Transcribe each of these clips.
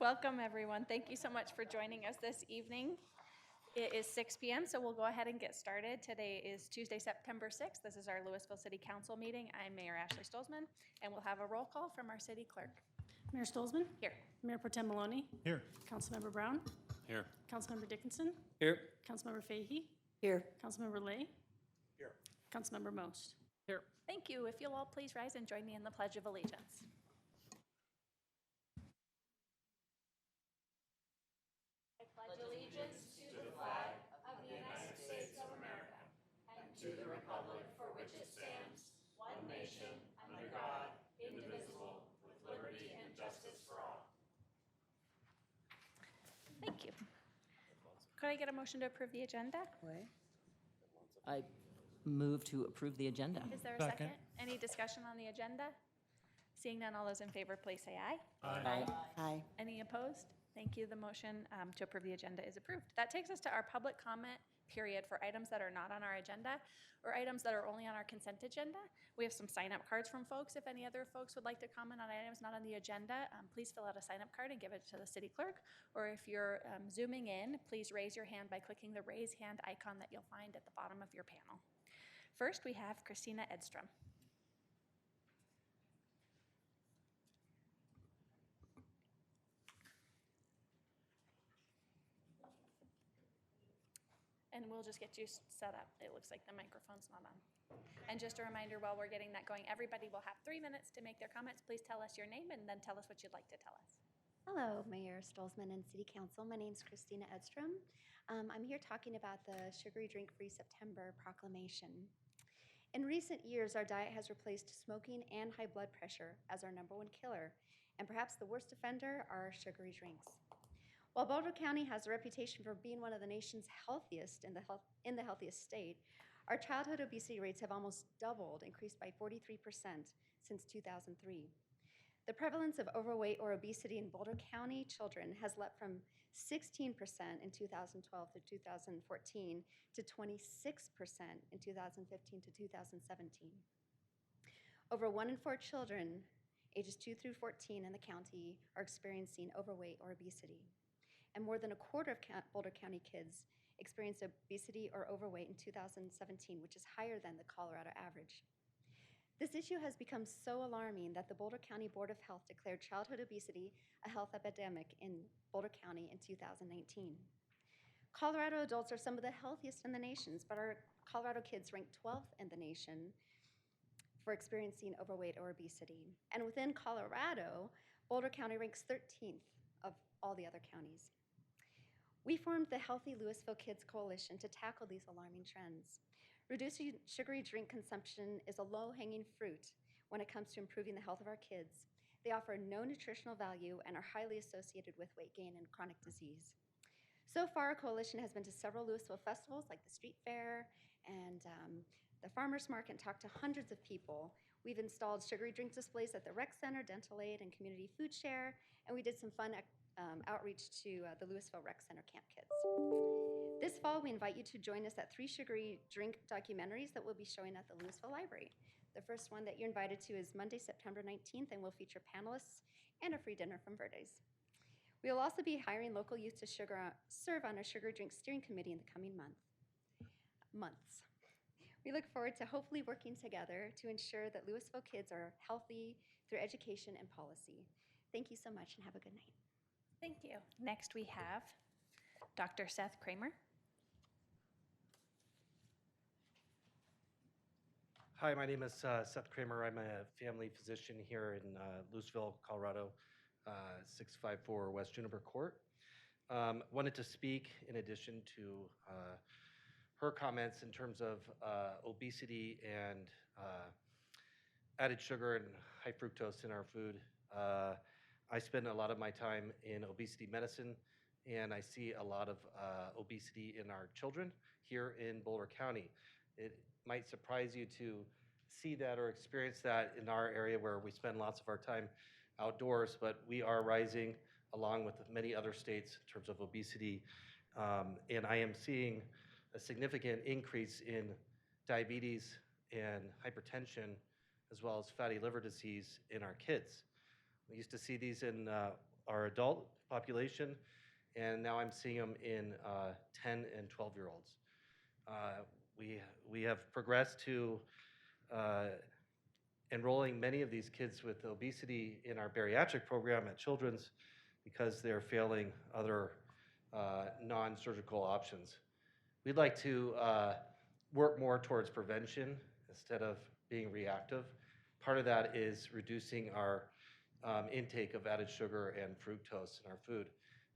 Welcome, everyone. Thank you so much for joining us this evening. It is 6 p.m., so we'll go ahead and get started. Today is Tuesday, September 6th. This is our Louisville City Council meeting. I'm Mayor Ashley Stolzman, and we'll have a roll call from our city clerk. Mayor Stolzman? Here. Mayor Pro Tem Maloney? Here. Councilmember Brown? Here. Councilmember Dickinson? Here. Councilmember Fahey? Here. Councilmember Lay? Here. Councilmember Most? Here. Thank you. If you'll all please rise and join me in the Pledge of Allegiance. I pledge allegiance to the flag of the United States of America and to the republic for which it stands, one nation, under God, indivisible, with liberty and justice for all. Thank you. Could I get a motion to approve the agenda? I move to approve the agenda. Is there a second? Any discussion on the agenda? Seeing none, all those in favor, please say aye. Aye. Any opposed? Thank you. The motion to approve the agenda is approved. That takes us to our public comment period for items that are not on our agenda or items that are only on our consent agenda. We have some sign-up cards from folks. If any other folks would like to comment on items not on the agenda, please fill out a sign-up card and give it to the city clerk. Or if you're Zooming in, please raise your hand by clicking the raise hand icon that you'll find at the bottom of your panel. First, we have Christina Edstrom. And we'll just get you set up. It looks like the microphone's not on. And just a reminder, while we're getting that going, everybody will have 3 minutes to make their comments. Please tell us your name and then tell us what you'd like to tell us. Hello, Mayor Stolzman and City Council. My name is Christina Edstrom. I'm here talking about the Sugary Drink Free September proclamation. In recent years, our diet has replaced smoking and high blood pressure as our #1 killer, and perhaps the worst offender are sugary drinks. While Boulder County has a reputation for being one of the nation's healthiest in the healthiest state, our childhood obesity rates have almost doubled, increased by 43% since 2003. The prevalence of overweight or obesity in Boulder County children has leapt from 16% in 2012 to 2014 to 26% in 2015 to 2017. Over 1 in 4 children ages 2 through 14 in the county are experiencing overweight or obesity. And more than a quarter of Boulder County kids experienced obesity or overweight in 2017, which is higher than the Colorado average. This issue has become so alarming that the Boulder County Board of Health declared childhood obesity a health epidemic in Boulder County in 2019. Colorado adults are some of the healthiest in the nation, but our Colorado kids rank 12th in the nation for experiencing overweight or obesity. And within Colorado, Boulder County ranks 13th of all the other counties. We formed the Healthy Louisville Kids Coalition to tackle these alarming trends. Reducing sugary drink consumption is a low-hanging fruit when it comes to improving the health of our kids. They offer no nutritional value and are highly associated with weight gain and chronic disease. So far, our coalition has been to several Louisville festivals like the Street Fair and the Farmers Market and talked to hundreds of people. We've installed sugary drink displays at the Rec Center, Dental Aid, and Community Food Share, and we did some fun outreach to the Louisville Rec Center Camp Kids. This fall, we invite you to join us at 3 sugary drink documentaries that we'll be showing at the Louisville Library. The first one that you're invited to is Monday, September 19th, and we'll feature panelists and a free dinner from Verdes. We will also be hiring local youth to serve on our sugar drink steering committee in the coming months. We look forward to hopefully working together to ensure that Louisville kids are healthy through education and policy. Thank you so much and have a good night. Thank you. Next, we have Dr. Seth Kramer. Hi, my name is Seth Kramer. I'm a family physician here in Louisville, Colorado, 654 West Juniper Court. Wanted to speak in addition to her comments in terms of obesity and added sugar and high fructose in our food. I spend a lot of my time in obesity medicine, and I see a lot of obesity in our children here in Boulder County. It might surprise you to see that or experience that in our area where we spend lots of our time outdoors, but we are rising along with many other states in terms of obesity. And I am seeing a significant increase in diabetes and hypertension, as well as fatty liver disease in our kids. We used to see these in our adult population, and now I'm seeing them in 10 and 12-year-olds. We have progressed to enrolling many of these kids with obesity in our bariatric program at Children's because they're failing other non-surgical options. We'd like to work more towards prevention instead of being reactive. Part of that is reducing our intake of added sugar and fructose in our food.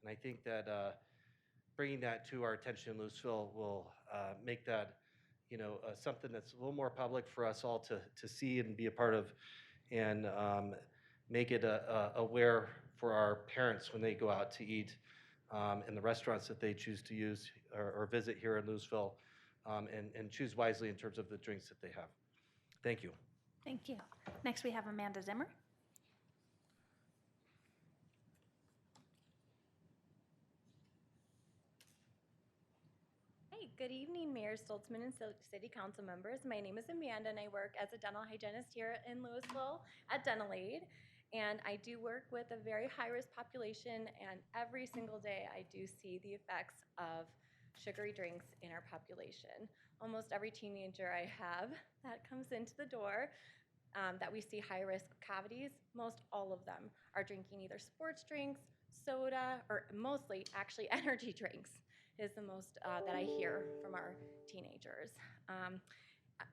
And I think that bringing that to our attention in Louisville will make that something that's a little more public for us all to see and be a part of, and make it aware for our parents when they go out to eat in the restaurants that they choose to use or visit here in Louisville, and choose wisely in terms of the drinks that they have. Thank you. Thank you. Next, we have Amanda Zimmer. Hey, good evening, Mayor Stoltzman and City Council members. My name is Amanda, and I work as a dental hygienist here in Louisville at Dental Aid. And I do work with a very high-risk population, and every single day I do see the effects of sugary drinks in our population. Almost every teenager I have that comes into the door that we see high-risk cavities, most all of them are drinking either sports drinks, soda, or mostly actually energy drinks is the most that I hear from our teenagers.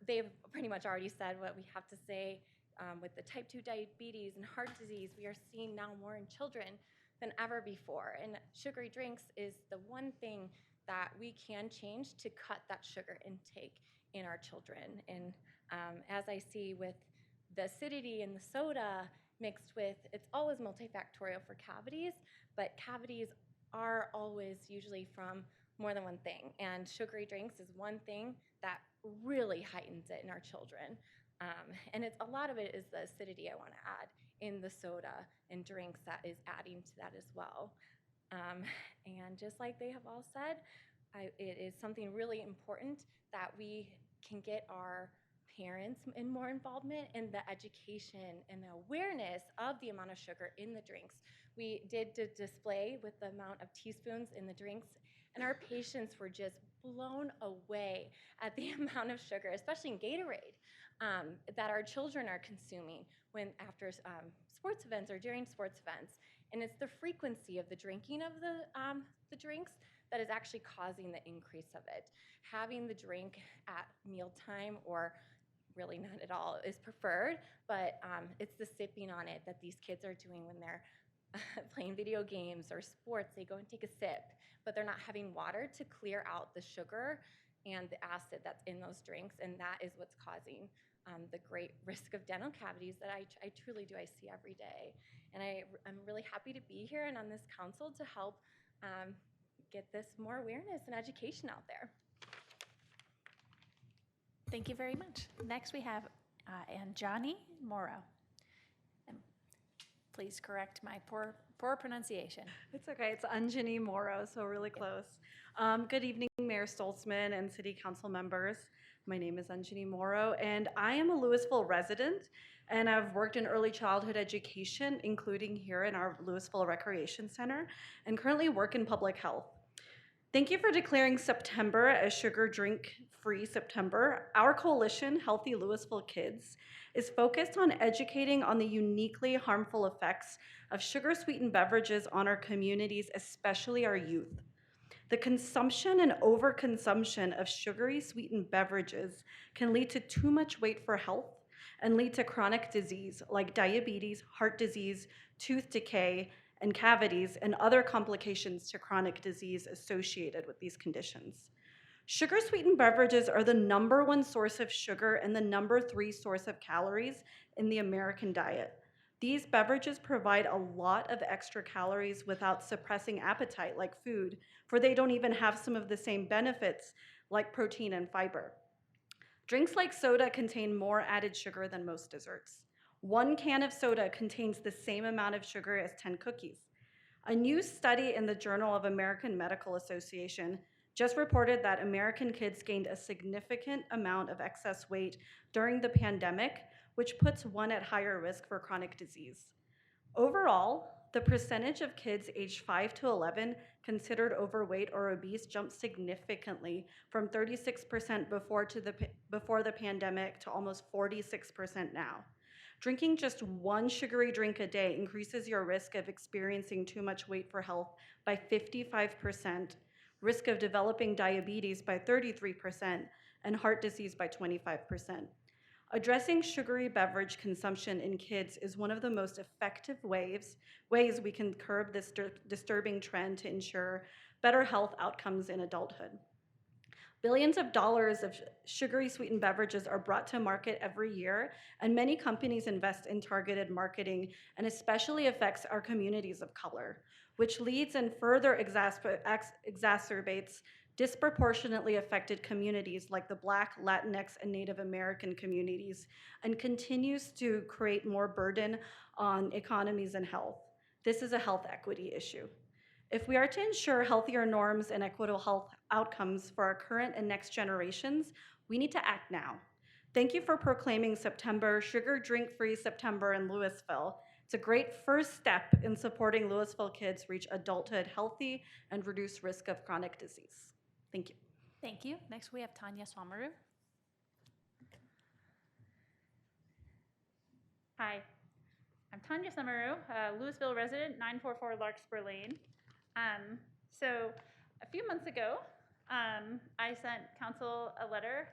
They've pretty much already said what we have to say. With the type 2 diabetes and heart disease, we are seeing now more in children than ever before. And sugary drinks is the one thing that we can change to cut that sugar intake in our children. And as I see with the acidity in the soda mixed with, it's always multifactorial for cavities, but cavities are always usually from more than one thing. And sugary drinks is one thing that really heightens it in our children. And a lot of it is the acidity I want to add in the soda and drinks that is adding to that as well. And just like they have all said, it is something really important that we can get our parents in more involvement in the education and the awareness of the amount of sugar in the drinks. We did display with the amount of teaspoons in the drinks, and our patients were just blown away at the amount of sugar, especially in Gatorade, that our children are consuming after sports events or during sports events. And it's the frequency of the drinking of the drinks that is actually causing the increase of it. Having the drink at mealtime or really not at all is preferred, but it's the sipping on it that these kids are doing when they're playing video games or sports. They go and take a sip, but they're not having water to clear out the sugar and the acid that's in those drinks, and that is what's causing the great risk of dental cavities that I truly do. I see every day, and I'm really happy to be here and on this council to help get this more awareness and education out there. Thank you very much. Next, we have Anjani Morrow. And please correct my poor pronunciation. It's okay. It's Anjani Morrow, so really close. Good evening, Mayor Stoltzman and City Council members. My name is Anjani Morrow, and I am a Louisville resident, and I've worked in early childhood education, including here in our Louisville Recreation Center, and currently work in public health. Thank you for declaring September as Sugar Drink-Free September. Our coalition, Healthy Louisville Kids, is focused on educating on the uniquely harmful effects of sugar-sweetened beverages on our communities, especially our youth. The consumption and overconsumption of sugary sweetened beverages can lead to too much weight for health and lead to chronic disease like diabetes, heart disease, tooth decay, and cavities, and other complications to chronic disease associated with these conditions. Sugar-sweetened beverages are the #1 source of sugar and the #3 source of calories in the American diet. These beverages provide a lot of extra calories without suppressing appetite like food, for they don't even have some of the same benefits like protein and fiber. Drinks like soda contain more added sugar than most desserts. 1 can of soda contains the same amount of sugar as 10 cookies. A new study in the Journal of American Medical Association just reported that American kids gained a significant amount of excess weight during the pandemic, which puts one at higher risk for chronic disease. Overall, the percentage of kids aged 5 to 11 considered overweight or obese jumped significantly from 36% before the pandemic to almost 46% now. Drinking just one sugary drink a day increases your risk of experiencing too much weight for health by 55%, risk of developing diabetes by 33%, and heart disease by 25%. Addressing sugary beverage consumption in kids is one of the most effective ways we can curb this disturbing trend to ensure better health outcomes in adulthood. Billions of dollars of sugary sweetened beverages are brought to market every year, and many companies invest in targeted marketing and especially affects our communities of color, which leads and further exacerbates disproportionately affected communities like the Black, Latinx, and Native American communities, and continues to create more burden on economies and health. This is a health equity issue. If we are to ensure healthier norms and equitable health outcomes for our current and next generations, we need to act now. Thank you for proclaiming September Sugar Drink-Free September in Louisville. It's a great first step in supporting Louisville kids reach adulthood healthy and reduce risk of chronic disease. Thank you. Thank you. Next, we have Tanya Swamaru. Hi, I'm Tanya Summeru, Louisville resident, 944 Larkspur Lane. So a few months ago, I sent council a letter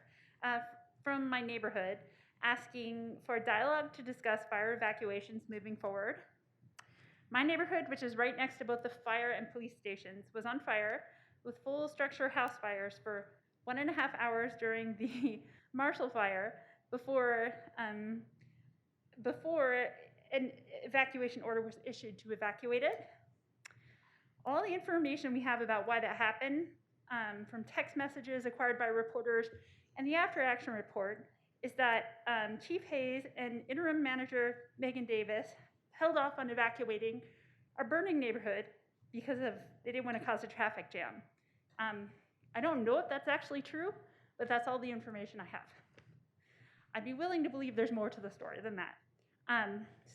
from my neighborhood asking for dialogue to discuss fire evacuations moving forward. My neighborhood, which is right next to both the fire and police stations, was on fire with full structure house fires for 1.5 hours during the Marshall Fire before an evacuation order was issued to evacuate it. All the information we have about why that happened, from text messages acquired by reporters and the after action report, is that Chief Hayes and interim manager Megan Davis held off on evacuating our burning neighborhood because they didn't want to cause a traffic jam. I don't know if that's actually true, but that's all the information I have. I'd be willing to believe there's more to the story than that.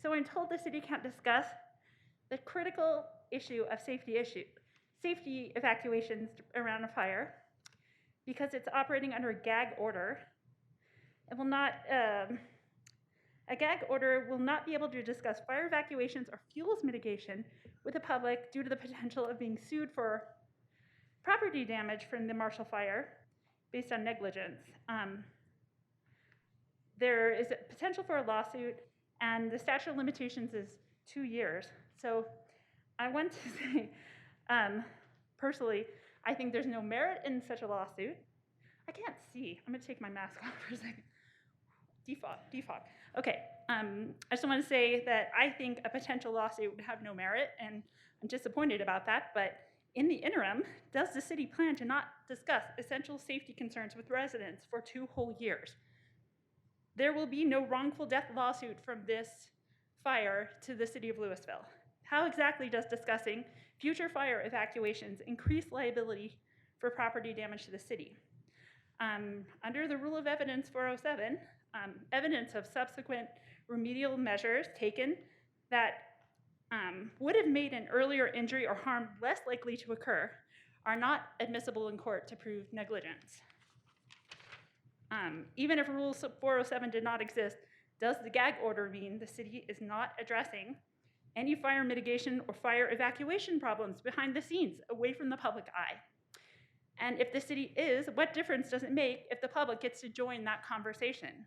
So I'm told the city can't discuss the critical issue of safety evacuations around a fire because it's operating under a gag order. It will not, a gag order will not be able to discuss fire evacuations or fuels mitigation with the public due to the potential of being sued for property damage from the Marshall Fire based on negligence. There is a potential for a lawsuit, and the statute of limitations is 2 years. So I want to say, personally, I think there's no merit in such a lawsuit. I can't see. I'm going to take my mask off for a second. Defog. Okay. I just want to say that I think a potential lawsuit would have no merit, and I'm disappointed about that. But in the interim, does the city plan to not discuss essential safety concerns with residents for 2 whole years? There will be no wrongful death lawsuit from this fire to the city of Louisville. How exactly does discussing future fire evacuations increase liability for property damage to the city? Under the rule of evidence 407, evidence of subsequent remedial measures taken that would have made an earlier injury or harm less likely to occur are not admissible in court to prove negligence. Even if Rule 407 did not exist, does the gag order mean the city is not addressing any fire mitigation or fire evacuation problems behind the scenes, away from the public eye? And if the city is, what difference does it make if the public gets to join that conversation?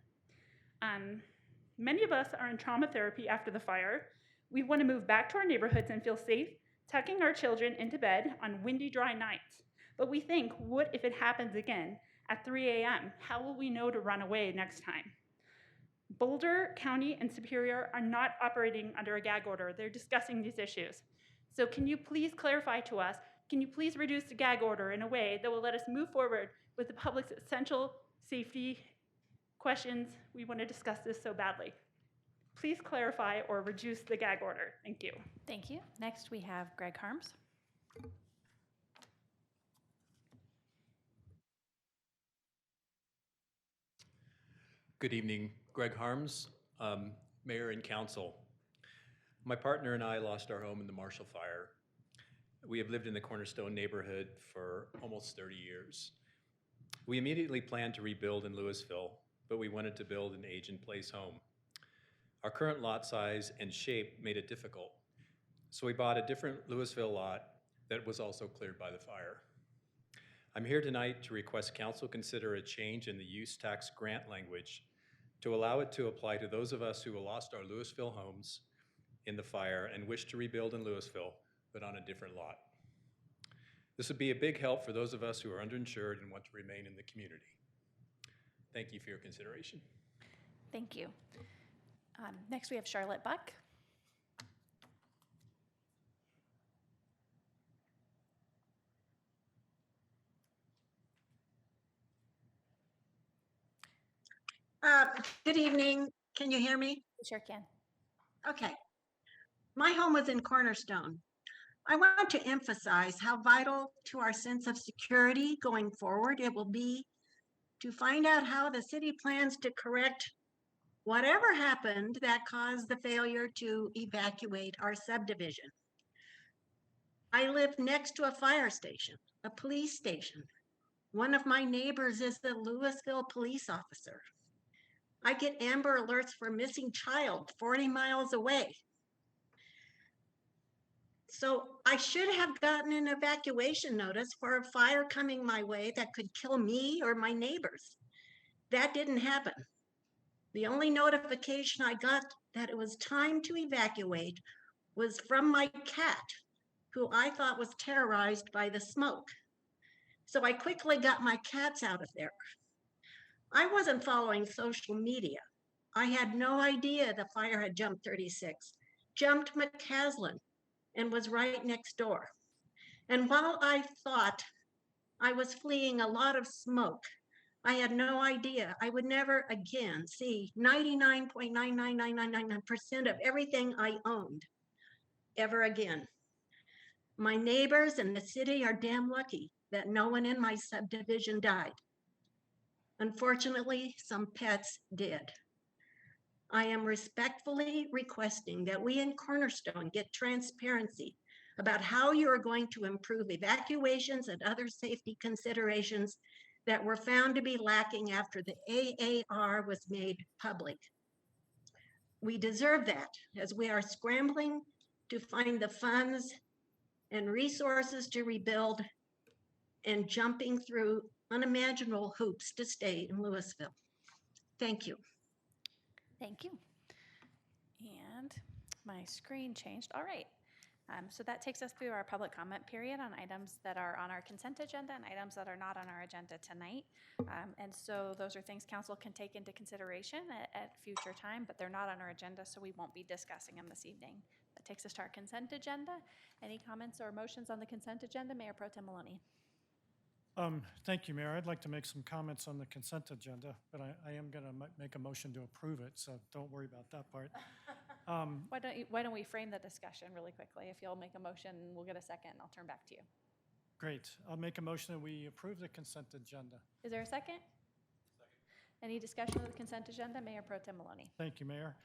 Many of us are in trauma therapy after the fire. We want to move back to our neighborhoods and feel safe, tucking our children into bed on windy, dry nights. But we think, what if it happens again at 3 a.m.? How will we know to run away next time? Boulder County and Superior are not operating under a gag order. They're discussing these issues. So can you please clarify to us, can you please reduce the gag order in a way that will let us move forward with the public's essential safety questions? We want to discuss this so badly. Please clarify or reduce the gag order. Thank you. Thank you. Next, we have Greg Harms. Good evening, Greg Harms, Mayor and Council. My partner and I lost our home in the Marshall Fire. We have lived in the Cornerstone neighborhood for almost 30 years. We immediately planned to rebuild in Louisville, but we wanted to build an age-in-place home. Our current lot size and shape made it difficult, so we bought a different Louisville lot that was also cleared by the fire. I'm here tonight to request council consider a change in the use tax grant language to allow it to apply to those of us who lost our Louisville homes in the fire and wish to rebuild in Louisville, but on a different lot. This would be a big help for those of us who are underinsured and want to remain in the community. Thank you for your consideration. Thank you. Next, we have Charlotte Buck. Good evening. Can you hear me? We sure can. Okay. My home was in Cornerstone. I want to emphasize how vital to our sense of security going forward it will be to find out how the city plans to correct whatever happened that caused the failure to evacuate our subdivision. I live next to a fire station, a police station. One of my neighbors is the Louisville police officer. I get Amber Alerts for missing child 40 miles away. So I should have gotten an evacuation notice for a fire coming my way that could kill me or my neighbors. That didn't happen. The only notification I got that it was time to evacuate was from my cat, who I thought was terrorized by the smoke. So I quickly got my cats out of there. I wasn't following social media. I had no idea the fire had jumped 36, jumped McCaslin, and was right next door. And while I thought I was fleeing a lot of smoke, I had no idea I would never again see 99.99999% of everything I owned ever again. My neighbors and the city are damn lucky that no one in my subdivision died. Unfortunately, some pets did. I am respectfully requesting that we in Cornerstone get transparency about how you are going to improve evacuations and other safety considerations that were found to be lacking after the AAR was made public. We deserve that as we are scrambling to find the funds and resources to rebuild and jumping through unimaginable hoops to stay in Louisville. Thank you. Thank you. And my screen changed. All right. So that takes us through our public comment period on items that are on our consent agenda and items that are not on our agenda tonight. And so those are things council can take into consideration at future time, but they're not on our agenda, so we won't be discussing them this evening. That takes us to our consent agenda. Any comments or motions on the consent agenda? Mayor Pro Tem Maloney. Thank you, Mayor. I'd like to make some comments on the consent agenda, but I am going to make a motion to approve it, so don't worry about that part. Why don't we frame the discussion really quickly? If you'll make a motion, we'll get a second, and I'll turn back to you. Great. I'll make a motion that we approve the consent agenda. Is there a second? Any discussion of the consent agenda? Mayor Pro Tem Maloney. Thank you, Mayor.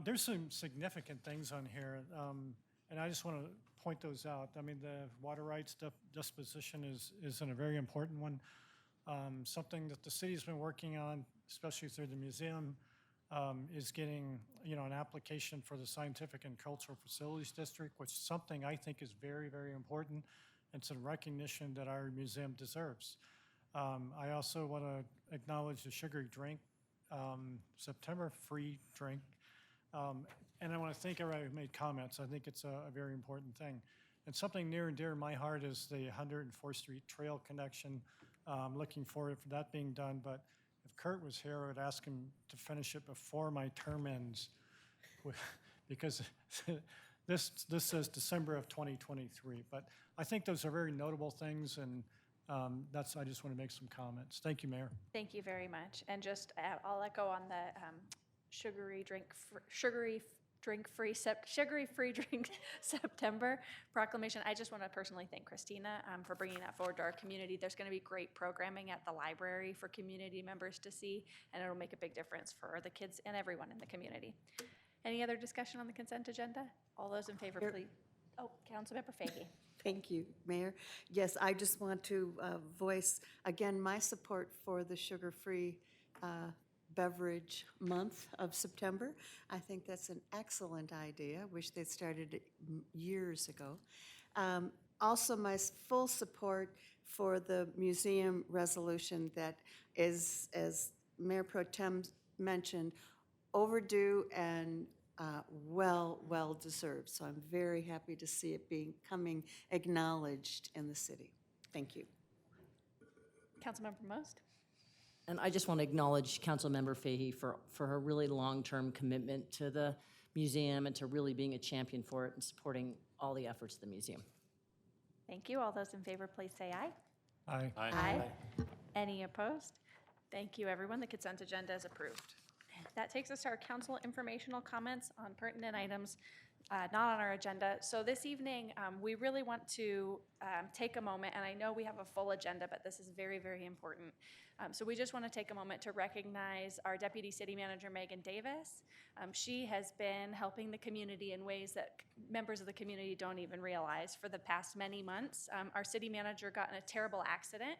There's some significant things on here, and I just want to point those out. I mean, the water rights disposition is a very important one. Something that the city's been working on, especially through the museum, is getting, an application for the Scientific and Cultural Facilities District, which is something I think is very, very important, and some recognition that our museum deserves. I also want to acknowledge the sugary drink, September free drink. And I want to thank everybody who made comments. I think it's a very important thing. And something near and dear to my heart is the 104th Street Trail connection. I'm looking forward for that being done, but if Kurt was here, I would ask him to finish it before my term ends, because this says December of 2023. But I think those are very notable things, and I just want to make some comments. Thank you, Mayor. Thank you very much. And just, I'll echo on the sugary free drink September proclamation. I just want to personally thank Christina for bringing that forward to our community. There's going to be great programming at the library for community members to see, and it'll make a big difference for the kids and everyone in the community. Any other discussion on the consent agenda? All those in favor, Mayor- please. Oh, Councilmember Fahey. Thank you, Mayor. Yes, I just want to voice, again, my support for the sugar-free beverage month of September. I think that's an excellent idea. Wish they'd started it years ago. Also, my full support for the museum resolution that is, as Mayor Pro Tem mentioned, overdue and well deserved. So I'm very happy to see it becoming acknowledged in the city. Thank you. Councilmember Most. And I just want to acknowledge Councilmember Fahey for her really long-term commitment to the museum and to really being a champion for it and supporting all the efforts of the museum. Thank you. All those in favor, please say aye. Aye. Aye. Any opposed? Thank you, everyone. The consent agenda is approved. That takes us to our council informational comments on pertinent items not on our agenda. So this evening, we really want to take a moment, and I know we have a full agenda, but this is very, very important. So we just want to take a moment to recognize our Deputy City Manager, Megan Davis. She has been helping the community in ways that members of the community don't even realize for the past many months. Our city manager got in a terrible accident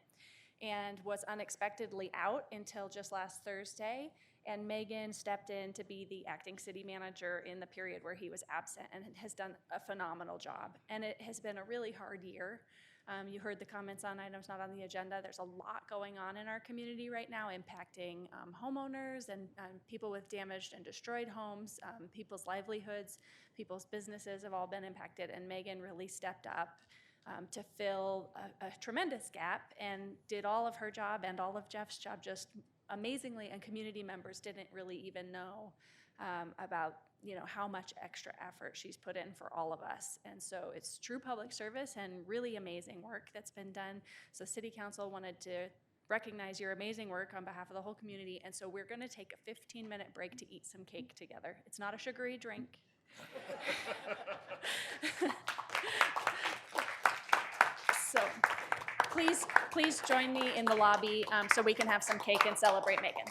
and was unexpectedly out until just last Thursday. And Megan stepped in to be the acting city manager in the period where he was absent and has done a phenomenal job. And it has been a really hard year. You heard the comments on items not on the agenda. There's a lot going on in our community right now impacting homeowners and people with damaged and destroyed homes, people's livelihoods, people's businesses have all been impacted. And Megan really stepped up to fill a tremendous gap and did all of her job and all of Jeff's job just amazingly, and community members didn't really even know about how much extra effort she's put in for all of us. And so it's true public service and really amazing work that's been done. So City Council wanted to recognize your amazing work on behalf of the whole community. And so we're going to take a 15-minute break to eat some cake together. It's not a sugary drink. So please join me in the lobby so we can have some cake and celebrate Megan.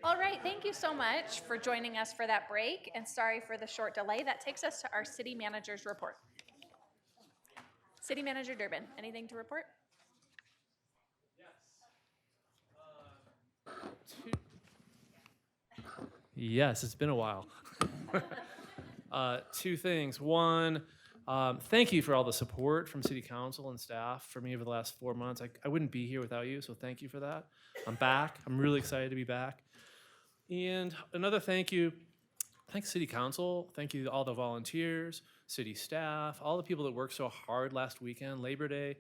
All right, thank you so much for joining us for that break, and sorry for the short delay. That takes us to our city manager's report. City Manager Durbin, anything to report? Yes, it's been a while. Two things. One, thank you for all the support from City Council and staff for me over the last 4 months. I wouldn't be here without you, so thank you for that. I'm back. I'm really excited to be back. And another thank you. Thanks, City Council. Thank you to all the volunteers, city staff, all the people that worked so hard last weekend, Labor Day.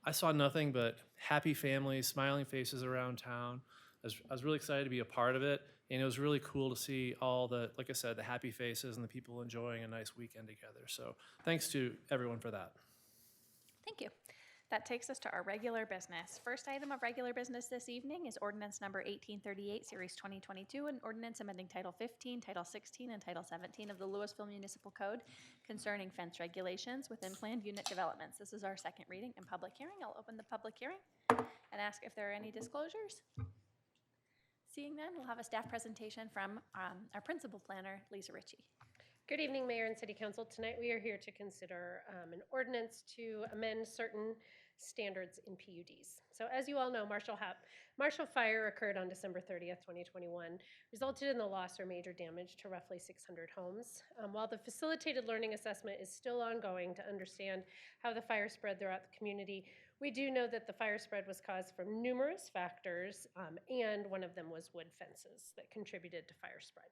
I saw nothing but happy families, smiling faces around town. I was really excited to be a part of it, and it was really cool to see all the, like I said, the happy faces and the people enjoying a nice weekend together. So thanks to everyone for that. Thank you. That takes us to our regular business. First item of regular business this evening is ordinance number 1838, series 2022, an ordinance amending Title 15, Title 16, and Title 17 of the Louisville Municipal Code concerning fence regulations within planned unit developments. This is our second reading and public hearing. I'll open the public hearing and ask if there are any disclosures. Seeing none, we'll have a staff presentation from our principal planner, Lisa Ritchie. Good evening, Mayor and City Council. Tonight we are here to consider an ordinance to amend certain standards in PUDs. So as you all know, Marshall Fire occurred on December 30th, 2021, resulted in the loss or major damage to roughly 600 homes. While the facilitated learning assessment is still ongoing to understand how the fire spread throughout the community, we do know that the fire spread was caused from numerous factors, and one of them was wood fences that contributed to fire spread.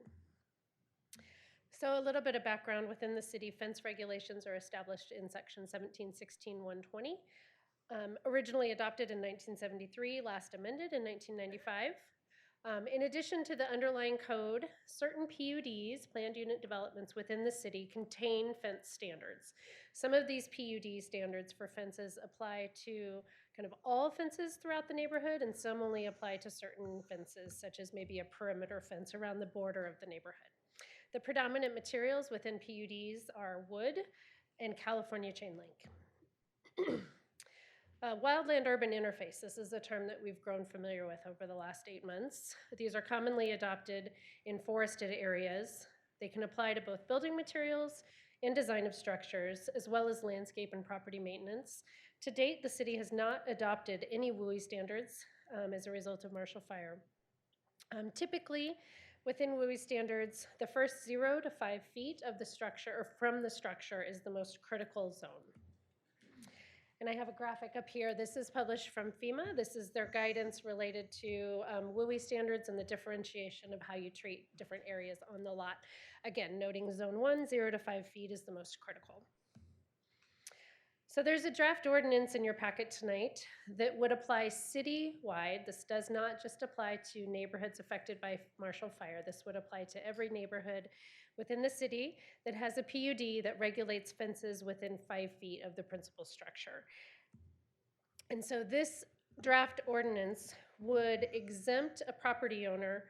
So a little bit of background within the city, fence regulations are established in section 1716-120, originally adopted in 1973, last amended in 1995. In addition to the underlying code, certain PUDs, planned unit developments within the city, contain fence standards. Some of these PUD standards for fences apply to kind of all fences throughout the neighborhood, and some only apply to certain fences, such as maybe a perimeter fence around the border of the neighborhood. The predominant materials within PUDs are wood and California chain link. Wildland-urban interface, this is a term that we've grown familiar with over the last 8 months. These are commonly adopted in forested areas. They can apply to both building materials and design of structures, as well as landscape and property maintenance. To date, the city has not adopted any WUI standards as a result of Marshall Fire. Typically, within WUI standards, the first 0 to 5 feet of the structure, or from the structure, is the most critical zone. And I have a graphic up here. This is published from FEMA. This is their guidance related to WUI standards and the differentiation of how you treat different areas on the lot. Again, noting zone 1, 0 to 5 feet is the most critical. So there's a draft ordinance in your packet tonight that would apply city-wide. This does not just apply to neighborhoods affected by Marshall Fire. This would apply to every neighborhood within the city that has a PUD that regulates fences within 5 feet of the principal structure. And so this draft ordinance would exempt a property owner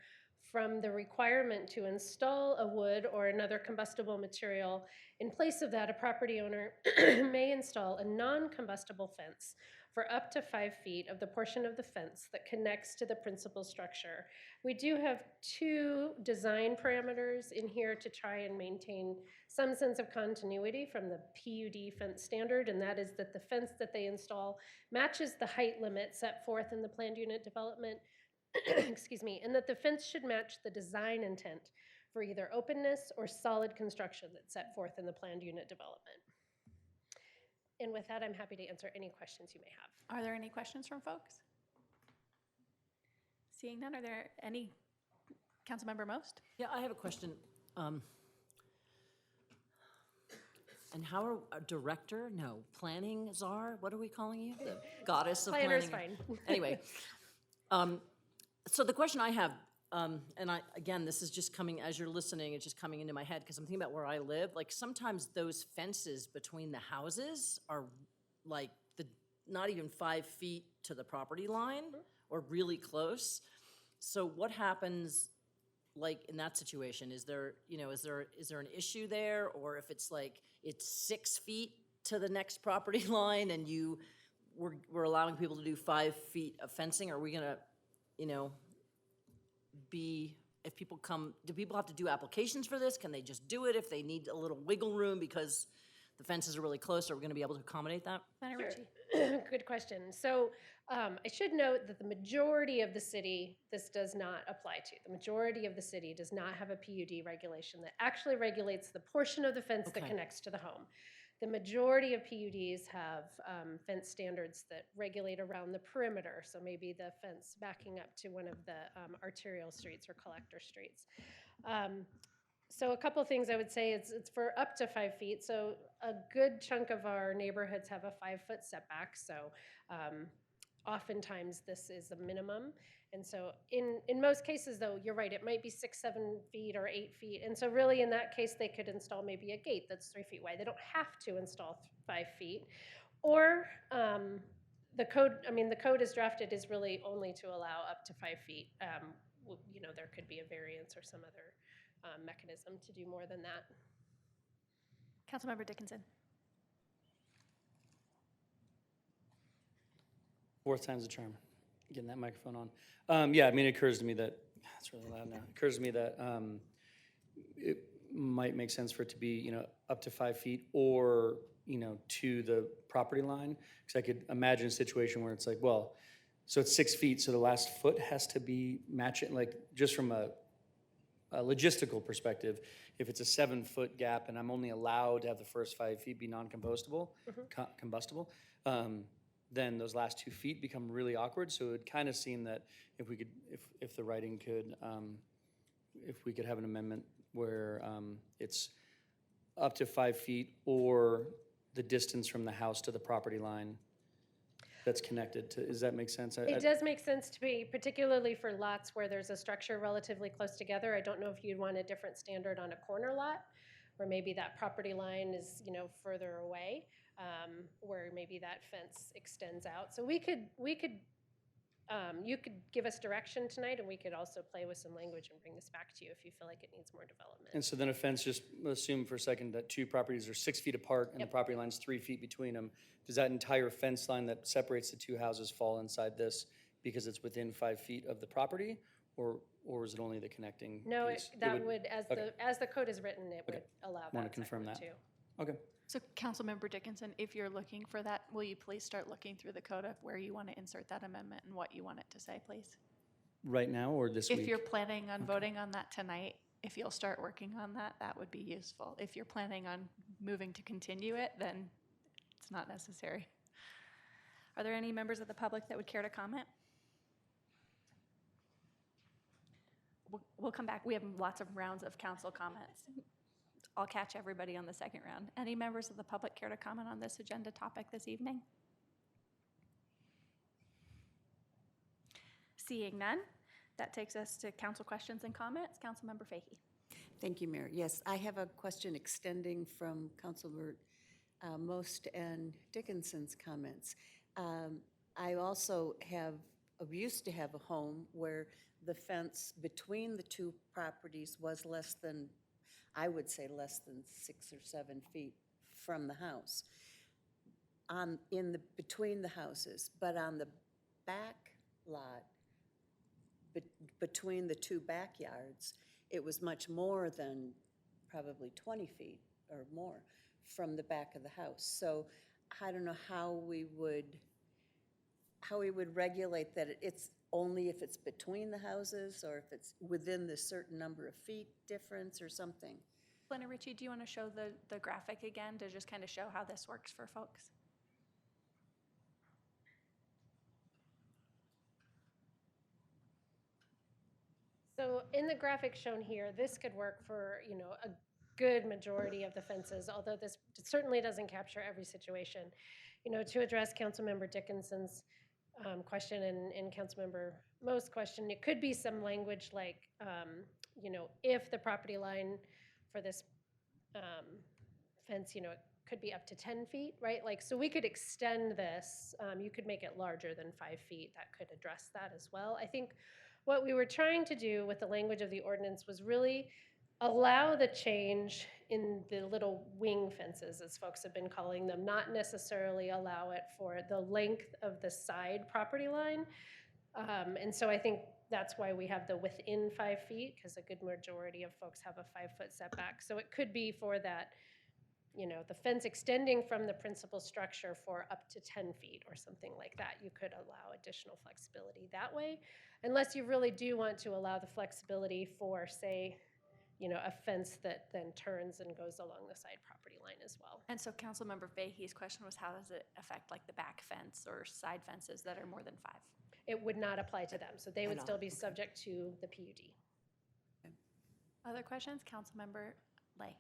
from the requirement to install a wood or another combustible material. In place of that, a property owner may install a non-combustible fence for up to 5 feet of the portion of the fence that connects to the principal structure. We do have 2 design parameters in here to try and maintain some sense of continuity from the PUD fence standard, and that is that the fence that they install matches the height limit set forth in the planned unit development, excuse me, and that the fence should match the design intent for either openness or solid construction that's set forth in the planned unit development. And with that, I'm happy to answer any questions you may have. Are there any questions from folks? Seeing none, are there any? Councilmember Most? Yeah, I have a question. And how are director? No, planning czar? What are we calling you? The goddess of planning? Planner's fine. Anyway, so the question I have, and again, this is just coming, as you're listening, it's just coming into my head, because I'm thinking about where I live. Like, sometimes those fences between the houses are like not even 5 feet to the property line, or really close. So what happens, like, in that situation? Is there an issue there? Or if it's like, it's 6 feet to the next property line, and we're allowing people to do 5 feet of fencing, are we gonna, be, if people come, do people have to do applications for this? Can they just do it if they need a little wiggle room because the fences are really close? Are we going to be able to accommodate that? Planner Ritchie. Good question. So I should note that the majority of the city, this does not apply to. The majority of the city does not have a PUD regulation that actually regulates the portion of the fence that Okay. connects to the home. The majority of PUDs have fence standards that regulate around the perimeter, so maybe the fence backing up to one of the arterial streets or collector streets. So a couple things I would say, it's for up to 5 feet. So a good chunk of our neighborhoods have a 5-foot setback. So oftentimes this is the minimum. And so in most cases though, you're right, it might be 6, 7 feet or 8 feet. And so really in that case, they could install maybe a gate that's 3 feet wide. They don't have to install 5 feet. Or the code is drafted is really only to allow up to 5 feet. You know, there could be a variance or some other mechanism to do more than that. Councilmember Dickinson. Fourth time's the charm, getting that microphone on. Yeah, I mean, it occurs to me that, it's really loud now. It occurs to me that it might make sense for it to be, you know, up to 5 feet or, you know, to the property line. Because I could imagine a situation where it's like, well, so it's 6 feet, so the last foot has to be matching, like, just from a logistical perspective, if it's a 7-foot gap and I'm only allowed to have the first 5 feet be non-combustible, combustible, then those last 2 feet become really awkward. So it would kind of seem that if we could, if the writing could, if we could have an amendment where it's up to 5 feet or the distance from the house to the property line that's connected to, does that make sense? It does make sense to me, particularly for lots where there's a structure relatively close together. I don't know if you'd want a different standard on a corner lot, where maybe that property line is, you know, further away, where maybe that fence extends out. So you could give us direction tonight, and we could also play with some language and bring this back to you if you feel like it needs more development. And so then a fence, just assume for a second that two properties are 6 feet apart and Yep. the property line's 3 feet between them. Does that entire fence line that separates the two houses fall inside this because it's within 5 feet of the property? Or is it only the connecting No, piece? that would, okay. as the code is written, it Okay. would allow that. Want to confirm second that. too. Okay. So Councilmember Dickinson, if you're looking for that, will you please start looking through the code of where you want to insert that amendment and what you want it to say, please? Right now or this week? If you're planning on voting on that tonight, if you'll start working on that, that would be useful. If you're planning on moving to continue it, then it's not necessary. Are there any members of the public that would care to comment? We'll come back. We have lots of rounds of council comments. I'll catch everybody on the second round. Any members of the public care to comment on this agenda topic this evening? Seeing none, that takes us to council questions and comments. Councilmember Fahey. Thank you, Mayor. Yes, I have a question extending from Councilor Most and Dickinson's comments. I also used to have a home where the fence between the two properties was less than, I would say less than 6 or 7 feet from the house, between the houses. But on the back lot, between the two backyards, it was much more than probably 20 feet or more from the back of the house. So I don't know how we would regulate that it's only if it's between the houses or if it's within the certain number of feet difference or something. Glenna Ritchie, do you want to show the graphic again to just kind of show how this works for folks? So in the graphic shown here, this could work for, you know, a good majority of the fences, although this certainly doesn't capture every situation. You know, to address Councilmember Dickinson's question and Councilmember Most question, it could be some language like, you know, if the property line for this fence, you know, it could be up to 10 feet, right? Like, so we could extend this. You could make it larger than 5 feet. That could address that as well. I think what we were trying to do with the language of the ordinance was really allow the change in the little wing fences, as folks have been calling them, not necessarily allow it for the length of the side property line. And so I think That's why we have the within 5 feet, because a good majority of folks have a 5-foot setback. So it could be for that, the fence extending from the principal structure for up to 10 feet or something like that. You could allow additional flexibility that way, unless you really do want to allow the flexibility for, say, a fence that then turns and goes along the side property line as well. And so Councilmember Fahey's question was, how does it affect like the back fence or side fences that are more than 5? It would not apply to them, so they would still be subject to the PUD. Other questions? Councilmember Lay.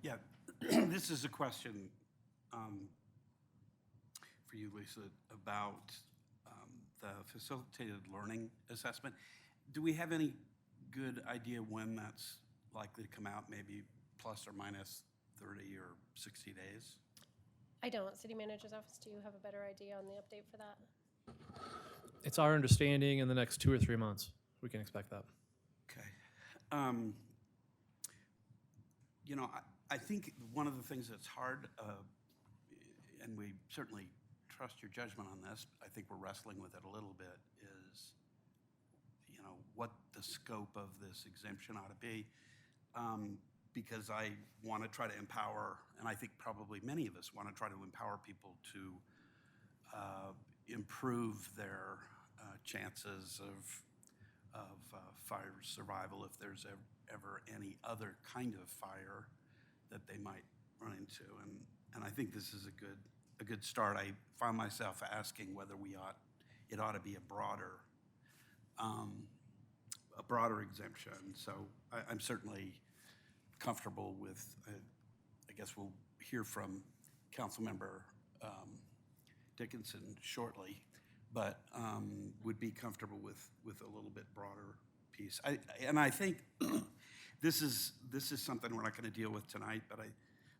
Yeah, this is a question for you, Lisa, about the facilitated learning assessment. Do we have any good idea when that's likely to come out, maybe plus or minus 30 or 60 days? I don't. City Manager's Office, do you have a better idea on the update for that? It's our understanding in the next 2 or 3 months, we can expect that. Okay. I think one of the things that's hard, and we certainly trust your judgment on this, I think we're wrestling with it a little bit, is, what the scope of this exemption ought to be. Because I want to try to empower, and I think probably many of us want to try to empower people to improve their chances of fire survival if there's ever any other kind of fire that they might run into. And I think this is a good start. I found myself asking whether it ought to be a broader exemption. So I'm certainly comfortable with, I guess we'll hear from Councilmember Dickinson shortly, but would be comfortable with a little bit broader piece. I think this is something we're not going to deal with tonight, but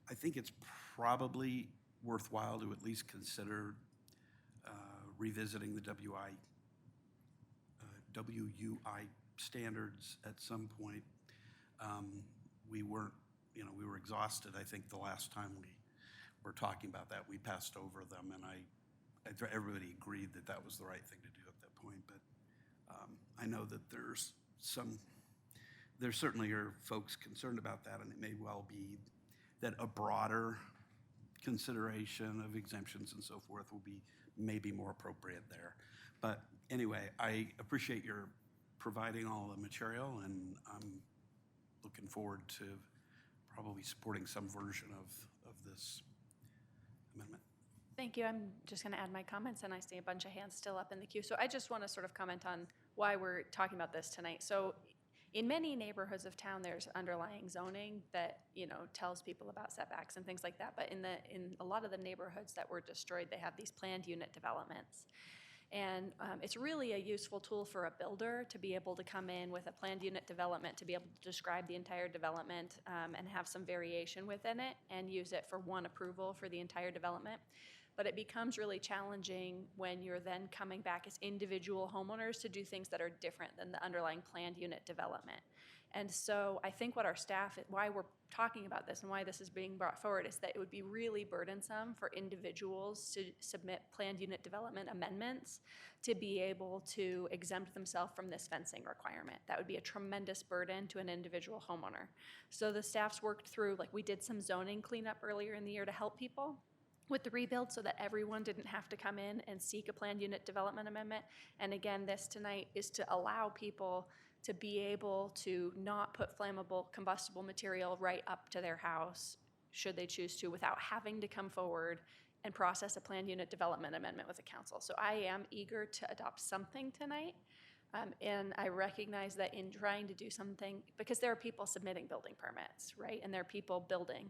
I think it's probably worthwhile to at least consider revisiting the WUI standards at some point. We were exhausted, I think, the last time we were talking about that. We passed over them, and everybody agreed that that was the right thing to do at that point. But I know that there certainly are folks concerned about that, and it may well be that a broader consideration of exemptions and so forth will be maybe more appropriate there. But anyway, I appreciate your providing all the material, and I'm looking forward to probably supporting some version of this amendment. Thank you. I'm just going to add my comments, and I see a bunch of hands still up in the queue. So I just want to sort of comment on why we're talking about this tonight. So in many neighborhoods of town, there's underlying zoning that, tells people about setbacks and things like that. But in a lot of the neighborhoods that were destroyed, they have these planned unit developments. And it's really a useful tool for a builder to be able to come in with a planned unit development, to be able to describe the entire development and have some variation within it and use it for one approval for the entire development. But it becomes really challenging when you're then coming back as individual homeowners to do things that are different than the underlying planned unit development. And so I think what our staff, why we're talking about this and why this is being brought forward, is that it would be really burdensome for individuals to submit planned unit development amendments to be able to exempt themselves from this fencing requirement. That would be a tremendous burden to an individual homeowner. So the staff's worked through, we did some zoning cleanup earlier in the year to help people with the rebuild so that everyone didn't have to come in and seek a planned unit development amendment. And again, this tonight is to allow people to be able to not put flammable combustible material right up to their house, should they choose to, without having to come forward and process a planned unit development amendment with the council. So I am eager to adopt something tonight. And I recognize that in trying to do something, because there are people submitting building permits, right? And there are people building.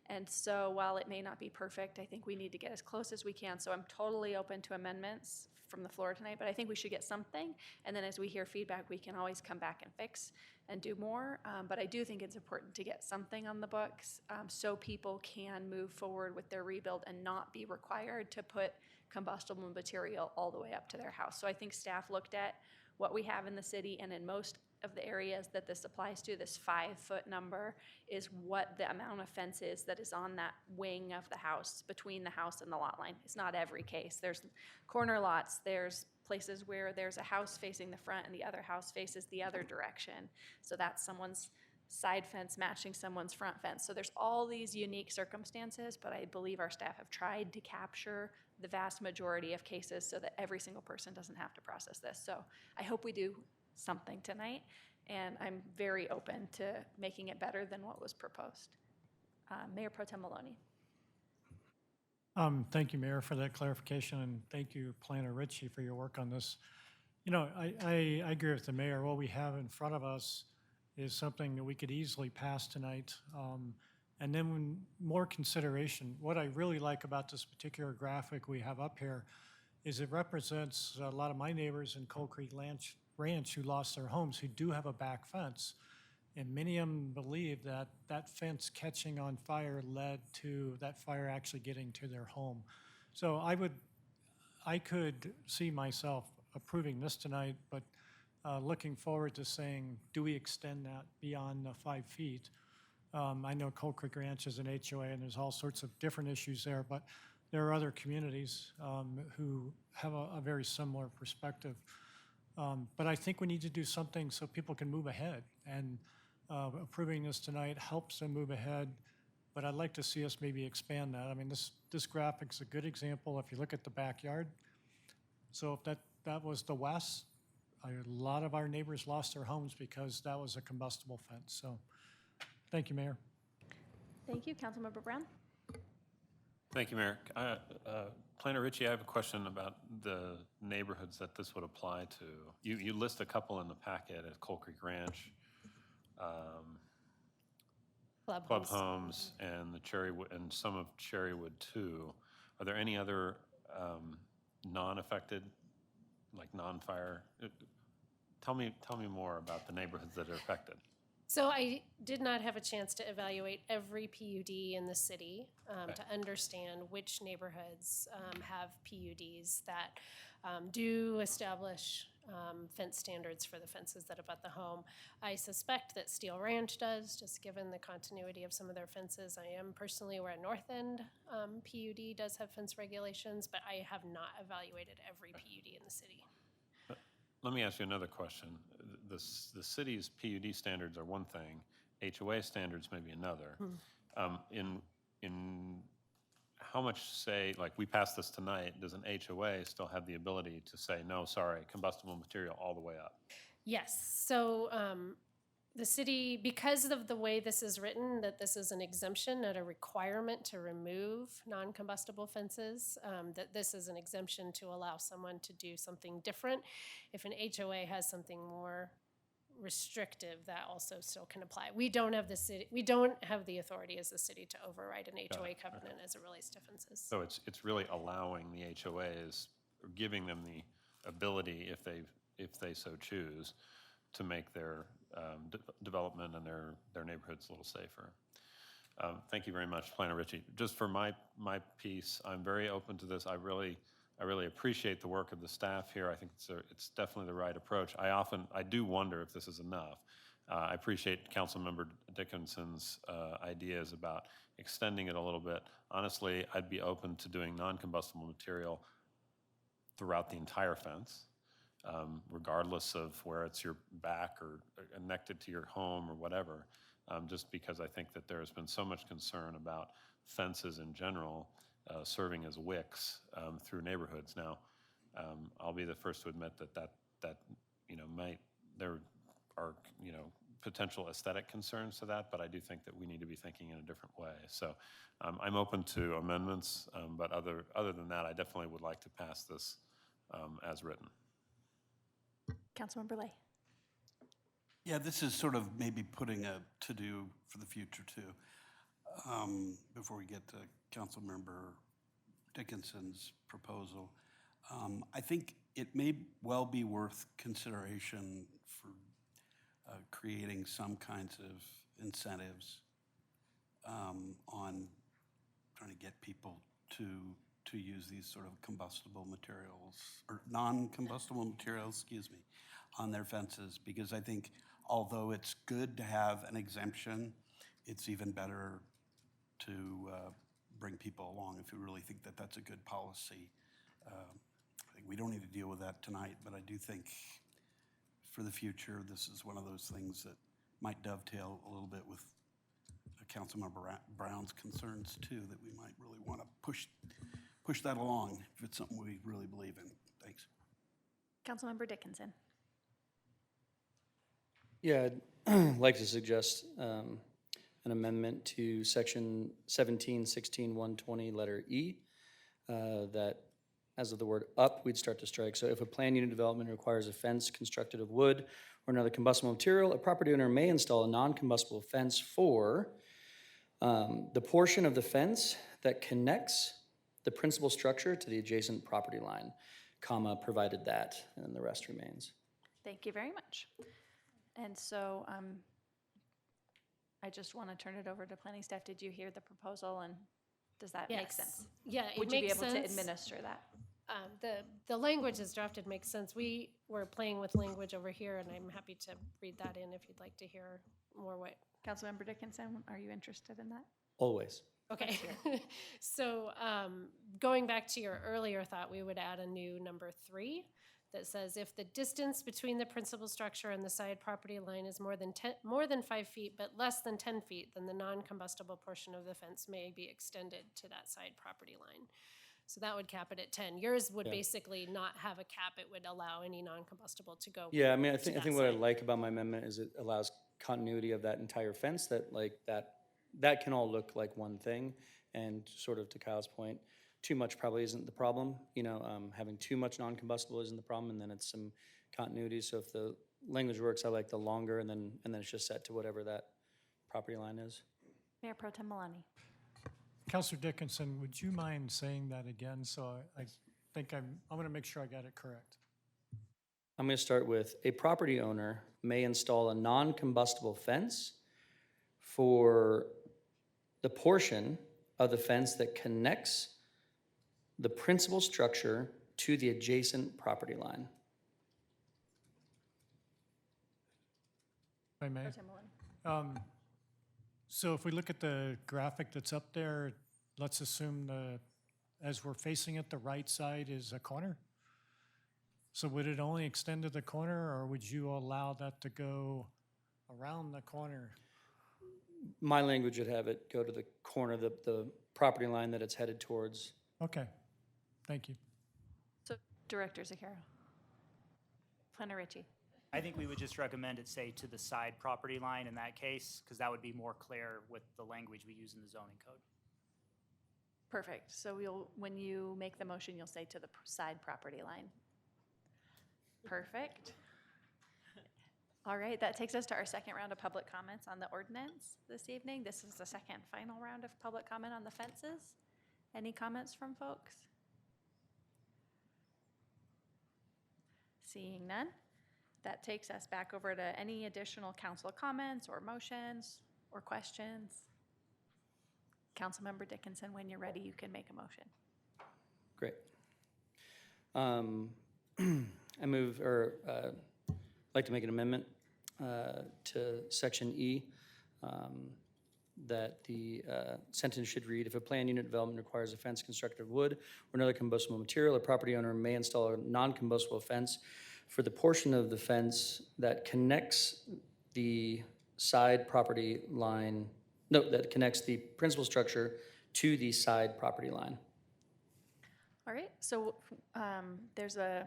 And so while it may not be perfect, I think we need to get as close as we can. So I'm totally open to amendments from the floor tonight, but I think we should get something. And then as we hear feedback, we can always come back and fix and do more. But I do think it's important to get something on the books so people can move forward with their rebuild and not be required to put combustible material all the way up to their house. So I think staff looked at what we have in the city, and in most of the areas that this applies to, this 5-foot number is what the amount of fence is that is on that wing of the house, between the house and the lot line. It's not every case. There's corner lots, there's places where there's a house facing the front and the other house faces the other direction. So that's someone's side fence matching someone's front fence. So there's all these unique circumstances, but I believe our staff have tried to capture the vast majority of cases so that every single person doesn't have to process this. So I hope we do something tonight, and I'm very open to making it better than what was proposed. Mayor Pro Tem Maloney. Thank you, Mayor, for that clarification, and thank you, Planner Ritchie, for your work on this. You know, I agree with the mayor. What we have in front of us is something that we could easily pass tonight. And then when more consideration, what I really like about this particular graphic we have up here is it represents a lot of my neighbors in Coal Creek Ranch who lost their homes, who do have a back fence. And many of them believe that that fence catching on fire led to that fire actually getting to their home. So I could see myself approving this tonight, but looking forward to saying, do we extend that beyond the 5 feet? I know Coal Creek Ranch is an HOA and there's all sorts of different issues there, but there are other communities who have a very similar perspective. But I think we need to do something so people can move ahead, and approving this tonight helps them move ahead, but I'd like to see us maybe expand that. I mean, this graphic's a good example if you look at the backyard. So if that was the west, a lot of our neighbors lost their homes because that was a combustible fence. So thank you, Mayor. Thank you. Councilmember Brown. Thank you, Mayor. Planner Ritchie, I have a question about the neighborhoods that this would apply to. You list a couple in the packet at Coal Creek Ranch, Club Homes, and the Cherrywood, and some of Cherrywood too. Are there any other non-affected, like non-fire? Tell me more about the neighborhoods that are affected. So I did not have a chance to evaluate every PUD in the city to understand which neighborhoods have PUDs that do establish fence standards for the fences that abut the home. I suspect that Steel Ranch does, just given the continuity of some of their fences. I am personally aware North End PUD does have fence regulations, but I have not evaluated every PUD in the city. Let me ask you another question. The city's PUD standards are one thing, HOA standards may be another. In how much say, like we passed this tonight, does an HOA still have the ability to say, no, sorry, combustible material all the way up? Yes, so the city, because of the way this is written, that this is an exemption, not a requirement to remove non-combustible fences, that this is an exemption to allow someone to do something different. If an HOA has something more restrictive, that also still can apply. We don't have the authority as the city to override an HOA covenant as it relates to fences. So it's really allowing the HOAs, or giving them the ability, if they so choose, to make their development and their neighborhoods a little safer. Thank you very much, Planner Ritchie. Just for my piece, I'm very open to this. I really appreciate the work of the staff here. I think it's definitely the right approach. I do wonder if this is enough. I appreciate Councilmember Dickinson's ideas about extending it a little bit. Honestly, I'd be open to doing non-combustible material throughout the entire fence. Regardless of where it's your back or connected to your home or whatever, just because I think that there has been so much concern about fences in general serving as wicks through neighborhoods. Now, I'll be the first to admit that there are potential aesthetic concerns to that, but I do think that we need to be thinking in a different way. So I'm open to amendments, but other than that, I definitely would like to pass this as written. Councilmember Lay. Yeah, this is sort of maybe putting a to-do for the future too. Before we get to Councilmember Dickinson's proposal, I think it may well be worth consideration for creating some kinds of incentives on trying to get people to use these sort of combustible materials, or non-combustible materials, excuse me, on their fences, because I think although it's good to have an exemption, it's even better to bring people along if you really think that that's a good policy. I think we don't need to deal with that tonight, but I do think for the future, this is one of those things that might dovetail a little bit with Councilmember Brown's concerns too, that we might really want to push that along if it's something we really believe in. Thanks. Councilmember Dickinson. Yeah, I'd like to suggest an amendment to section 1716-120, letter E, that as of the word up, we'd start to strike. So if a planned unit development requires a fence constructed of wood or another combustible material, a property owner may install a non-combustible fence for the portion of the fence that connects the principal structure to the adjacent property line, comma, provided that, and the rest remains. Thank you very much. And so I just want to turn it over to planning staff. Did you hear the proposal, and does that make Yes. sense? Yeah, it Would you be makes able to sense. administer that? The language as drafted makes sense. We were playing with language over here, and I'm happy to read that in if you'd like to hear more what. Councilmember Dickinson, are you interested in that? Always. Okay. So going back to your earlier thought, we would add a new number 3 that says if the distance between the principal structure and the side property line is more than 5 feet but less than 10 feet, then the non-combustible portion of the fence may be extended to that side property line. So that would cap it at 10. Yours would basically not have a cap. It would allow any non-combustible to go. Yeah, I mean, I to think that what I side. like about my amendment is it allows continuity of that entire fence, that can all look like one thing. And sort of to Kyle's point, too much probably isn't the problem. You know, having too much non-combustible isn't the problem, and then it's some continuity. So if the language works, I like the longer, and then it's just set to whatever that property line is. Mayor Pro Tem Maloney. Counselor Dickinson, would you mind saying that again? So I think I'm going to make sure I got it correct. I'm going to start with a property owner may install a non-combustible fence for the portion of the fence that connects the principal structure to the adjacent property line. If I may. Pro Tem Maloney. So if we look at the graphic that's up there, let's assume as we're facing it, the right side is a corner. So would it only extend to the corner, or would you allow that to go around the corner? My language would have it go to the corner of the property line that it's headed towards. Okay, thank you. So Director Zaccaro. Planner Ritchie. I think we would just recommend it say to the side property line in that case, because that would be more clear with the language we use in the zoning code. Perfect. So when you make the motion, you'll say to the side property line. Perfect. All right, that takes us to our second round of public comments on the ordinance this evening. This is the second final round of public comment on the fences. Any comments from folks? Seeing none, that takes us back over to any additional council comments or motions or questions. Councilmember Dickinson, when you're ready, you can make a motion. Great. I move, like to make an amendment to section E, that the sentence should read, if a planned unit development requires a fence constructed of wood or another combustible material, a property owner may install a non-combustible fence for the portion of the fence that connects the side property line, that connects the principal structure to the side property line. All right, so there's a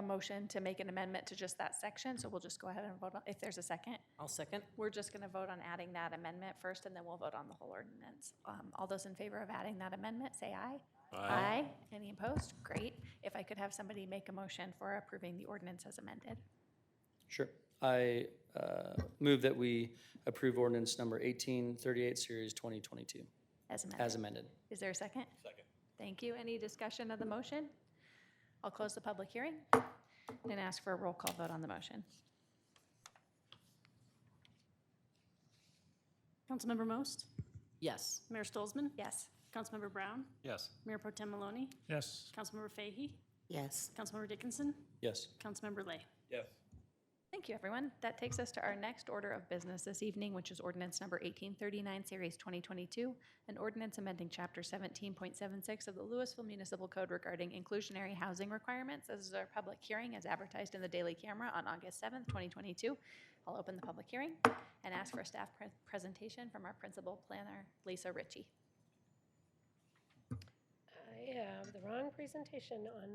motion to make an amendment to just that section, so we'll just go ahead and vote on, if there's a second. I'll second. We're just gonna vote on adding that amendment first, and then we'll vote on the whole ordinance. All those in favor of adding that amendment, say aye. Aye. Any opposed? Great. If I could have somebody make a motion for approving the ordinance as amended. Sure. I move that we approve ordinance number 1838, series 2022. As amended. As amended. Is there a second? Second. Thank you. Any discussion of the motion? I'll close the public hearing and ask for a roll call vote on the motion. Councilmember Most? Yes. Mayor Stolzman? Yes. Councilmember Brown? Yes. Mayor Pro Tem Maloney? Yes. Councilmember Fahey? Yes. Councilmember Dickinson? Yes. Councilmember Lay? Yes. Thank you, everyone. That takes us to our next order of business this evening, which is ordinance number 1839, Series 2022, an ordinance amending Chapter 17.76 of the Louisville Municipal Code regarding inclusionary housing requirements. This is our public hearing as advertised in the Daily Camera on August 7th, 2022. I'll open the public hearing and ask for a staff presentation from our principal planner, Lisa Ritchie. I have the wrong presentation on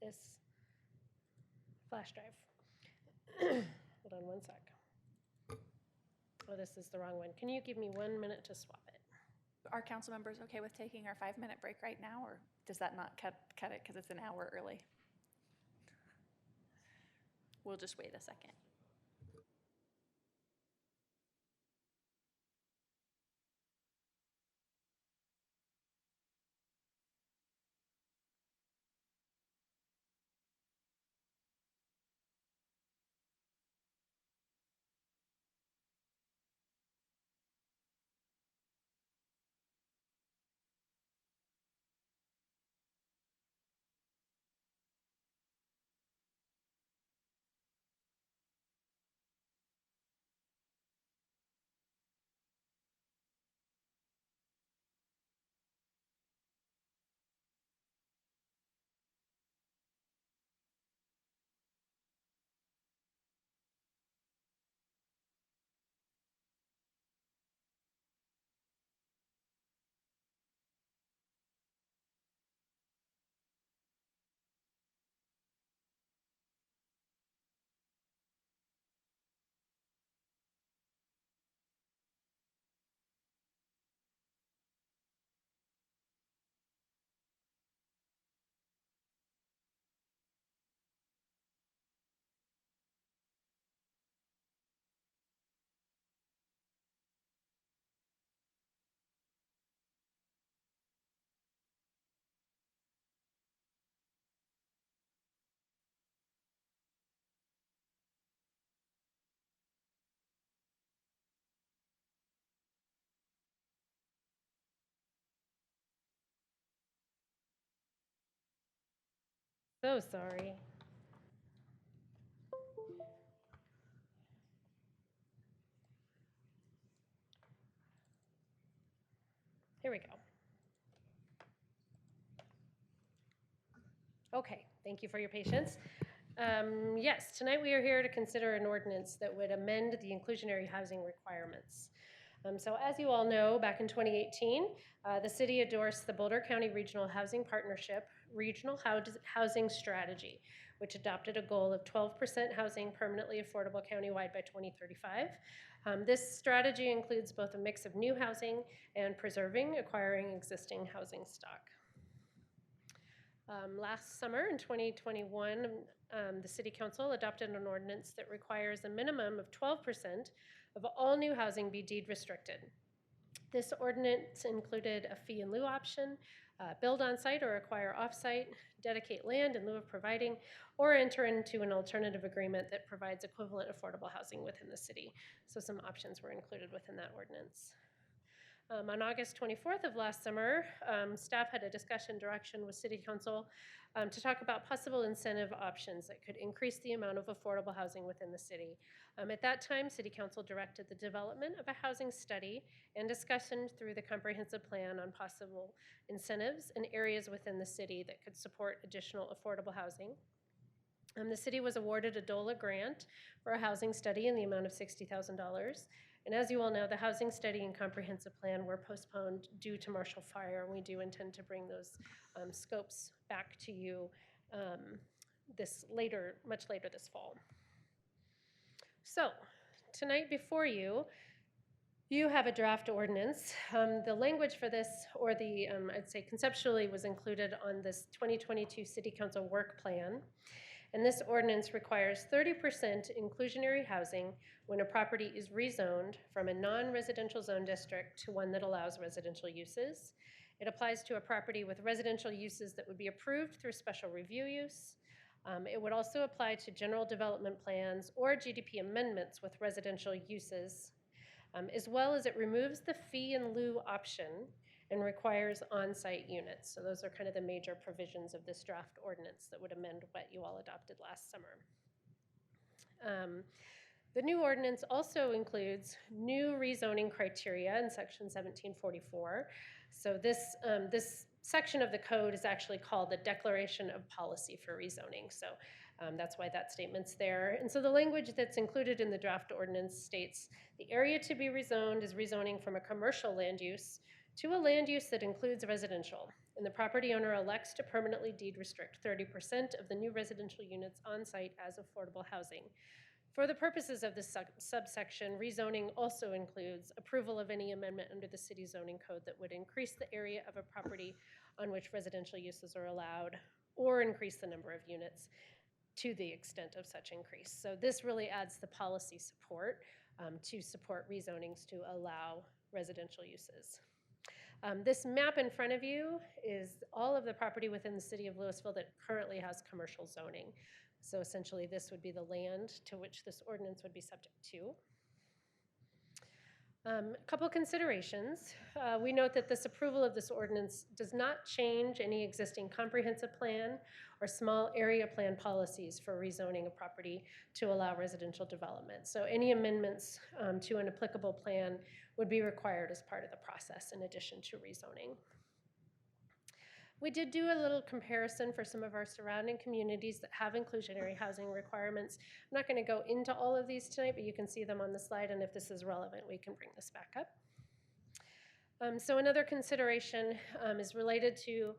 this flash drive. Hold on one sec. Oh, this is the wrong one. Can you give me 1 minute to swap it? Are council members okay with taking our 5-minute break right now, or does that not cut it because it's an hour early? We'll just wait a second. So sorry. Here we go. Okay, thank you for your patience. Yes, tonight we are here to consider an ordinance that would amend the inclusionary housing requirements. So as you all know, back in 2018, the city endorsed the Boulder County Regional Housing Partnership Regional Housing Strategy, which adopted a goal of 12% housing permanently affordable countywide by 2035. This strategy includes both a mix of new housing and preserving, acquiring existing housing stock. Last summer in 2021, the City Council adopted an ordinance that requires a minimum of 12% of all new housing be deed restricted. This ordinance included a fee in lieu option, build on site or acquire off site, dedicate land in lieu of providing, or enter into an alternative agreement that provides equivalent affordable housing within the city. So some options were included within that ordinance. On August 24th of last summer, staff had a discussion direction with City Council to talk about possible incentive options that could increase the amount of affordable housing within the city. At that time, City Council directed the development of a housing study and discussion through the comprehensive plan on possible incentives and areas within the city that could support additional affordable housing. The city was awarded a DOLA grant for a housing study in the amount of $60,000. And as you all know, the housing study and comprehensive plan were postponed due to Marshall Fire, and we do intend to bring those scopes back to you much later this fall. So tonight before you, you have a draft ordinance. The language for this, or I'd say conceptually, was included on this 2022 City Council work plan. And this ordinance requires 30% inclusionary housing when a property is rezoned from a non-residential zone district to one that allows residential uses. It applies to a property with residential uses that would be approved through special review use. It would also apply to general development plans or GDP amendments with residential uses, as well as it removes the fee in lieu option and requires on-site units. So those are kind of the major provisions of this draft ordinance that would amend what you all adopted last summer. The new ordinance also includes new rezoning criteria in section 1744. So this section of the code is actually called the Declaration of Policy for Rezoning. So that's why that statement's there. And so the language that's included in the draft ordinance states, the area to be rezoned is rezoning from a commercial land use to a land use that includes residential. And the property owner elects to permanently deed restrict 30% of the new residential units on site as affordable housing. For the purposes of this subsection, rezoning also includes approval of any amendment under the city zoning code that would increase the area of a property on which residential uses are allowed or increase the number of units to the extent of such increase. So this really adds the policy support to support rezonings to allow residential uses. This map in front of you is all of the property within the city of Louisville that currently has commercial zoning. So essentially, this would be the land to which this ordinance would be subject to. A couple considerations. We note that this approval of this ordinance does not change any existing comprehensive plan or small area plan policies for rezoning a property to allow residential development. So any amendments to an applicable plan would be required as part of the process in addition to rezoning. We did do a little comparison for some of our surrounding communities that have inclusionary housing requirements. I'm not going to go into all of these tonight, but you can see them on the slide, and if this is relevant, we can bring this back up. So another consideration is related to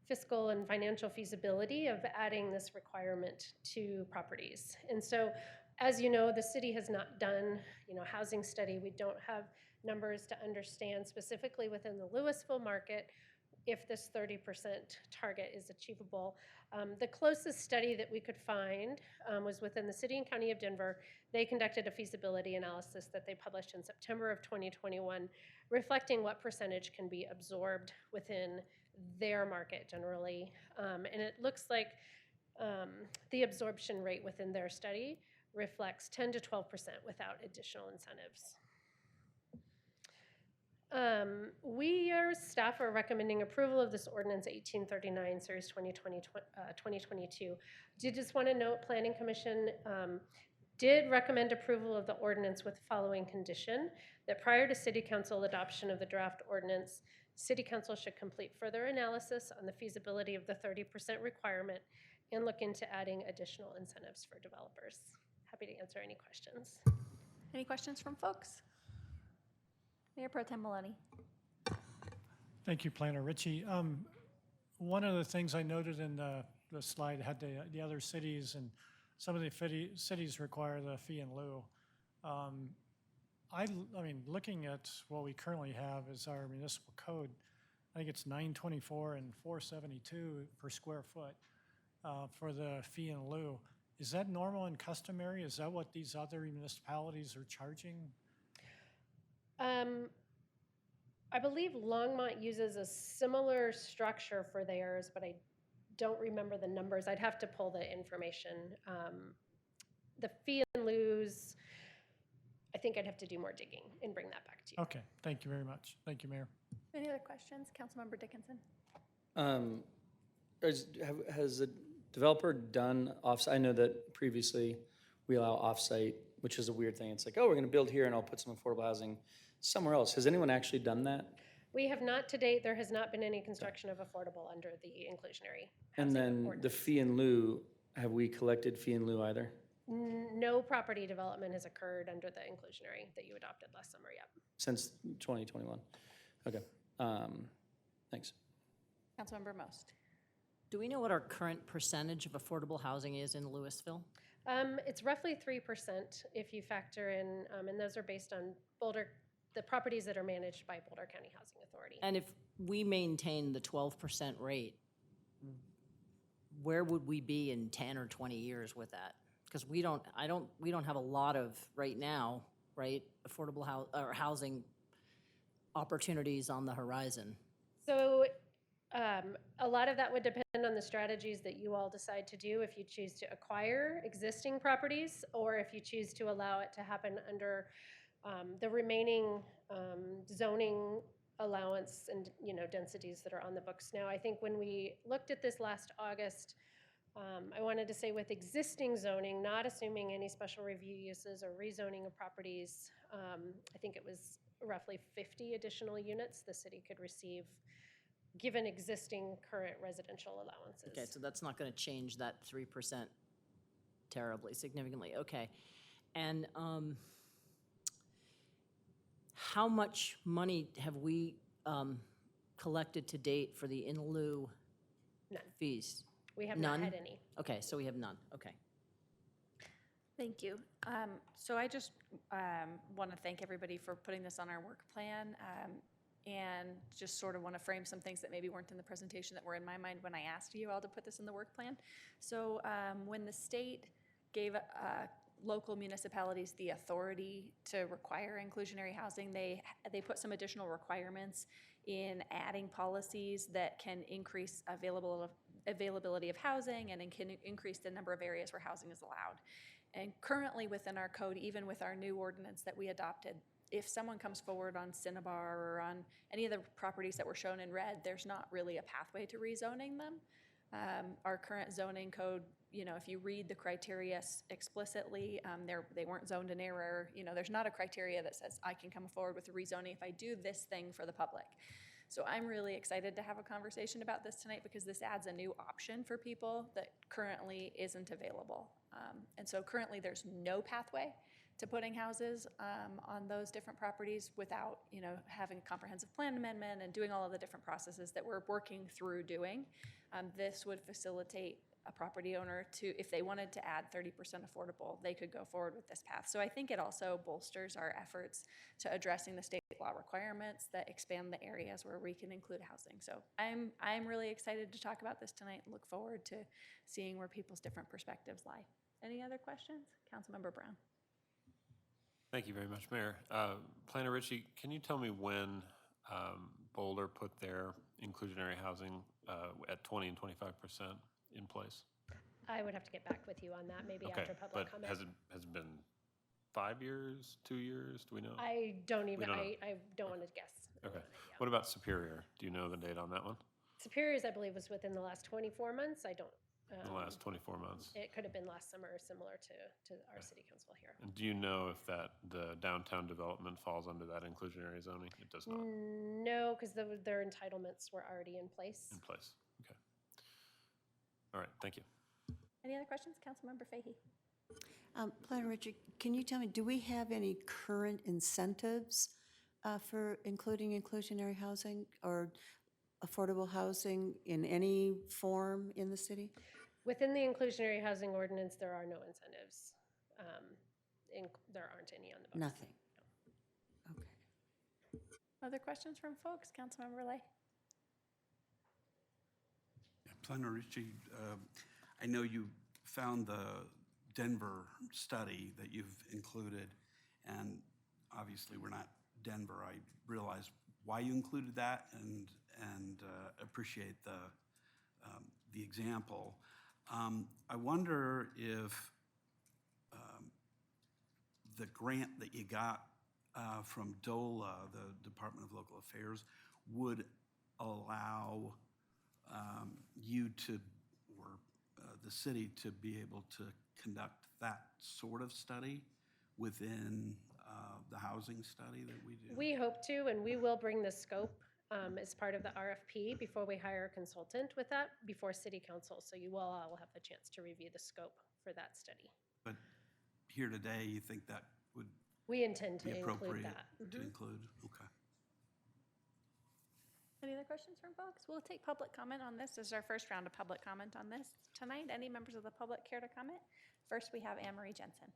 fiscal and financial feasibility of adding this requirement to properties. And so, as you know, the city has not done, housing study. We don't have numbers to understand specifically within the Louisville market if this 30% target is achievable. The closest study that we could find was within the city and county of Denver. They conducted a feasibility analysis that they published in September of 2021, reflecting what percentage can be absorbed within their market generally. And it looks like the absorption rate within their study reflects 10 to 12% without additional incentives. We, our staff, are recommending approval of this ordinance 1839, Series 2022. Did just want to note, Planning Commission did recommend approval of the ordinance with the following condition, that prior to City Council adoption of the draft ordinance, City Council should complete further analysis on the feasibility of the 30% requirement and look into adding additional incentives for developers. Happy to answer any questions. Any questions from folks? Mayor Pro Tem Maloney. Thank you, Planner Ritchie. One of the things I noted in the slide had the other cities, and some of the cities require the fee in lieu. I mean, looking at what we currently have as our municipal code, I think it's 924 and 472 per square foot for the fee in lieu. Is that normal and customary? Is that what these other municipalities are charging? I believe Longmont uses a similar structure for theirs, but I don't remember the numbers. I'd have to pull the information. The fee and lieu's, I think I'd have to do more digging and bring that back to you. Okay, thank you very much. Thank you, Mayor. Any other questions? Councilmember Dickinson. Has the developer done offsite? I know that previously we allow offsite, which is a weird thing. It's like, oh, we're going to build here and I'll put some affordable housing somewhere else. Has anyone actually done that? We have not to date. There has not been any construction of affordable under the inclusionary housing And then ordinance. the fee in lieu, have we collected fee in lieu either? No property development has occurred under the inclusionary that you adopted last summer yet. Since 2021? Okay, thanks. Councilmember Most. Do we know what our current percentage of affordable housing is in Louisville? It's roughly 3% if you factor in, and those are based on the properties that are managed by Boulder County Housing Authority. And if we maintain the 12% rate, where would we be in 10 or 20 years with that? Because we don't have a lot of, right now, right, affordable housing opportunities on the horizon. So a lot of that would depend on the strategies that you all decide to do if you choose to acquire existing properties or if you choose to allow it to happen under the remaining zoning allowance and densities that are on the books now. I think when we looked at this last August, I wanted to say with existing zoning, not assuming any special review uses or rezoning of properties, I think it was roughly 50 additional units the city could receive given existing current residential allowances. Okay, so that's not going to change that 3% terribly, significantly. Okay. And how much money have we collected to date for the in lieu None. fees? We have None? not had any. Okay, so we have none. Okay. Thank you. So I just want to thank everybody for putting this on our work plan, and just sort of want to frame some things that maybe weren't in the presentation that were in my mind when I asked you all to put this in the work plan. So when the state gave local municipalities the authority to require inclusionary housing, they put some additional requirements in adding policies that can increase availability of housing and can increase the number of areas where housing is allowed. And currently within our code, even with our new ordinance that we adopted, if someone comes forward on Cinnabar or on any of the properties that were shown in red, there's not really a pathway to rezoning them. Our current zoning code, if you read the criteria explicitly, they weren't zoned in error. There's not a criteria that says I can come forward with a rezoning if I do this thing for the public. So I'm really excited to have a conversation about this tonight because this adds a new option for people that currently isn't available. And so currently there's no pathway to putting houses on those different properties without, having a comprehensive plan amendment and doing all of the different processes that we're working through doing. This would facilitate a property owner to, if they wanted to add 30% affordable, they could go forward with this path. So I think it also bolsters our efforts to addressing the state law requirements that expand the areas where we can include housing. So I'm really excited to talk about this tonight and look forward to seeing where people's different perspectives lie. Any other questions? Councilmember Brown. Thank you very much, Mayor. Planner Ritchie, can you tell me when Boulder put their inclusionary housing at 20 and 25% in place? I would have to get back with you on that, maybe after public but comment. has it been 5 years, 2 years? Do we know? I don't even, don't know. I don't want to guess. Okay. What about Superior? Do you know the date on that one? Superior's, I believe, was within the last 24 months. I don't. The last 24 months. It could have been last summer, similar to our city council here. And do you know if the downtown development falls under that inclusionary zoning? It does not. No, because their entitlements were already in place. In place. Okay. All right. Thank you. Any other questions? Councilmember Fahey. Planner Richard, can you tell me, do we have any current incentives for including inclusionary housing or affordable housing in any form in the city? Within the inclusionary housing ordinance, there are no incentives. There aren't any on the books. Nothing. No. Okay. Other questions from folks? Councilmember Lay. Planner Ritchie, I know you found the Denver study that you've included, and obviously we're not Denver. I realize why you included that and appreciate the example. I wonder if the grant that you got from DOLA, the Department of Local Affairs, would allow you to, or the city to be able to conduct that sort of study within the housing study that we do? We hope to, and we will bring the scope as part of the RFP before we hire a consultant with that before City Council. So you will all have the chance to review the scope for that study. But here today, you think that would We intend to be include appropriate that. to include? Okay. Any other questions from folks? We'll take public comment on this. This is our first round of public comment on this tonight. Any members of the public care to comment? First, we have Anne Marie Jensen.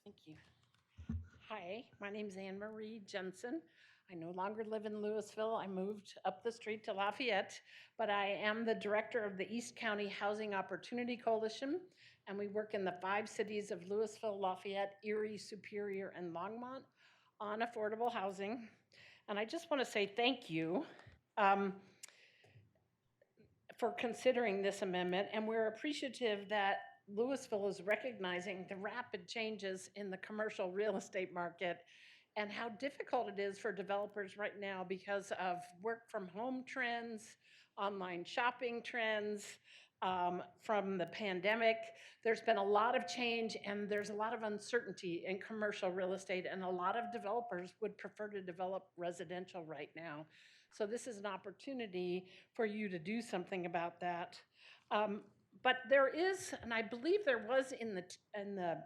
Thank you. Hi, my name's Anne Marie Jensen. I no longer live in Louisville. I moved up the street to Lafayette, but I am the director of the East County Housing Opportunity Coalition, and we work in the 5 cities of Louisville, Lafayette, Erie, Superior, and Longmont on affordable housing. And I just want to say thank you for considering this amendment, and we're appreciative that Louisville is recognizing the rapid changes in the commercial real estate market and how difficult it is for developers right now because of work from home trends, online shopping trends, from the pandemic. There's been a lot of change and there's a lot of uncertainty in commercial real estate, and a lot of developers would prefer to develop residential right now. So this is an opportunity for you to do something about that. But there is, and I believe there was in the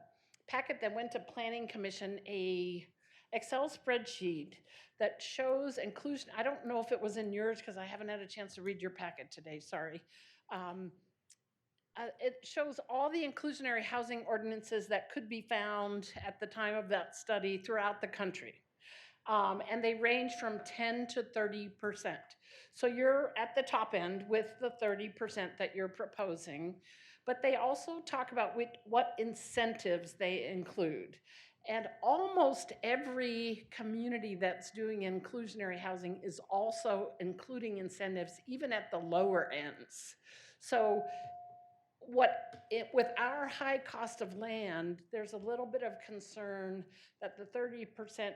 packet that went to Planning Commission, a Excel spreadsheet that shows inclusion. I don't know if it was in yours because I haven't had a chance to read your packet today, sorry. It shows all the inclusionary housing ordinances that could be found at the time of that study throughout the country. And they range from 10 to 30%. So you're at the top end with the 30% that you're proposing, but they also talk about what incentives they include. And almost every community that's doing inclusionary housing is also including incentives, even at the lower ends. So with our high cost of land, there's a little bit of concern that the 30%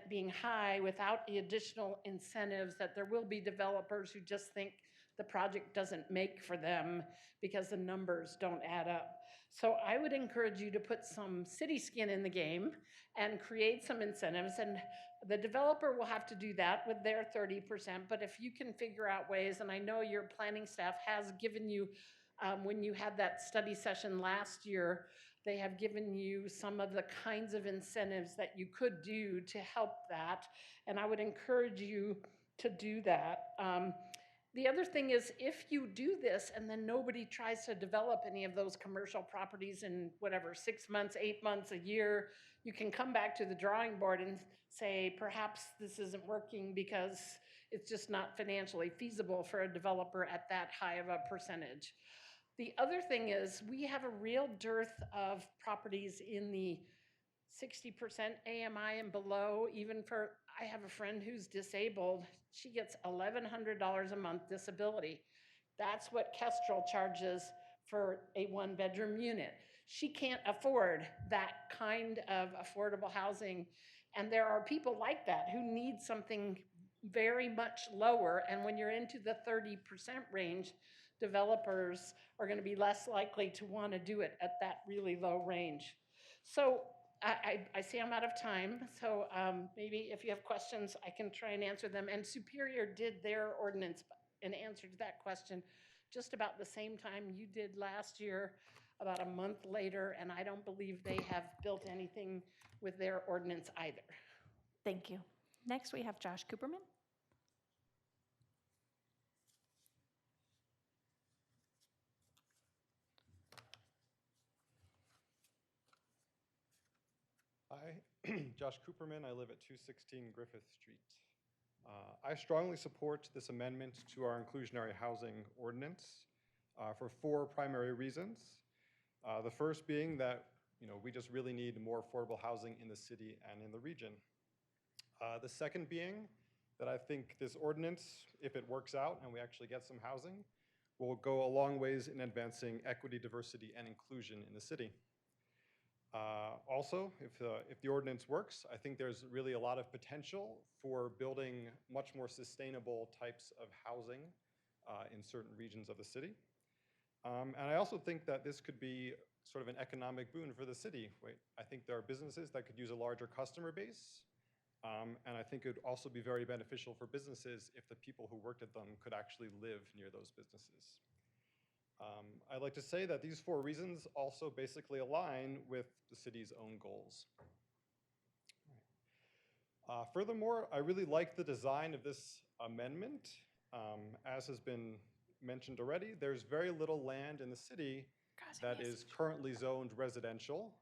being high without the additional incentives, that there will be developers who just think the project doesn't make for them because the numbers don't add up. So I would encourage you to put some city skin in the game and create some incentives, and the developer will have to do that with their 30%, but if you can figure out ways, and I know your planning staff has given you, when you had that study session last year, they have given you some of the kinds of incentives that you could do to help that, and I would encourage you to do that. The other thing is, if you do this and then nobody tries to develop any of those commercial properties in whatever, 6 months, 8 months, a year, you can come back to the drawing board and say, perhaps this isn't working because it's just not financially feasible for a developer at that high of a percentage. The other thing is, we have a real dearth of properties in the 60% AMI and below. Even for, I have a friend who's disabled, she gets $1,100 a month disability. That's what Kestrel charges for a 1-bedroom unit. She can't afford that kind of affordable housing. And there are people like that who need something very much lower. And when you're into the 30% range, developers are going to be less likely to want to do it at that really low range. So I see I'm out of time, so maybe if you have questions, I can try and answer them. And Superior did their ordinance and answered that question just about the same time you did last year, about a month later, and I don't believe they have built anything with their ordinance either. Thank you. Next, we have Josh Cooperman. Hi, Josh Cooperman. I live at 216 Griffith Street. I strongly support this amendment to our inclusionary housing ordinance for 4 primary reasons. The first being that we just really need more affordable housing in the city and in the region. The second being that I think this ordinance, if it works out and we actually get some housing, will go a long ways in advancing equity, diversity, and inclusion in the city. Also, if the ordinance works, I think there's really a lot of potential for building much more sustainable types of housing in certain regions of the city. And I also think that this could be sort of an economic boon for the city. I think there are businesses that could use a larger customer base. And I think it would also be very beneficial for businesses if the people who worked at them could actually live near those businesses. I'd like to say that these 4 reasons also basically align with the city's own goals. Furthermore, I really like the design of this amendment. As has been mentioned already, there's very little land in the city that is currently zoned residential.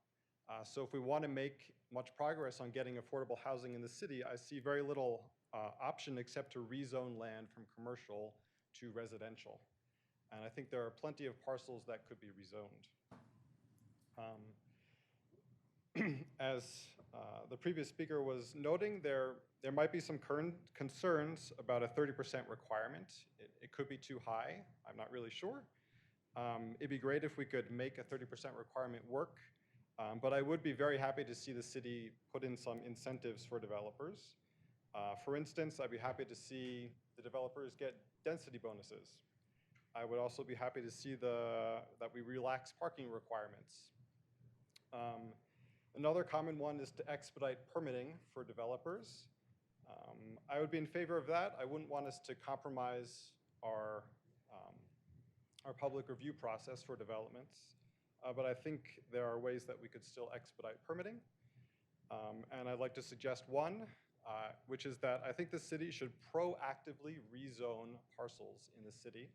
So if we want to make much progress on getting affordable housing in the city, I see very little option except to rezone land from commercial to residential. And I think there are plenty of parcels that could be rezoned. As the previous speaker was noting, there might be some current concerns about a 30% requirement. It could be too high. I'm not really sure. It'd be great if we could make a 30% requirement work But I would be very happy to see the city put in some incentives for developers. For instance, I'd be happy to see the developers get density bonuses. I would also be happy to see that we relax parking requirements. Another common one is to expedite permitting for developers. I would be in favor of that. I wouldn't want us to compromise our public review process for developments. But I think there are ways that we could still expedite permitting. And I'd like to suggest one, which is that I think the city should proactively rezone parcels in the city,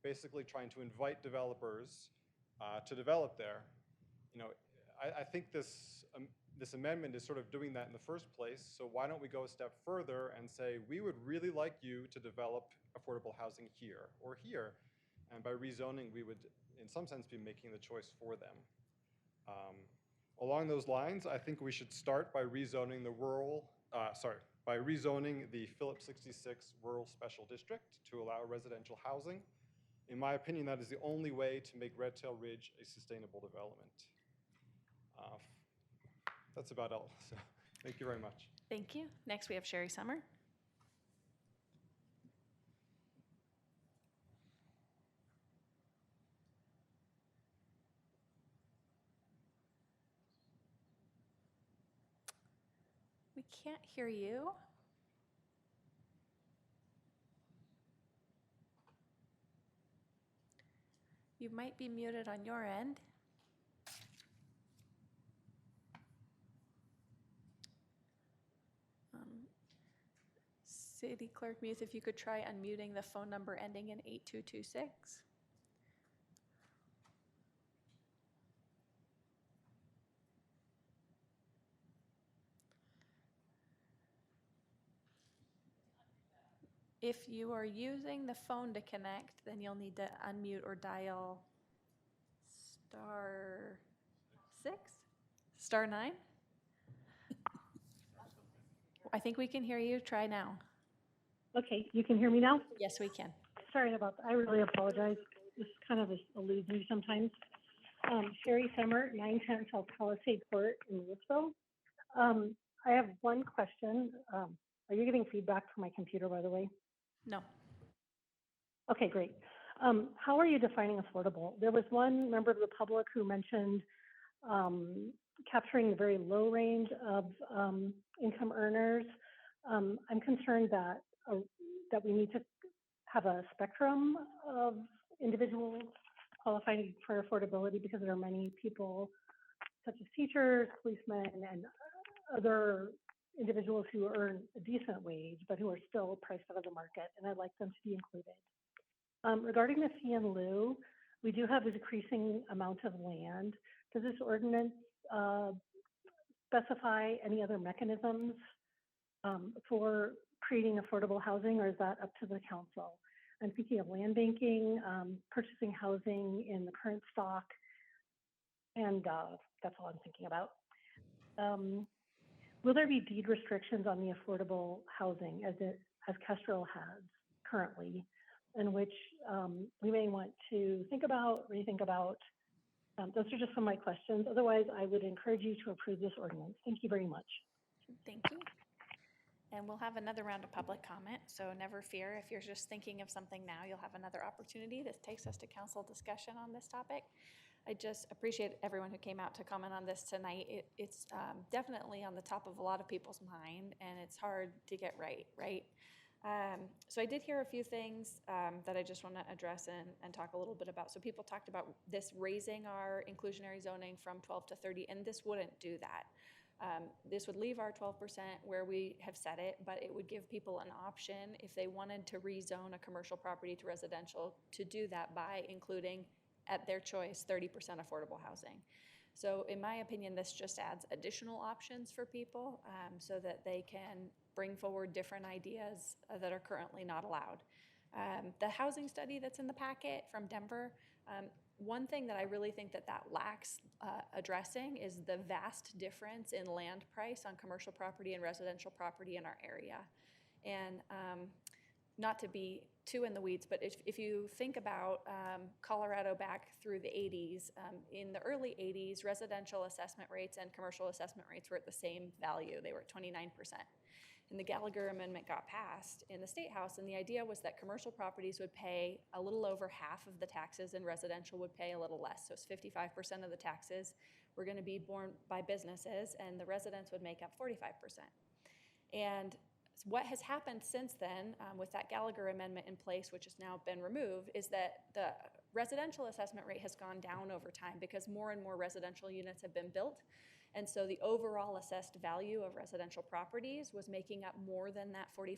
basically trying to invite developers to develop there. You know, I think this amendment is sort of doing that in the first place, so why don't we go a step further and say, we would really like you to develop affordable housing here or here, and by rezoning, we would, in some sense, be making the choice for them. Along those lines, I think we should start by rezoning the rezoning the Phillips 66 Rural Special District to allow residential housing. In my opinion, that is the only way to make Red Tail Ridge a sustainable development. That's about all. So, thank you very much. Thank you. Next, we have Sherry Summer. We can't hear you. You might be muted on your end. City Clerk Muth, if you could try unmuting the phone number ending in 8226. If you are using the phone to connect, then you'll need to unmute or dial *6, *9. I think we can hear you. Try now. Okay, you can hear me now? Yes, we can. Sorry about that. I really apologize. This kind of eludes me sometimes. Sherry Summer, 910 South Palisade Court in Louisville. I have one question. Are you getting feedback from my computer, by the way? No. Okay, great. How are you defining affordable? There was one member of the public who mentioned capturing the very low range of income earners. I'm concerned that we need to have a spectrum of individuals qualifying for affordability because there are many people, such as teachers, policemen, and other individuals who earn a decent wage, but who are still priced out of the market, and I'd like them to be included. Regarding the fee in lieu, we do have a decreasing amount of land. Does this ordinance specify any other mechanisms for creating affordable housing, or is that up to the council? I'm thinking of land banking, purchasing housing in the current stock, and that's all I'm thinking about. Will there be deed restrictions on the affordable housing as Kestrel has currently, in which we may want to think about, rethink about? Those are just some of my questions. Otherwise, I would encourage you to approve this ordinance. Thank you very much. Thank you. And we'll have another round of public comment, so never fear. If you're just thinking of something now, you'll have another opportunity. This takes us to council discussion on this topic. I just appreciate everyone who came out to comment on this tonight. It's definitely on the top of a lot of people's mind, and it's hard to get right? So I did hear a few things that I just want to address and talk a little bit about. So people talked about this raising our inclusionary zoning from 12 to 30, and this wouldn't do that. This would leave our 12% where we have set it, but it would give people an option if they wanted to rezone a commercial property to residential to do that by including, at their choice, 30% affordable housing. So in my opinion, this just adds additional options for people so that they can bring forward different ideas that are currently not allowed. The housing study that's in the packet from Denver, one thing that I really think that lacks addressing is the vast difference in land price on commercial property and residential property in our area. And not to be too in the weeds, but if you think about Colorado back through the 80s, in the early 80s, residential assessment rates and commercial assessment rates were at the same value. They were at 29%. And the Gallagher Amendment got passed in the State House, and the idea was that commercial properties would pay a little over half of the taxes and residential would pay a little less. So it's 55% of the taxes were going to be borne by businesses, and the residents would make up 45%. And what has happened since then, with that Gallagher Amendment in place, which has now been removed, is that the residential assessment rate has gone down over time because more and more residential units have been built. And so the overall assessed value of residential properties was making up more than that 45%.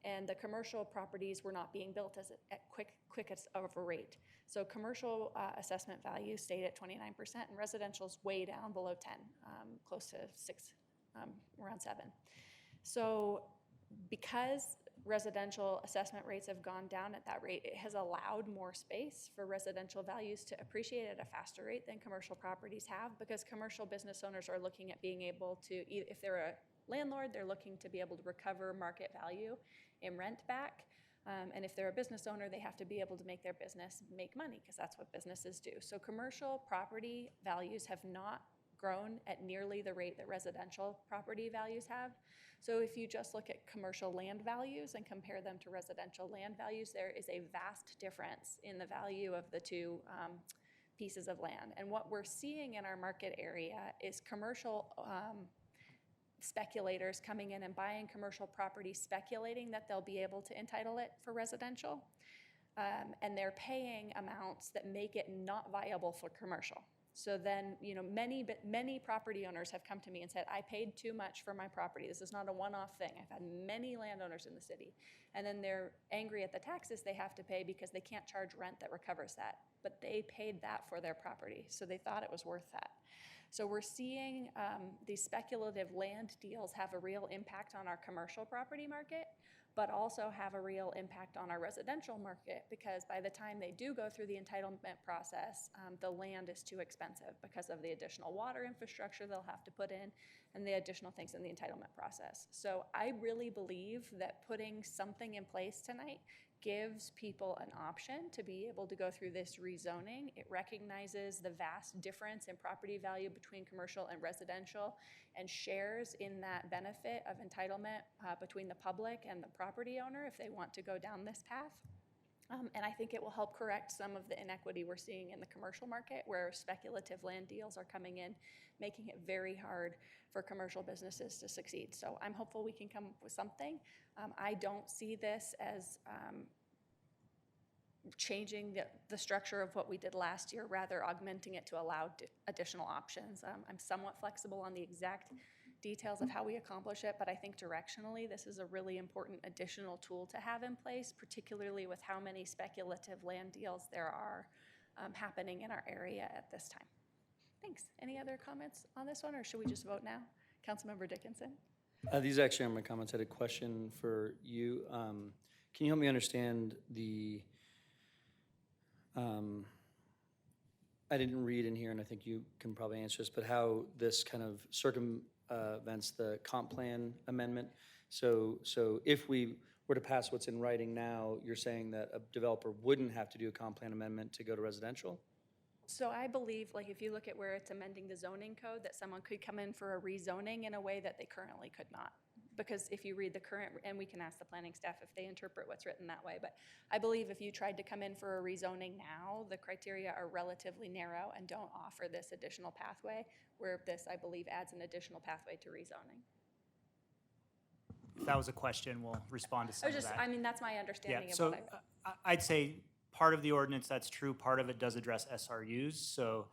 And the commercial properties were not being built at quickest of a rate. So commercial assessment value stayed at 29%, and residential's way down below 10, close to 6, around 7. So because residential assessment rates have gone down at that rate, it has allowed more space for residential values to appreciate at a faster rate than commercial properties have, because commercial business owners are looking at being able to, if they're a landlord, they're looking to be able to recover market value in rent back. And if they're a business owner, they have to be able to make their business make money, because that's what businesses do. So commercial property values have not grown at nearly the rate that residential property values have. So if you just look at commercial land values and compare them to residential land values, there is a vast difference in the value of the two pieces of land. And what we're seeing in our market area is commercial speculators coming in and buying commercial property, speculating that they'll be able to entitle it for residential. And they're paying amounts that make it not viable for commercial. So then, many property owners have come to me and said, I paid too much for my property. This is not a one-off thing. I've had many landowners in the city. And then they're angry at the taxes they have to pay because they can't charge rent that recovers that. But they paid that for their property, so they thought it was worth that. So we're seeing these speculative land deals have a real impact on our commercial property market, but also have a real impact on our residential market, because by the time they do go through the entitlement process, the land is too expensive because of the additional water infrastructure they'll have to put in and the additional things in the entitlement process. So I really believe that putting something in place tonight gives people an option to be able to go through this rezoning. It recognizes the vast difference in property value between commercial and residential and shares in that benefit of entitlement between the public and the property owner if they want to go down this path. And I think it will help correct some of the inequity we're seeing in the commercial market, where speculative land deals are coming in, making it very hard for commercial businesses to succeed. So I'm hopeful we can come up with something. I don't see this as changing the structure of what we did last year, rather augmenting it to allow additional options. I'm somewhat flexible on the exact details of how we accomplish it, but I think directionally this is a really important additional tool to have in place, particularly with how many speculative land deals there are happening in our area at this time. Thanks. Any other comments on this one, or should we just vote now? Councilmember Dickinson. These actually are my comments. I had a question for you. Can you help me understand the, I didn't read in here, and I think you can probably answer this, but how this kind of circumvents the comp plan amendment? So if we were to pass what's in writing now, you're saying that a developer wouldn't have to do a comp plan amendment to go to residential? So I believe, like, if you look at where it's amending the zoning code, that someone could come in for a rezoning in a way that they currently could not. Because if you read the current, and we can ask the planning staff if they interpret what's written that way, but I believe if you tried to come in for a rezoning now, the criteria are relatively narrow and don't offer this additional pathway, where this, I believe, adds an additional pathway to rezoning. If that was a question, we'll respond to some of that. I mean, that's my understanding of so what I'd say part of the ordinance, that's true, part of it does address SRUs. So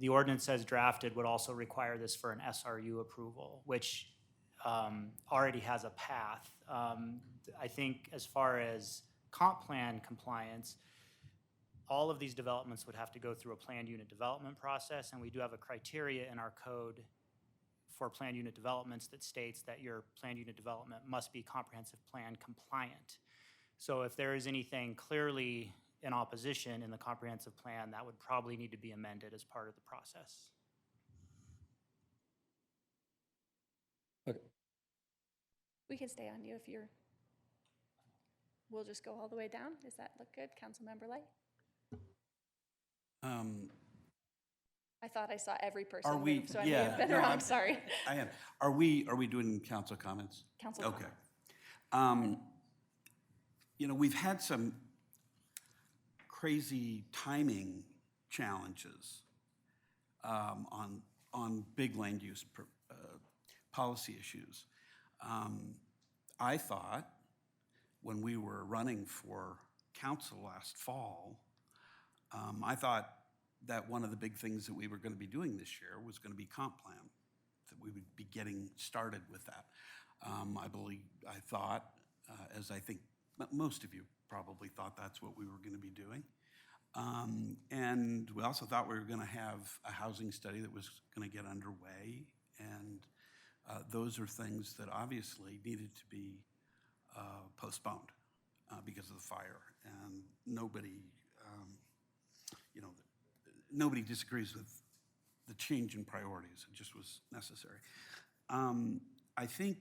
the ordinance as drafted would also require this for an SRU approval, which already has a path. I think as far as comp plan compliance, all of these developments would have to go through a planned unit development process, and we do have a criteria in our code for planned unit developments that states that your planned unit development must be comprehensive plan compliant. So if there is anything clearly in opposition in the comprehensive plan, that would probably need to be amended as part of the process. Okay. we can stay on you if you're. we'll just go all the way down. Does that look good, Councilmember Light? Um, I thought I saw every person Are we, move, so I may have yeah. been no, wrong, sorry. I am. Are we doing council comments? Council Okay. comments. You know, we've had some crazy timing challenges on big land use policy issues. I thought when we were running for council last fall, I thought that one of the big things that we were going to be doing this year was going to be comp plan, that we would be getting started with that. I thought, as I think most of you probably thought, that's what we were going to be doing. And we also thought we were going to have a housing study that was going to get underway. And those are things that obviously needed to be postponed because of the fire. And nobody, nobody disagrees with the change in priorities. It just was necessary. I think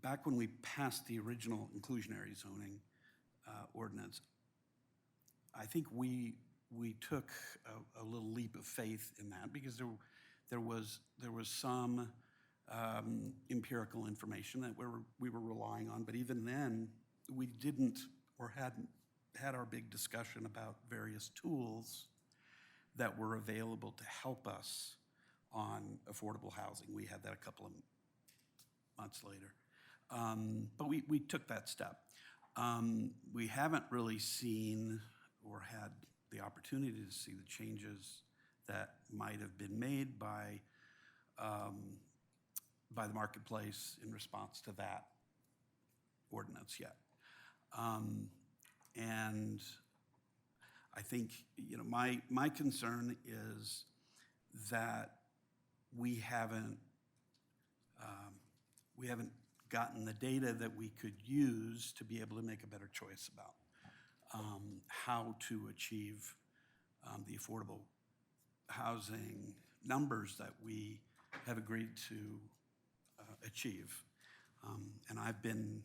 back when we passed the original inclusionary zoning ordinance, I think we took a little leap of faith in that because there was some empirical information that we were relying on, but even then we didn't or hadn't had our big discussion about various tools that were available to help us on affordable housing. We had that a couple of months later. But we took that step. We haven't really seen or had the opportunity to see the changes that might have been made by the marketplace in response to that ordinance yet. And I think, my concern is that we haven't gotten the data that we could use to be able to make a better choice about how to achieve the affordable housing numbers that we have agreed to achieve. And I've been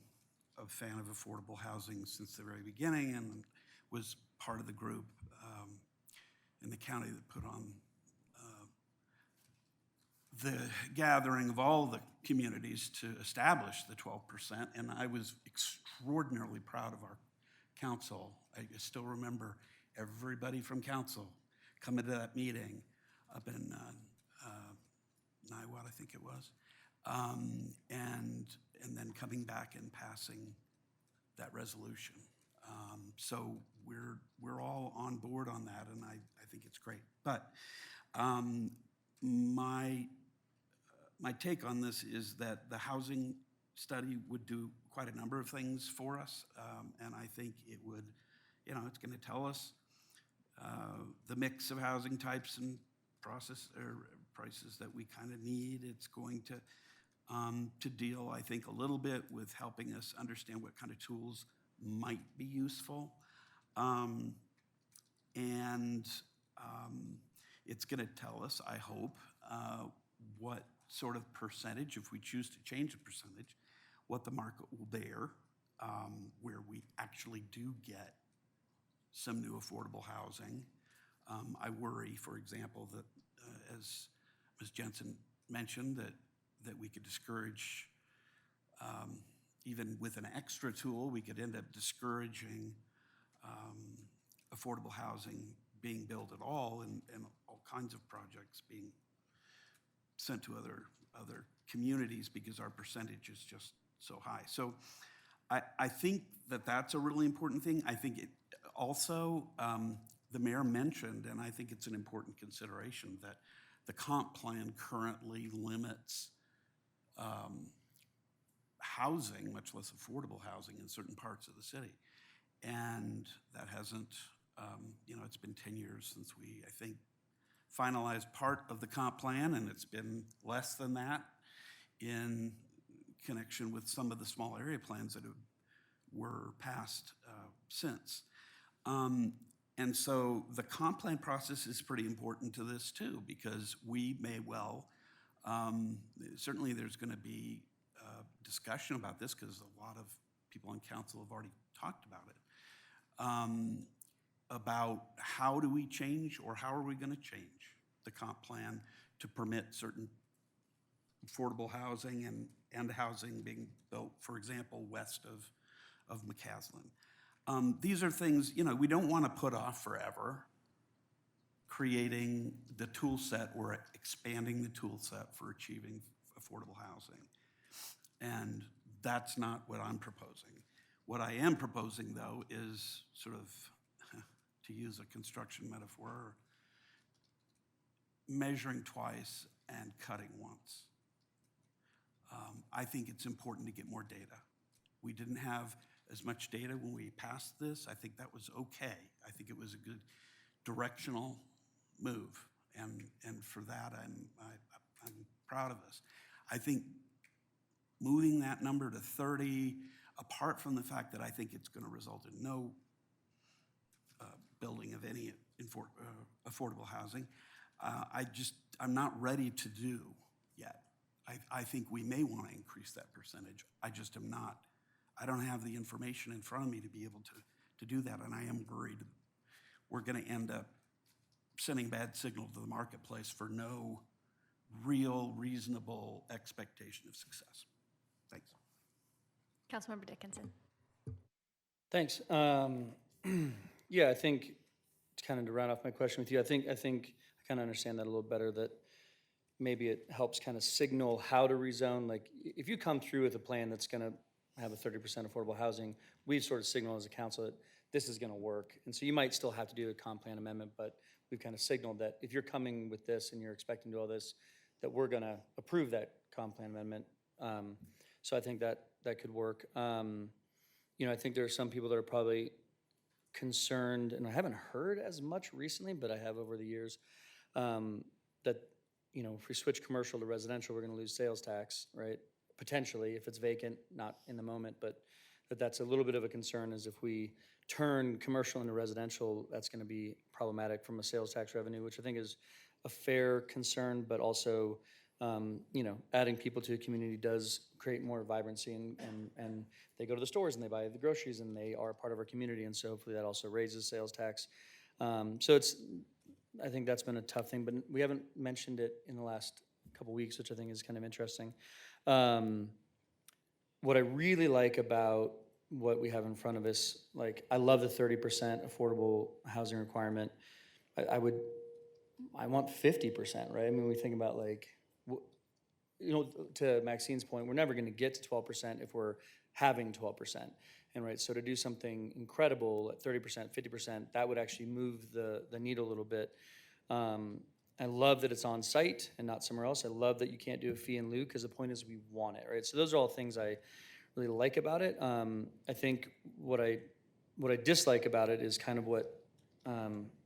a fan of affordable housing since the very beginning and was part of the group in the county that put on the gathering of all the communities to establish the 12%. And I was extraordinarily proud of our council. I still remember everybody from council coming to that meeting up in Niwot, I think it was, and then coming back and passing that resolution. So we're all on board on that, and I think it's great. But my take on this is that the housing study would do quite a number of things for us, and I think it would, it's going to tell us the mix of housing types and prices that we kind of need. It's going to deal, I think, a little bit with helping us understand what kind of tools might be useful, and it's going to tell us, I hope, what sort of percentage, if we choose to change the percentage, what the market will bear, where we actually do get some new affordable housing. I worry, for example, that as Ms. Jensen mentioned, that we could discourage, even with an extra tool, we could end up discouraging affordable housing being built at all and all kinds of projects being sent to other communities because our percentage is just so high. So I think that that's a really important thing. I think it also, the mayor mentioned, and I think it's an important consideration, that the comp plan currently limits housing, much less affordable housing, in certain parts of the city. And that hasn't, it's been 10 years since we, I think, finalized part of the comp plan, and it's been less than that in connection with some of the small area plans that were passed since. And so the comp plan process is pretty important to this too, because we may well, certainly there's going to be discussion about this because a lot of people on council have already talked about it, about how do we change or how are we going to change the comp plan to permit certain affordable housing and housing being built, for example, west of McCaslin. These are things, you know, we don't want to put off forever creating the tool set or expanding the tool set for achieving affordable housing. And that's not what I'm proposing. What I am proposing, though, is sort of, to use a construction metaphor, measuring twice and cutting once. I think it's important to get more data. We didn't have as much data when we passed this. I think that was okay. I think it was a good directional move, and for that, I'm proud of us. I think moving that number to 30, apart from the fact that I think it's going to result in no building of any affordable housing, I'm not ready to do yet. I think we may want to increase that percentage. I just am not. I don't have the information in front of me to be able to do that, and I am worried we're going to end up sending bad signal to the marketplace for no real, reasonable expectation of success. Thanks. Councilmember Dickinson. Thanks. Yeah, I think, kind of to round off my question with you, I think I kind of understand that a little better, that maybe it helps kind of signal how to rezone. Like, if you come through with a plan that's going to have a 30% affordable housing, we sort of signal as a council that this is going to work. And so you might still have to do a comp plan amendment, but we've kind of signaled that if you're coming with this and you're expecting to do all this, that we're going to approve that comp plan amendment. So I think that could work. You know, I think there are some people that are probably concerned, and I haven't heard as much recently, but I have over the years, that, you know, if we switch commercial to residential, we're going to lose sales tax, right? Potentially, if it's vacant, not in the moment, but that's a little bit of a concern, is if we turn commercial into residential, that's going to be problematic from a sales tax revenue, which I think is a fair concern, but also, you know, adding people to a community does create more vibrancy, and they go to the stores and they buy the groceries and they are a part of our community, and so hopefully that also raises sales tax. So I think that's been a tough thing, but we haven't mentioned it in the last couple weeks, which I think is kind of interesting. What I really like about what we have in front of us, like, I love the 30% affordable housing requirement. I want 50%, right? I mean, we think about, like, you know, to Maxine's point, we're never going to get to 12% if we're having 12%. And right, so to do something incredible at 30%, 50%, that would actually move the needle a little bit. I love that it's on site and not somewhere else. I love that you can't do a fee in lieu, because the point is we want it, right? So those are all things I really like about it. I think what I dislike about it is kind of what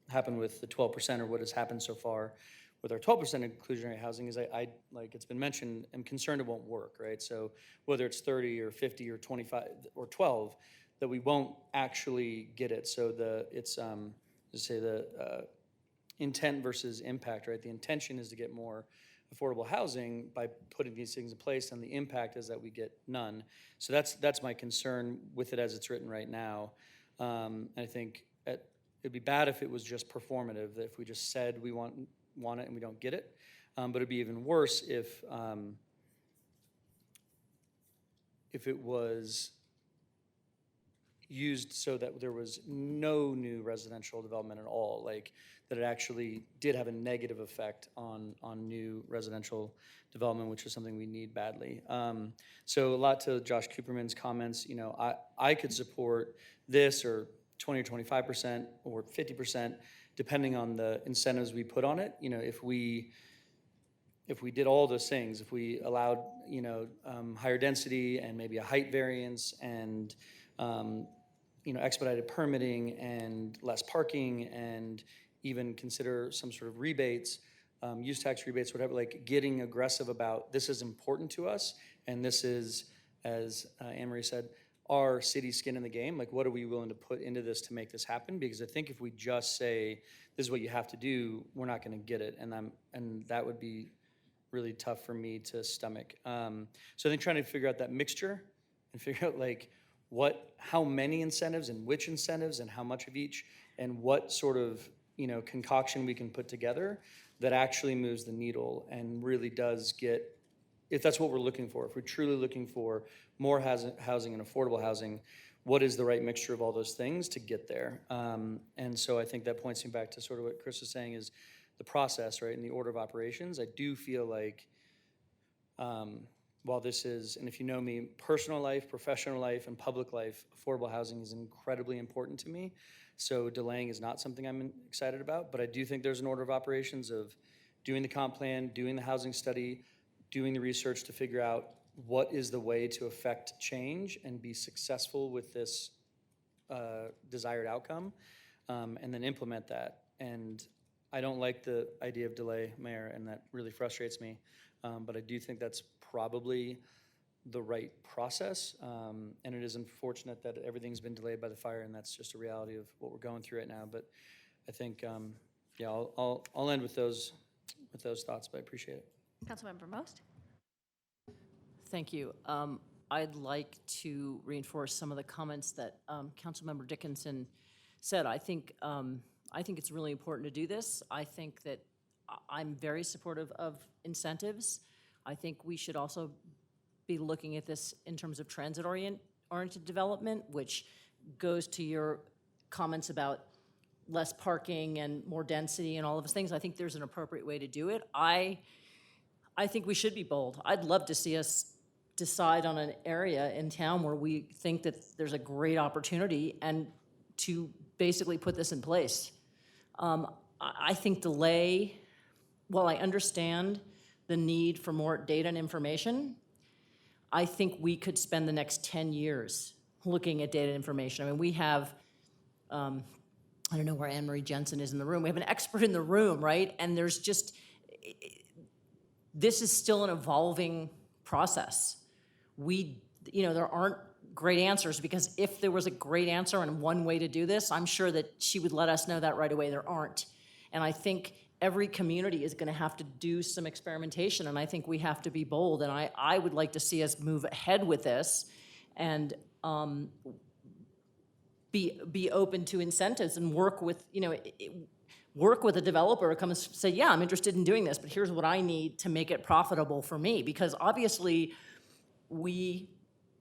happened with the 12%, or what has happened so far with our 12% inclusionary housing, is I like it's been mentioned, I'm concerned it won't work, right? So whether it's 30 or 50 or 25 or 12, that we won't actually get it. So it's intent versus impact, right? The intention is to get more affordable housing by putting these things in place, and the impact is that we get none. So that's my concern with it as it's written right now. I think it'd be bad if it was just performative, that if we just said we want it and we don't get it. But it'd be even worse if it was used so that there was no new residential development at all, like that it actually did have a negative effect on new residential development, which is something we need badly. So a lot to Josh Cooperman's comments, you know, I could support this, or 20 or 25% or 50%, depending on the incentives we put on it. You know, if we did all those things, if we allowed, you know, higher density and maybe a height variance, and you know, expedited permitting and less parking, and even consider some sort of rebates, use tax rebates, whatever, like getting aggressive about this is important to us, and this is, as Anne-Marie said, our city skin in the game. Like, what are we willing to put into this to make this happen? Because I think if we just say this is what you have to do, we're not going to get it, and that would be really tough for me to stomach. So I think trying to figure out that mixture and figure out, like, how many incentives and which incentives and how much of each, and what sort of, concoction we can put together that actually moves the needle and really does get, if that's what we're looking for, if we're truly looking for more housing and affordable housing, what is the right mixture of all those things to get there? And so I think that points me back to sort of what Chris was saying is the process, right, and the order of operations. I do feel like while this is, and if you know me, personal life, professional life, and public life, affordable housing is incredibly important to me. So delaying is not something I'm excited about, but I do think there's an order of operations of doing the comp plan, doing the housing study, doing the research to figure out what is the way to affect change and be successful with this desired outcome, and then implement that. And I don't like the idea of delay, Mayor, and that really frustrates me. But I do think that's probably the right process. And it is unfortunate that everything's been delayed by the fire, and that's just a reality of what we're going through right now. But I think, yeah, I'll end with those thoughts, but I appreciate it. Councilmember Most? Thank you. I'd like to reinforce some of the comments that Councilmember Dickinson said. I think it's really important to do this. I think that I'm very supportive of incentives. I think we should also be looking at this in terms of transit-oriented development, which goes to your comments about less parking and more density and all of those things. I think there's an appropriate way to do it. I think we should be bold. I'd love to see us decide on an area in town where we think that there's a great opportunity and to basically put this in place. I think delay, while I understand the need for more data and information, I think we could spend the next 10 years looking at data and information. I mean, we have, I don't know where Anne Marie Jensen is in the room. We have an expert in the room, right? And there's just, this is still an evolving process. There aren't great answers, because if there was a great answer and one way to do this, I'm sure that she would let us know that right away. There aren't. And I think every community is going to have to do some experimentation, and I think we have to be bold. And I would like to see us move ahead with this and be open to incentives and work with a developer to come and say, yeah, I'm interested in doing this, but here's what I need to make it profitable for me. Because obviously we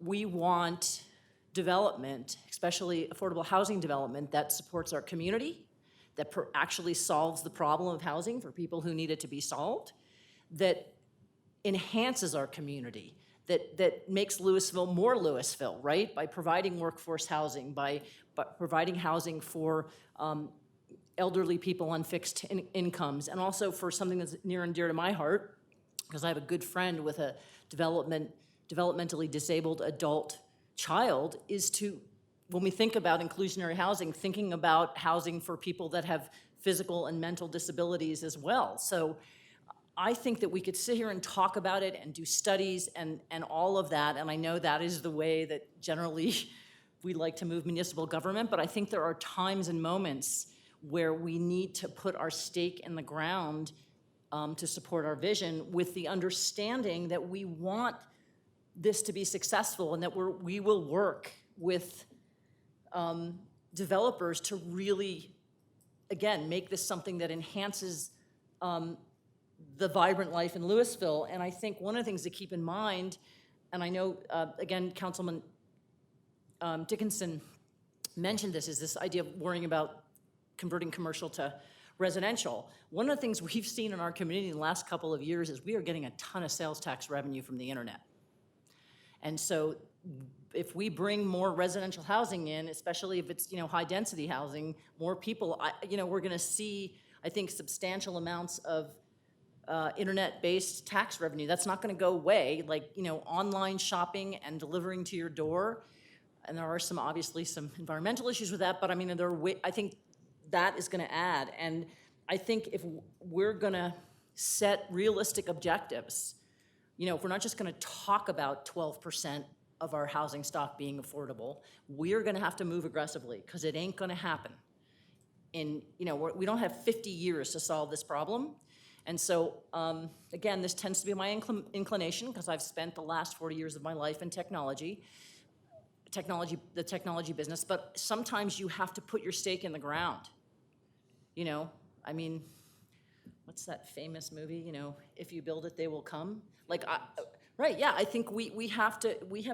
want development, especially affordable housing development, that supports our community, that actually solves the problem of housing for people who need it to be solved, that enhances our community, that makes Louisville more Louisville, right? By providing workforce housing, by providing housing for elderly people on fixed incomes, and also for something that's near and dear to my heart, because I have a good friend with a developmentally disabled adult child, is to, when we think about inclusionary housing, thinking about housing for people that have physical and mental disabilities as well. So I think that we could sit here and talk about it and do studies and all of that, and I know that is the way that generally we like to move municipal government, but I think there are times and moments where we need to put our stake in the ground to support our vision, with the understanding that we want this to be successful and that we will work with developers to really, again, make this something that enhances the vibrant life in Louisville. And I think one of the things to keep in mind, and I know, again, Councilman Dickinson mentioned this, is this idea of worrying about converting commercial to residential. One of the things we've seen in our community in the last couple of years is we are getting a ton of sales tax revenue from the internet. And so if we bring more residential housing in, especially if it's, high density housing, more people, we're gonna see, I think, substantial amounts of internet-based tax revenue. That's not gonna go away, like, online shopping and delivering to your door. And there are obviously some environmental issues with that, but I mean, I think that is gonna add. And I think if we're gonna set realistic objectives, if we're not just gonna talk about 12% of our housing stock being affordable, we're gonna have to move aggressively, because it ain't gonna happen. We don't have 50 years to solve this problem. And so, again, this tends to be my inclination, because I've spent the last 40 years of my life in technology, the technology business, but sometimes you have to put your stake in the ground. You know, I mean, what's that famous movie, you know, if you build it, they will come? Like, right, yeah, I think we have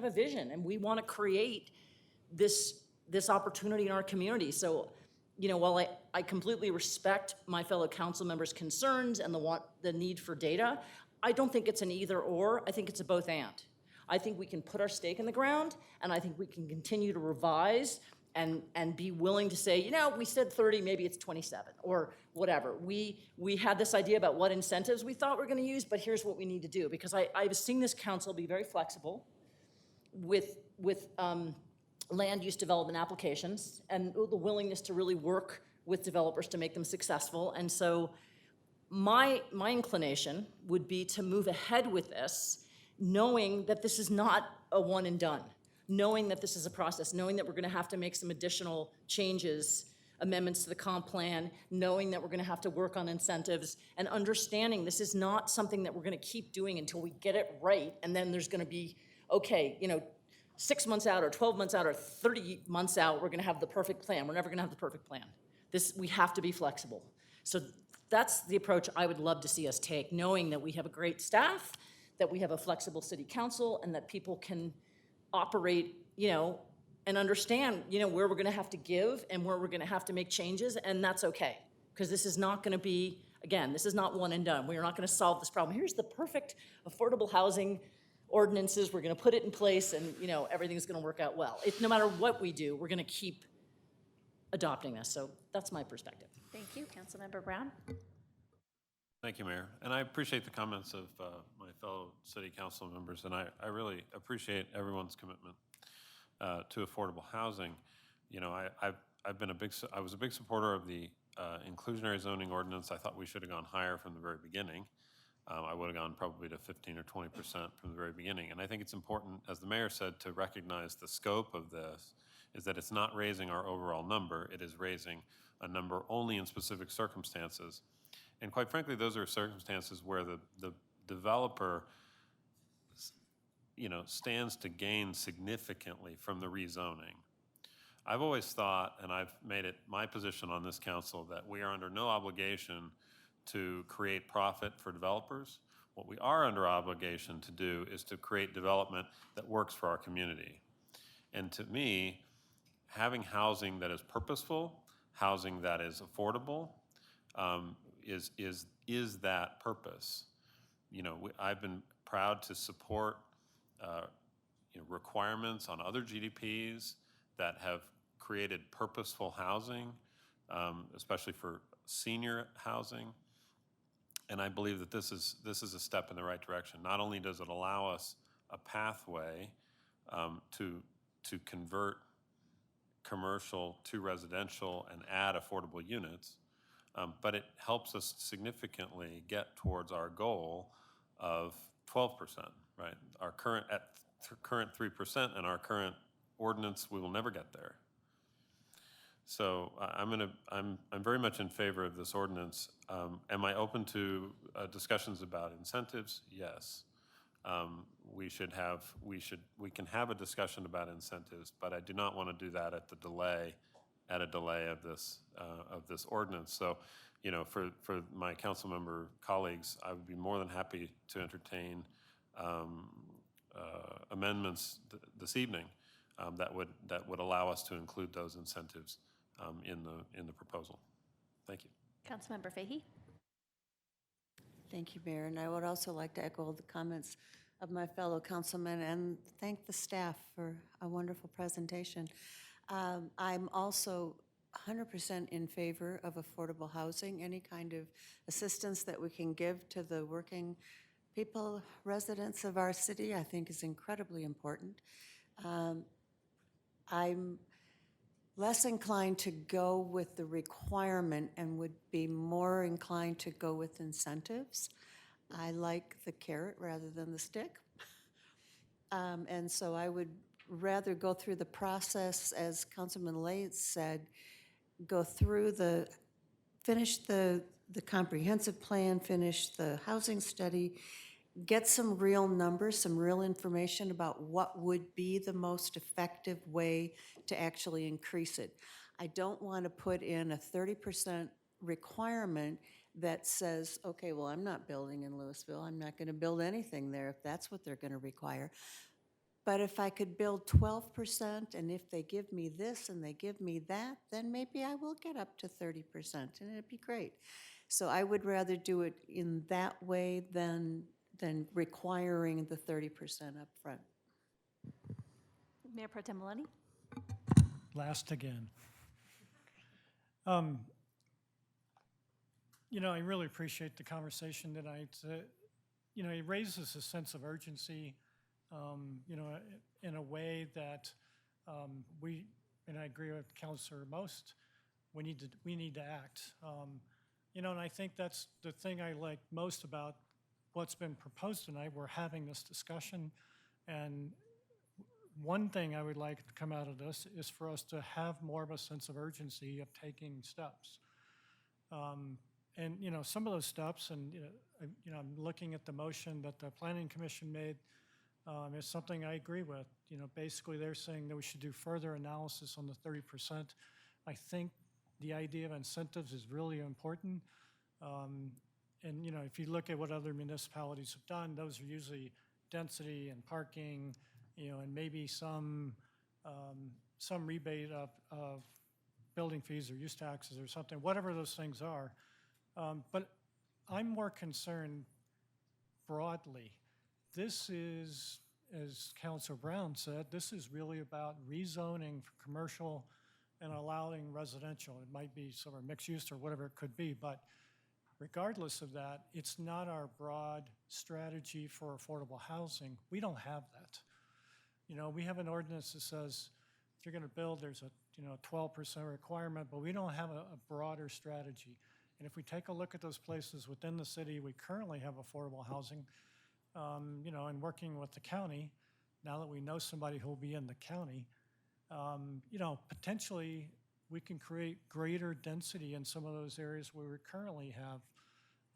a vision, and we want to create this opportunity in our community. So, you know, while I completely respect my fellow council members' concerns and the need for data, I don't think it's an either or, I think it's a both and. I think we can put our stake in the ground, and I think we can continue to revise and be willing to say, you know, we said 30, maybe it's 27, or whatever. We had this idea about what incentives we thought we were gonna use, but here's what we need to do. Because I've seen this council be very flexible with land use development applications and the willingness to really work with developers to make them successful. And so my inclination would be to move ahead with this, knowing that this is not a one and done, knowing that this is a process, knowing that we're gonna have to make some additional changes, amendments to the comp plan, knowing that we're gonna have to work on incentives, and understanding this is not something that we're gonna keep doing until we get it right, and then there's gonna be, okay, you know, 6 months out, or 12 months out, or 30 months out, we're gonna have the perfect plan. We're never gonna have the perfect plan. We have to be flexible. So that's the approach I would love to see us take, knowing that we have a great staff, that we have a flexible city council, and that people can operate, you know, and understand, you know, where we're gonna have to give and where we're gonna have to make changes, and that's okay. Because this is not gonna be, again, this is not one and done. We're not gonna solve this problem. Here's the perfect affordable housing ordinances, we're gonna put it in place, and, you know, everything's gonna work out well. No matter what we do, we're gonna keep adopting this. So that's my perspective. Thank you. Councilmember Brown? Thank you, Mayor. And I appreciate the comments of my fellow city council members, and I really appreciate everyone's commitment to affordable housing. You know, I was a big supporter of the inclusionary zoning ordinance. I thought we should have gone higher from the very beginning. I would have gone probably to 15 or 20% from the very beginning. And I think it's important, as the mayor said, to recognize the scope of this is that it's not raising our overall number. It is raising a number only in specific circumstances. And quite frankly, those are circumstances where the developer, you know, stands to gain significantly from the rezoning. I've always thought, and I've made it my position on this council, that we are under no obligation to create profit for developers. What we are under obligation to do is to create development that works for our community. And to me, having housing that is purposeful, housing that is affordable, is that purpose. You know, I've been proud to support you know, requirements on other GDPs that have created purposeful housing, especially for senior housing. And I believe that this is a step in the right direction. Not only does it allow us a pathway to convert commercial to residential and add affordable units, but it helps us significantly get towards our goal of 12%, right? Our current 3% and our current ordinance, we will never get there. So I'm very much in favor of this ordinance. Am I open to discussions about incentives? Yes. We can have a discussion about incentives, but I do not want to do that at a delay of this ordinance. So, you know, for my council member colleagues, I would be more than happy to entertain amendments this evening that would allow us to include those incentives in the proposal. Thank you. Councilmember Fahey? Thank you, Mayor. And I would also like to echo the comments of my fellow councilmen and thank the staff for a wonderful presentation. I'm also 100% in favor of affordable housing. Any kind of assistance that we can give to the working people, residents of our city, I think is incredibly important. I'm less inclined to go with the requirement and would be more inclined to go with incentives. I like the carrot rather than the stick. And so I would rather go through the process, as Councilman Lay said, go through finish the comprehensive plan, finish the housing study, get some real numbers, some real information about what would be the most effective way to actually increase it. I don't want to put in a 30% requirement that says, okay, well, I'm not building in Louisville. I'm not going to build anything there if that's what they're going to require. But if I could build 12%, and if they give me this and they give me that, then maybe I will get up to 30%, and it'd be great. So I would rather do it in that way than requiring the 30% upfront. Mayor Pro Tem Maloney? Last again. I really appreciate the conversation tonight. It raises a sense of urgency, in a way that and I agree with Councilor Most, we need to act. And I think that's the thing I like most about what's been proposed tonight. We're having this discussion, and one thing I would like to come out of this is for us to have more of a sense of urgency of taking steps. And some of those steps, and I'm looking at the motion that the Planning Commission made, is something I agree with. Basically they're saying that we should do further analysis on the 30%. I think the idea of incentives is really important. And if you look at what other municipalities have done, those are usually density and parking, and maybe some rebate of building fees or use taxes or something, whatever those things are. But I'm more concerned broadly. This is, as Councilor Brown said, this is really about rezoning for commercial and allowing residential. It might be sort of mixed use or whatever it could be, but regardless of that, it's not our broad strategy for affordable housing. We don't have that. We have an ordinance that says if you're going to build, there's a 12% requirement, but we don't have a broader strategy. And if we take a look at those places within the city, we currently have affordable housing, and working with the county, now that we know somebody who will be in the county, potentially we can create greater density in some of those areas where we currently have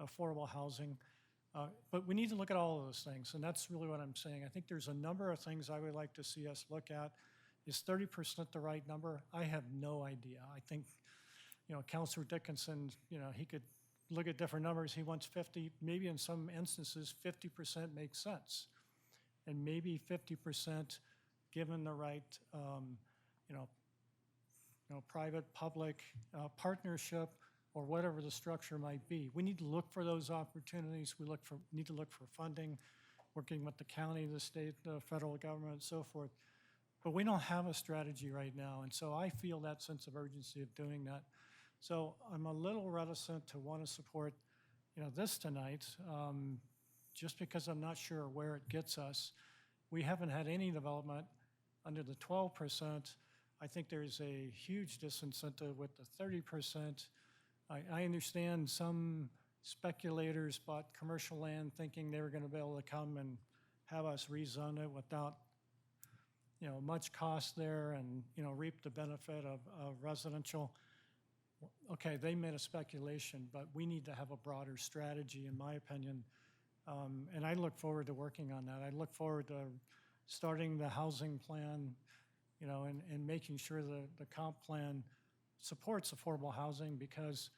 affordable housing. But we need to look at all of those things, and that's really what I'm saying. I think there's a number of things I would like to see us look at. Is 30% the right number? I have no idea. I think, Councilor Dickinson, he could look at different numbers. He wants 50, maybe in some instances, 50% makes sense. And maybe 50% given the right, private-public partnership or whatever the structure might be. We need to look for those opportunities. We need to look for funding, working with the county, the state, the federal government, and so forth. But we don't have a strategy right now, and so I feel that sense of urgency of doing that. So I'm a little reticent to want to support, this tonight, just because I'm not sure where it gets us. We haven't had any development under the 12%. I think there's a huge disincentive with the 30%. I understand some speculators bought commercial land thinking they were going to be able to come and have us rezone it without, much cost there and, reap the benefit of residential. Okay, they made a speculation, but we need to have a broader strategy, in my opinion. And I look forward to working on that. I look forward to starting the housing plan, and making sure the comp plan supports affordable housing, because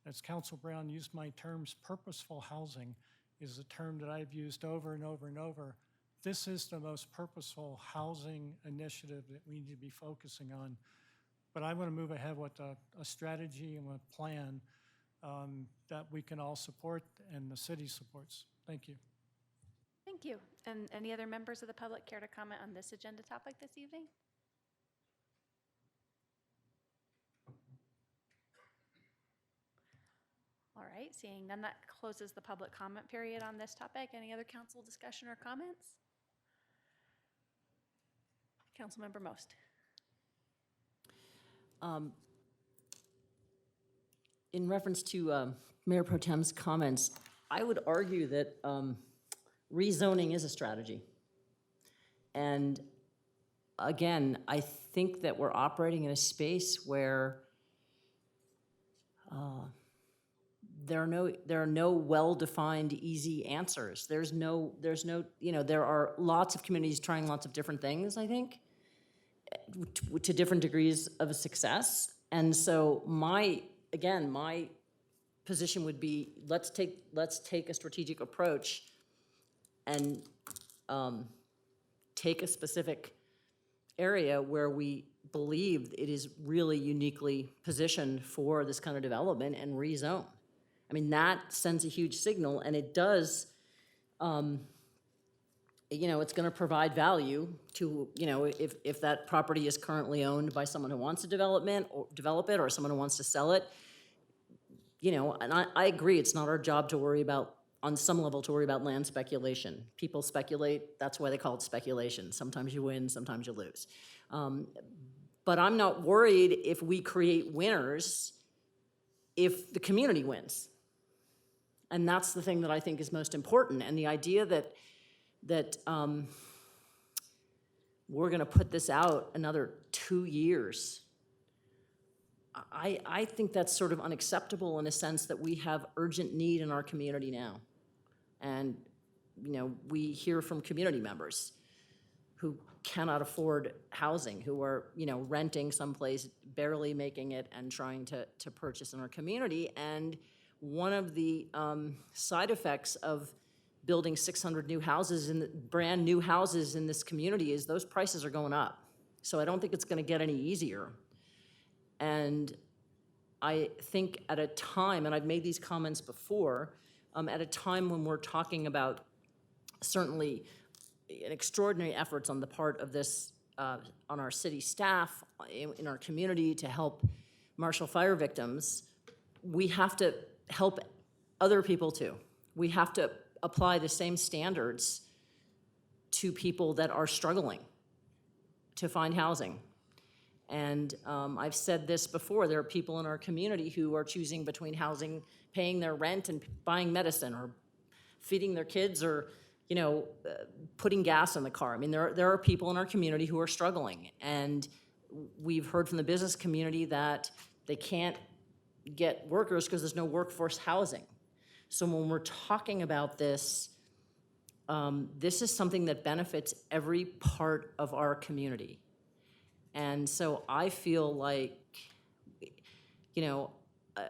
as Council Brown used my terms, purposeful housing is a term that I've used over and over and over. This is the most purposeful housing initiative that we need to be focusing on. But I want to move ahead with a strategy and a plan that we can all support and the city supports. Thank you. Thank you. And any other members of the public care to comment on this agenda topic this evening? All right, seeing none, that closes the public comment period on this topic. Any other council discussion or comments? Councilmember Most. In reference to Mayor Pro Tem's comments, I would argue that rezoning is a strategy. And again, I think that we're operating in a space where there are no well-defined, easy answers. There's no, there are lots of communities trying lots of different things, I think, to different degrees of success. And so my position would be, let's take a strategic approach and take a specific area where we believe it is really uniquely positioned for this kind of development and rezone. I mean, that sends a huge signal, and it does, it's gonna provide value to, if that property is currently owned by someone who wants to develop it, or someone who wants to sell it. And I agree, it's not our job to worry about, on some level, to worry about land speculation. People speculate, that's why they call it speculation. Sometimes you win, sometimes you lose. But I'm not worried if we create winners if the community wins. And that's the thing that I think is most important. And the idea that we're gonna put this out another 2 years, I think that's sort of unacceptable in a sense that we have urgent need in our community now. And, we hear from community members who cannot afford housing, who are, renting someplace, barely making it, and trying to purchase in our community. And one of the side effects of building 600 new houses, brand new houses in this community, is those prices are going up. So I don't think it's gonna get any easier. And I think at a time, and I've made these comments before, at a time when we're talking about certainly an extraordinary efforts on the part of this, on our city staff, in our community to help Marshall Fire victims, we have to help other people too. We have to apply the same standards to people that are struggling to find housing. And I've said this before, there are people in our community who are choosing between housing, paying their rent, and buying medicine, or feeding their kids, or putting gas in the car. I mean, there are people in our community who are struggling. And we've heard from the business community that they can't get workers because there's no workforce housing. So when we're talking about this, this is something that benefits every part of our community. And so I feel like,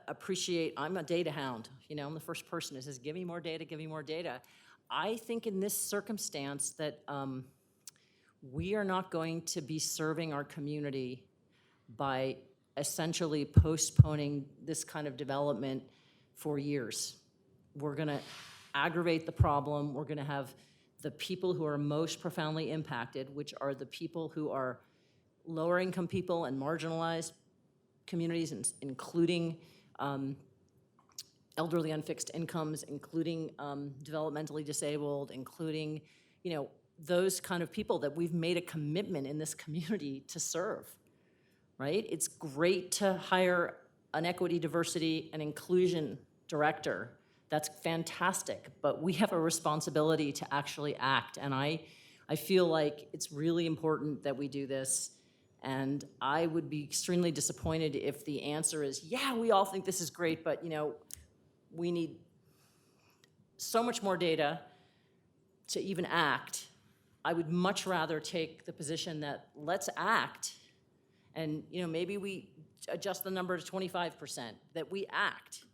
appreciate, I'm a data hound. I'm the first person who says, give me more data, give me more data. I think in this circumstance that we are not going to be serving our community by essentially postponing this kind of development for years. We're gonna aggravate the problem. We're gonna have the people who are most profoundly impacted, which are the people who are lower income people and marginalized communities, including elderly unfixed incomes, including developmentally disabled, including, those kind of people that we've made a commitment in this community to serve, right? It's great to hire an equity, diversity, and inclusion director. That's fantastic, but we have a responsibility to actually act. And I feel like it's really important that we do this. And I would be extremely disappointed if the answer is, yeah, we all think this is great, but we need so much more data to even act. I would much rather take the position that let's act, and maybe we adjust the number to 25%, that we act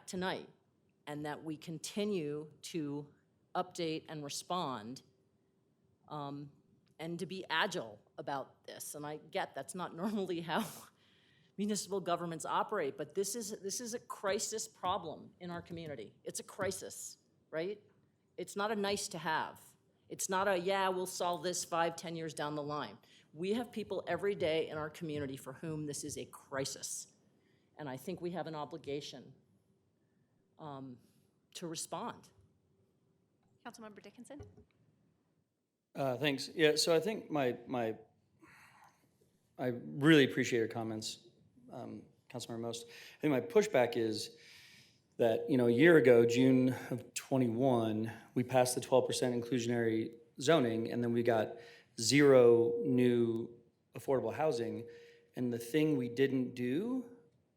tonight, and that we continue to update and respond, and to be agile about this. And I get that's not normally how municipal governments operate, but this is a crisis problem in our community. It's a crisis, right? It's not a nice to have. It's not a, yeah, we'll solve this 5-10 years down the line. We have people every day in our community for whom this is a crisis. And I think we have an obligation to respond. Councilmember Dickinson? Thanks. Yeah, so I think I really appreciate your comments, Councilmember Most. I think my pushback is that, a year ago, June of 21, we passed the 12% inclusionary zoning, and then we got 0 new affordable housing. And the thing we didn't do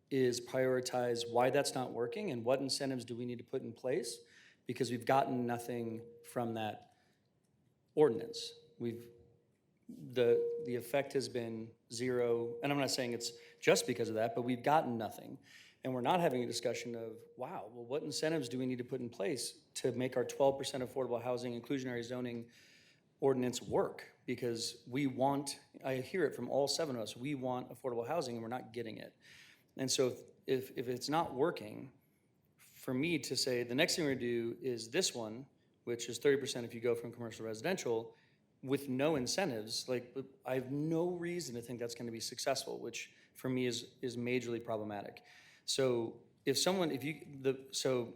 is prioritize why that's not working and what incentives do we need to put in place, because we've gotten nothing from that ordinance. The effect has been zero, and I'm not saying it's just because of that, but we've gotten nothing. And we're not having a discussion of, wow, well, what incentives do we need to put in place to make our 12% affordable housing inclusionary zoning ordinance work? Because we want, I hear it from all 7 of us, we want affordable housing and we're not getting it. And so if it's not working, for me to say the next thing we're gonna do is this one, which is 30% if you go from commercial to residential, with no incentives, like I have no reason to think that's gonna be successful, which for me is majorly problematic. So so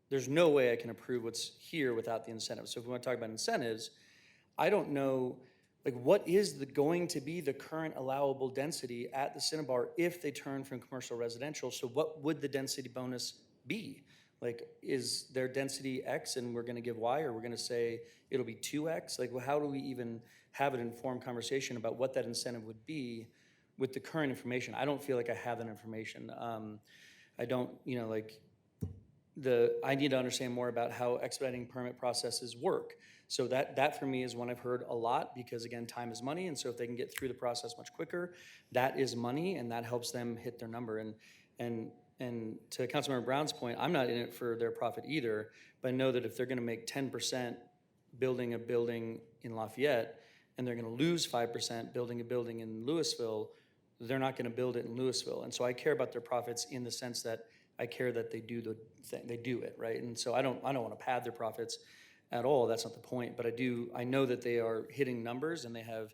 there's no way I can approve what's here without the incentives. So if we wanna talk about incentives, I don't know, like what is going to be the current allowable density at the Cinnabar if they turn from commercial residential? So what would the density bonus be? Like, is their density X and we're gonna give Y, or we're gonna say it'll be 2X? Like, well, how do we even have an informed conversation about what that incentive would be with the current information? I don't feel like I have that information. I don't, I need to understand more about how expediting permit processes work. So that for me is one I've heard a lot, because again, time is money. And so if they can get through the process much quicker, that is money and that helps them hit their number. And to Councilmember Brown's point, I'm not in it for their profit either, but I know that if they're gonna make 10% building a building in Lafayette and they're gonna lose 5% building a building in Louisville, they're not gonna build it in Louisville. And so I care about their profits in the sense that I care that they do the thing, they do it, right? And so I don't wanna pad their profits at all, that's not the point, but I know that they are hitting numbers and they have,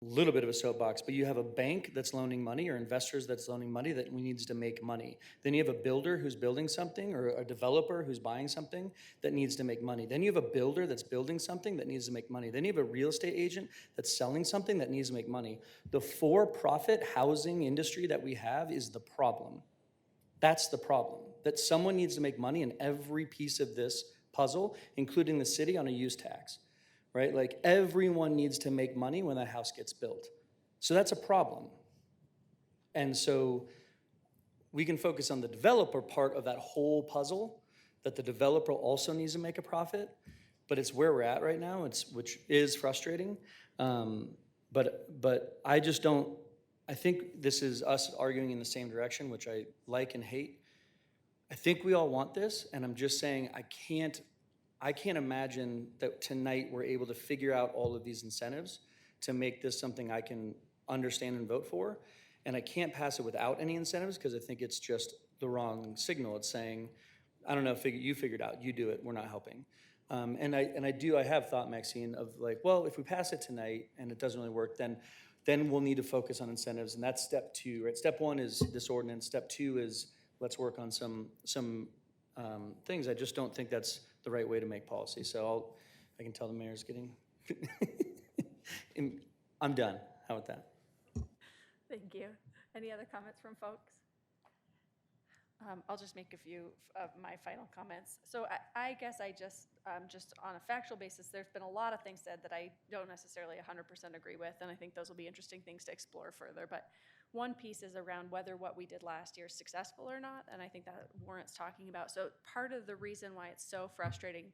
a little bit of a soapbox, but you have a bank that's loaning money or investors that's loaning money that needs to make money. Then you have a builder who's building something, or a developer who's buying something that needs to make money. Then you have a builder that's building something that needs to make money. Then you have a real estate agent that's selling something that needs to make money. The for-profit housing industry that we have is the problem. That's the problem, that someone needs to make money in every piece of this puzzle, including the city on a use tax. Right? Like everyone needs to make money when that house gets built. So that's a problem. And so we can focus on the developer part of that whole puzzle, that the developer also needs to make a profit, but it's where we're at right now, which is frustrating. But I just don't, I think this is us arguing in the same direction, which I like and hate. I think we all want this, and I'm just saying I can't imagine that tonight we're able to figure out all of these incentives to make this something I can understand and vote for. And I can't pass it without any incentives, because I think it's just the wrong signal. It's saying, I don't know, you figured out, you do it, we're not helping. And I have thought, Maxine, of like, well, if we pass it tonight and it doesn't really work, then we'll need to focus on incentives, and that's step 2, right? Step 1 is this ordinance, step 2 is let's work on some things. I just don't think that's the right way to make policy. So I can tell the mayor's getting, I'm done. How about that? Thank you. Any other comments from folks? I'll just make a few of my final comments. So I guess I just on a factual basis, there's been a lot of things said that I don't necessarily 100% agree with, and I think those will be interesting things to explore further. But one piece is around whether what we did last year is successful or not, and I think that warrants talking about. So part of the reason why it's so frustrating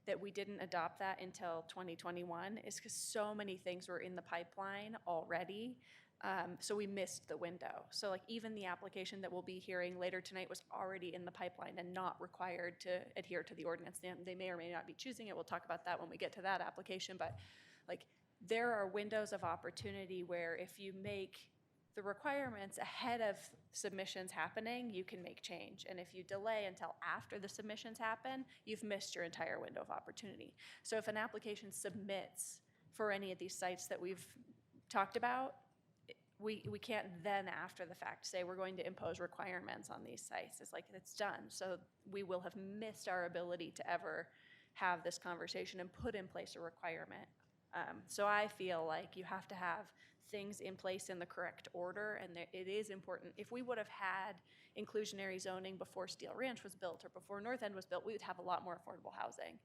that we didn't adopt that until 2021 is because so many things were in the pipeline already. So we missed the window. So like even the application that we'll be hearing later tonight was already in the pipeline and not required to adhere to the ordinance. They may or may not be choosing it. We'll talk about that when we get to that application. But like there are windows of opportunity where if you make the requirements ahead of submissions happening, you can make change. And if you delay until after the submissions happen, you've missed your entire window of opportunity. So if an application submits for any of these sites that we've talked about, we can't then after the fact say we're going to impose requirements on these sites. It's like it's done. So we will have missed our ability to ever have this conversation and put in place a requirement. So I feel like you have to have things in place in the correct order, and it is important. If we would have had inclusionary zoning before Steel Ranch was built or before North End was built, we would have a lot more affordable housing.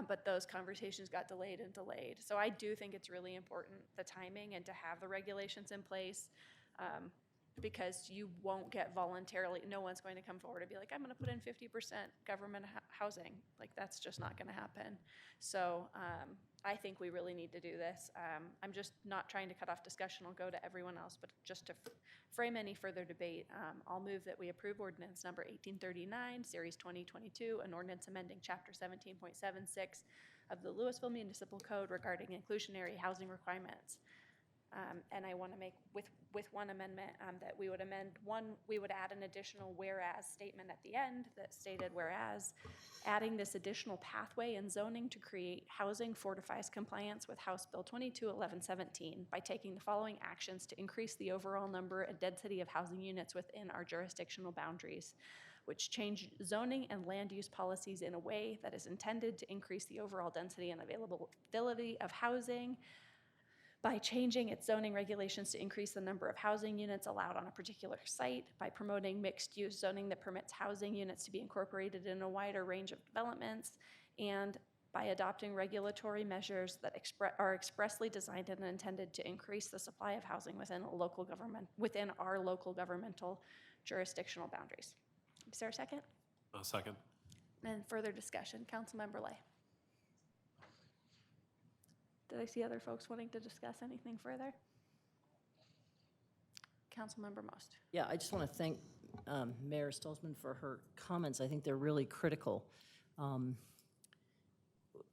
But those conversations got delayed and delayed. So I do think it's really important, the timing and to have the regulations in place. because you won't get voluntarily, no one's going to come forward and be like, I'm gonna put in 50% government housing. Like, that's just not gonna happen. So I think we really need to do this. I'm just not trying to cut off discussion. I'll go to everyone else, but just to frame any further debate, I'll move that we approve ordinance number 1839, series 2022, an ordinance amending chapter 17.76 of the Louisville Municipal Code regarding inclusionary housing requirements. And I want to make, with one amendment, that we would amend we would add an additional whereas statement at the end that stated, whereas adding this additional pathway in zoning to create housing fortifies compliance with House Bill 221117 by taking the following actions to increase the overall number and density of housing units within our jurisdictional boundaries, which change zoning and land use policies in a way that is intended to increase the overall density and availability of housing, by changing its zoning regulations to increase the number of housing units allowed on a particular site, by promoting mixed-use zoning that permits housing units to be incorporated in a wider range of developments, and by adopting regulatory measures that are expressly designed and intended to increase the supply of housing within our local governmental jurisdictional boundaries. Is there a second? A second. And further discussion, Councilmember Lay. Did I see other folks wanting to discuss anything further? Councilmember Most. Yeah, I just want to thank Mayor Stolzman for her comments. I think they're really critical.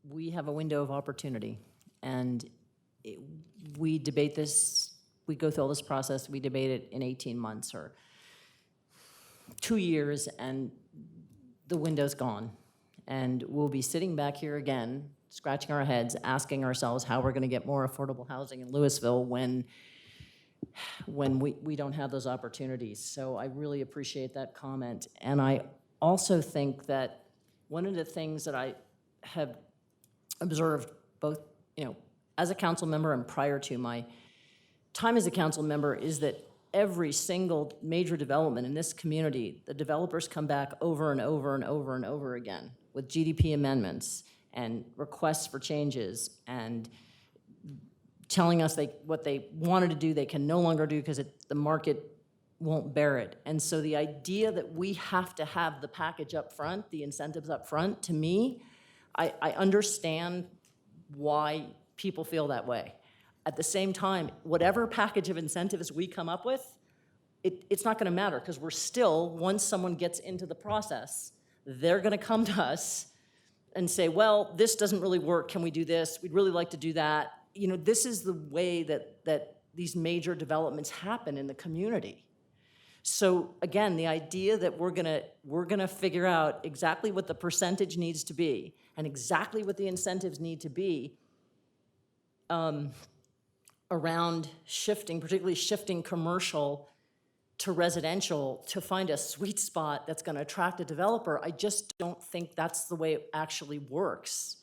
We have a window of opportunity, and we debate this, we go through all this process, we debate it in 18 months or 2 years, and the window's gone. And we'll be sitting back here again, scratching our heads, asking ourselves how we're going to get more affordable housing in Louisville when we don't have those opportunities. So I really appreciate that comment. And I also think that one of the things that I have observed both, as a council member and prior to my time as a council member is that every single major development in this community, the developers come back over and over and over and over again with GDP amendments and requests for changes and telling us what they wanted to do, they can no longer do because the market won't bear it. And so the idea that we have to have the package up front, the incentives up front, to me, I understand why people feel that way. At the same time, whatever package of incentives we come up with, it's not gonna matter because we're still, once someone gets into the process, they're gonna come to us and say, well, this doesn't really work, can we do this? We'd really like to do that. This is the way that these major developments happen in the community. So again, the idea that we're gonna figure out exactly what the percentage needs to be and exactly what the incentives need to be around shifting, particularly shifting commercial to residential to find a sweet spot that's gonna attract a developer, I just don't think that's the way it actually works.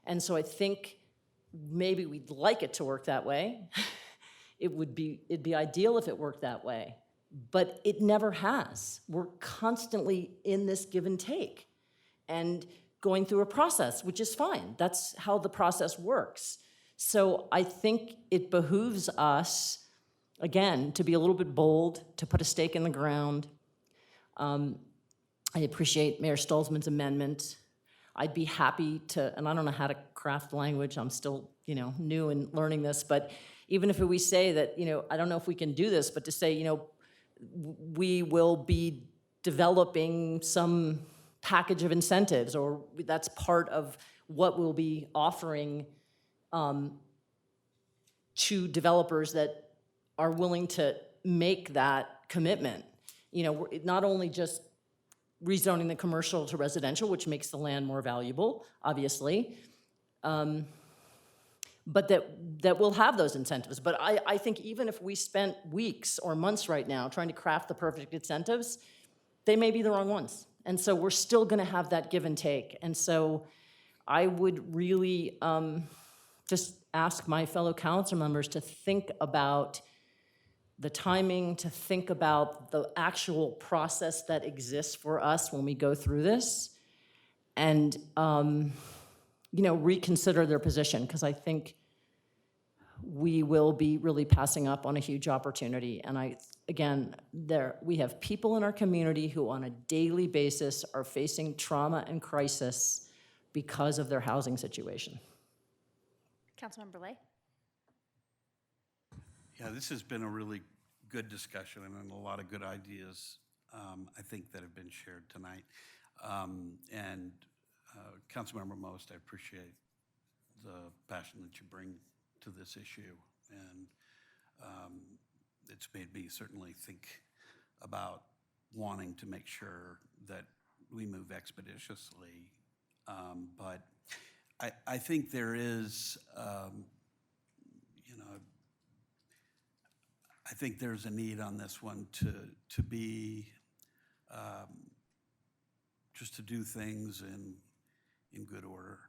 And so I think maybe we'd like it to work that way. It'd be ideal if it worked that way, but it never has. We're constantly in this give and take and going through a process, which is fine. That's how the process works. So I think it behooves us, again, to be a little bit bold, to put a stake in the ground. I appreciate Mayor Stolzman's amendment. I'd be happy to, and I don't know how to craft language, I'm still, new in learning this, but even if we say that, I don't know if we can do this, but to say, we will be developing some package of incentives, or that's part of what we'll be offering to developers that are willing to make that commitment. Not only just rezoning the commercial to residential, which makes the land more valuable, obviously, but that we'll have those incentives. But I think even if we spent weeks or months right now trying to craft the perfect incentives, they may be the wrong ones. And so we're still gonna have that give and take. And so I would really just ask my fellow council members to think about the timing, to think about the actual process that exists for us when we go through this, and reconsider their position, because I think we will be really passing up on a huge opportunity. And again, we have people in our community who on a daily basis are facing trauma and crisis because of their housing situation. Councilmember Lay? Yeah, this has been a really good discussion and a lot of good ideas, I think, that have been shared tonight. Councilmember Most, I appreciate the passion that you bring to this issue. And it's made me certainly think about wanting to make sure that we move expeditiously. But I think there is, I think there's a need on this one to be, just to do things in good order.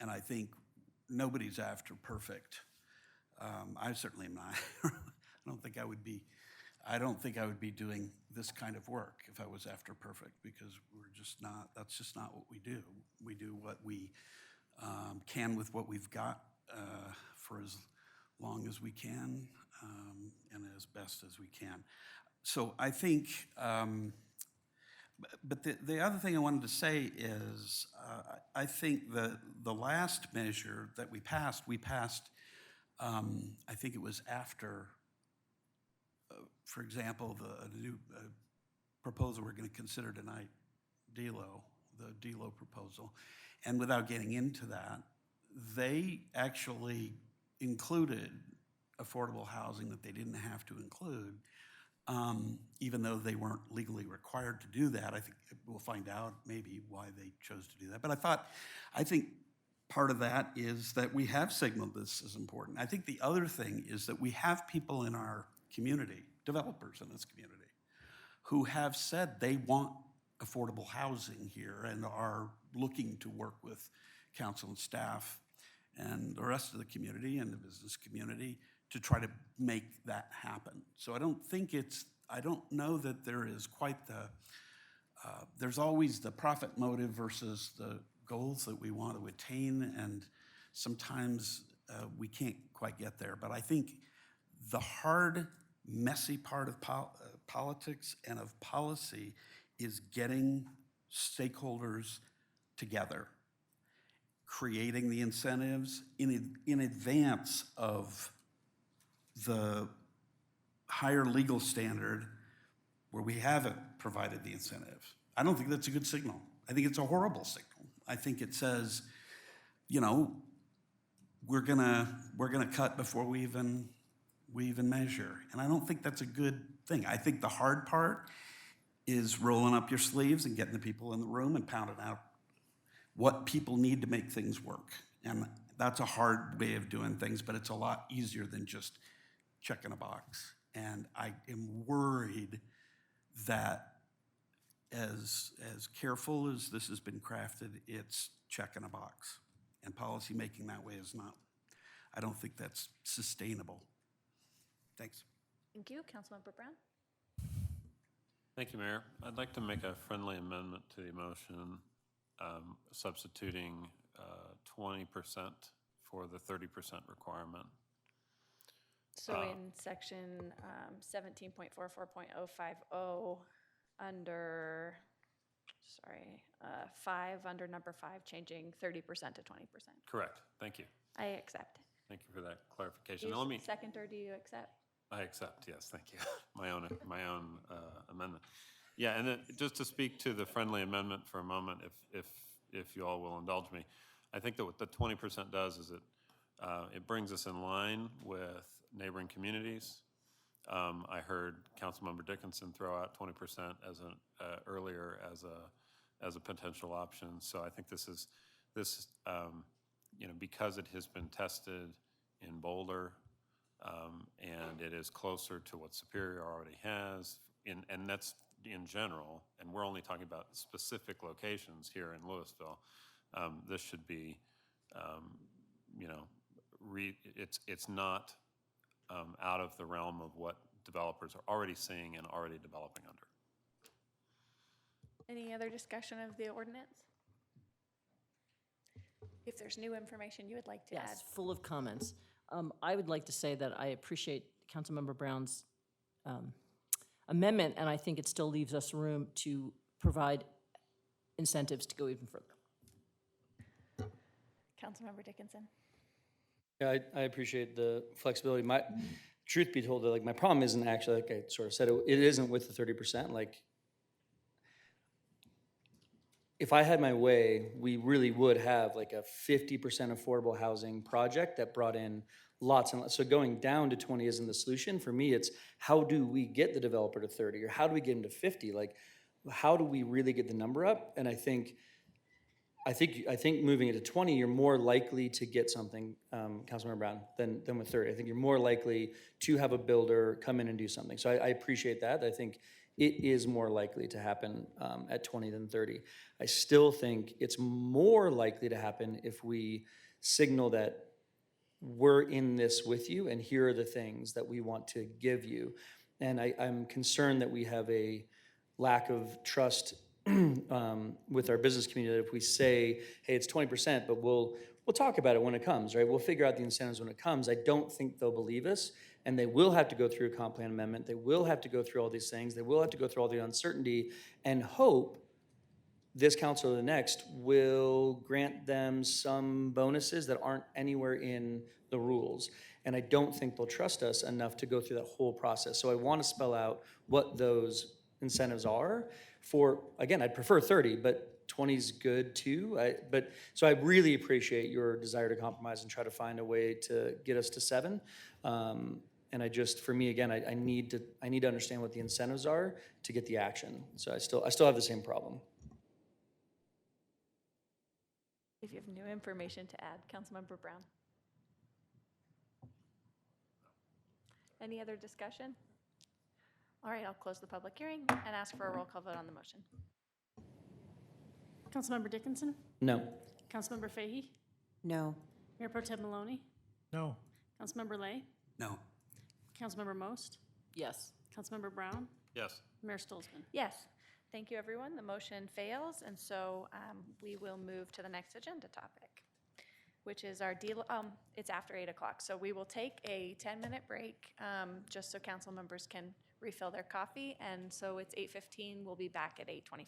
And I think nobody's after perfect. I certainly am not. I don't think I would be doing this kind of work if I was after perfect, because we're just not, that's just not what we do. We do what we can with what we've got for as long as we can and as best as we can. So I think, but the other thing I wanted to say is I think the last measure that we passed, I think it was after, for example, the new proposal we're going to consider tonight, the DELO proposal. And without getting into that, they actually included affordable housing that they didn't have to include, even though they weren't legally required to do that. I think we'll find out maybe why they chose to do that. But I think part of that is that we have signaled this is important. I think the other thing is that we have people in our community, developers in this community, who have said they want affordable housing here and are looking to work with council and staff and the rest of the community and the business community to try to make that happen. So I don't know that there is quite there's always the profit motive versus the goals that we want to attain, and sometimes we can't quite get there. But I think the hard, messy part of politics and of policy is getting stakeholders together, creating the incentives in advance of the higher legal standard where we haven't provided the incentive. I don't think that's a good signal. I think it's a horrible signal. I think it says, we're gonna cut before we even measure. And I don't think that's a good thing. I think the hard part is rolling up your sleeves and getting the people in the room and pounding out what people need to make things work. And that's a hard way of doing things, but it's a lot easier than just checking a box. And I am worried that as careful as this has been crafted, it's checking a box. And policy making that way is not, I don't think that's sustainable. Thanks. Thank you. Councilmember Brown? Thank you, Mayor. I'd like to make a friendly amendment to the motion, substituting 20% for the 30% requirement. So in section 17.44.050 under, 5, under number 5, changing 30% to 20%. Correct. Thank you. I accept. Thank you for that clarification. Do Now, you second or do you accept? I accept, yes, thank you. My own amendment. Yeah, and then just to speak to the friendly amendment for a moment, if you all will indulge me, I think that what the 20% does is it brings us in line with neighboring communities. I heard Councilmember Dickinson throw out 20% earlier as a potential option. So I think this because it has been tested in Boulder, and it is closer to what Superior already has, and that's in general, and we're only talking about specific locations here in Louisville. This should be, it's not out of the realm of what developers are already seeing and already developing under. Any other discussion of the ordinance? If there's new information you would like to add. Yes, full of comments. I would like to say that I appreciate Councilmember Brown's amendment, and I think it still leaves us room to provide incentives to go even further. Councilmember Dickinson. Yeah, I appreciate the flexibility. My, truth be told, like, my problem isn't actually, like I sort of said, it isn't with the 30%. Like, if I had my way, we really would have like a 50% affordable housing project that brought in lots and lots. So going down to 20 isn't the solution. For me, it's how do we get the developer to 30, or how do we get him to 50? Like, how do we really get the number up? And I think moving it to 20, you're more likely to get something, Councilmember Brown, than with 30. I think you're more likely to have a builder come in and do something. So I appreciate that. I think it is more likely to happen at 20 than 30. I still think it's more likely to happen if we signal that we're in this with you and here are the things that we want to give you. And I'm concerned that we have a lack of trust with our business community, that if we say, hey, it's 20%, but we'll talk about it when it comes, right? We'll figure out the incentives when it comes. I don't think they'll believe us, and they will have to go through a comp plan amendment. They will have to go through all these things. They will have to go through all the uncertainty, and hope this council or the next will grant them some bonuses that aren't anywhere in the rules. And I don't think they'll trust us enough to go through that whole process. So I want to spell out what those incentives are for, again, I'd prefer 30, but 20 is good too. So I really appreciate your desire to compromise and try to find a way to get us to 7. And I just, for me, again, I need to understand what the incentives are to get the action. So I still have the same problem. If you have new information to add, Councilmember Brown. Any other discussion? All right, I'll close the public hearing and ask for a roll call vote on the motion. Councilmember Dickinson? No. Councilmember Fahey? No. Mayor Pro Tem Maloney? No. Councilmember Lay? No. Councilmember Most? Yes. Councilmember Brown? Yes. Mayor Stolzman? Yes. Thank you, everyone. The motion fails, and so we will move to the next agenda topic, which is our deal. It's after 8 o'clock, so we will take a 10-minute break just so council members can refill their coffee. And so it's 8:15. We'll be back at 8:25.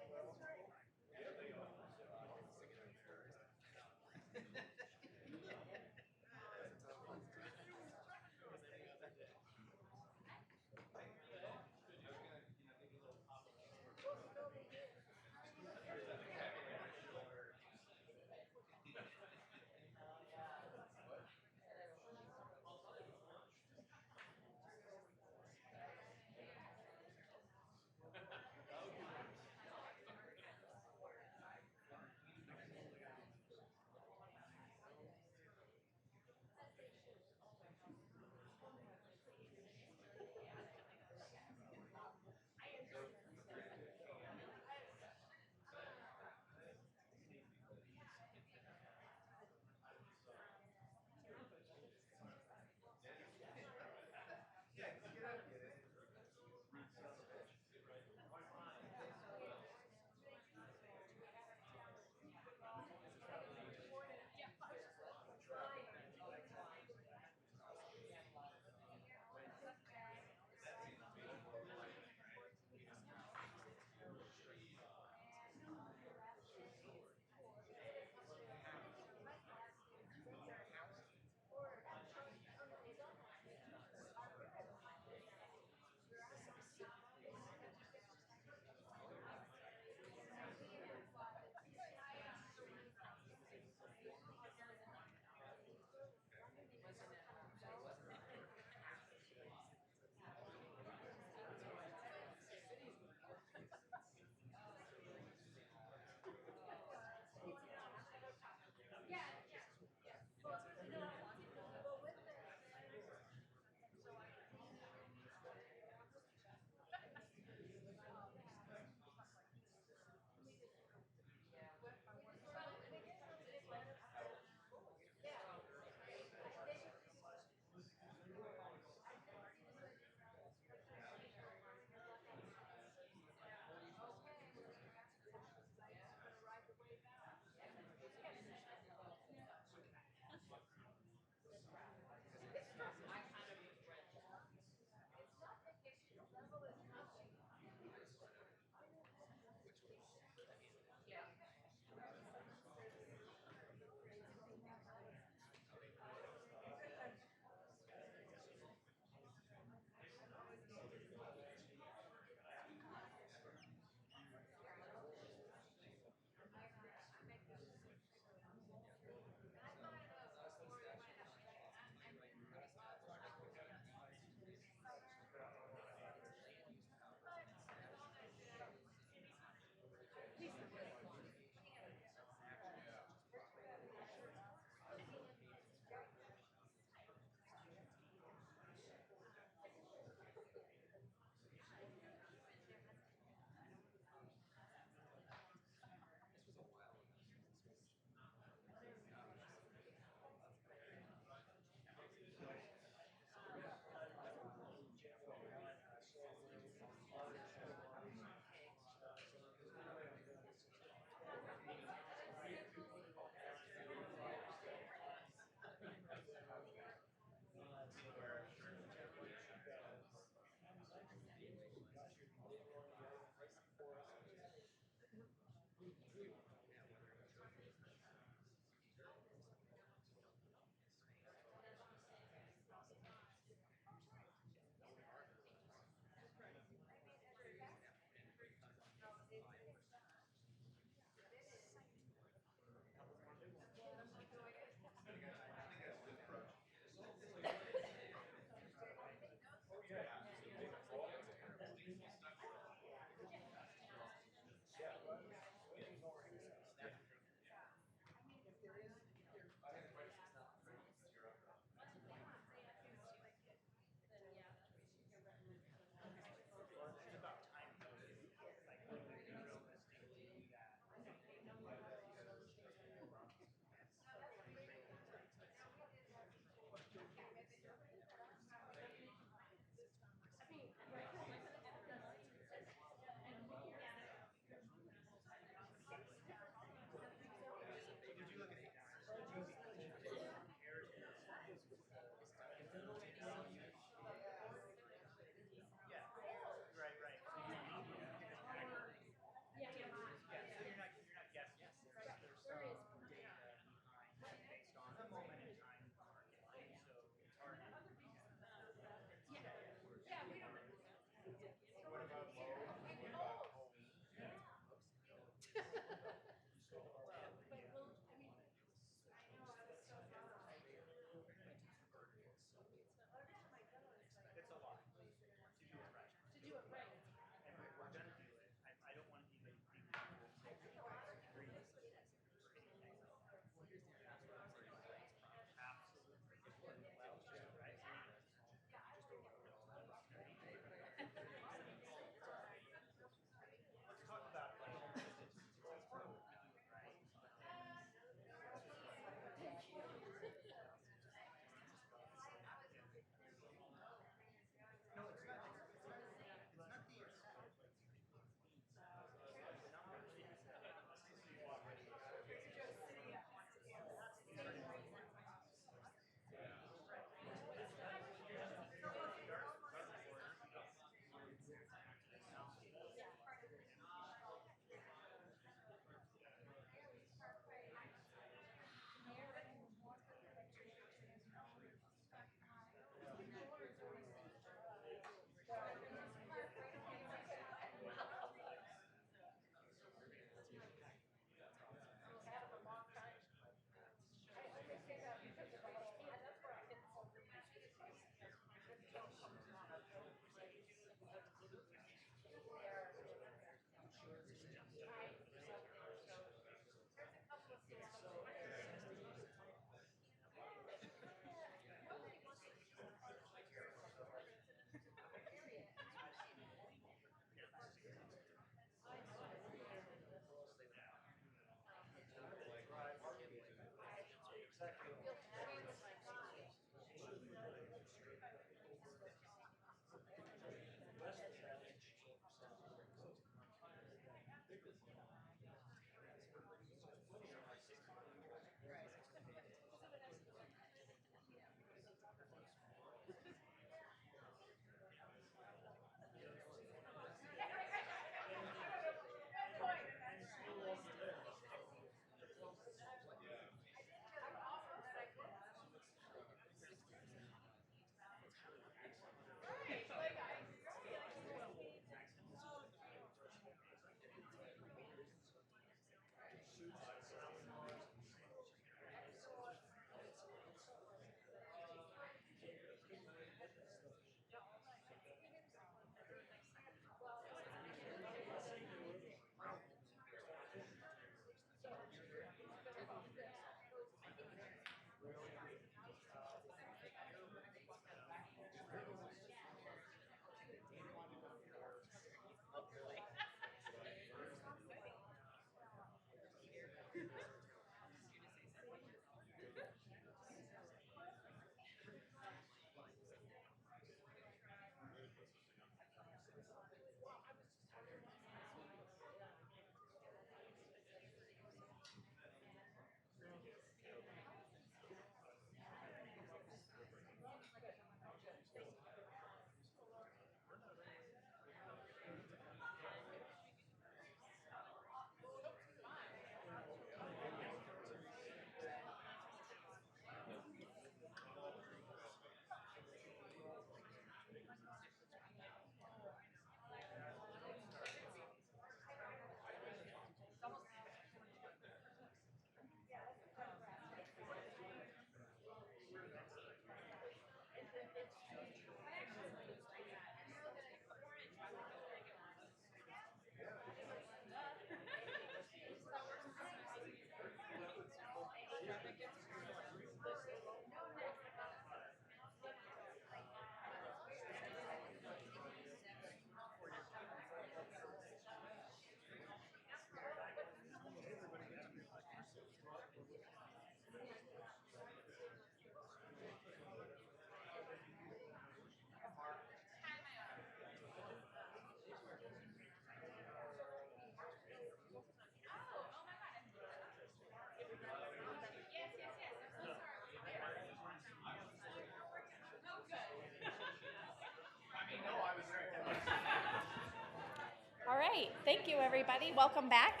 Thank you, everybody. Welcome back.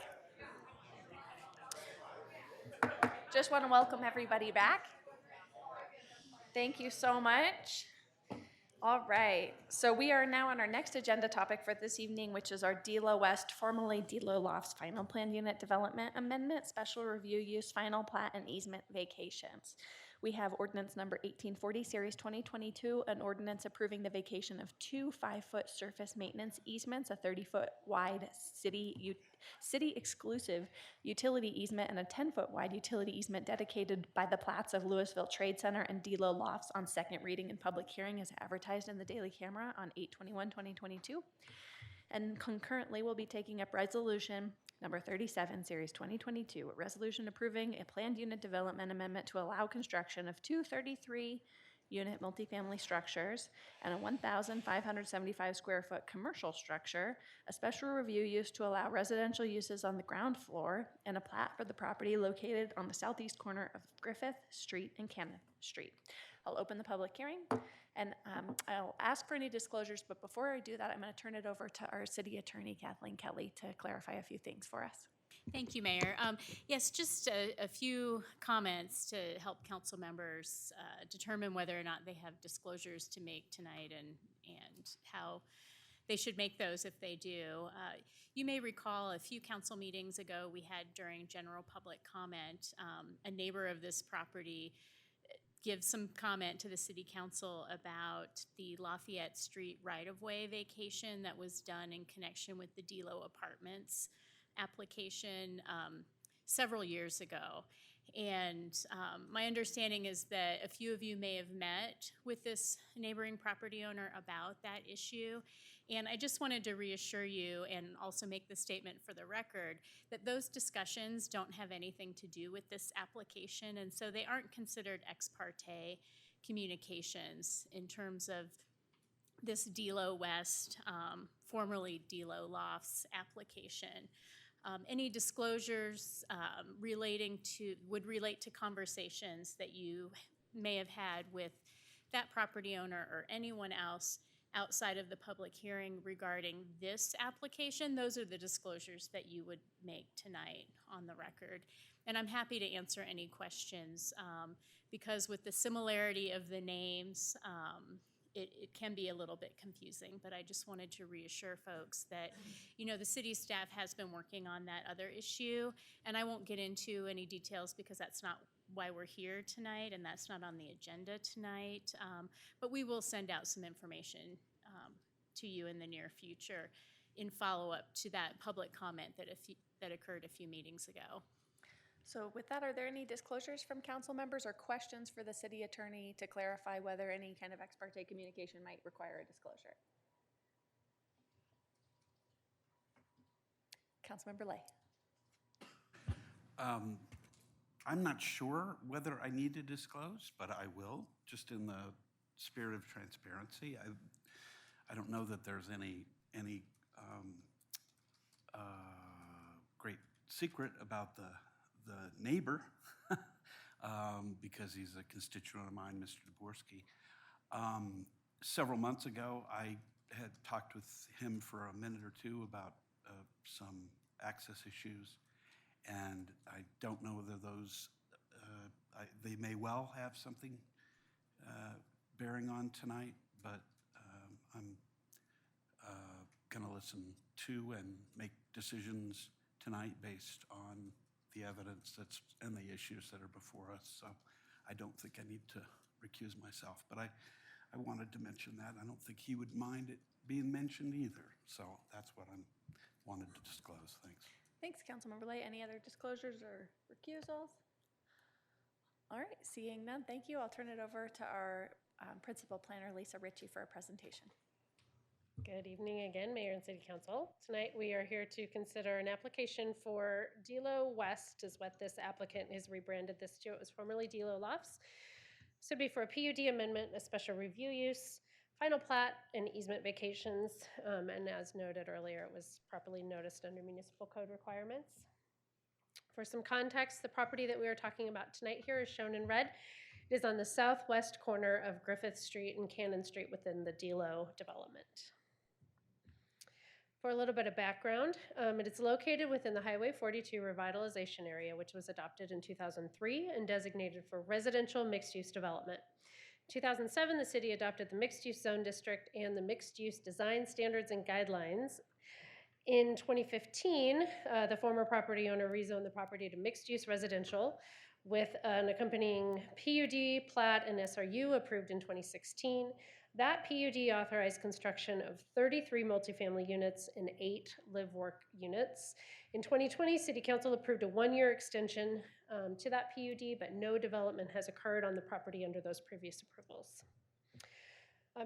Just want to welcome everybody back. Thank you so much. All right, so we are now on our next agenda topic for this evening, which is our Delo West, formerly Delo Lofts Final Plan Unit Development Amendment, Special Review Use, Final Plat, and Easement Vacations. We have ordinance number 1840, Series 2022, an ordinance approving the vacation of 2 5-foot surface maintenance easements, a 30-foot wide city-exclusive utility easement, and a 10-foot wide utility easement dedicated by the plats of Louisville Trade Center and Delo Lofts on second reading and public hearing as advertised in the Daily Camera on 8/21/2022. And concurrently, we'll be taking up resolution number 37, Series 2022, a resolution approving a planned unit development amendment to allow construction of 2 33-unit multifamily structures and a 1,575 square foot commercial structure, a special review use to allow residential uses on the ground floor, and a plat for the property located on the southeast corner of Griffith Street and Cannon Street. I'll open the public hearing, and I'll ask for any disclosures, but before I do that, I'm going to turn it over to our city attorney, Kathleen Kelly, to clarify a few things for us. Thank you, Mayor. Yes, just a few comments to help council members determine whether or not they have disclosures to make tonight and how they should make those if they do. You may recall a few council meetings ago we had during general public comment, a neighbor of this property give some comment to the city council about the Lafayette Street right-of-way vacation that was done in connection with the Delo Apartments application several years ago. And my understanding is that a few of you may have met with this neighboring property owner about that issue. And I just wanted to reassure you and also make the statement for the record that those discussions don't have anything to do with this application, and so they aren't considered ex parte communications in terms of this Delo West, formerly Delo Lofts application. Any disclosures would relate to conversations that you may have had with that property owner or anyone else outside of the public hearing regarding this application. Those are the disclosures that you would make tonight on the record. And I'm happy to answer any questions because with the similarity of the names, it can be a little bit confusing, but I just wanted to reassure folks that, you know, the city staff has been working on that other issue, and I won't get into any details because that's not why we're here tonight, and that's not on the agenda tonight, but we will send out some information to you in the near future in follow-up to that public comment that occurred a few meetings ago. So with that, are there any disclosures from council members or questions for the city attorney to clarify whether any kind of ex parte communication might require a disclosure? Councilmember Lay. I'm not sure whether I need to disclose, but I will, just in the spirit of transparency. I don't know that there's any great secret about the neighbor because he's a constituent of mine, Mr. Dvorsky. Several months ago, I had talked with him for a minute or two about some access issues, and I don't know whether those, they may well have something bearing on tonight, but I'm going to listen to and make decisions tonight based on the evidence and the issues that are before us. So I don't think I need to recuse myself, but I wanted to mention that. I don't think he would mind it being mentioned either. So that's what I wanted to disclose. Thanks. Thanks, Councilmember Lay. Any other disclosures or recusals? All right, seeing none, thank you. I'll turn it over to our principal planner, Lisa Ritchie, for a presentation. Good evening again, Mayor and City Council. Tonight we are here to consider an application for Delo West is what this applicant has rebranded this to. It was formerly Delo Lofts. This would be for a PUD amendment, a special review use, final plat, and easement vacations. And as noted earlier, it was properly noticed under municipal code requirements. For some context, the property that we are talking about tonight here is shown in red. It is on the southwest corner of Griffith Street and Cannon Street within the Delo development. For a little bit of background, it is located within the Highway 42 revitalization area, which was adopted in 2003 and designated for residential mixed-use development. In 2007, the city adopted the mixed-use zone district and the mixed-use design standards and guidelines. In 2015, the former property owner rezoned the property to mixed-use residential with an accompanying PUD, plat, and SRU approved in 2016. That PUD authorized construction of 33 multifamily units and 8 live-work units. In 2020, City Council approved a 1-year extension to that PUD, but no development has occurred on the property under those previous approvals.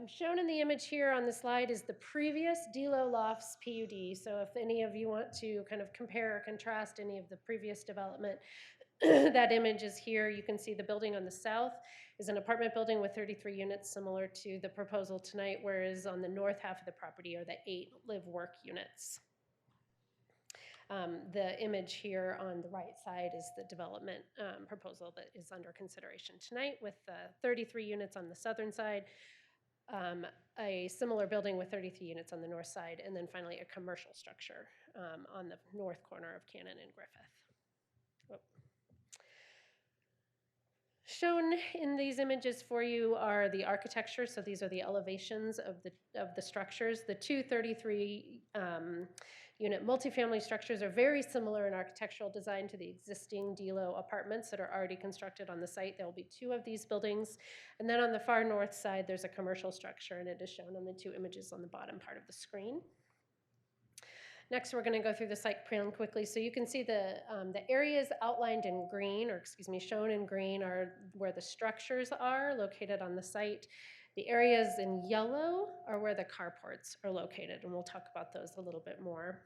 Shown in the image here on the slide is the previous Delo Lofts PUD. So if any of you want to kind of compare or contrast any of the previous development, that image is here. You can see the building on the south is an apartment building with 33 units, similar to the proposal tonight, whereas on the north half of the property are the 8 live-work units. The image here on the right side is the development proposal that is under consideration tonight, with 33 units on the southern side, a similar building with 33 units on the north side, and then finally a commercial structure on the north corner of Cannon and Griffith. Oh. Shown in these images for you are the architecture. So these are the elevations of the structures. The two 33 unit multifamily structures are very similar in architectural design to the existing Delo apartments that are already constructed on the site. There will be 2 of these buildings. And then on the far north side, there's a commercial structure, and it is shown on the 2 images on the bottom part of the screen. Next, we're going to go through the site plan quickly. So you can see the areas outlined in green, or excuse me, shown in green, are where the structures are located on the site. The areas in yellow are where the carports are located, and we'll talk about those a little bit more.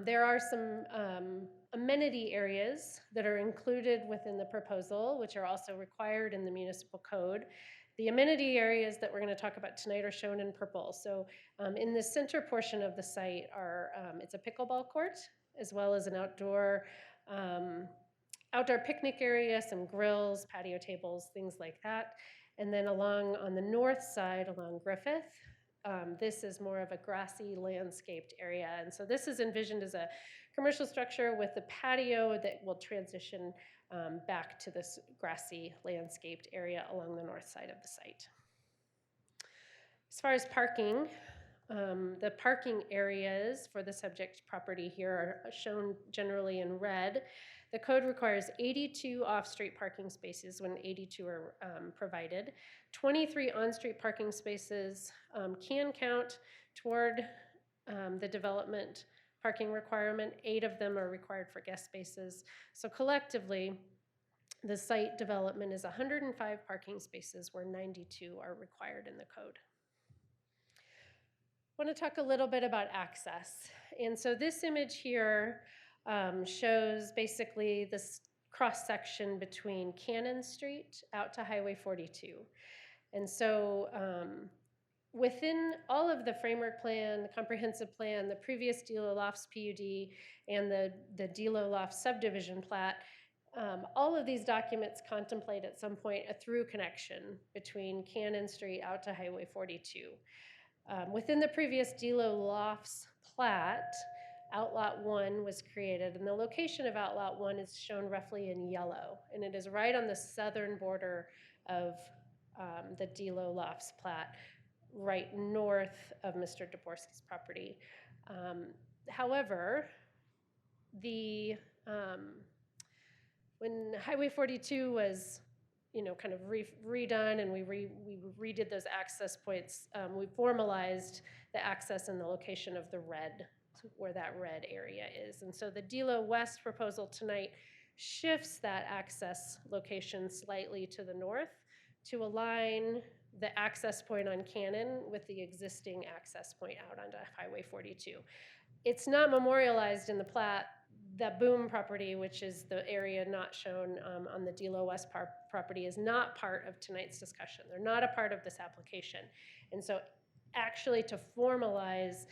There are some amenity areas that are included within the proposal, which are also required in the municipal code. The amenity areas that we're going to talk about tonight are shown in purple. So in the center portion of the site are, it's a pickleball court, as well as an outdoor picnic area, some grills, patio tables, things like that. And then on the north side, along Griffith, this is more of a grassy landscaped area. And so this is envisioned as a commercial structure with a patio that will transition back to this grassy landscaped area along the north side of the site. As far as parking, the parking areas for the subject property here are shown generally in red. The code requires 82 off-street parking spaces when 82 are provided. 23 on-street parking spaces can count toward the development parking requirement. 8 of them are required for guest spaces. So collectively, the site development is 105 parking spaces where 92 are required in the code. I want to talk a little bit about access. And so this image here shows basically this cross-section between Cannon Street out to Highway 42. And so within all of the framework plan, the comprehensive plan, the previous Delo Lofts PUD, and the Delo Lofts subdivision plat, all of these documents contemplate at some point a through connection between Cannon Street out to Highway 42. Within the previous Delo Lofts plat, Outlot 1 was created, and the location of Outlot 1 is shown roughly in yellow, and it is right on the southern border of the Delo Lofts plat, right north of Mr. Dvorsky's property. However, when Highway 42 was kind of redone, and we redid those access points, we formalized the access and the location of the red, where that red area is. And so the Delo West proposal tonight shifts that access location slightly to the north to align the access point on Cannon with the existing access point out onto Highway 42. It's not memorialized in the plat. That Boom property, which is the area not shown on the Delo West property, is not part of tonight's discussion. They're not a part of this application. And so actually to formalize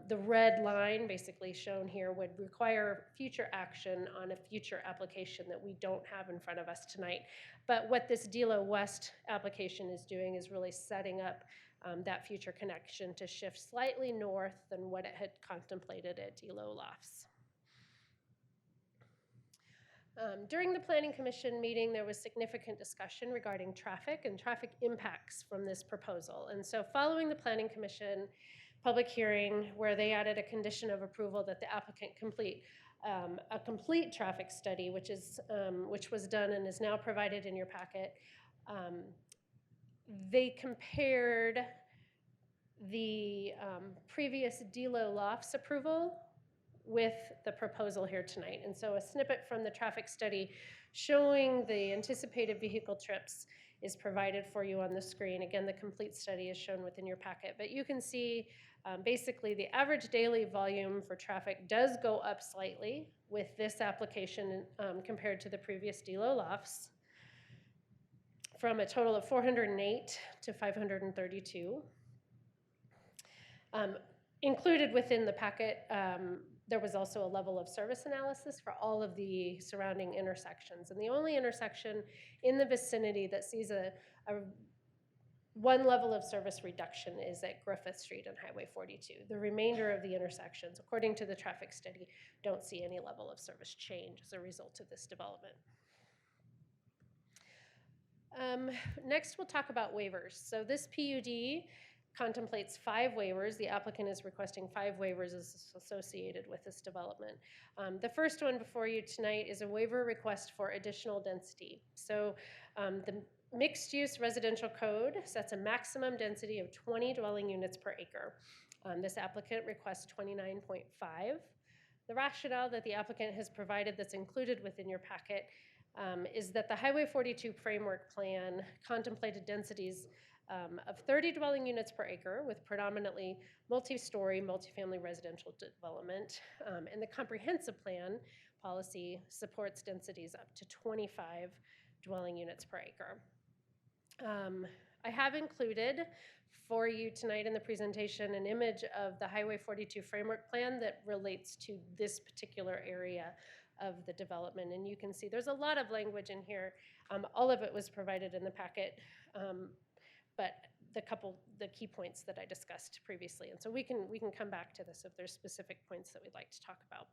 the red line basically shown here would require future action on a future application that we don't have in front of us tonight. But what this Delo West application is doing is really setting up that future connection to shift slightly north than what it had contemplated at Delo Lofts. During the Planning Commission meeting, there was significant discussion regarding traffic and traffic impacts from this proposal. And so following the Planning Commission public hearing, where they added a condition of approval that the applicant complete a complete traffic study, which was done and is now provided in your packet, they compared the previous Delo Lofts approval with the proposal here tonight. And so a snippet from the traffic study showing the anticipated vehicle trips is provided for you on the screen. Again, the complete study is shown within your packet, but you can see basically the average daily volume for traffic does go up slightly with this application compared to the previous Delo Lofts, from a total of 408 to 532. Included within the packet, there was also a level of service analysis for all of the surrounding intersections. And the only intersection in the vicinity that sees a one level of service reduction is at Griffith Street and Highway 42. The remainder of the intersections, according to the traffic study, don't see any level of service change as a result of this development. Next, we'll talk about waivers. So this PUD contemplates 5 waivers. The applicant is requesting 5 waivers associated with this development. The first one before you tonight is a waiver request for additional density. So the mixed-use residential code sets a maximum density of 20 dwelling units per acre. This applicant requests 29.5. The rationale that the applicant has provided that's included within your packet is that the Highway 42 framework plan contemplated densities of 30 dwelling units per acre with predominantly multi-story, multifamily residential development. And the comprehensive plan policy supports densities up to 25 dwelling units per acre. I have included for you tonight in the presentation an image of the Highway 42 framework plan that relates to this particular area of the development. And you can see there's a lot of language in here. All of it was provided in the packet, but the key points that I discussed previously. And so we can come back to this if there's specific points that we'd like to talk about.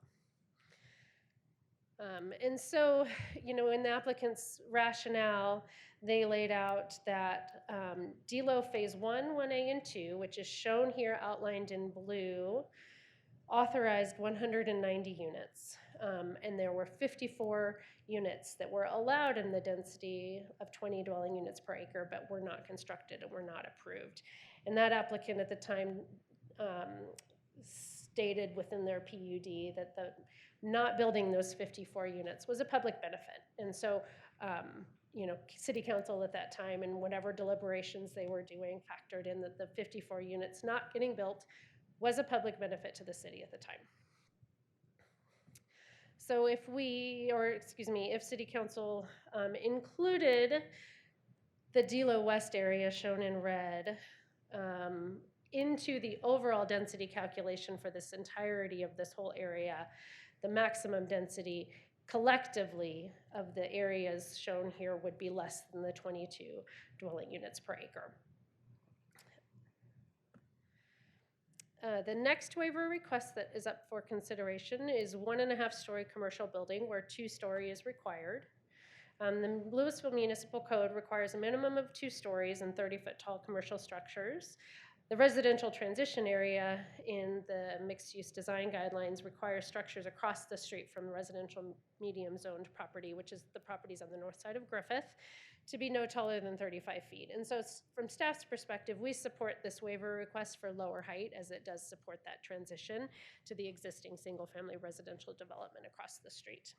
And so, in the applicant's rationale, they laid out that Delo Phase 1, 1A, and 2, which is shown here outlined in blue, authorized 190 units. And there were 54 units that were allowed in the density of 20 dwelling units per acre, but were not constructed and were not approved. And that applicant at the time stated within their PUD that not building those 54 units was a public benefit. And so, City Council at that time and whatever deliberations they were doing factored in that the 54 units not getting built was a public benefit to the city at the time. So if City Council included the Delo West area shown in red into the overall density calculation for this entirety of this whole area, the maximum density collectively of the areas shown here would be less than the 22 dwelling units per acre. The next waiver request that is up for consideration is 1.5-story commercial building where 2-story is required. The Louisville Municipal Code requires a minimum of 2 stories and 30-foot tall commercial structures. The residential transition area in the mixed-use design guidelines requires structures across the street from the residential medium-zoned property, which is the properties on the north side of Griffith, to be no taller than 35 feet. And so from staff's perspective, we support this waiver request for lower height as it does support that transition to the existing single-family residential development across the street.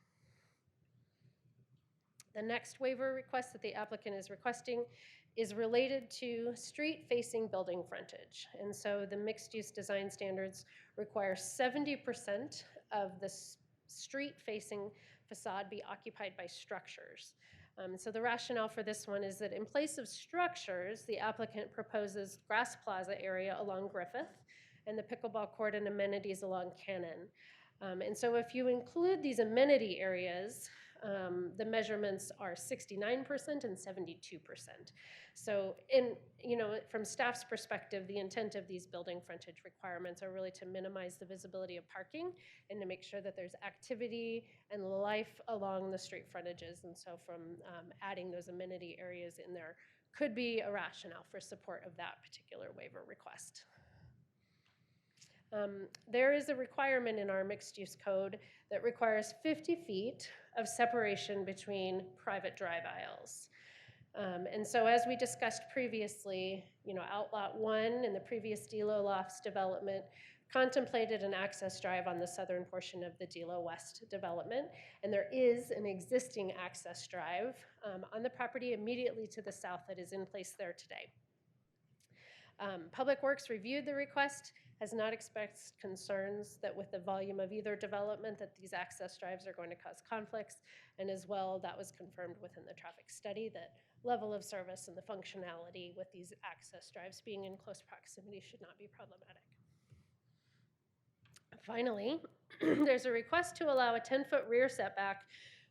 The next waiver request that the applicant is requesting is related to street-facing building frontage. And so the mixed-use design standards require 70% of the street-facing facade be occupied by structures. So the rationale for this one is that in place of structures, the applicant proposes grass plaza area along Griffith and the pickleball court and amenities along Cannon. And so if you include these amenity areas, the measurements are 69% and 72%. So from staff's perspective, the intent of these building frontage requirements are really to minimize the visibility of parking and to make sure that there's activity and life along the street frontages. And so from adding those amenity areas in there could be a rationale for support of that particular waiver request. There is a requirement in our mixed-use code that requires 50 feet of separation between private drive aisles. And so as we discussed previously, Outlot 1 in the previous Delo Lofts development contemplated an access drive on the southern portion of the Delo West development, and there is an existing access drive on the property immediately to the south that is in place there today. Public Works reviewed the request, has not expressed concerns that with the volume of either development that these access drives are going to cause conflicts, and as well, that was confirmed within the traffic study that level of service and the functionality with these access drives being in close proximity should not be problematic. Finally, there's a request to allow a 10-foot rear setback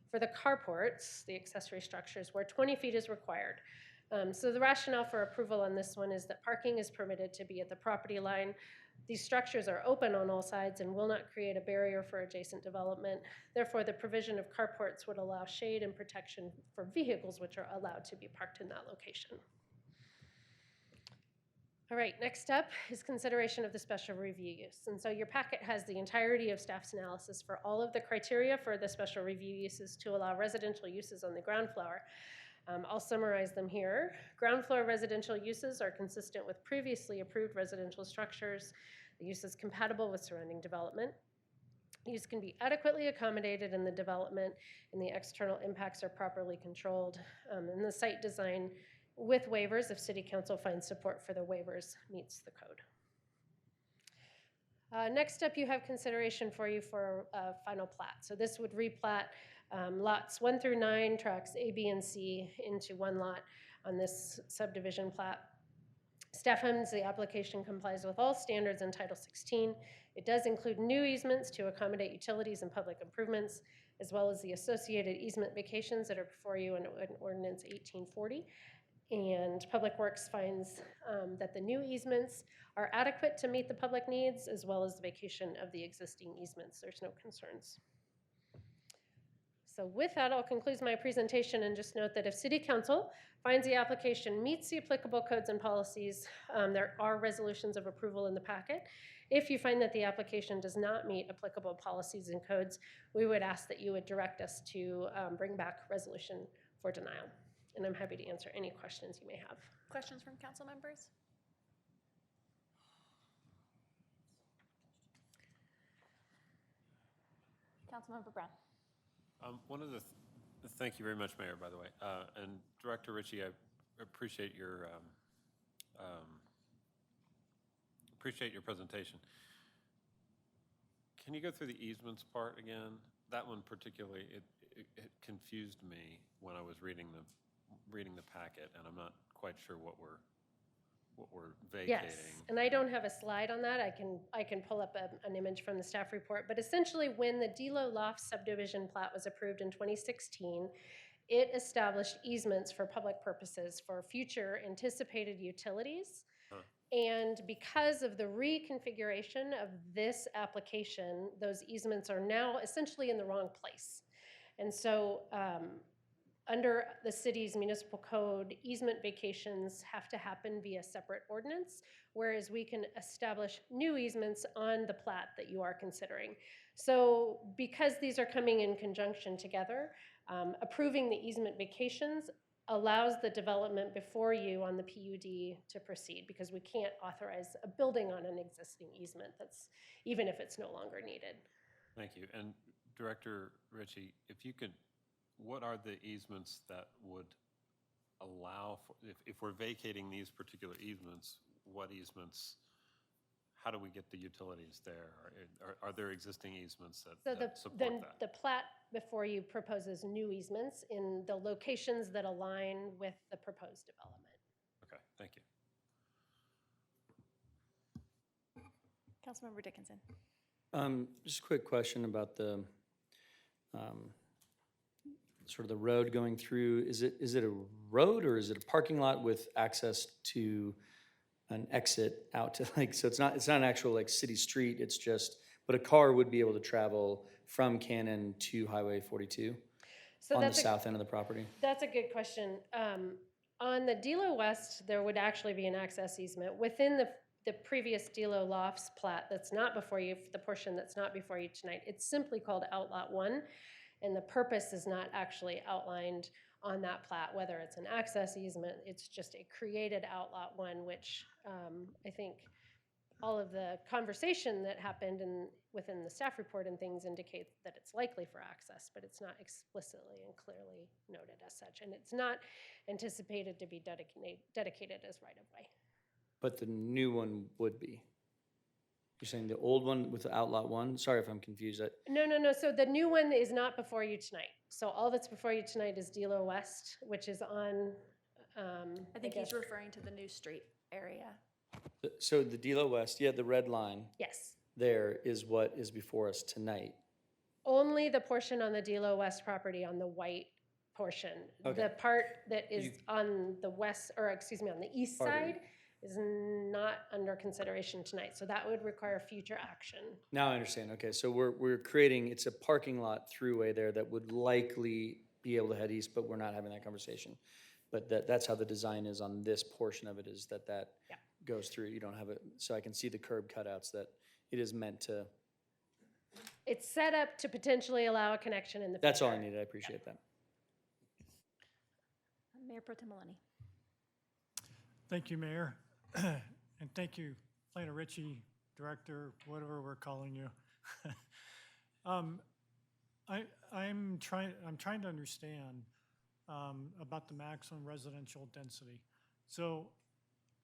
for the carports, the accessory structures, where 20 feet is required. So the rationale for approval on this one is that parking is permitted to be at the property line. These structures are open on all sides and will not create a barrier for adjacent development. Therefore, the provision of carports would allow shade and protection for vehicles which are allowed to be parked in that location. All right, next up is consideration of the special review use. And so your packet has the entirety of staff's analysis for all of the criteria for the special review uses to allow residential uses on the ground floor. I'll summarize them here. Ground floor residential uses are consistent with previously approved residential structures. The use is compatible with surrounding development. Use can be adequately accommodated in the development, and the external impacts are properly controlled. And the site design with waivers, if City Council finds support for the waivers, meets the code. Next up, you have consideration for you for a final plat. So this would replat lots 1 through 9, tracks A, B, and C into one lot on this subdivision plat. Staff finds the application complies with all standards in Title 16. It does include new easements to accommodate utilities and public improvements, as well as the associated easement vacations that are before you in Ordinance 1840. And Public Works finds that the new easements are adequate to meet the public needs, as well as the vacation of the existing easements. There's no concerns. So with that, I'll conclude my presentation and just note that if City Council finds the application meets the applicable codes and policies, there are resolutions of approval in the packet. If you find that the application does not meet applicable policies and codes, we would ask that you would direct us to bring back resolution for denial. And I'm happy to answer any questions you may have. Questions from council members? Councilmember Brown. Thank you very much, Mayor, by the way. And Director Ritchie, I appreciate your presentation. Can you go through the easements part again? That one particularly, it confused me when I was reading the packet, and I'm not quite sure what we're vacating. Yes, and I don't have a slide on that. I can pull up an image from the staff report. But essentially, when the Delo Lofts subdivision plat was approved in 2016, it established easements for public purposes for future anticipated utilities. And because of the reconfiguration of this application, those easements are now essentially in the wrong place. And so under the city's municipal code, easement vacations have to happen via separate ordinance, whereas we can establish new easements on the plat that you are considering. So because these are coming in conjunction together, approving the easement vacations allows the development before you on the PUD to proceed, because we can't authorize a building on an existing easement that's, even if it's no longer needed. Thank you. And Director Ritchie, if you could, what are the easements that would allow for, if we're vacating these particular easements, what easements, how do we get the utilities there? Are there existing easements that support that? The plat before you proposes new easements in the locations that align with the proposed development. Okay, thank you. Councilmember Dickinson. Just a quick question about the sort of the road going through, is it a road or is it a parking lot with access to an exit out to like, so it's not an actual like city street, it's just, but a car would be able to travel from Cannon to Highway 42 So on the that's a- south end of the property? That's a good question. On the Delo West, there would actually be an access easement within the previous Delo Lofts plat that's not before you, the portion that's not before you tonight. It's simply called Outlot 1, and the purpose is not actually outlined on that plat, whether it's an access easement, it's just a created Outlot 1, which I think all of the conversation that happened within the staff report and things indicate that it's likely for access, but it's not explicitly and clearly noted as such. And it's not anticipated to be dedicated as right-of-way. But the new one would be? You're saying the old one with the Outlot 1? Sorry if I'm confused. No. So the new one is not before you tonight. So all that's before you tonight is Delo West, which is on, I think he's referring to the new street area. So the Delo West, yeah, the red line Yes. there is what is before us tonight. Only the portion on the Delo West property on the white portion. Okay. The part that is on the west, or excuse me, on the east side is not under consideration tonight. So that would require future action. Now I understand. Okay, so we're creating, it's a parking lot throughway there that would likely be able to head east, but we're not having that conversation. But that's how the design is on this portion of it, is that Yeah. goes through. You don't have it, so I can see the curb cutouts that it is meant to. It's set up to potentially allow a connection in the future. That's all I needed. I appreciate that. Mayor Pro Tem Maloney. Thank you, Mayor. And thank you, Plano Ritchie, Director, whatever we're calling you. I'm trying to understand about the maximum residential density. So,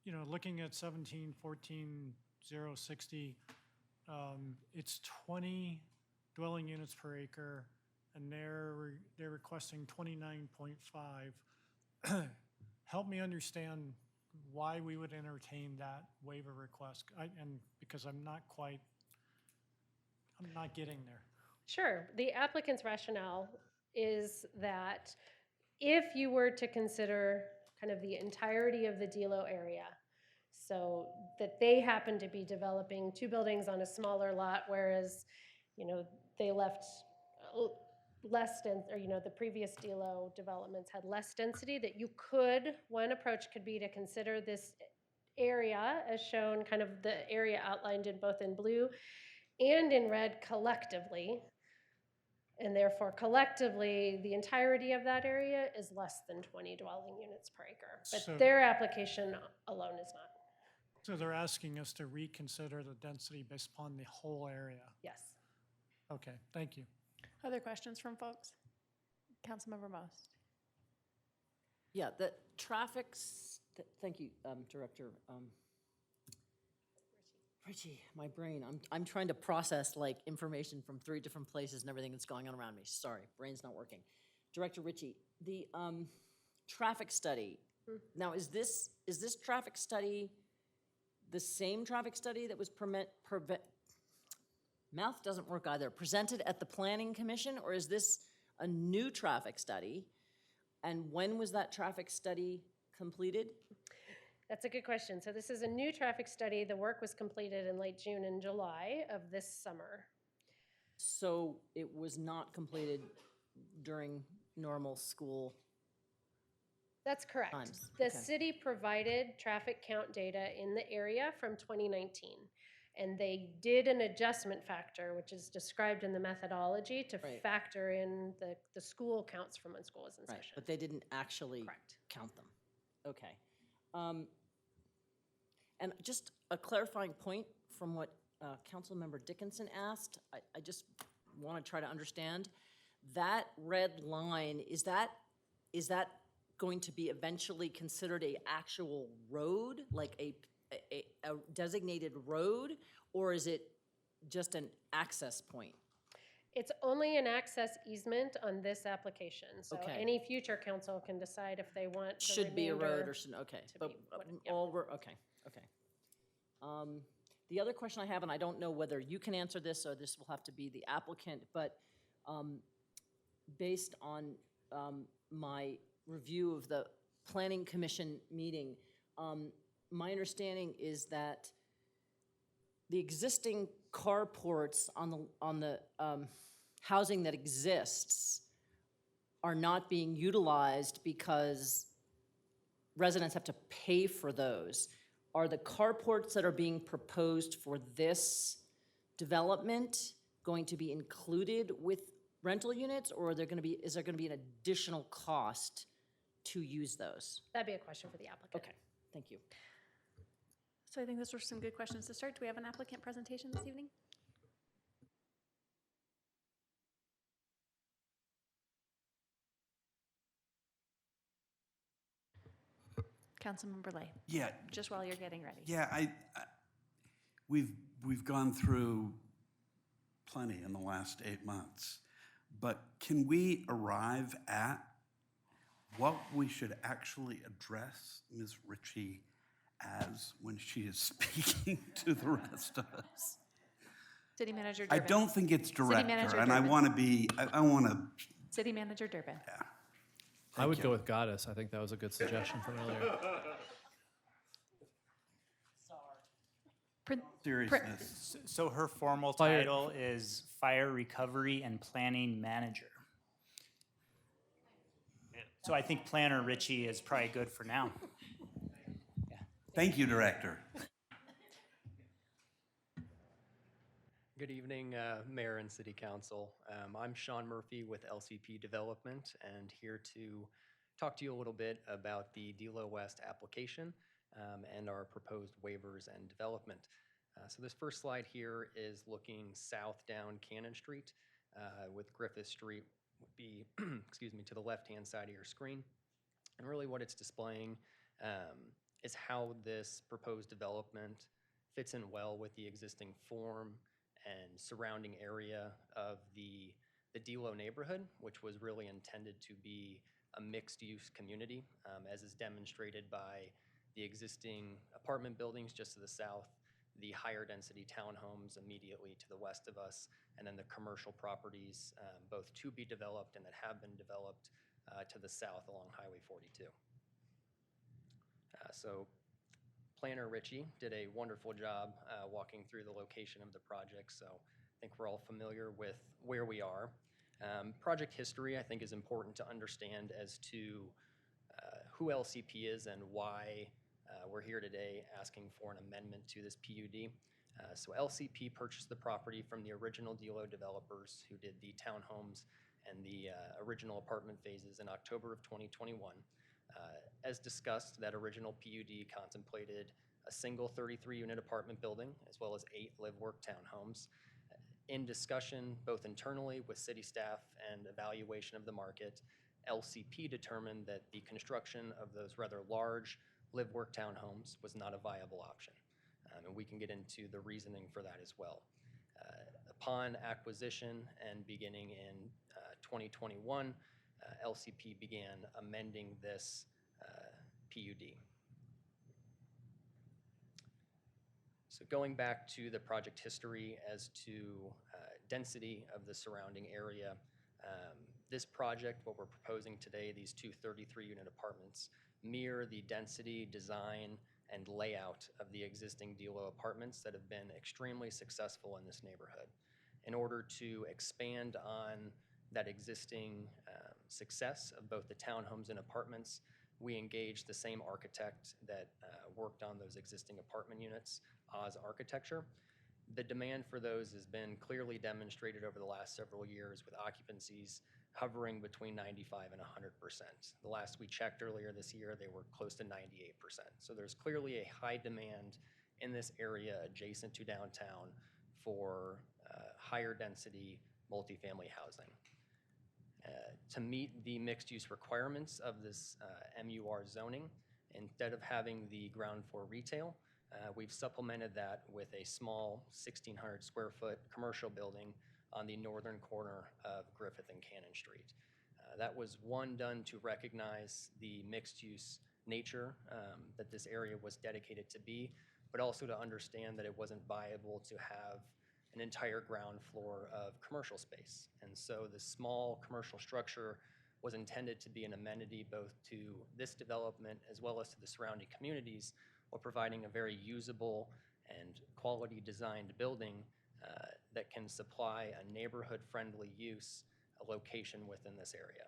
you know, looking at 1714-060, it's 20 dwelling units per acre, and they're requesting 29.5. Help me understand why we would entertain that waiver request, and because I'm not getting there. Sure. The applicant's rationale is that if you were to consider kind of the entirety of the Delo area, so that they happen to be developing 2 buildings on a smaller lot, whereas, you know, they left less dense, or, you know, the previous Delo developments had less density, that you could, one approach could be to consider this area as shown, kind of the area outlined in both in blue and in red collectively. And therefore, collectively, the entirety of that area is less than 20 dwelling units per acre. But So- their application alone is not. So they're asking us to reconsider the density based upon the whole area. Yes. Okay, thank you. Other questions from folks? Councilmember Most. Yeah, the traffic, thank you, Director. Richie, my brain, I'm trying to process like information from 3 different places and everything that's going on around me. Sorry, brain's not working. Director Richie, the traffic study. Now, is this traffic study the same traffic study that was mouth doesn't work either, presented at the Planning Commission, or is this a new traffic study? And when was that traffic study completed? That's a good question. So this is a new traffic study. The work was completed in late June and July of this summer. So it was not completed during normal school? That's correct. Times, The okay. city provided traffic count data in the area from 2019. And they did an adjustment factor, which is described in the methodology, to Right. factor in the school counts from when school was in Right, session. but they didn't actually Correct. count them. Okay. And just a clarifying point from what Councilmember Dickinson asked, I just want to try to understand. That red line, is that going to be eventually considered a actual road, like a designated road, or is it just an access point? It's only an access easement on this application. So Okay. any future council can decide if they want the Should be a road remainder or should, okay, to but be what- yeah. all, okay. The other question I have, and I don't know whether you can answer this or this will have to be the applicant, but based on my review of the Planning Commission meeting, my understanding is that the existing carports on the housing that exists are not being utilized because residents have to pay for those. Are the carports that are being proposed for this development going to be included with rental units, or is there going to be an additional cost to use those? That'd be a question for the applicant. Okay, thank you. So I think those were some good questions to start. Do we have an applicant presentation this evening? Councilmember Lay. Yeah. Just while you're getting ready. Yeah, we've gone through plenty in the last 8 months, but can we arrive at what we should actually address Ms. Ritchie as when she is speaking to the rest of us? City Manager I Durbin. don't think it's director, Manager and I Durbin. want to be, I want to, City Manager Durbin. yeah. I would you. go with goddess. I think that was a good suggestion from earlier. Seriousness. So her formal Fire- title is Fire Recovery and Planning Manager. So I think Planner Ritchie is probably good for now. Thank you, Director. Good evening, Mayor and City Council. I'm Sean Murphy with LCP Development and here to talk to you a little bit about the DLO West application and our proposed waivers and development. So this first slide here is looking south down Cannon Street with Griffith Street would be, excuse me, to the left-hand side of your screen. And really what it's displaying is how this proposed development fits in well with the existing form and surrounding area of the DLO neighborhood, which was really intended to be a mixed-use community, as is demonstrated by the existing apartment buildings just to the south, the higher density townhomes immediately to the west of us, and then the commercial properties, both to be developed and that have been developed to the south along Highway 42. So Planner Ritchie did a wonderful job walking through the location of the project, so I think we're all familiar with where we are. Project history, I think, is important to understand as to who LCP is and why we're here today asking for an amendment to this PUD. So LCP purchased the property from the original DLO developers who did the townhomes and the original apartment phases in October of 2021. As discussed, that original PUD contemplated a single 33-unit apartment building as well as 8 live-work townhomes. In discussion, both internally with city staff and evaluation of the market, LCP determined that the construction of those rather large live-work townhomes was not a viable option. And we can get into the reasoning for that as well. Upon acquisition and beginning in 2021, LCP began amending this PUD. So going back to the project history as to density of the surrounding area, this project, what we're proposing today, these two 33-unit apartments, mirror the density, design, and layout of the existing DLO apartments that have been extremely successful in this neighborhood. In order to expand on that existing success of both the townhomes and apartments, we engaged the same architect that worked on those existing apartment units, Oz Architecture. The demand for those has been clearly demonstrated over the last several years with occupancies hovering between 95 and 100%. The last we checked earlier this year, they were close to 98%. So there's clearly a high demand in this area adjacent to downtown for higher density multifamily housing. To meet the mixed use requirements of this MUR zoning, instead of having the ground floor retail, we've supplemented that with a small 1,600 square foot commercial building on the northern corner of Griffith and Cannon Street. That was one done to recognize the mixed use nature that this area was dedicated to be, but also to understand that it wasn't viable to have an entire ground floor of commercial space. And so the small commercial structure was intended to be an amenity both to this development as well as to the surrounding communities, while providing a very usable and quality designed building that can supply a neighborhood-friendly use, a location within this area.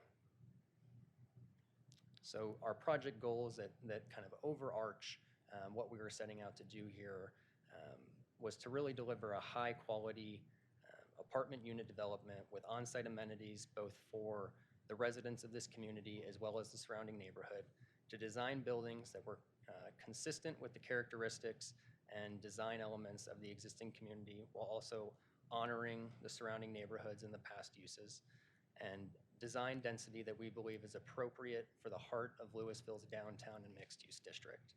So our project goals that kind of overarch what we were setting out to do here was to really deliver a high-quality apartment unit development with on-site amenities both for the residents of this community as well as the surrounding neighborhood, to design buildings that were consistent with the characteristics and design elements of the existing community while also honoring the surrounding neighborhoods and the past uses, and design density that we believe is appropriate for the heart of Louisville's downtown and mixed-use district.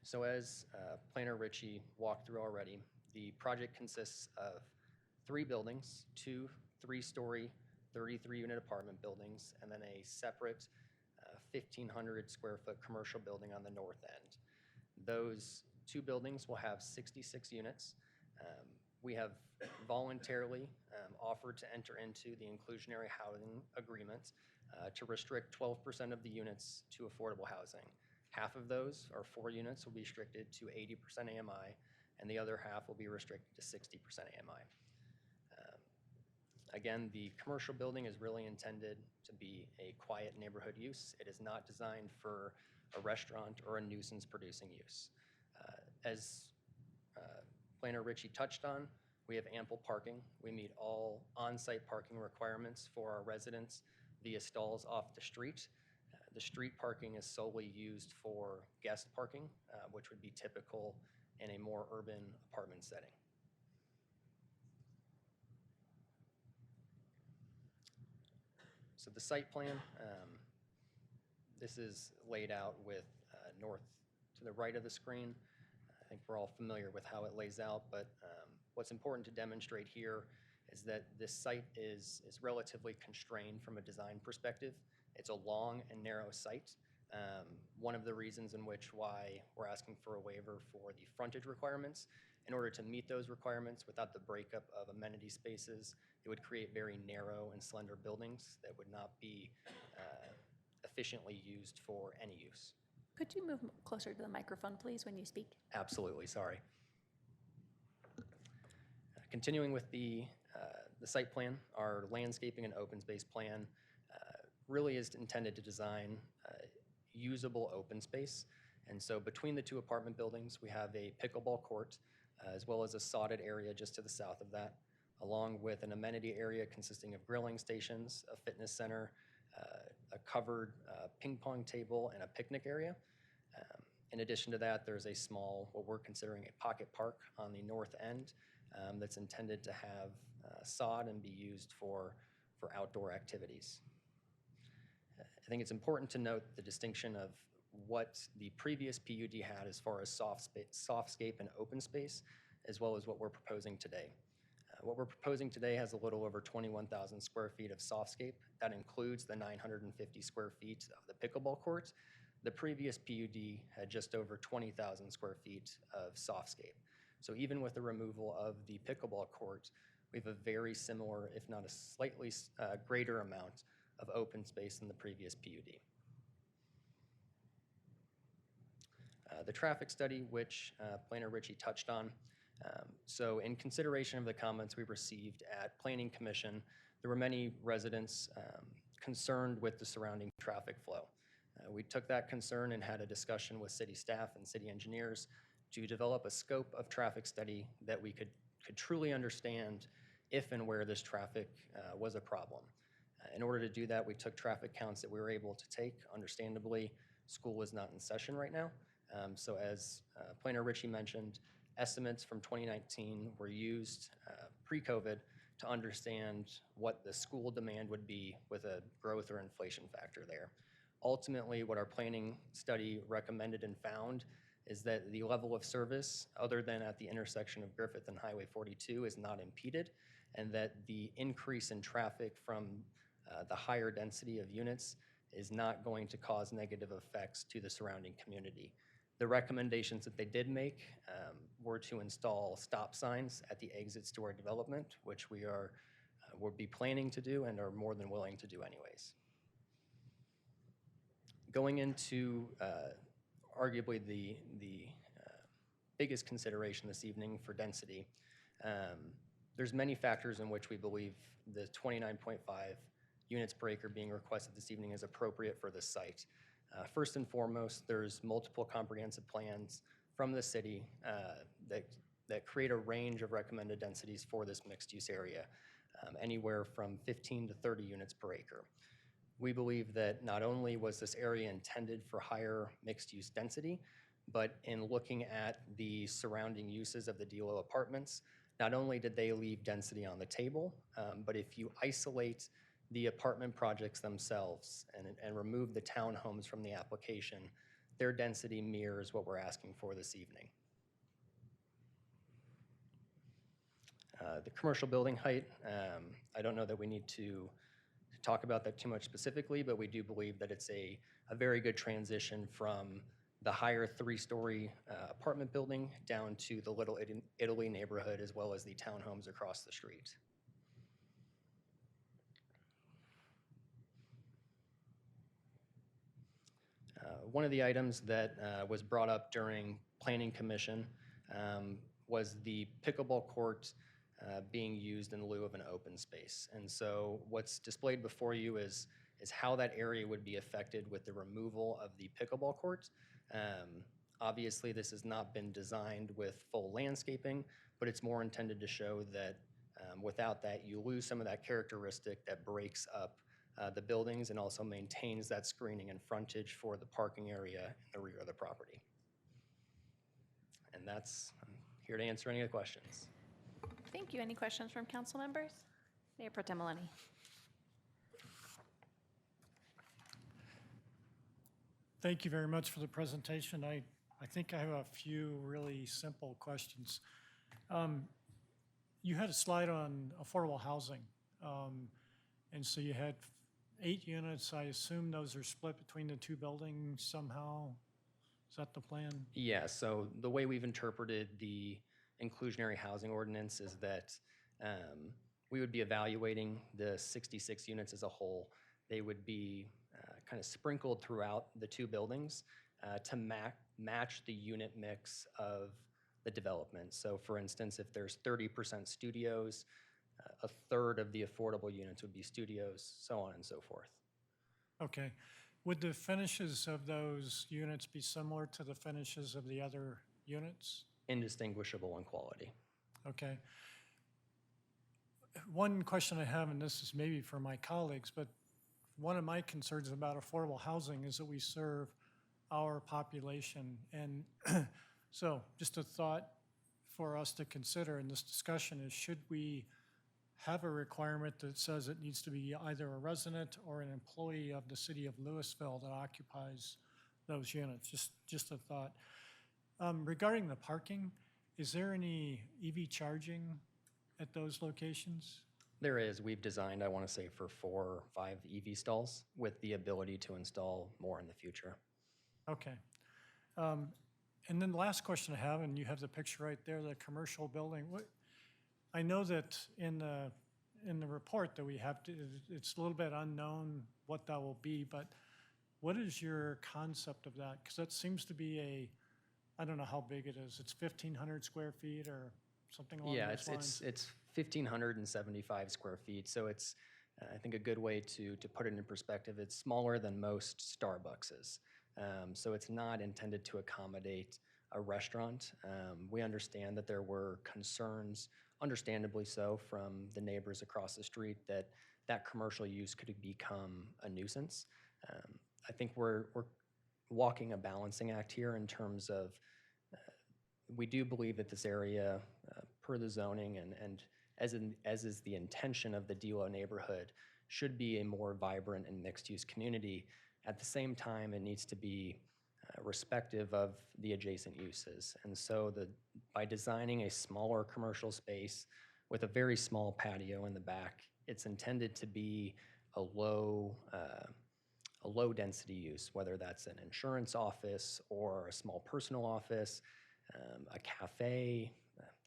So as Planner Ritchie walked through already, the project consists of 3 buildings, 2 3-story, 33-unit apartment buildings, and then a separate 1,500 square foot commercial building on the north end. Those 2 buildings will have 66 units. We have voluntarily offered to enter into the inclusionary housing agreement to restrict 12% of the units to affordable housing. Half of those, or 4 units, will be restricted to 80% AMI, and the other half will be restricted to 60% AMI. Again, the commercial building is really intended to be a quiet neighborhood use. It is not designed for a restaurant or a nuisance-producing use. As Planner Ritchie touched on, we have ample parking. We meet all on-site parking requirements for our residents via stalls off the street. The street parking is solely used for guest parking, which would be typical in a more urban apartment setting. So the site plan, this is laid out with north to the right of the screen. I think we're all familiar with how it lays out, but what's important to demonstrate here is that this site is relatively constrained from a design perspective. It's a long and narrow site. One of the reasons in which why we're asking for a waiver for the frontage requirements, in order to meet those requirements without the breakup of amenity spaces, it would create very narrow and slender buildings that would not be efficiently used for any use. Could you move closer to the microphone, please, when you speak? Absolutely, sorry. Continuing with the site plan, our landscaping and open space plan really is intended to design usable open space. And so between the 2 apartment buildings, we have a pickleball court, as well as a sodded area just to the south of that, along with an amenity area consisting of grilling stations, a fitness center, a covered ping pong table, and a picnic area. In addition to that, there's a small, what we're considering a pocket park on the north end that's intended to have sod and be used for outdoor activities. I think it's important to note the distinction of what the previous PUD had as far as softscape and open space, as well as what we're proposing today. What we're proposing today has a little over 21,000 square feet of softscape. That includes the 950 square feet of the pickleball court. The previous PUD had just over 20,000 square feet of softscape. So even with the removal of the pickleball court, we have a very similar, if not a slightly greater amount of open space than the previous PUD. The traffic study, which Planner Ritchie touched on. So in consideration of the comments we received at Planning Commission, there were many residents concerned with the surrounding traffic flow. We took that concern and had a discussion with city staff and city engineers to develop a scope of traffic study that we could truly understand if and where this traffic was a problem. In order to do that, we took traffic counts that we were able to take. Understandably, school is not in session right now. So as Planner Ritchie mentioned, estimates from 2019 were used pre-COVID to understand what the school demand would be with a growth or inflation factor there. Ultimately, what our planning study recommended and found is that the level of service, other than at the intersection of Griffith and Highway 42, is not impeded, and that the increase in traffic from the higher density of units is not going to cause negative effects to the surrounding community. The recommendations that they did make were to install stop signs at the exits to our development, which we are will be planning to do and are more than willing to do anyways. Going into arguably the biggest consideration this evening for density, there's many factors in which we believe the 29.5 units per acre being requested this evening is appropriate for this site. First and foremost, there's multiple comprehensive plans from the city that create a range of recommended densities for this mixed-use area, anywhere from 15 to 30 units per acre. We believe that not only was this area intended for higher mixed-use density, but in looking at the surrounding uses of the Delo apartments, not only did they leave density on the table, but if you isolate the apartment projects themselves and remove the townhomes from the application, their density mirrors what we're asking for this evening. The commercial building height, I don't know that we need to talk about that too much specifically, but we do believe that it's a very good transition from the higher three-story apartment building down to the Little Italy neighborhood, as well as the townhomes across the street. One of the items that was brought up during Planning Commission was the pickleball court being used in lieu of an open space. And so what's displayed before you is how that area would be affected with the removal of the pickleball court. Obviously, this has not been designed with full landscaping, but it's more intended to show that without that, you lose some of that characteristic that breaks up the buildings and also maintains that screening and frontage for the parking area in the rear of the property. And I'm here to answer any of the questions. Thank you. Any questions from council members? Mayor Pro Tem Maloney. Thank you very much for the presentation. I think I have a few really simple questions. You had a slide on affordable housing. And so you had 8 units. I assume those are split between the 2 buildings somehow. Is that the plan? Yeah, so the way we've interpreted the inclusionary housing ordinance is that we would be evaluating the 66 units as a whole. They would be kind of sprinkled throughout the 2 buildings to match the unit mix of the development. So for instance, if there's 30% studios, a third of the affordable units would be studios, so on and so forth. Okay. Would the finishes of those units be similar to the finishes of the other units? Indistinguishable in quality. Okay. One question I have, and this is maybe for my colleagues, but one of my concerns about affordable housing is that we serve our population. And so just a thought for us to consider in this discussion is, should we have a requirement that says it needs to be either a resident or an employee of the city of Louisville that occupies those units? Just a thought. Regarding the parking, is there any EV charging at those locations? There is. We've designed, I want to say, for 4 or 5 EV stalls with the ability to install more in the future. Okay. And then the last question I have, and you have the picture right there, the commercial building. I know that in the report that we have, it's a little bit unknown what that will be, but what is your concept of that? Because that seems to be I don't know how big it is. It's 1,500 square feet or something along those lines? Yeah, it's 1,575 square feet. So it's, I think, a good way to put it in perspective. It's smaller than most Starbuckses. So it's not intended to accommodate a restaurant. We understand that there were concerns, understandably so, from the neighbors across the street that commercial use could become a nuisance. I think we're walking a balancing act here in terms of we do believe that this area, per the zoning and as is the intention of the Delo neighborhood, should be a more vibrant and mixed-use community. At the same time, it needs to be respective of the adjacent uses. And so by designing a smaller commercial space with a very small patio in the back, it's intended to be a low low-density use, whether that's an insurance office or a small personal office, a cafe.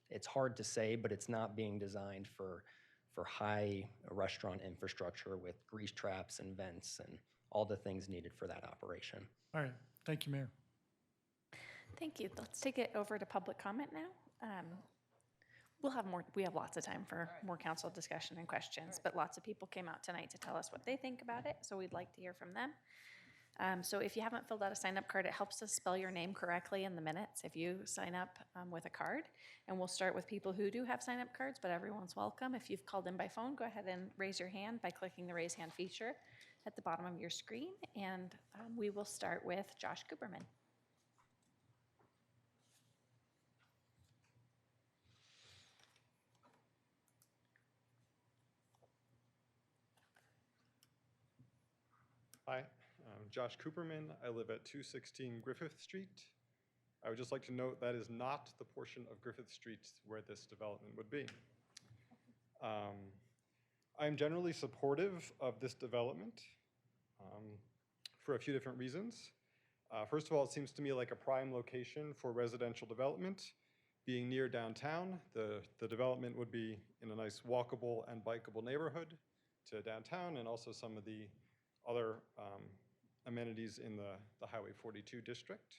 It's hard to say, but it's not being designed for high restaurant infrastructure with grease traps and vents and all the things needed for that operation. All right, thank you, Mayor. Thank you. Let's take it over to public comment now. We have lots of time for more council discussion and questions, but lots of people came out tonight to tell us what they think about it, so we'd like to hear from them. So if you haven't filled out a sign-up card, it helps us spell your name correctly in the minutes if you sign up with a card. And we'll start with people who do have sign-up cards, but everyone's welcome. If you've called in by phone, go ahead and raise your hand by clicking the raise hand feature at the bottom of your screen. And we will start with Josh Cooperman. Hi, I'm Josh Cooperman. I live at 216 Griffith Street. I would just like to note that is not the portion of Griffith Street where this development would be. I'm generally supportive of this development for a few different reasons. First of all, it seems to me like a prime location for residential development. Being near downtown, the development would be in a nice walkable and bikeable neighborhood to downtown, and also some of the other amenities in the Highway 42 district.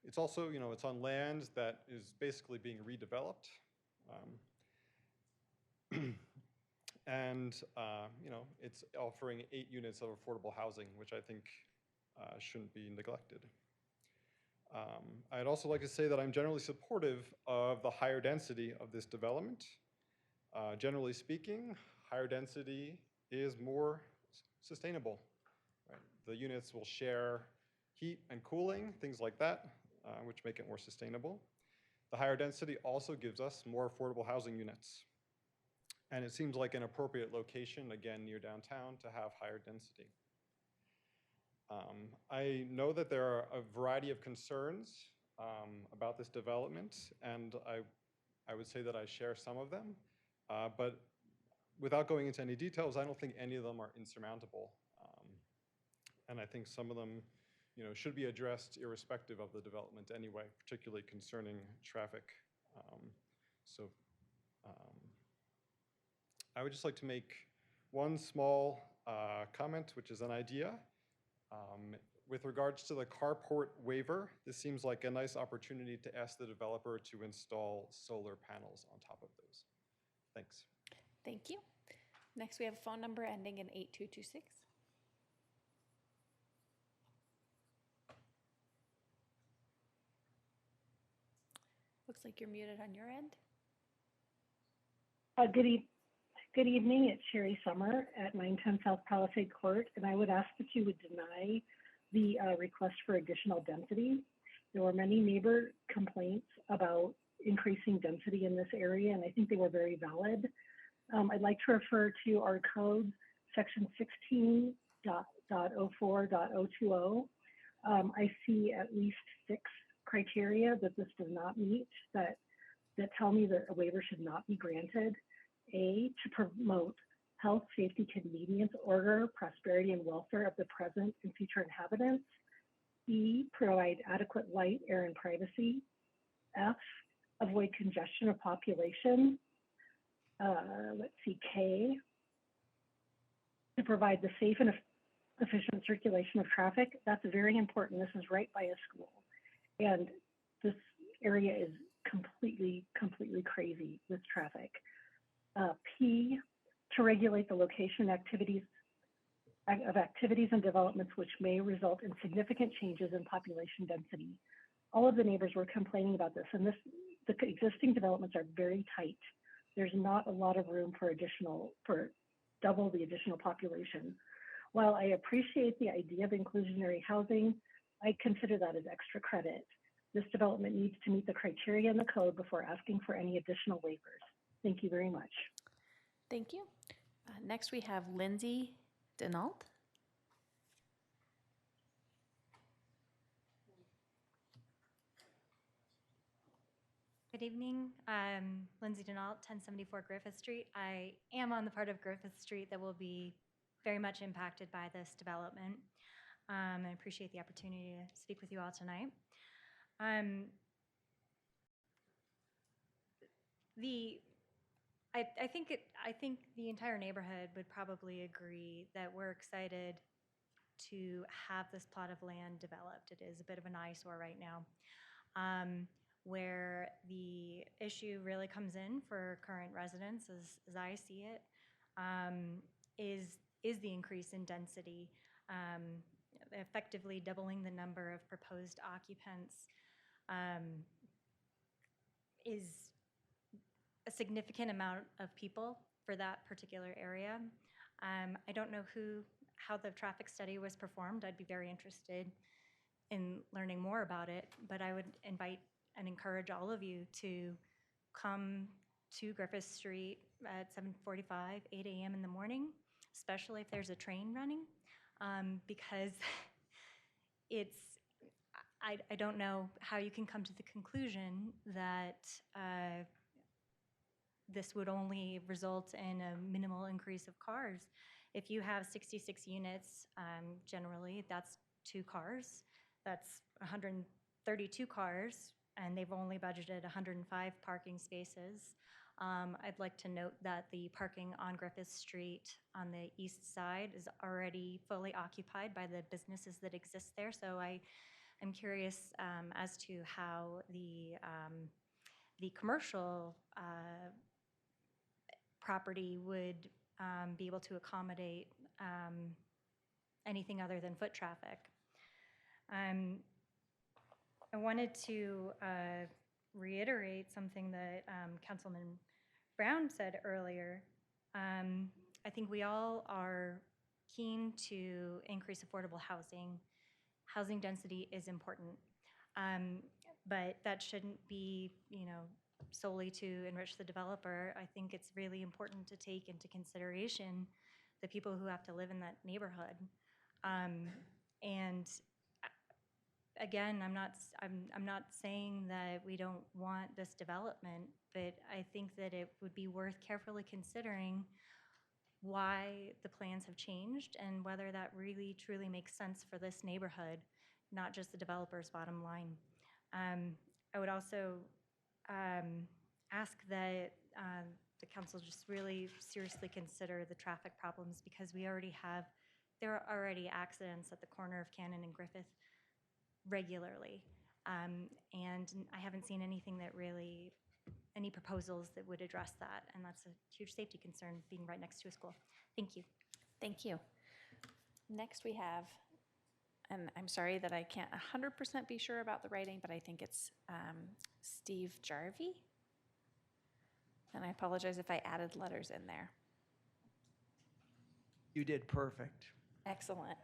It's also, it's on land that is basically being redeveloped. And, it's offering 8 units of affordable housing, which I think shouldn't be neglected. I'd also like to say that I'm generally supportive of the higher density of this development. Generally speaking, higher density is more sustainable. Right? The units will share heat and cooling, things like that, which make it more sustainable. The higher density also gives us more affordable housing units. And it seems like an appropriate location, again, near downtown, to have higher density. I know that there are a variety of concerns about this development, and I would say that I share some of them. But without going into any details, I don't think any of them are insurmountable. And I think some of them, should be addressed irrespective of the development anyway, particularly concerning traffic. I would just like to make one small comment, which is an idea. With regards to the carport waiver, this seems like a nice opportunity to ask the developer to install solar panels on top of those. Thanks. Thank you. Next, we have a phone number ending in 8226. Looks like you're muted on your end. Good evening. It's Sherry Summer at 910 South Palisade Court, and I would ask that you would deny the request for additional density. There were many neighbor complaints about increasing density in this area, and I think they were very valid. I'd like to refer to our code, section 16.04.020. I see at least 6 criteria that this does not meet that tell me that a waiver should not be granted. A, to promote health, safety, convenience, order, prosperity, and welfare of the present and future inhabitants. B, provide adequate light, air, and privacy. F, avoid congestion of population. K, to provide the safe and efficient circulation of traffic. That's very important. This is right by a school. And this area is completely crazy with traffic. P, to regulate the location activities and developments which may result in significant changes in population density. All of the neighbors were complaining about this, and the existing developments are very tight. There's not a lot of room for double the additional population. While I appreciate the idea of inclusionary housing, I consider that as extra credit. This development needs to meet the criteria in the code before asking for any additional waivers. Thank you very much. Thank you. Next, we have Lindsay Denault. Good evening. I'm Lindsay Denault, 1074 Griffith Street. I am on the part of Griffith Street that will be very much impacted by this development. I appreciate the opportunity to speak with you all tonight. I think the entire neighborhood would probably agree that we're excited to have this plot of land developed. It is a bit of an eyesore right now. Where the issue really comes in for current residents, as I see it, is the increase in density, effectively doubling the number of proposed occupants is a significant amount of people for that particular area. I don't know how the traffic study was performed. I'd be very interested in learning more about it, but I would invite and encourage all of you to come to Griffith Street at 7:45, 8 a.m. in the morning, especially if there's a train running, because I don't know how you can come to the conclusion that this would only result in a minimal increase of cars. If you have 66 units, generally, that's 2 cars. That's 132 cars, and they've only budgeted 105 parking spaces. I'd like to note that the parking on Griffith Street on the east side is already fully occupied by the businesses that exist there. So I'm curious as to how the commercial property would be able to accommodate anything other than foot traffic. I wanted to reiterate something that Councilman Brown said earlier. I think we all are keen to increase affordable housing. Housing density is important, but that shouldn't be, solely to enrich the developer. I think it's really important to take into consideration the people who have to live in that neighborhood. And again, I'm not saying that we don't want this development, but I think that it would be worth carefully considering why the plans have changed and whether that really truly makes sense for this neighborhood, not just the developer's bottom line. I would also ask that the council just really seriously consider the traffic problems, because there are already accidents at the corner of Cannon and Griffith regularly. And I haven't seen any proposals that would address that, and that's a huge safety concern, being right next to a school. Thank you. Thank you. Next we have, and I'm sorry that I can't 100% be sure about the writing, but I think it's Steve Jarvie. And I apologize if I added letters in there. You did perfect. Excellent.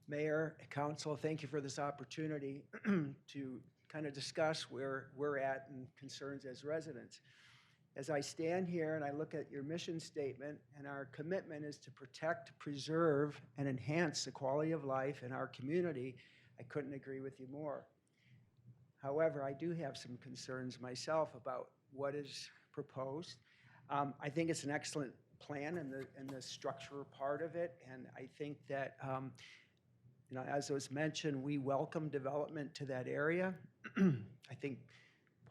Mayor, Council, thank you for this opportunity to kind of discuss where we're at and concerns as residents. As I stand here and I look at your mission statement, and our commitment is to protect, preserve, and enhance the quality of life in our community, I couldn't agree with you more. However, I do have some concerns myself about what is proposed. I think it's an excellent plan and the structural part of it, and I think that as was mentioned, we welcome development to that area. I think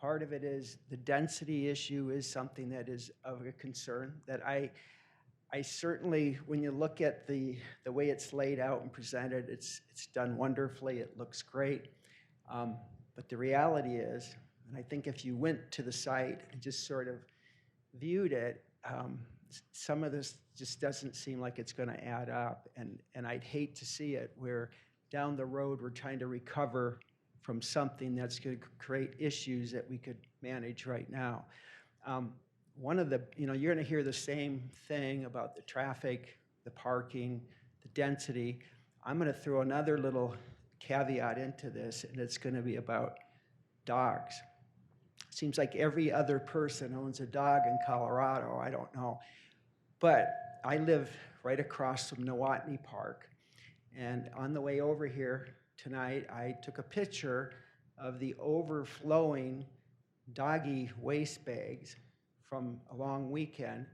part of it is the density issue is something that is of a concern that I certainly, when you look at the way it's laid out and presented, it's done wonderfully. It looks great. But the reality is, and I think if you went to the site and just sort of viewed it, some of this just doesn't seem like it's going to add up. And I'd hate to see it where down the road we're trying to recover from something that's going to create issues that we could manage right now. One of the, you're going to hear the same thing about the traffic, the parking, the density. I'm going to throw another little caveat into this, and it's going to be about dogs. Seems like every other person owns a dog in Colorado. I don't know. But I live right across from Nowotny Park. And on the way over here tonight, I took a picture of the overflowing doggy waste bags from a long weekend.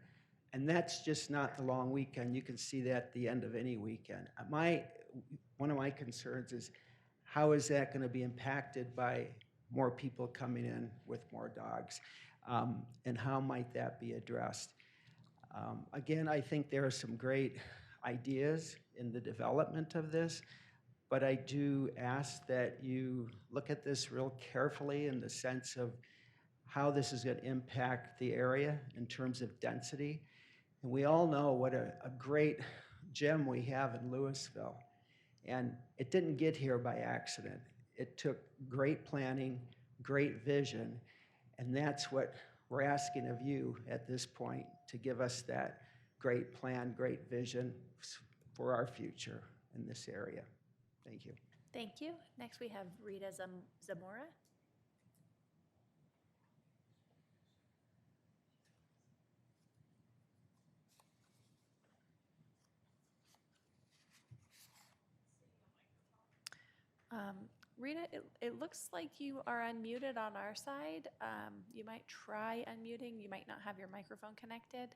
And that's just not the long weekend. You can see that at the end of any weekend. One of my concerns is how is that going to be impacted by more people coming in with more dogs? And how might that be addressed? Again, I think there are some great ideas in the development of this, but I do ask that you look at this real carefully in the sense of how this is going to impact the area in terms of density. And we all know what a great gem we have in Louisville. And it didn't get here by accident. It took great planning, great vision, and that's what we're asking of you at this point, to give us that great plan, great vision for our future in this area. Thank you. Thank you. Next, we have Rita Zamora. Rita, it looks like you are unmuted on our side. You might try unmuting. You might not have your microphone connected.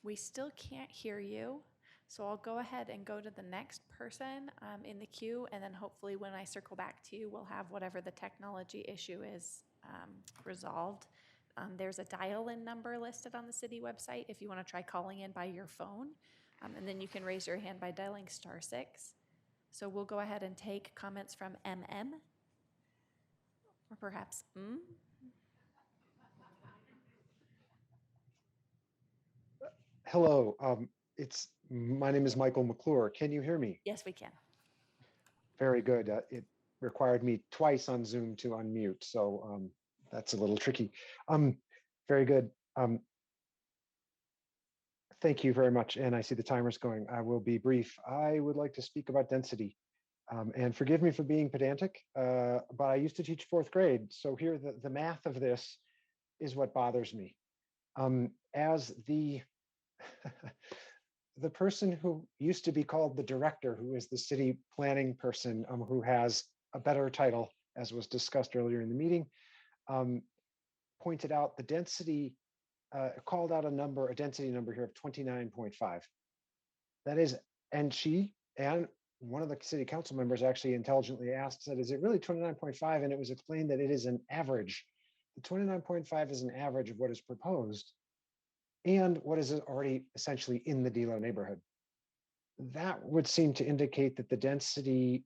We still can't hear you, so I'll go ahead and go to the next person in the queue, and then hopefully when I circle back to you, we'll have whatever the technology issue is resolved. There's a dial-in number listed on the city website if you want to try calling in by your phone, and then you can raise your hand by dialing *6. So we'll go ahead and take comments from MM, or perhaps Hello, my name is Michael McClure. Can you hear me? Yes, we can. Very good. It required me twice on Zoom to unmute, so that's a little tricky. Very good. Thank you very much. And I see the timer's going. I will be brief. I would like to speak about density. And forgive me for being pedantic, but I used to teach 4th grade. So here, the math of this is what bothers me. As the the person who used to be called the director, who is the city planning person, who has a better title, as was discussed earlier in the meeting, pointed out the density, called out a density number here of 29.5. That is, and she and one of the city council members actually intelligently asked, said, is it really 29.5? And it was explained that it is an average. The 29.5 is an average of what is proposed and what is already essentially in the Delo neighborhood. That would seem to indicate that the density,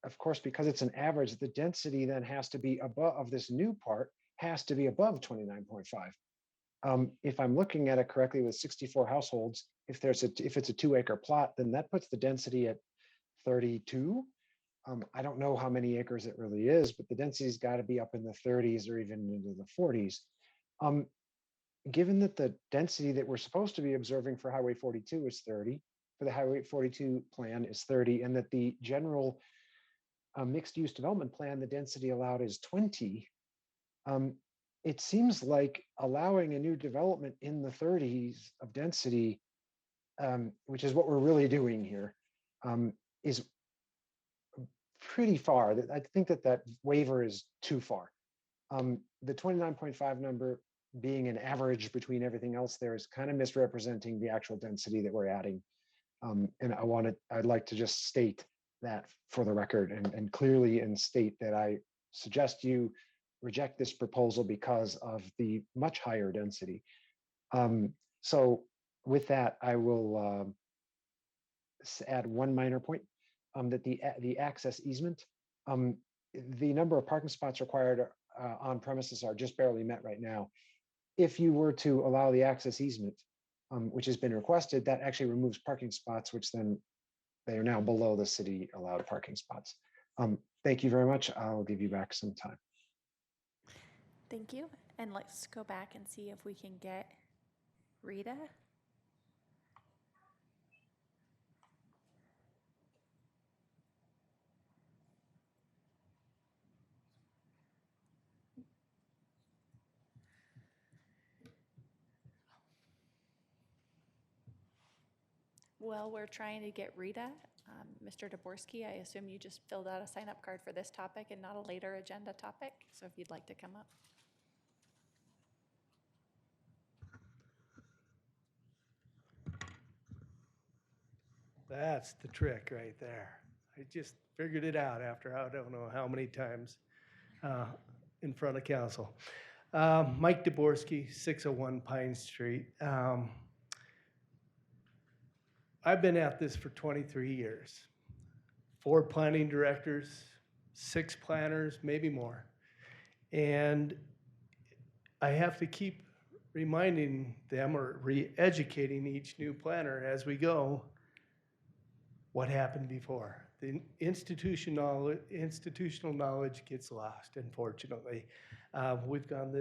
of course, because it's an average, the density then has to be above, of this new part, has to be above 29.5. If I'm looking at it correctly with 64 households, if it's a 2-acre plot, then that puts the density at 32. I don't know how many acres it really is, but the density's got to be up in the 30s or even into the 40s. Given that the density that we're supposed to be observing for Highway 42 is 30, for the Highway 42 plan is 30, and that the general mixed-use development plan, the density allowed is 20, it seems like allowing a new development in the 30s of density, which is what we're really doing here, is pretty far. I think that waiver is too far. The 29.5 number being an average between everything else there is kind of misrepresenting the actual density that we're adding. And I'd like to just state that for the record and clearly state that I suggest you reject this proposal because of the much higher density. So with that, I will add one minor point, that the access easement, the number of parking spots required on premises are just barely met right now. If you were to allow the access easement, which has been requested, that actually removes parking spots, which then they are now below the city allowed parking spots. Thank you very much. I'll give you back some time. Thank you. And let's go back and see if we can get Rita. Well, we're trying to get Rita. Mr. Daborski, I assume you just filled out a sign-up card for this topic and not a later agenda topic, so if you'd like to come up. That's the trick right there. I just figured it out after I don't know how many times in front of council. Mike Daborski, 601 Pine Street. I've been at this for 23 years. 4 planning directors, 6 planners, maybe more. And I have to keep reminding them or re-educating each new planner as we go what happened before. The institutional knowledge gets lost, unfortunately. We've gone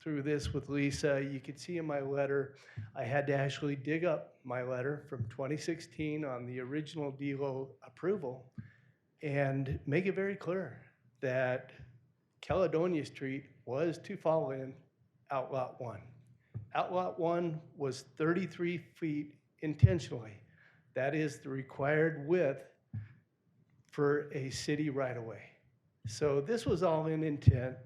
through this with Lisa. You can see in my letter, I had to actually dig up my letter from 2016 on the original DELO approval and make it very clear that Caledonia Street was to fall in Outlot 1. Outlot 1 was 33 feet intentionally. That is the required width for a city right-of-way. So this was all in intent.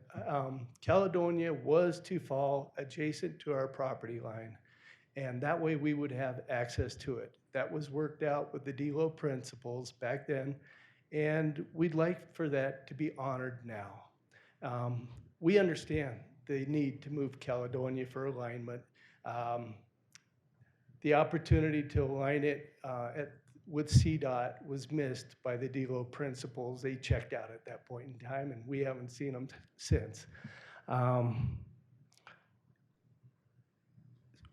Caledonia was to fall adjacent to our property line, and that way we would have access to it. That was worked out with the DELO principles back then, and we'd like for that to be honored now. We understand the need to move Caledonia for alignment. The opportunity to align it with CDOT was missed by the DELO principals. They checked out at that point in time, and we haven't seen them since.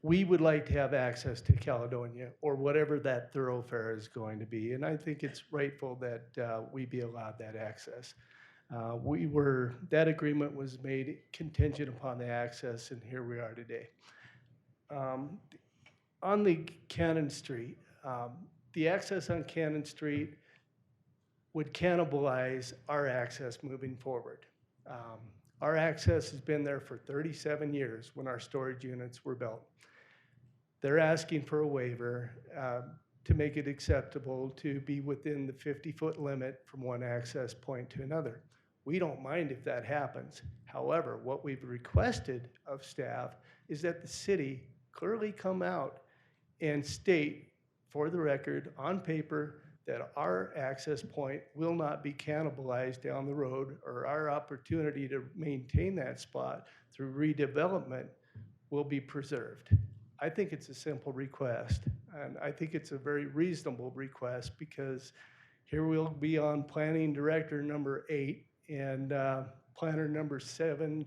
We would like to have access to Caledonia or whatever that thoroughfare is going to be, and I think it's rightful that we be allowed that access. That agreement was made contingent upon the access, and here we are today. On the Cannon Street, the access on Cannon Street would cannibalize our access moving forward. Our access has been there for 37 years when our storage units were built. They're asking for a waiver to make it acceptable to be within the 50-foot limit from one access point to another. We don't mind if that happens. However, what we've requested of staff is that the city clearly come out and state for the record on paper that our access point will not be cannibalized down the road, or our opportunity to maintain that spot through redevelopment will be preserved. I think it's a simple request, and I think it's a very reasonable request, because here we'll be on planning director number 8 and planner number 7,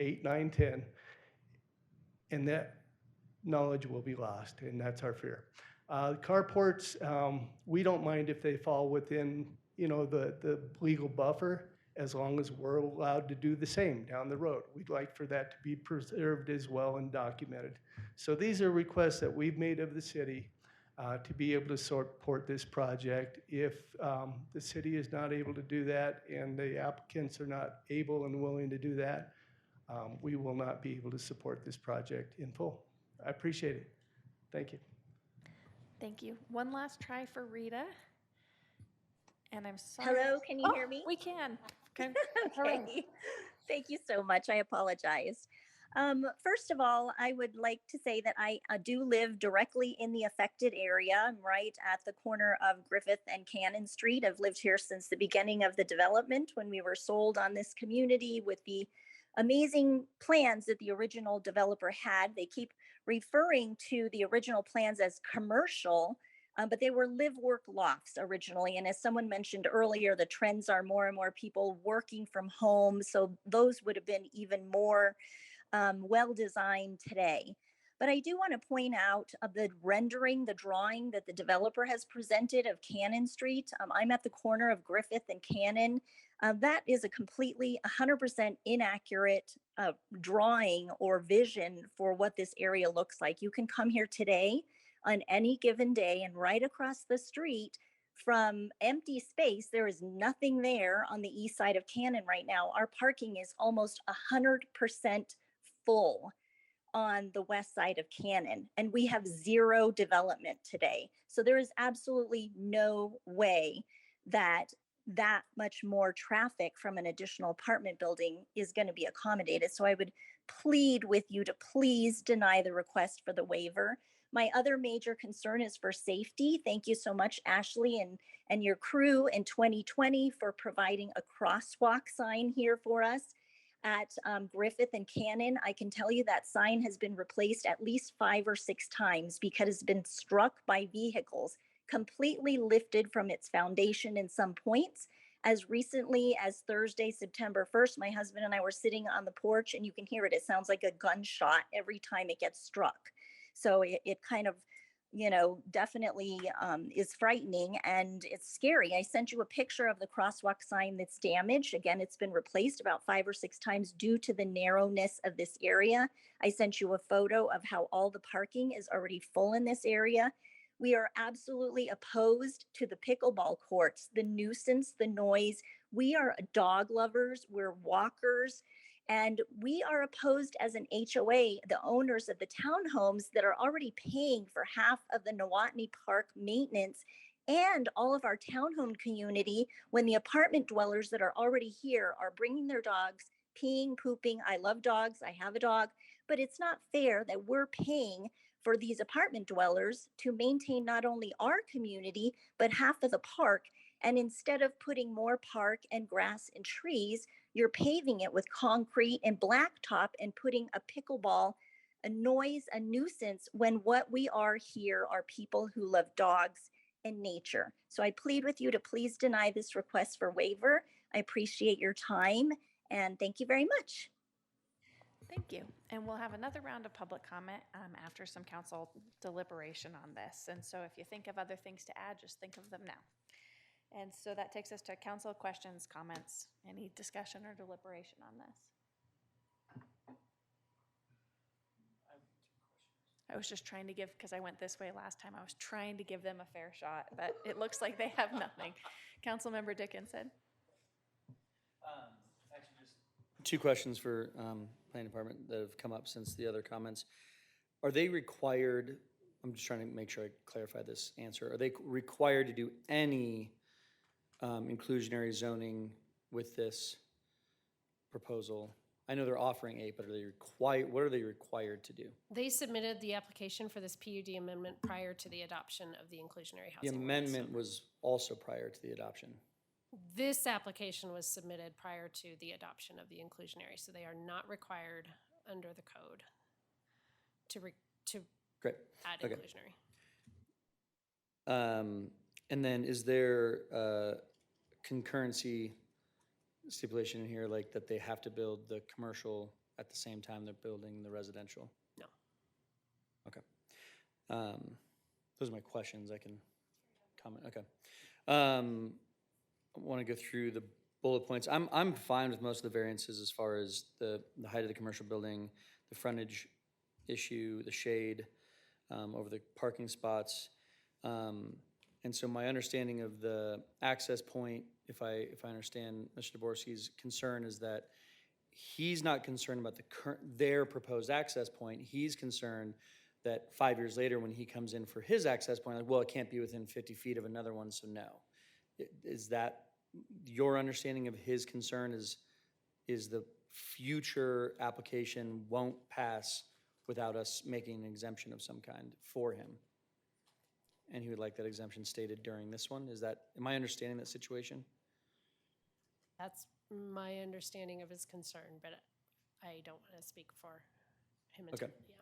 8, 9, 10, and that knowledge will be lost, and that's our fear. Carports, we don't mind if they fall within, the legal buffer, as long as we're allowed to do the same down the road. We'd like for that to be preserved as well and documented. So these are requests that we've made of the city to be able to support this project. If the city is not able to do that and the applicants are not able and willing to do that, we will not be able to support this project in full. I appreciate it. Thank you. Thank you. One last try for Rita. And I'm sorry. Hello, can you hear me? We can. Okay. Thank you so much. I apologize. First of all, I would like to say that I do live directly in the affected area. I'm right at the corner of Griffith and Cannon Street. I've lived here since the beginning of the development, when we were sold on this community with the amazing plans that the original developer had. They keep referring to the original plans as commercial, but they were live-work lofts originally. And as someone mentioned earlier, the trends are more and more people working from home. So those would have been even more well-designed today. But I do want to point out the rendering, the drawing that the developer has presented of Cannon Street. I'm at the corner of Griffith and Cannon. That is a completely 100% inaccurate drawing or vision for what this area looks like. You can come here today on any given day, and right across the street from empty space, there is nothing there on the east side of Cannon right now. Our parking is almost 100% full. on the west side of Cannon, and we have zero development today. So there is absolutely no way that that much more traffic from an additional apartment building is going to be accommodated. So I would plead with you to please deny the request for the waiver. My other major concern is for safety. Thank you so much, Ashley, and your crew in 2020 for providing a crosswalk sign here for us at Griffith and Cannon. I can tell you that sign has been replaced at least 5 or 6 times because it's been struck by vehicles, completely lifted from its foundation in some points. As recently as Thursday, September 1st, my husband and I were sitting on the porch, and you can hear it. It sounds like a gunshot every time it gets struck. So it kind of, definitely is frightening, and it's scary. I sent you a picture of the crosswalk sign that's damaged. Again, it's been replaced about 5 or 6 times due to the narrowness of this area. I sent you a photo of how all the parking is already full in this area. We are absolutely opposed to the pickleball courts, the nuisance, the noise. We are dog lovers, we're walkers, and we are opposed as an HOA, the owners of the townhomes that are already paying for half of the Nowatney Park maintenance and all of our townhome community, when the apartment dwellers that are already here are bringing their dogs, peeing, pooping. I love dogs, I have a dog, but it's not fair that we're paying for these apartment dwellers to maintain not only our community, but half of the park. And instead of putting more park and grass and trees, you're paving it with concrete and blacktop and putting a pickleball, a noise, a nuisance, when what we are here are people who love dogs and nature. So I plead with you to please deny this request for waiver. I appreciate your time, and thank you very much. Thank you. And we'll have another round of public comment after some council deliberation on this. And so if you think of other things to add, just think of them now. And so that takes us to council questions, comments, any discussion or deliberation on this. I was just trying to give, because I went this way last time, I was trying to give them a fair shot, but it looks like they have nothing. Councilmember Dickinson. Actually, just 2 questions for planning department that have come up since the other comments. Are they required, I'm just trying to make sure I clarify this answer, are they required to do any inclusionary zoning with this proposal? I know they're offering 8, but are they required, what are they required to do? They submitted the application for this PUD amendment prior to the adoption of the inclusionary The housing ordinance. amendment was also prior to the adoption. This application was submitted prior to the adoption of the inclusionary, so they are not required under the code to Great. add Okay. inclusionary. And then is there concurrency stipulation in here, like that they have to build the commercial at the same time they're building the residential? No. Okay. Those are my questions. I can comment. Okay. I want to go through the bullet points. I'm fine with most of the variances as far as the height of the commercial building, the frontage issue, the shade over the parking spots. And so my understanding of the access point, if I understand Mr. Daborski's concern, is that he's not concerned about their proposed access point. He's concerned that 5 years later, when he comes in for his access point, like, well, it can't be within 50 feet of another one, so no. Is that your understanding of his concern? Is the future application won't pass without us making an exemption of some kind for him? And he would like that exemption stated during this one? Am I understanding that situation? That's my understanding of his concern, but I don't want to speak for him. Okay. Yeah.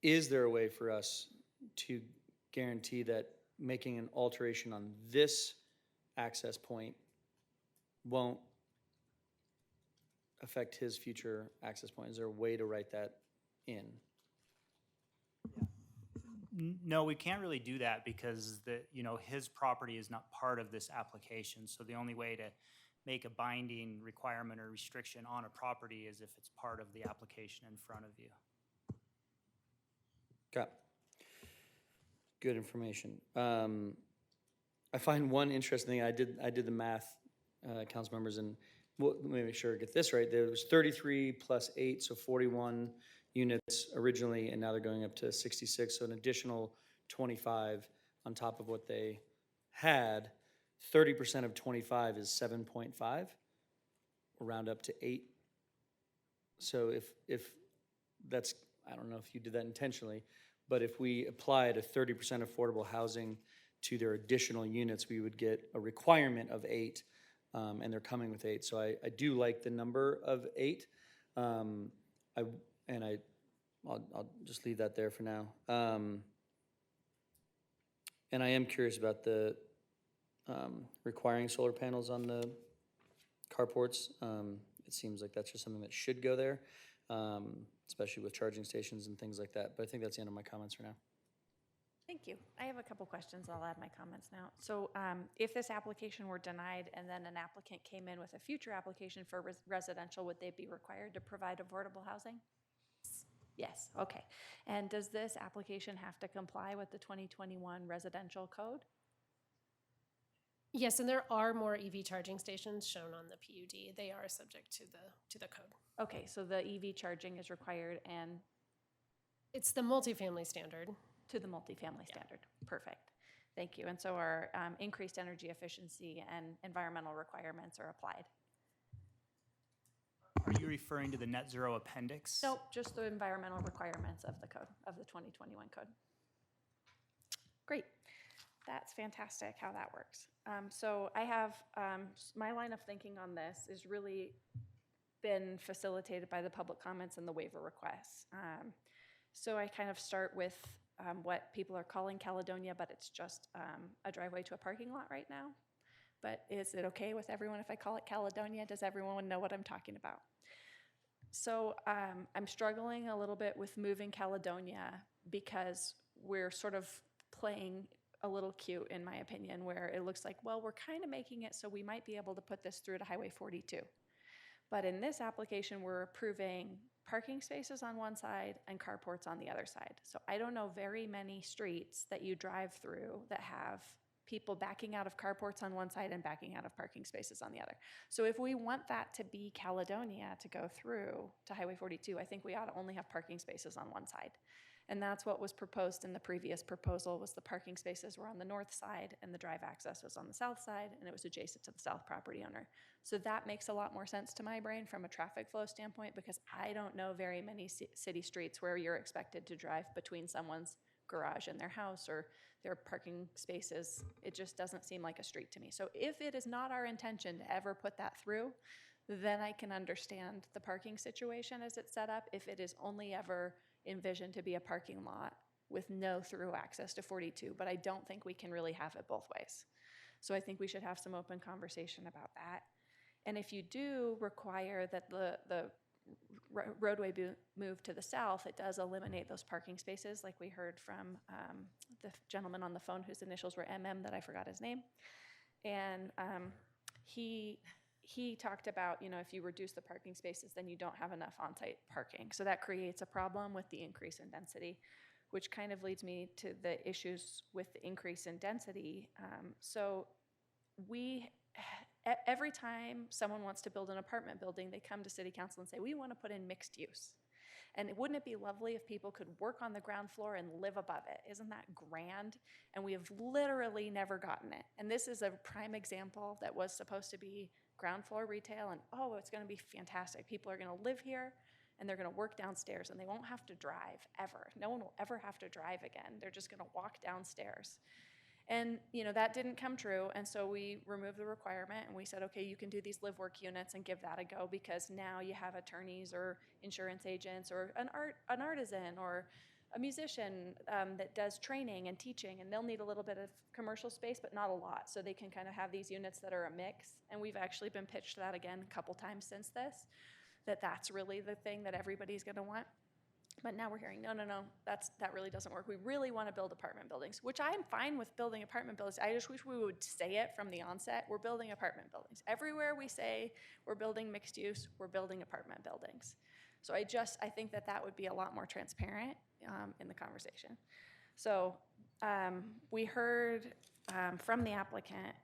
Is there a way for us to guarantee that making an alteration on this access point won't affect his future access point? Is there a way to write that in? No, we can't really do that because his property is not part of this application. So the only way to make a binding requirement or restriction on a property is if it's part of the application in front of you. Got it. Good information. I find one interesting thing. I did the math, council members, and well, let me make sure I get this right. There was 33 plus 8, so 41 units originally, and now they're going up to 66, so an additional 25 on top of what they had. 30% of 25 is 7.5. We'll round up to 8. So if that's, I don't know if you did that intentionally, but if we applied a 30% affordable housing to their additional units, we would get a requirement of 8, and they're coming with 8. So I do like the number of 8. I'll just leave that there for now. And I am curious about the requiring solar panels on the carports. It seems like that's just something that should go there, especially with charging stations and things like that. But I think that's the end of my comments for now. Thank you. I have a couple questions. I'll add my comments now. So if this application were denied and then an applicant came in with a future application for residential, would they be required to provide affordable housing? Yes, okay. And does this application have to comply with the 2021 residential code? Yes, and there are more EV charging stations shown on the PUD. They are subject to the code. Okay, so the EV charging is required and It's the multifamily standard. to the multifamily standard. Perfect. Thank you. And so our increased energy efficiency and environmental requirements are applied. Are you referring to the net zero appendix? Nope, just the environmental requirements of the code, of the 2021 code. Great. That's fantastic how that works. So I have, my line of thinking on this is really been facilitated by the public comments and the waiver requests. So I kind of start with what people are calling Caledonia, but it's just a driveway to a parking lot right now. But is it okay with everyone if I call it Caledonia? Does everyone know what I'm talking about? So I'm struggling a little bit with moving Caledonia because we're sort of playing a little cute, in my opinion, where it looks like, well, we're kind of making it so we might be able to put this through to Highway 42. But in this application, we're approving parking spaces on one side and carports on the other side. So I don't know very many streets that you drive through that have people backing out of carports on one side and backing out of parking spaces on the other. So if we want that to be Caledonia to go through to Highway 42, I think we ought to only have parking spaces on one side. And that's what was proposed in the previous proposal, was the parking spaces were on the north side and the drive access was on the south side, and it was adjacent to the south property owner. So that makes a lot more sense to my brain from a traffic flow standpoint, because I don't know very many city streets where you're expected to drive between someone's garage and their house or their parking spaces. It just doesn't seem like a street to me. So if it is not our intention to ever put that through, then I can understand the parking situation as it's set up. If it is only ever envisioned to be a parking lot with no through access to 42, but I don't think we can really have it both ways. So I think we should have some open conversation about that. And if you do require that the roadway move to the south, it does eliminate those parking spaces, like we heard from the gentleman on the phone whose initials were MM that I forgot his name. And he talked about, if you reduce the parking spaces, then you don't have enough on-site parking. So that creates a problem with the increase in density, which kind of leads me to the issues with the increase in density. So every time someone wants to build an apartment building, they come to city council and say, we want to put in mixed use. And wouldn't it be lovely if people could work on the ground floor and live above it? Isn't that grand? And we have literally never gotten it. And this is a prime example that was supposed to be ground floor retail, and oh, it's going to be fantastic. People are going to live here and they're going to work downstairs and they won't have to drive ever. No one will ever have to drive again. They're just going to walk downstairs. And that didn't come true, and so we removed the requirement and we said, okay, you can do these live work units and give that a go, because now you have attorneys or insurance agents or an artisan or a musician that does training and teaching, and they'll need a little bit of commercial space, but not a lot. So they can kind of have these units that are a mix. And we've actually been pitched that again a couple times since this, that's really the thing that everybody's going to want. But now we're hearing, no, that really doesn't work. We really want to build apartment buildings, which I'm fine with building apartment buildings. I just wish we would say it from the onset. We're building apartment buildings. Everywhere we say we're building mixed use, we're building apartment buildings. So I think that would be a lot more transparent in the conversation. So we heard from the applicant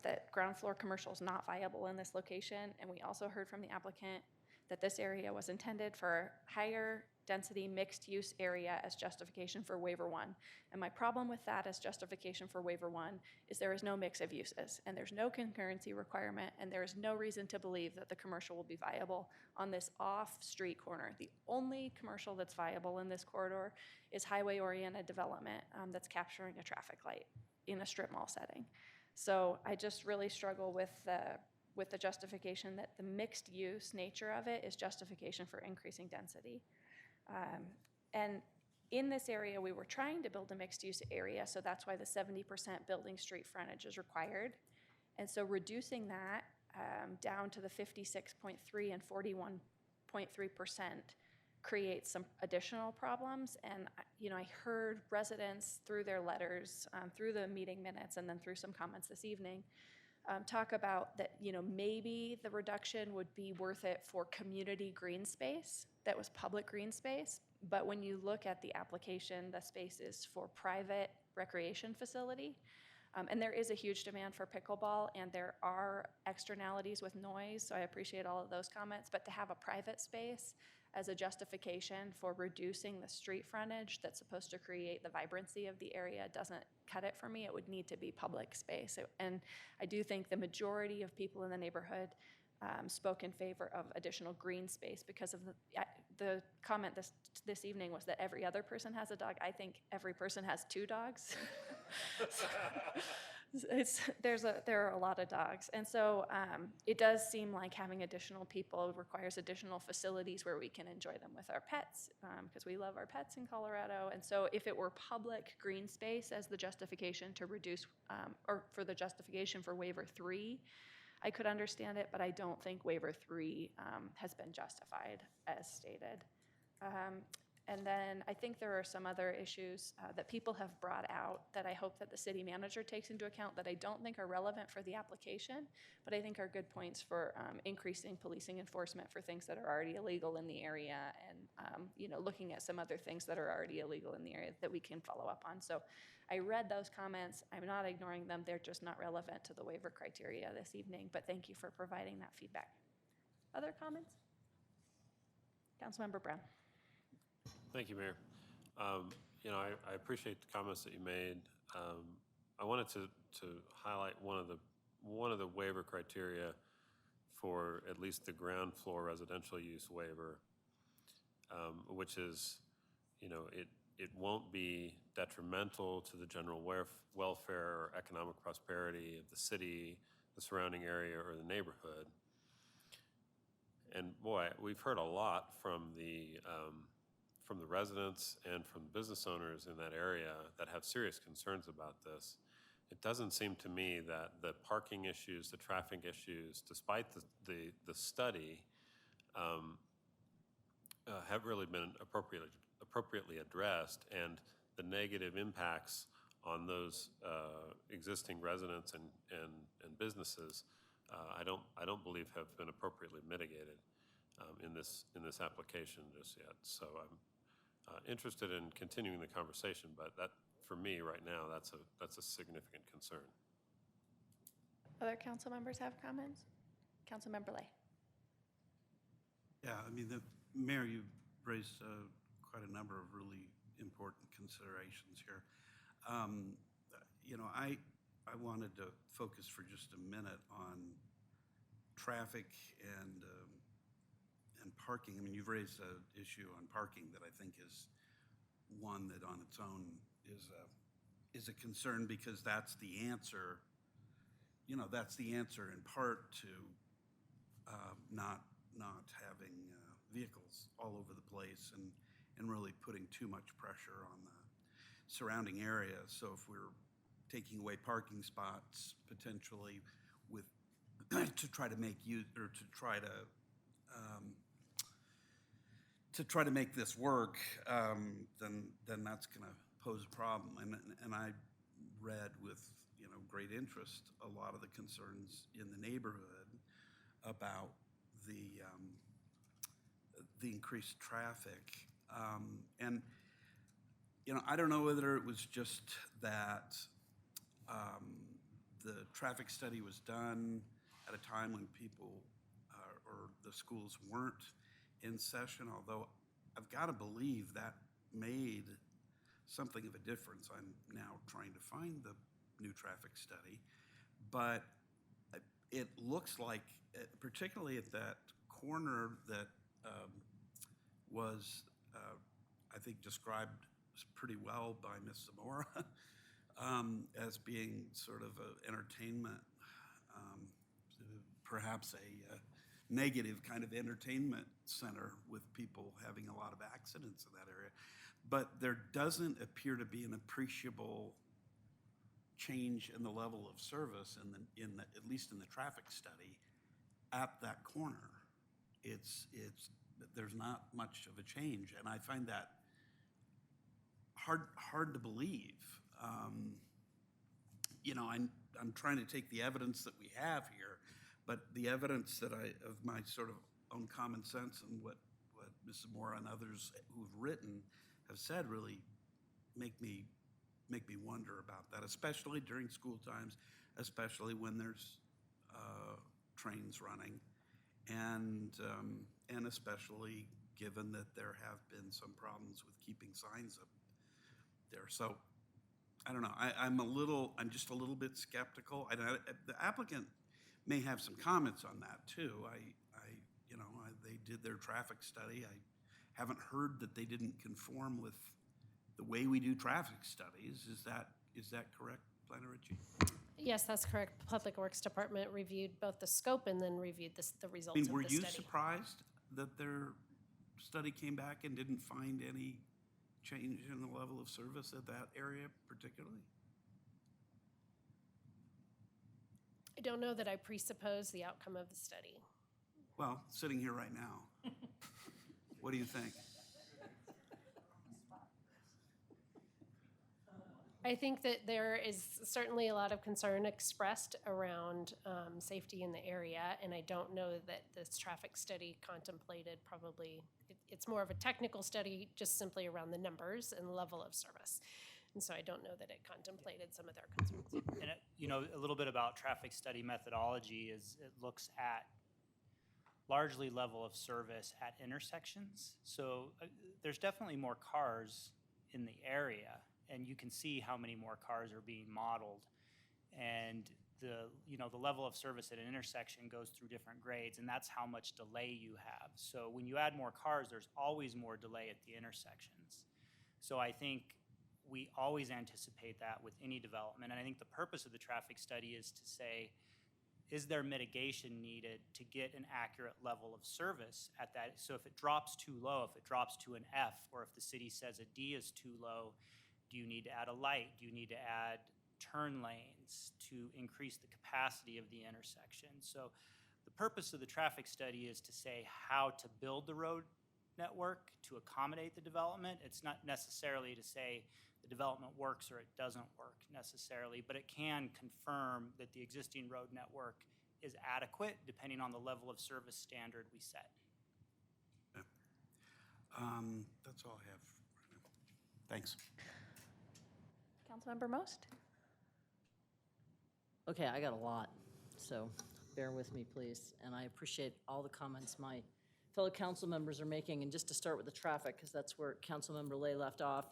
that ground floor commercial is not viable in this location. And we also heard from the applicant that this area was intended for higher density mixed use area as justification for waiver 1. And my problem with that as justification for waiver 1 is there is no mix of uses, and there's no concurrency requirement, and there is no reason to believe that the commercial will be viable on this off-street corner. The only commercial that's viable in this corridor is highway-oriented development that's capturing a traffic light in a strip mall setting. So I just really struggle with the justification that the mixed use nature of it is justification for increasing density. And in this area, we were trying to build a mixed use area, so that's why the 70% building street frontage is required. And so reducing that down to the 56.3 and 41.3% creates some additional problems. And I heard residents through their letters, through the meeting minutes, and then through some comments this evening, talk about that, maybe the reduction would be worth it for community green space that was public green space. But when you look at the application, the space is for private recreation facility. And there is a huge demand for pickleball, and there are externalities with noise, so I appreciate all of those comments. But to have a private space as a justification for reducing the street frontage that's supposed to create the vibrancy of the area doesn't cut it for me. It would need to be public space. And I do think the majority of people in the neighborhood spoke in favor of additional green space because of the comment this evening was that every other person has a dog. I think every person has 2 dogs. There are a lot of dogs. And so it does seem like having additional people requires additional facilities where we can enjoy them with our pets, because we love our pets in Colorado. And so if it were public green space as the justification to reduce, or for the justification for waiver 3, I could understand it, but I don't think waiver 3 has been justified as stated. And then I think there are some other issues that people have brought out that I hope that the city manager takes into account that I don't think are relevant for the application, but I think are good points for increasing policing enforcement for things that are already illegal in the area, and looking at some other things that are already illegal in the area that we can follow up on. So I read those comments. I'm not ignoring them. They're just not relevant to the waiver criteria this evening, but thank you for providing that feedback. Other comments? Councilmember Brown. Thank you, Mayor. I appreciate the comments that you made. I wanted to highlight one of the waiver criteria for at least the ground floor residential use waiver, which is, it won't be detrimental to the general welfare or economic prosperity of the city, the surrounding area, or the neighborhood. And boy, we've heard a lot from the residents and from the business owners in that area that have serious concerns about this. It doesn't seem to me that the parking issues, the traffic issues, despite the study, have really been appropriately addressed, and the negative impacts on those existing residents and businesses, I don't believe have been appropriately mitigated in this application just yet. So I'm interested in continuing the conversation, but that, for me right now, that's a significant concern. Other council members have comments? Councilmember Lay. Yeah, the Mayor, you raised quite a number of really important considerations here. I wanted to focus for just a minute on traffic and parking. You've raised an issue on parking that I think is one that on its own is a concern, because that's the answer. That's the answer in part to not having vehicles all over the place and really putting too much pressure on the surrounding area. So if we're taking away parking spots potentially to try to make use, or to try to make this work, then that's going to pose a problem. And I read with great interest a lot of the concerns in the neighborhood about the increased traffic. And I don't know whether it was just that the traffic study was done at a time when people or the schools weren't in session, although I've got to believe that made something of a difference. I'm now trying to find the new traffic study, but it looks like, particularly at that corner that was, I think, described pretty well by Ms. Zamora as being sort of an entertainment, perhaps a negative kind of entertainment center with people having a lot of accidents in that area. But there doesn't appear to be an appreciable change in the level of service at least in the traffic study at that corner. There's not much of a change, and I find that hard to believe. I'm trying to take the evidence that we have here, but the evidence that of my sort of own common sense and what Ms. Zamora and others who've written have said really make me wonder about that, especially during school times, especially when there's trains running, and especially given that there have been some problems with keeping signs up there. So I don't know. I'm just a little bit skeptical. The applicant may have some comments on that too. They did their traffic study. I haven't heard that they didn't conform with the way we do traffic studies. Is that correct, Planner Ritchie? Yes, that's correct. Public Works Department reviewed both the scope and then reviewed the results of the Were study. you surprised that their study came back and didn't find any change in the level of service at that area particularly? I don't know that I presuppose the outcome of the study. Well, sitting here right now, what do you think? I think that there is certainly a lot of concern expressed around safety in the area, and I don't know that this traffic study contemplated it's more of a technical study just simply around the numbers and level of service. And so I don't know that it contemplated some of their concerns. And a little bit about traffic study methodology is it looks at largely level of service at intersections. So there's definitely more cars in the area, and you can see how many more cars are being modeled. And the level of service at an intersection goes through different grades, and that's how much delay you have. So when you add more cars, there's always more delay at the intersections. So I think we always anticipate that with any development. And I think the purpose of the traffic study is to say, is there mitigation needed to get an accurate level of service at that? So if it drops too low, if it drops to an F, or if the city says a D is too low, do you need to add a light? Do you need to add turn lanes to increase the capacity of the intersection? So the purpose of the traffic study is to say how to build the road network to accommodate the development. It's not necessarily to say the development works or it doesn't work necessarily, but it can confirm that the existing road network is adequate depending on the level of service standard we set. Yeah. That's all I have right now. Thanks. Councilmember Most? Okay, I got a lot, so bear with me, please. And I appreciate all the comments my fellow council members are making. And just to start with the traffic, because that's where Councilmember Lay left off.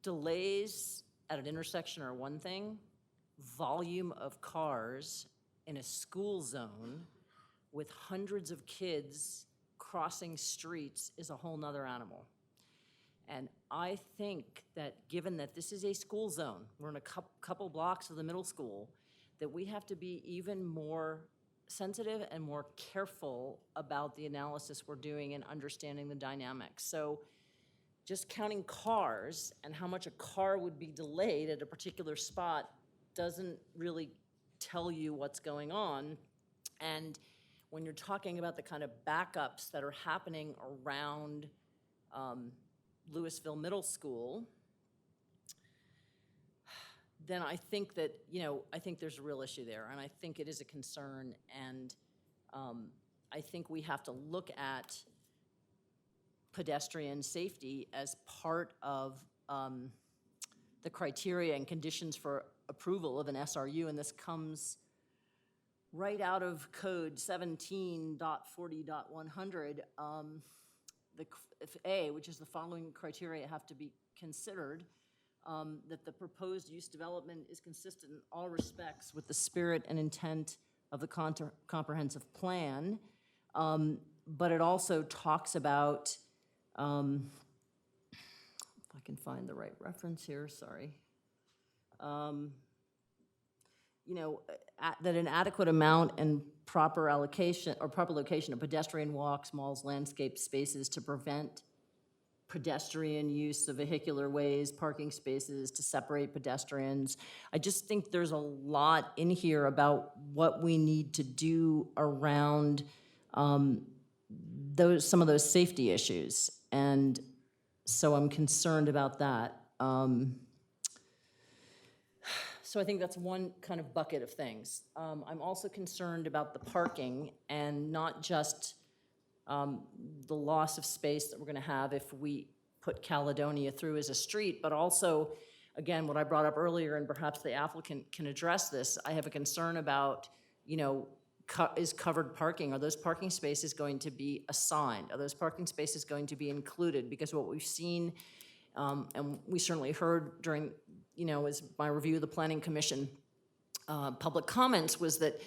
Delays at an intersection are one thing. Volume of cars in a school zone with hundreds of kids crossing streets is a whole nother animal. And I think that given that this is a school zone, we're in a couple blocks of the middle school, that we have to be even more sensitive and more careful about the analysis we're doing and understanding the dynamics. So just counting cars and how much a car would be delayed at a particular spot doesn't really tell you what's going on. And when you're talking about the kind of backups that are happening around Louisville Middle School, then I think that, I think there's a real issue there, and I think it is a concern, and I think we have to look at pedestrian safety as part of the criteria and conditions for approval of an SRU, and this comes right out of code 17.40.100. If A, which is the following criteria have to be considered, that the proposed use development is consistent in all respects with the spirit and intent of the comprehensive plan. But it also talks about, if I can find the right reference here, sorry. You know, that an adequate amount and proper allocation or proper location of pedestrian walks, malls, landscape spaces to prevent pedestrian use of vehicular ways, parking spaces to separate pedestrians. I just think there's a lot in here about what we need to do around some of those safety issues. And so I'm concerned about that. So I think that's one kind of bucket of things. I'm also concerned about the parking and not just the loss of space that we're going to have if we put Caledonia through as a street, but also, again, what I brought up earlier, and perhaps the applicant can address this, I have a concern about, you know, is covered parking, are those parking spaces going to be assigned? Are those parking spaces going to be included? Because what we've seen, and we certainly heard during, you know, as my review of the Planning Commission public comments was that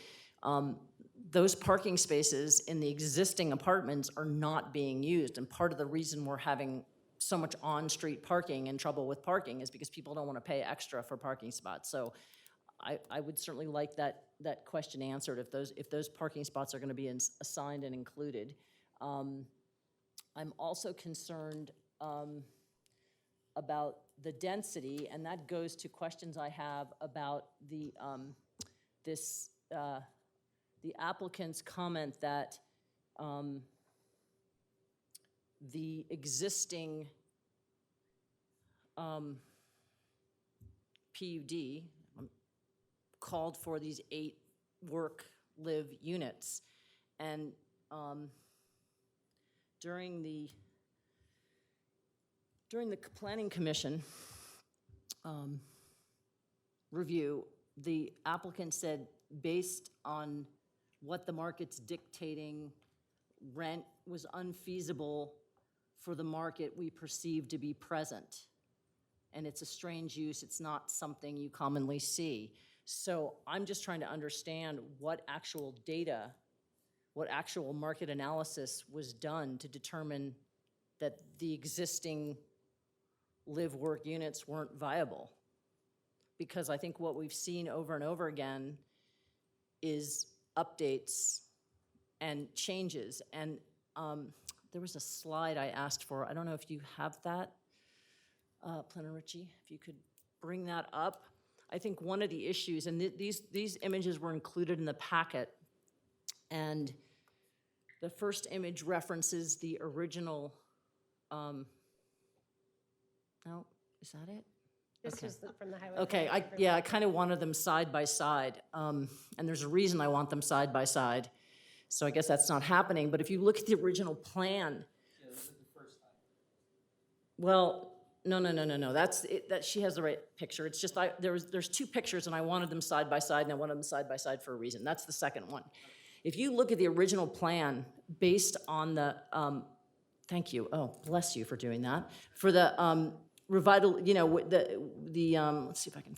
those parking spaces in the existing apartments are not being used. And part of the reason we're having so much on-street parking and trouble with parking is because people don't want to pay extra for parking spots. So I would certainly like that question answered if those parking spots are going to be assigned and included. I'm also concerned about the density, and that goes to questions I have about the applicant's comment that the existing PUD called for these 8 work-live units. And during the Planning Commission review, the applicant said, based on what the market's dictating, rent was unfeasible for the market we perceive to be present. And it's a strange use, it's not something you commonly see. So I'm just trying to understand what actual data, what actual market analysis was done to determine that the existing live-work units weren't viable. Because I think what we've seen over and over again is updates and changes. And there was a slide I asked for. I don't know if you have that, Planner Ritchie, if you could bring that up. I think one of the issues, and these images were included in the packet, and the first image references the original, no, is that it? This Okay. was from the highway. Okay, I kind of wanted them side by side, and there's a reason I want them side by side. So I guess that's not happening, but if you look at the original plan. Yeah, this is the first time. Well, no, that's it, that she has the right picture. It's just, there's 2 pictures and I wanted them side by side, and I wanted them side by side for a reason. That's the second one. If you look at the original plan based on the, thank you, oh, bless you for doing that, for the, Revital, you know, let's see if I can,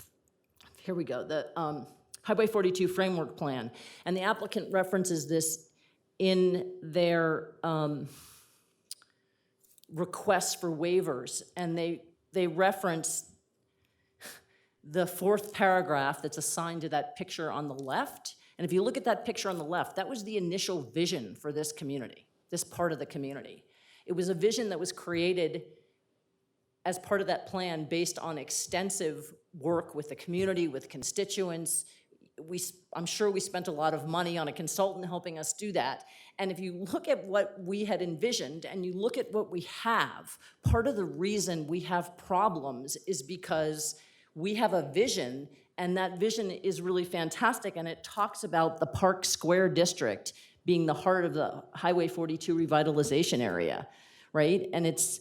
here we go, the Highway 42 framework plan. And the applicant references this in their requests for waivers. And they reference the 4th paragraph that's assigned to that picture on the left. And if you look at that picture on the left, that was the initial vision for this community, this part of the community. It was a vision that was created as part of that plan based on extensive work with the community, with constituents. I'm sure we spent a lot of money on a consultant helping us do that. And if you look at what we had envisioned and you look at what we have, part of the reason we have problems is because we have a vision, and that vision is really fantastic, and it talks about the Park Square District being the heart of the Highway 42 revitalization area, right? And it's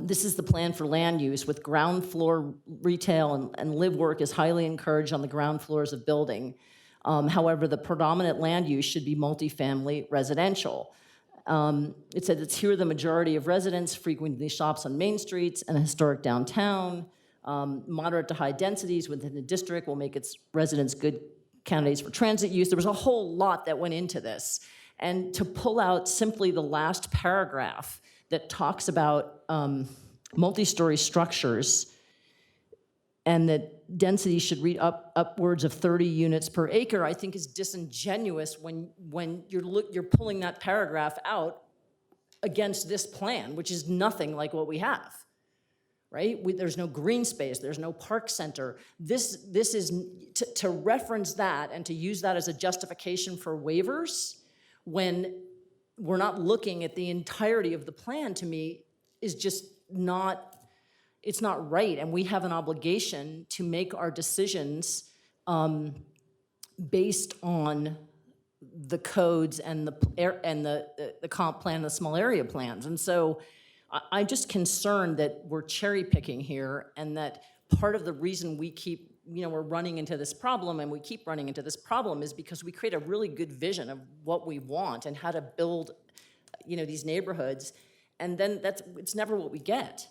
This is the plan for land use with ground floor retail and live work is highly encouraged on the ground floors of building. However, the predominant land use should be multifamily residential. It said it's here the majority of residents frequent these shops on main streets and a historic downtown. Moderate to high densities within the district will make its residents good candidates for transit use. There was a whole lot that went into this. And to pull out simply the last paragraph that talks about multi-story structures and that density should reach upwards of 30 units per acre, I think is disingenuous when you're pulling that paragraph out against this plan, which is nothing like what we have, right? There's no green space, there's no park center. This is, to reference that and to use that as a justification for waivers when we're not looking at the entirety of the plan, to me, is just not, it's not right. And we have an obligation to make our decisions based on the codes and the comp plan, the small area plans. And so I'm just concerned that we're cherry picking here, and that part of the reason we keep, we're running into this problem, and we keep running into this problem, is because we create a really good vision of what we want and how to build, these neighborhoods, and then it's never what we get.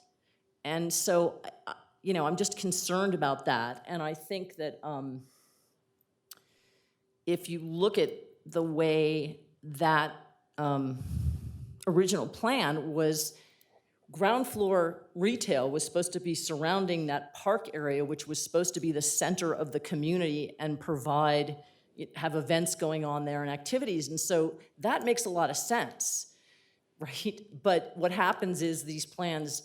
And so, I'm just concerned about that, and I think that if you look at the way that original plan was, ground floor retail was supposed to be surrounding that park area, which was supposed to be the center of the community and have events going on there and activities. And so that makes a lot of sense, right? But what happens is these plans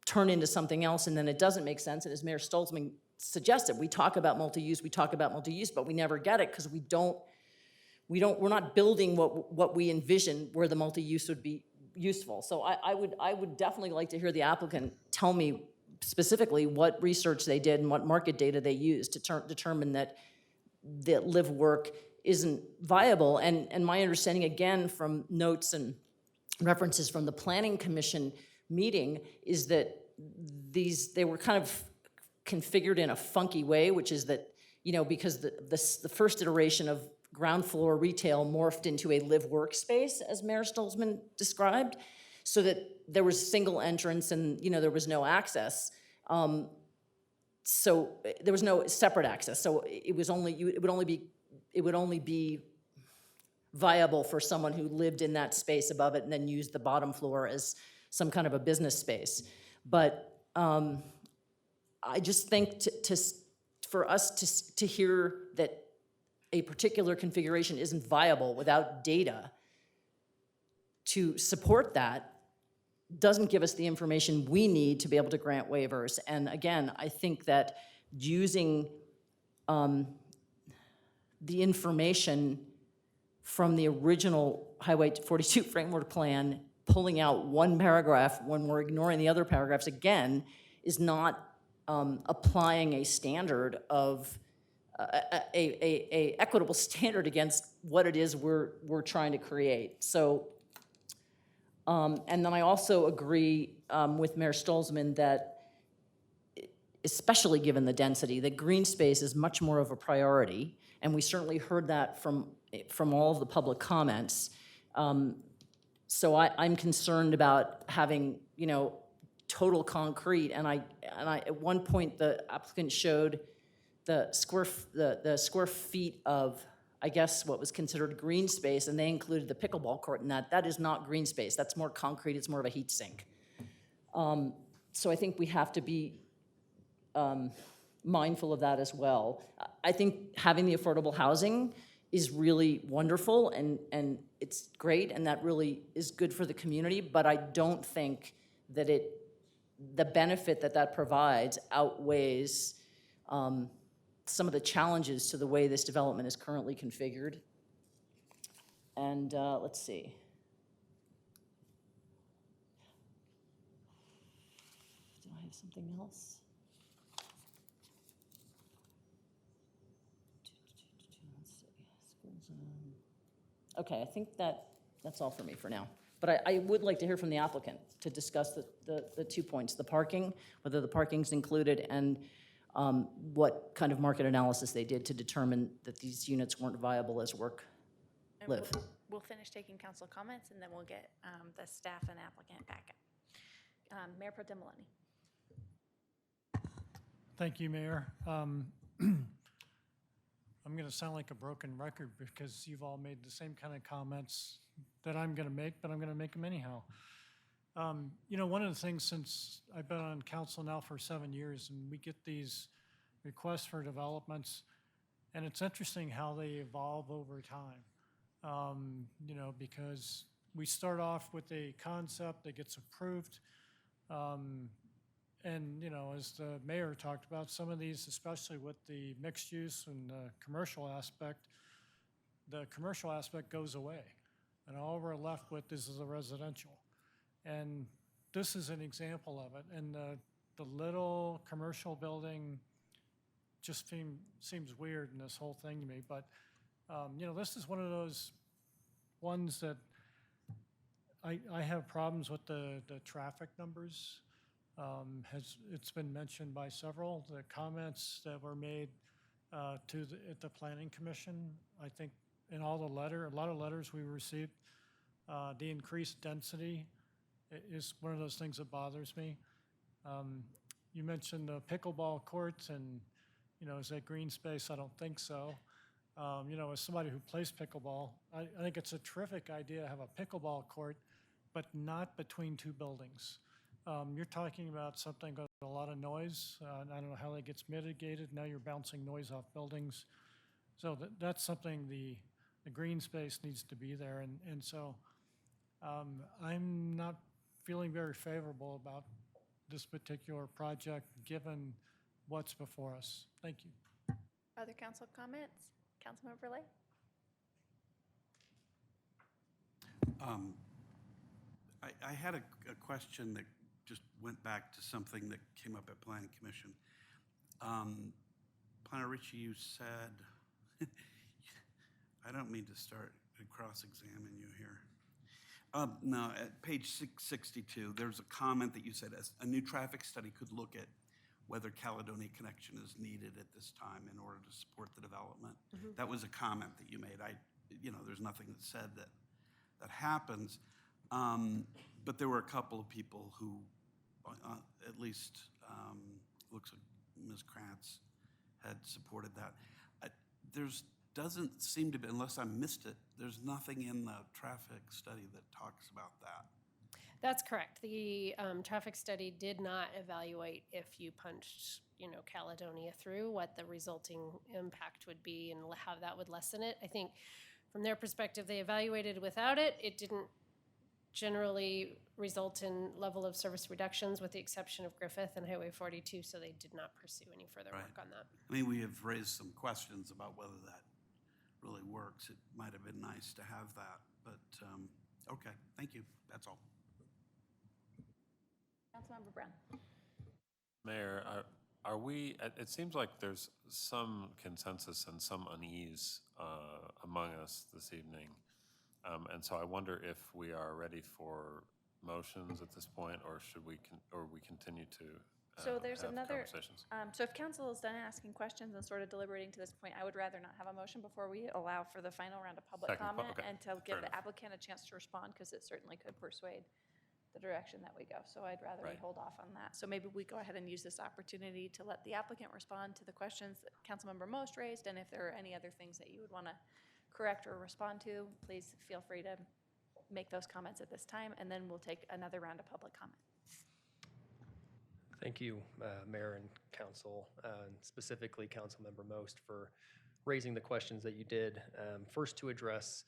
turn into something else, and then it doesn't make sense. And as Mayor Stolzman suggested, we talk about multi-use, but we never get it because we're not building what we envision where the multi-use would be useful. So I would definitely like to hear the applicant tell me specifically what research they did and what market data they used to determine that live work isn't viable. And my understanding, again, from notes and references from the Planning Commission meeting, is that they were kind of configured in a funky way, which is that, because the first iteration of ground floor retail morphed into a live workspace, as Mayor Stolzman described, so that there was single entrance and there was no access. So there was no separate access. So it would only be viable for someone who lived in that space above it and then used the bottom floor as some kind of a business space. But I just think for us to hear that a particular configuration isn't viable without data to support that doesn't give us the information we need to be able to grant waivers. And again, I think that using the information from the original Highway 42 framework plan, pulling out one paragraph when we're ignoring the other paragraphs again, is not applying a standard of a equitable standard against what it is we're trying to create. So, and then I also agree with Mayor Stolzman that, especially given the density, that green space is much more of a priority, and we certainly heard that from all of the public comments. So I'm concerned about having, total concrete, and I at one point the applicant showed the square feet of, I guess, what was considered green space, and they included the pickleball court in that. That is not green space. That's more concrete. It's more of a heat sink. So I think we have to be mindful of that as well. I think having the affordable housing is really wonderful, and it's great, and that really is good for the community, but I don't think that the benefit that provides outweighs some of the challenges to the way this development is currently configured. And let's see. Do I have something else? Let's see. School zone. Okay, I think that's all for me for now. But I would like to hear from the applicant to discuss the 2 points, the parking, whether the parking's included, and what kind of market analysis they did to determine that these units weren't viable as And live. We'll finish taking council comments, and then we'll get the staff and applicant back up. Mayor Pro Tem Maloney. Thank you, Mayor. I'm going to sound like a broken record because you've all made the same kind of comments that I'm going to make, but I'm going to make them anyhow. You know, one of the things, since I've been on council now for 7 years, and we get these requests for developments, and it's interesting how they evolve over time. You know, because we start off with a concept that gets approved, and, you know, as the mayor talked about, some of these, especially with the mixed use and the commercial aspect goes away. And all we're left with is the residential. And this is an example of it. And the little commercial building just seems weird in this whole thing to me. But, you know, this is one of those ones that I have problems with the traffic numbers. It's been mentioned by several. The comments that were made at the Planning Commission, I think in a lot of letters we received, the increased density is one of those things that bothers me. You mentioned the pickleball courts and, you know, is that green space? I don't think so. You know, as somebody who plays pickleball, I think it's a terrific idea to have a pickleball court, but not between two buildings. You're talking about something with a lot of noise. I don't know how that gets mitigated. Now you're bouncing noise off buildings. So that's something the green space needs to be there. And so I'm not feeling very favorable about this particular project, given what's before us. Thank you. Other council comments? Councilmember Lay? I had a question that just went back to something that came up at Planning Commission. Planner Ritchie, you said, I don't mean to start to cross-examine you here. No, at page 662, there's a comment that you said, a new traffic study could look at whether Caledonia connection is needed at this time in order to support the development. Mm-hmm. That was a comment that you made. You know, there's nothing that said that happens. But there were a couple of people who, at least looks like Ms. Krantz had supported that. Doesn't seem to be, unless I missed it, there's nothing in the traffic study that talks about that. That's correct. The traffic study did not evaluate if you punched, you know, Caledonia through, what the resulting impact would be and how that would lessen it. I think from their perspective, they evaluated without it. It didn't generally result in level of service reductions with the exception of Griffith and Highway 42, so they did not pursue any further work on that. I mean, we have raised some questions about whether that really works. It might have been nice to have that, but okay, thank you. That's all. Councilmember Brown. Mayor, are we, it seems like there's some consensus and some unease among us this evening. And so I wonder if we are ready for motions at this point, or should we, or we continue to So there's have another, conversations? so if council is done asking questions and sort of deliberating to this point, I would rather not have a motion before we allow for the final round of public Second, comment okay, and to give fair the enough. applicant a chance to respond, because it certainly could persuade the direction that we go. So I'd rather we Right. hold off on that. So maybe we go ahead and use this opportunity to let the applicant respond to the questions that Councilmember Most raised, and if there are any other things that you would want to correct or respond to, please feel free to make those comments at this time, and then we'll take another round of public comment. Thank you, Mayor and Council, and specifically Councilmember Most, for raising the questions that you did. First, to address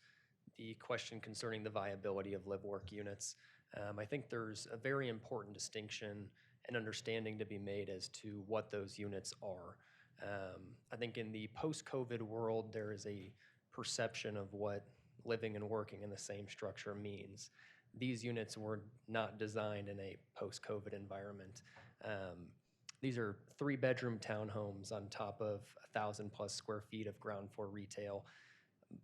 the question concerning the viability of live-work units. I think there's a very important distinction and understanding to be made as to what those units are. I think in the post-COVID world, there is a perception of what living and working in the same structure means. These units were not designed in a post-COVID environment. These are 3-bedroom townhomes on top of 1,000+ square feet of ground floor retail.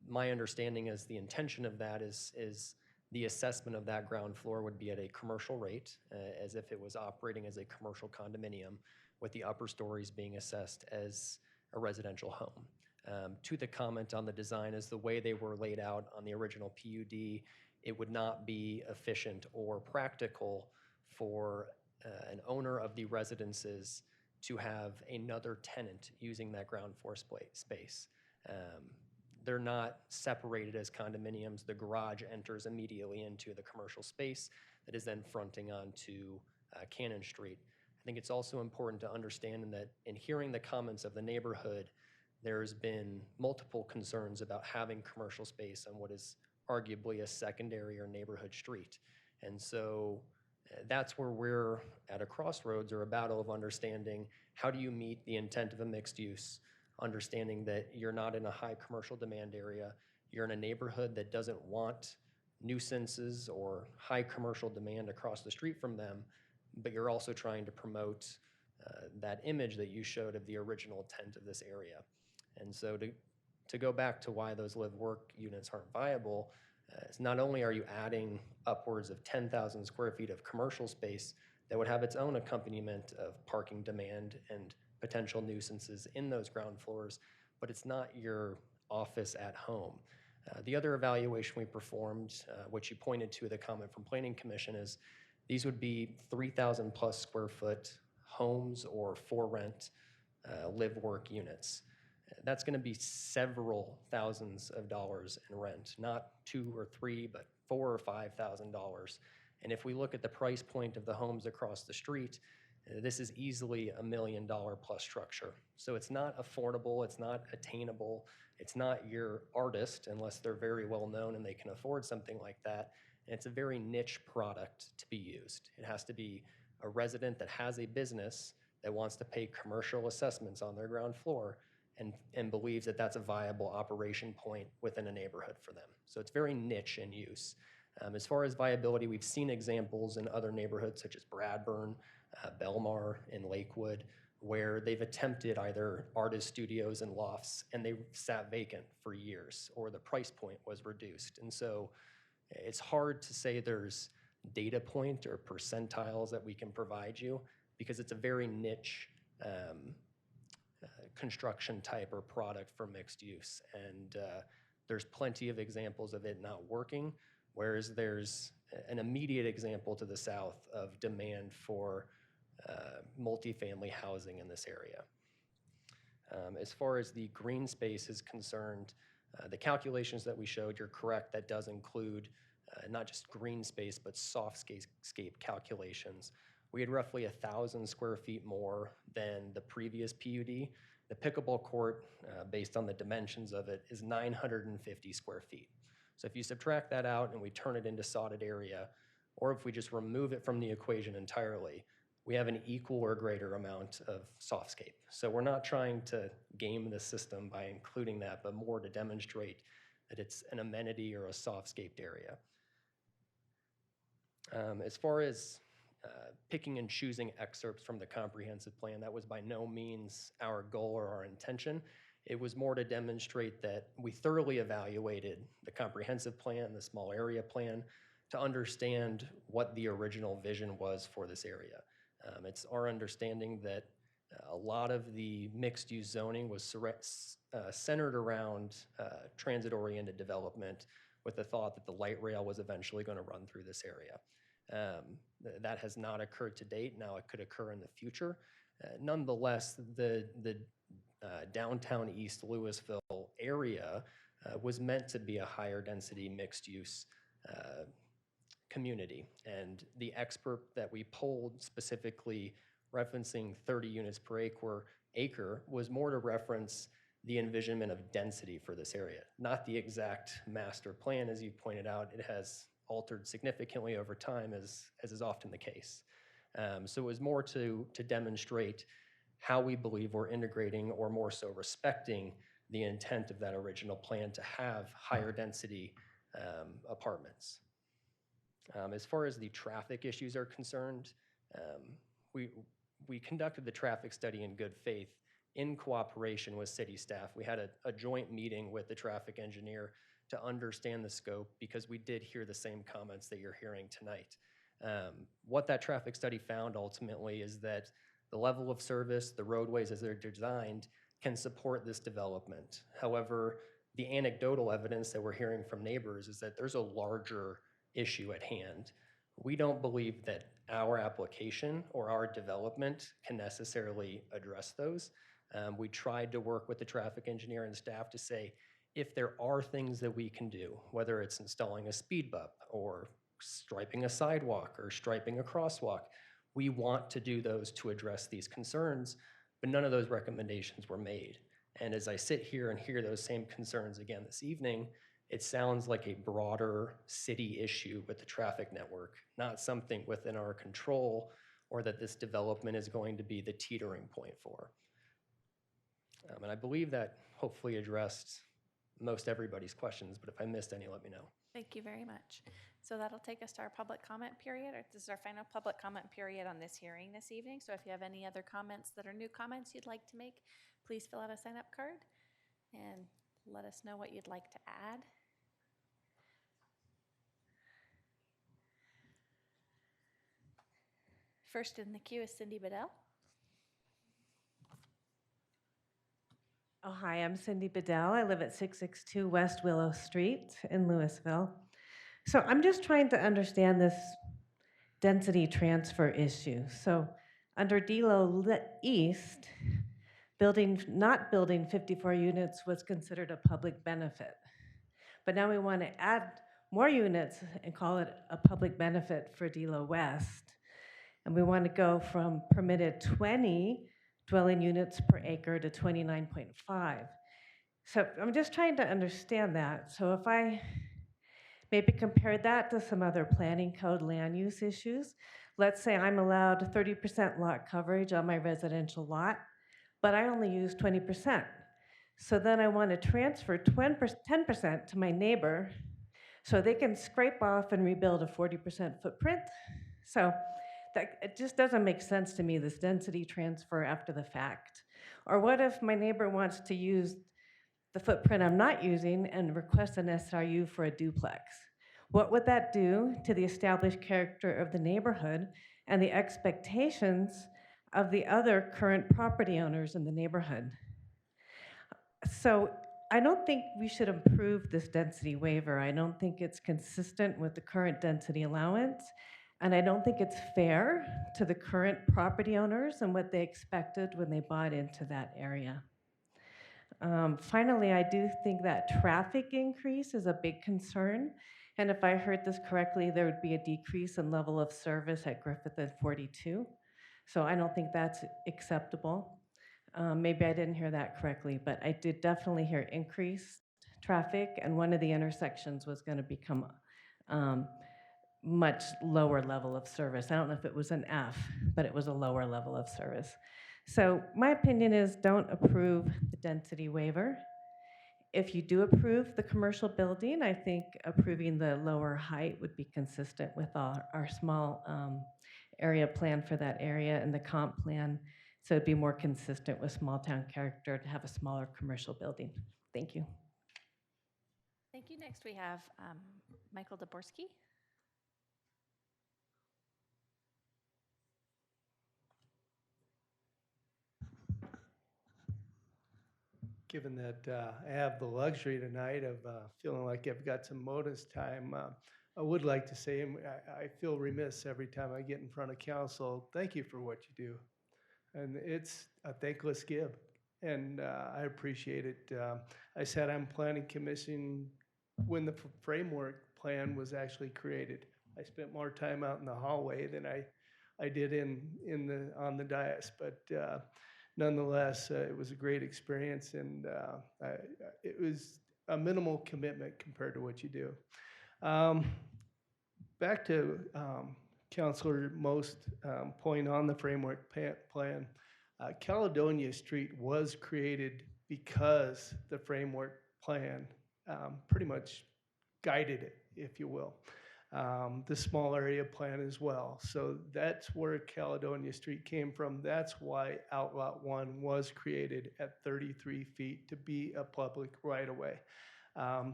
My understanding is the intention of that is the assessment of that ground floor would be at a commercial rate, as if it was operating as a commercial condominium, with the upper stories being assessed as a residential home. To the comment on the design, as the way they were laid out on the original PUD, it would not be efficient or practical for an owner of the residences to have another tenant using that ground floor space. They're not separated as condominiums. The garage enters immediately into the commercial space that is then fronting onto Cannon Street. I think it's also important to understand that in hearing the comments of the neighborhood, there's been multiple concerns about having commercial space on what is arguably a secondary or neighborhood street. And so that's where we're at a crossroads or a battle of understanding how do you meet the intent of a mixed use, understanding that you're not in a high commercial demand area, you're in a neighborhood that doesn't want nuisances or high commercial demand across the street from them, but you're also trying to promote that image that you showed of the original intent of this area. And so to go back to why those live-work units aren't viable, is not only are you adding upwards of 10,000 square feet of commercial space that would have its own accompaniment of parking demand and potential nuisances in those ground floors, but it's not your office at home. The other evaluation we performed, which you pointed to the comment from Planning Commission, is these would be 3,000 plus square foot homes or for rent live-work units. That's going to be several thousands of dollars in rent, not $2,000 or $3,000, but $4,000 or $5,000. And if we look at the price point of the homes across the street, this is easily $1 million plus structure. So it's not affordable, it's not attainable, it's not your artist unless they're very well known and they can afford something like that. And it's a very niche product to be used. It has to be a resident that has a business that wants to pay commercial assessments on their ground floor and believes that that's a viable operation point within a neighborhood for them. So it's very niche in use. As far as viability, we've seen examples in other neighborhoods such as Bradburn, Belmar, and Lakewood, where they've attempted either artist studios and lofts and they sat vacant for years, or the price point was reduced. And so it's hard to say there's data point or percentiles that we can provide you because it's a very niche construction type or product for mixed use. And there's plenty of examples of it not working, whereas there's an immediate example to the south of demand for multifamily housing in this area. As far as the green space is concerned, the calculations that we showed, you're correct, that does include not just green space, but softscape calculations. We had roughly 1,000 square feet more than the previous PUD. The pickleball court, based on the dimensions of it, is 950 square feet. So if you subtract that out and we turn it into sodded area, or if we just remove it from the equation entirely, we have an equal or greater amount of softscape. So we're not trying to game the system by including that, but more to demonstrate that it's an amenity or a softscaped area. As far as picking and choosing excerpts from the comprehensive plan, that was by no means our goal or our intention. It was more to demonstrate that we thoroughly evaluated the comprehensive plan, the small area plan, to understand what the original vision was for this area. It's our understanding that a lot of the mixed-use zoning was centered around transit-oriented development with the thought that the light rail was eventually going to run through this area. That has not occurred to date. Now it could occur in the future. Nonetheless, the downtown East Louisville area was meant to be a higher density mixed use community. And the expert that we pulled, specifically referencing 30 units per acre, was more to reference the envisionment of density for this area, not the exact master plan. As you pointed out, it has altered significantly over time, as is often the case. So it was more to demonstrate how we believe we're integrating, or more so respecting, the intent of that original plan to have higher density apartments. As far as the traffic issues are concerned, we conducted the traffic study in good faith in cooperation with city staff. We had a joint meeting with the traffic engineer to understand the scope because we did hear the same comments that you're hearing tonight. What that traffic study found ultimately is that the level of service, the roadways as they're designed, can support this development. However, the anecdotal evidence that we're hearing from neighbors is that there's a larger issue at hand. We don't believe that our application or our development can necessarily address those. We tried to work with the traffic engineer and staff to say, if there are things that we can do, whether it's installing a speed bump or striping a sidewalk or striping a crosswalk, we want to do those to address these concerns, but none of those recommendations were made. And as I sit here and hear those same concerns again this evening, it sounds like a broader city issue with the traffic network, not something within our control or that this development is going to be the teetering point for. And I believe that hopefully addressed most everybody's questions, but if I missed any, let me know. Thank you very much. So that'll take us to our public comment period. This is our final public comment period on this hearing this evening. So if you have any other comments that are new comments you'd like to make, please fill out a sign-up card and let us know what you'd like to add. First in the queue is Cindy Bedell. Oh, hi, I'm Cindy Bedell. I live at 662 West Willow Street in Louisville. So I'm just trying to understand this density transfer issue. So under DLO East, not building 54 units was considered a public benefit. But now we want to add more units and call it a public benefit for DLO West. And we want to go from permitted 20 dwelling units per acre to 29.5. So I'm just trying to understand that. So if I maybe compare that to some other planning code land use issues, let's say I'm allowed 30% lot coverage on my residential lot, but I only use 20%. So then I want to transfer 10% to my neighbor so they can scrape off and rebuild a 40% footprint. So it just doesn't make sense to me, this density transfer after the fact. Or what if my neighbor wants to use the footprint I'm not using and request an SRU for a duplex? What would that do to the established character of the neighborhood and the expectations of the other current property owners in the neighborhood? So I don't think we should approve this density waiver. I don't think it's consistent with the current density allowance. And I don't think it's fair to the current property owners and what they expected when they bought into that area. Finally, I do think that traffic increase is a big concern. And if I heard this correctly, there would be a decrease in level of service at Griffith and 42. So I don't think that's acceptable. Maybe I didn't hear that correctly, but I did definitely hear increased traffic, and one of the intersections was going to become much lower level of service. I don't know if it was an F, but it was a lower level of service. So my opinion is don't approve the density waiver. If you do approve the commercial building, I think approving the lower height would be consistent with our small area plan for that area and the comp plan. So it'd be more consistent with small town character to have a smaller commercial building. Thank you. Thank you. Next we have Michael Daborski. Given that I have the luxury tonight of feeling like I've got some modus time, I would like to say I feel remiss every time I get in front of council. Thank you for what you do. And it's a thankless give, and I appreciate it. I sat on planning commission when the framework plan was actually created. I spent more time out in the hallway than I did on the dais, but nonetheless, it was a great experience, and it was a minimal commitment compared to what you do. Back to Councilor Most point on the framework plan, Caledonia Street was created because the framework plan pretty much guided it, if you will. The small area plan as well. So that's where Caledonia Street came from. That's why Outlot 1 was created at 33 feet to be a public right-of-way.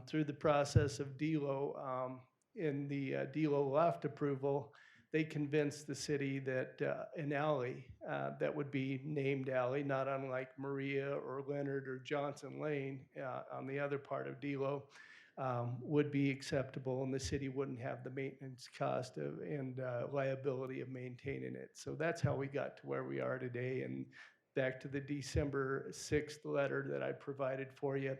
Through the process of DELO, in the DELO left approval, they convinced the city that an alley that would be named alley, not unlike Maria or Leonard or Johnson Lane on the other part of DELO, would be acceptable, and the city wouldn't have the maintenance cost and liability of maintaining it. So that's how we got to where we are today. And back to the December 6th letter that I provided for you.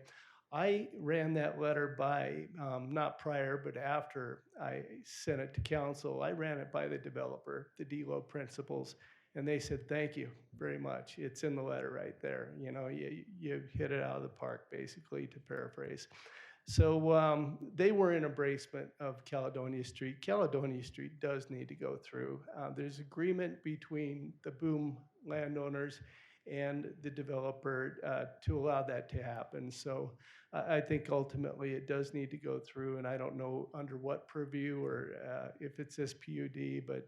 I ran that letter by, not prior, but after I sent it to council, I ran it by the developer, the DELO principals, and they said, thank you very much. It's in the letter right there. You know, you hit it out of the park, basically, to paraphrase. So they were in embracement of Caledonia Street. Caledonia Street does need to go through. There's agreement between the boom landowners and the developer to allow that to happen. So I think ultimately it does need to go through, and I don't know under what purview or if it's this PUD, but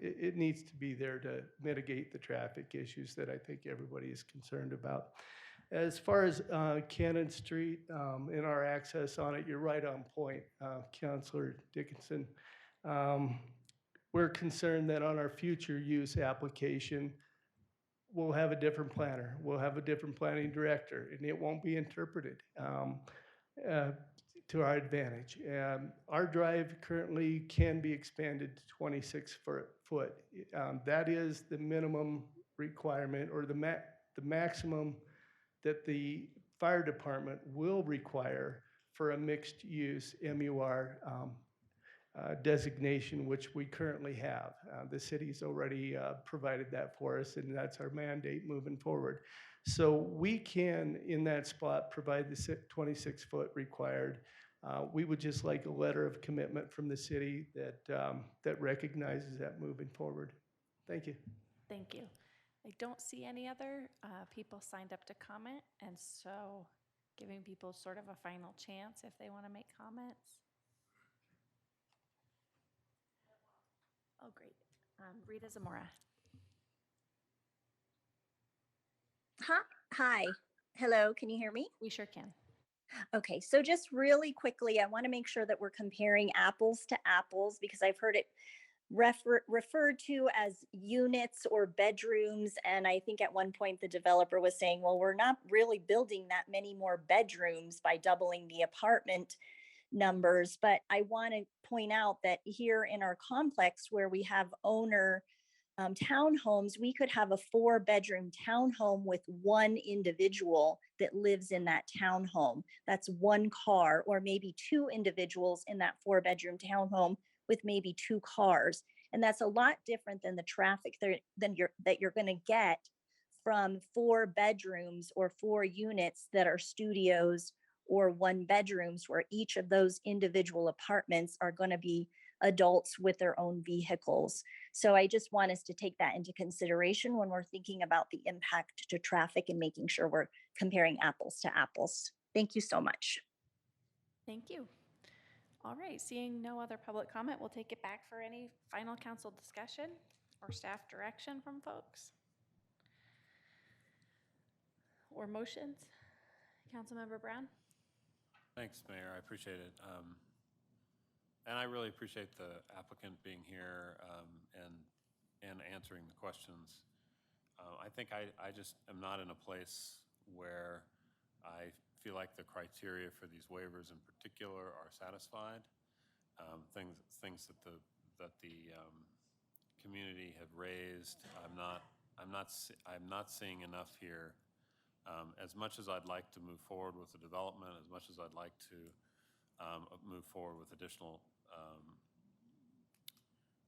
it needs to be there to mitigate the traffic issues that I think everybody is concerned about. As far as Cannon Street and our access on it, you're right on point, Councilor Dickinson. We're concerned that on our future use application, we'll have a different planner, we'll have a different planning director, and it won't be interpreted to our advantage. Our drive currently can be expanded to 26 foot. That is the minimum requirement, or the maximum that the fire department will require for a mixed use MUR designation, which we currently have. The city's already provided that for us, and that's our mandate moving forward. So we can, in that spot, provide the 26 foot required. We would just like a letter of commitment from the city that recognizes that moving forward. Thank you. Thank you. I don't see any other people signed up to comment, and so giving people sort of a final chance if they want to make comments. Oh, great. Rita Zamora. Hi. Hello, can you hear me? We sure can. Okay, so just really quickly, I want to make sure that we're comparing apples to apples because I've heard it referred to as units or bedrooms. And I think at one point the developer was saying, well, we're not really building that many more bedrooms by doubling the apartment numbers. But I want to point out that here in our complex where we have owner townhomes, we could have a 4-bedroom townhome with one individual that lives in that townhome. That's one car, or maybe 2 individuals in that 4-bedroom townhome with maybe 2 cars. And that's a lot different than the traffic that you're going to get from 4 bedrooms or 4 units that are studios or 1 bedrooms, where each of those individual apartments are going to be adults with their own vehicles. So I just want us to take that into consideration when we're thinking about the impact to traffic and making sure we're comparing apples to apples. Thank you so much. Thank you. All right, seeing no other public comment, we'll take it back for any final council discussion or staff direction from folks. Or motions. Councilmember Brown? Thanks, Mayor. I appreciate it. And I really appreciate the applicant being here and answering the questions. I think I just am not in a place where I feel like the criteria for these waivers in particular are satisfied. Things that the community have raised, I'm not seeing enough here. As much as I'd like to move forward with the development, as much as I'd like to move forward with additional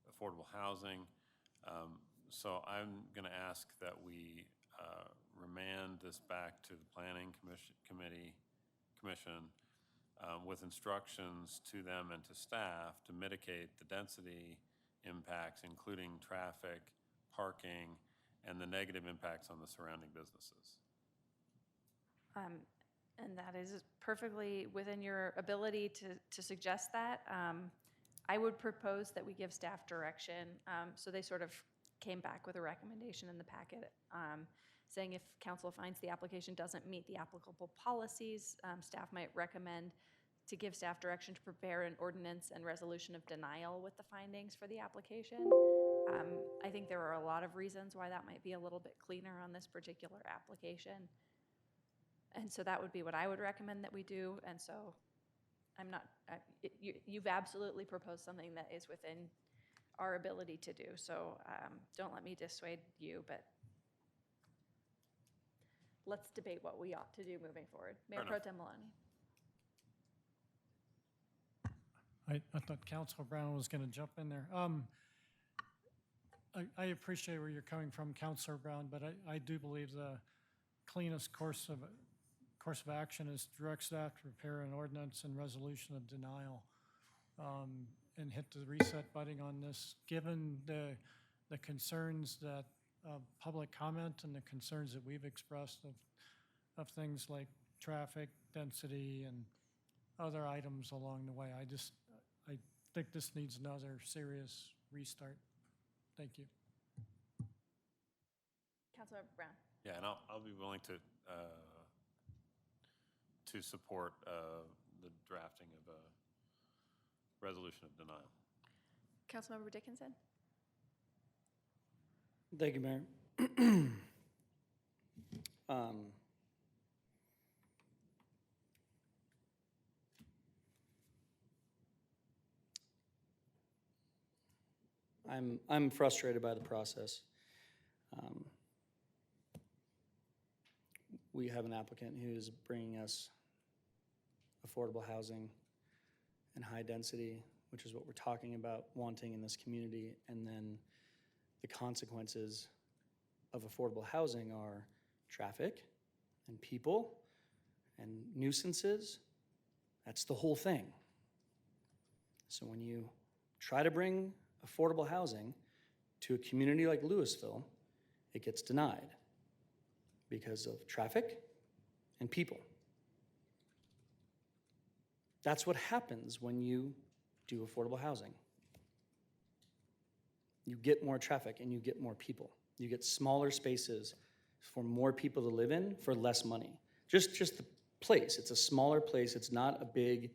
affordable housing. So I'm going to ask that we remand this back to the Planning Commission with instructions to them and to staff to mitigate the density impacts, including traffic, parking, and the negative impacts on the surrounding businesses. And that is perfectly within your ability to suggest that. I would propose that we give staff direction. So they sort of came back with a recommendation in the packet saying if council finds the application doesn't meet the applicable policies, staff might recommend to give staff direction to prepare an ordinance and resolution of denial with the findings for the application. I think there are a lot of reasons why that might be a little bit cleaner on this particular application. And so that would be what I would recommend that we do. And so I'm not, you've absolutely proposed something that is within our ability to do. So don't let me dissuade you, but let's debate what we ought to do moving forward. Mayor Pro Tem Maloney. I thought Councilor Brown was going to jump in there. I appreciate where you're coming from, Councilor Brown, but I do believe the cleanest course of action is direct staff to prepare an ordinance and resolution of denial, and hit the reset button on this, given the concerns that public comment and the concerns that we've expressed of things like traffic density and other items along the way. I think this needs another serious restart. Thank you. Councilor Brown. Yeah, and I'll be willing to support the drafting of a resolution of denial. Councilmember Dickinson. Thank you, Mayor. I'm frustrated by the process. We have an applicant who's bringing us affordable housing and high density, which is what we're talking about wanting in this community, and then the consequences of affordable housing are traffic and people and nuisances. That's the whole thing. So when you try to bring affordable housing to a community like Louisville, it gets denied because of traffic and people. That's what happens when you do affordable housing. You get more traffic and you get more people. You get smaller spaces for more people to live in for less money. Just the place. It's a smaller place. It's not a big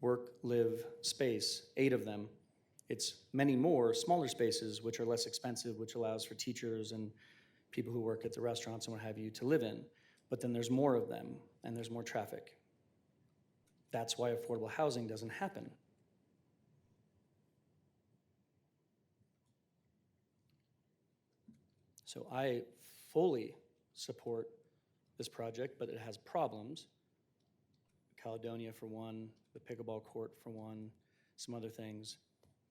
work, live space, 8 of them. It's many more smaller spaces which are less expensive, which allows for teachers and people who work at the restaurants and what have you to live in. But then there's more of them and there's more traffic. That's why affordable housing doesn't happen. So I fully support this project, but it has problems. Caledonia for one, the pickleball court for one, some other things.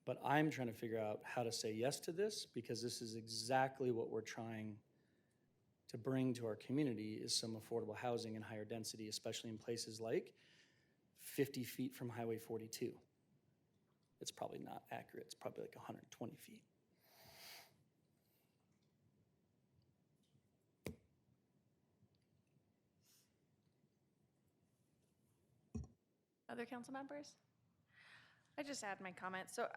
But I'm trying to figure out how to say yes to this, because this is exactly what we're trying to bring to our community, is some affordable housing and higher density, especially in places like 50 feet from Highway 42. It's probably not accurate. It's probably like 120 feet. Other council members? I just add my comments. So,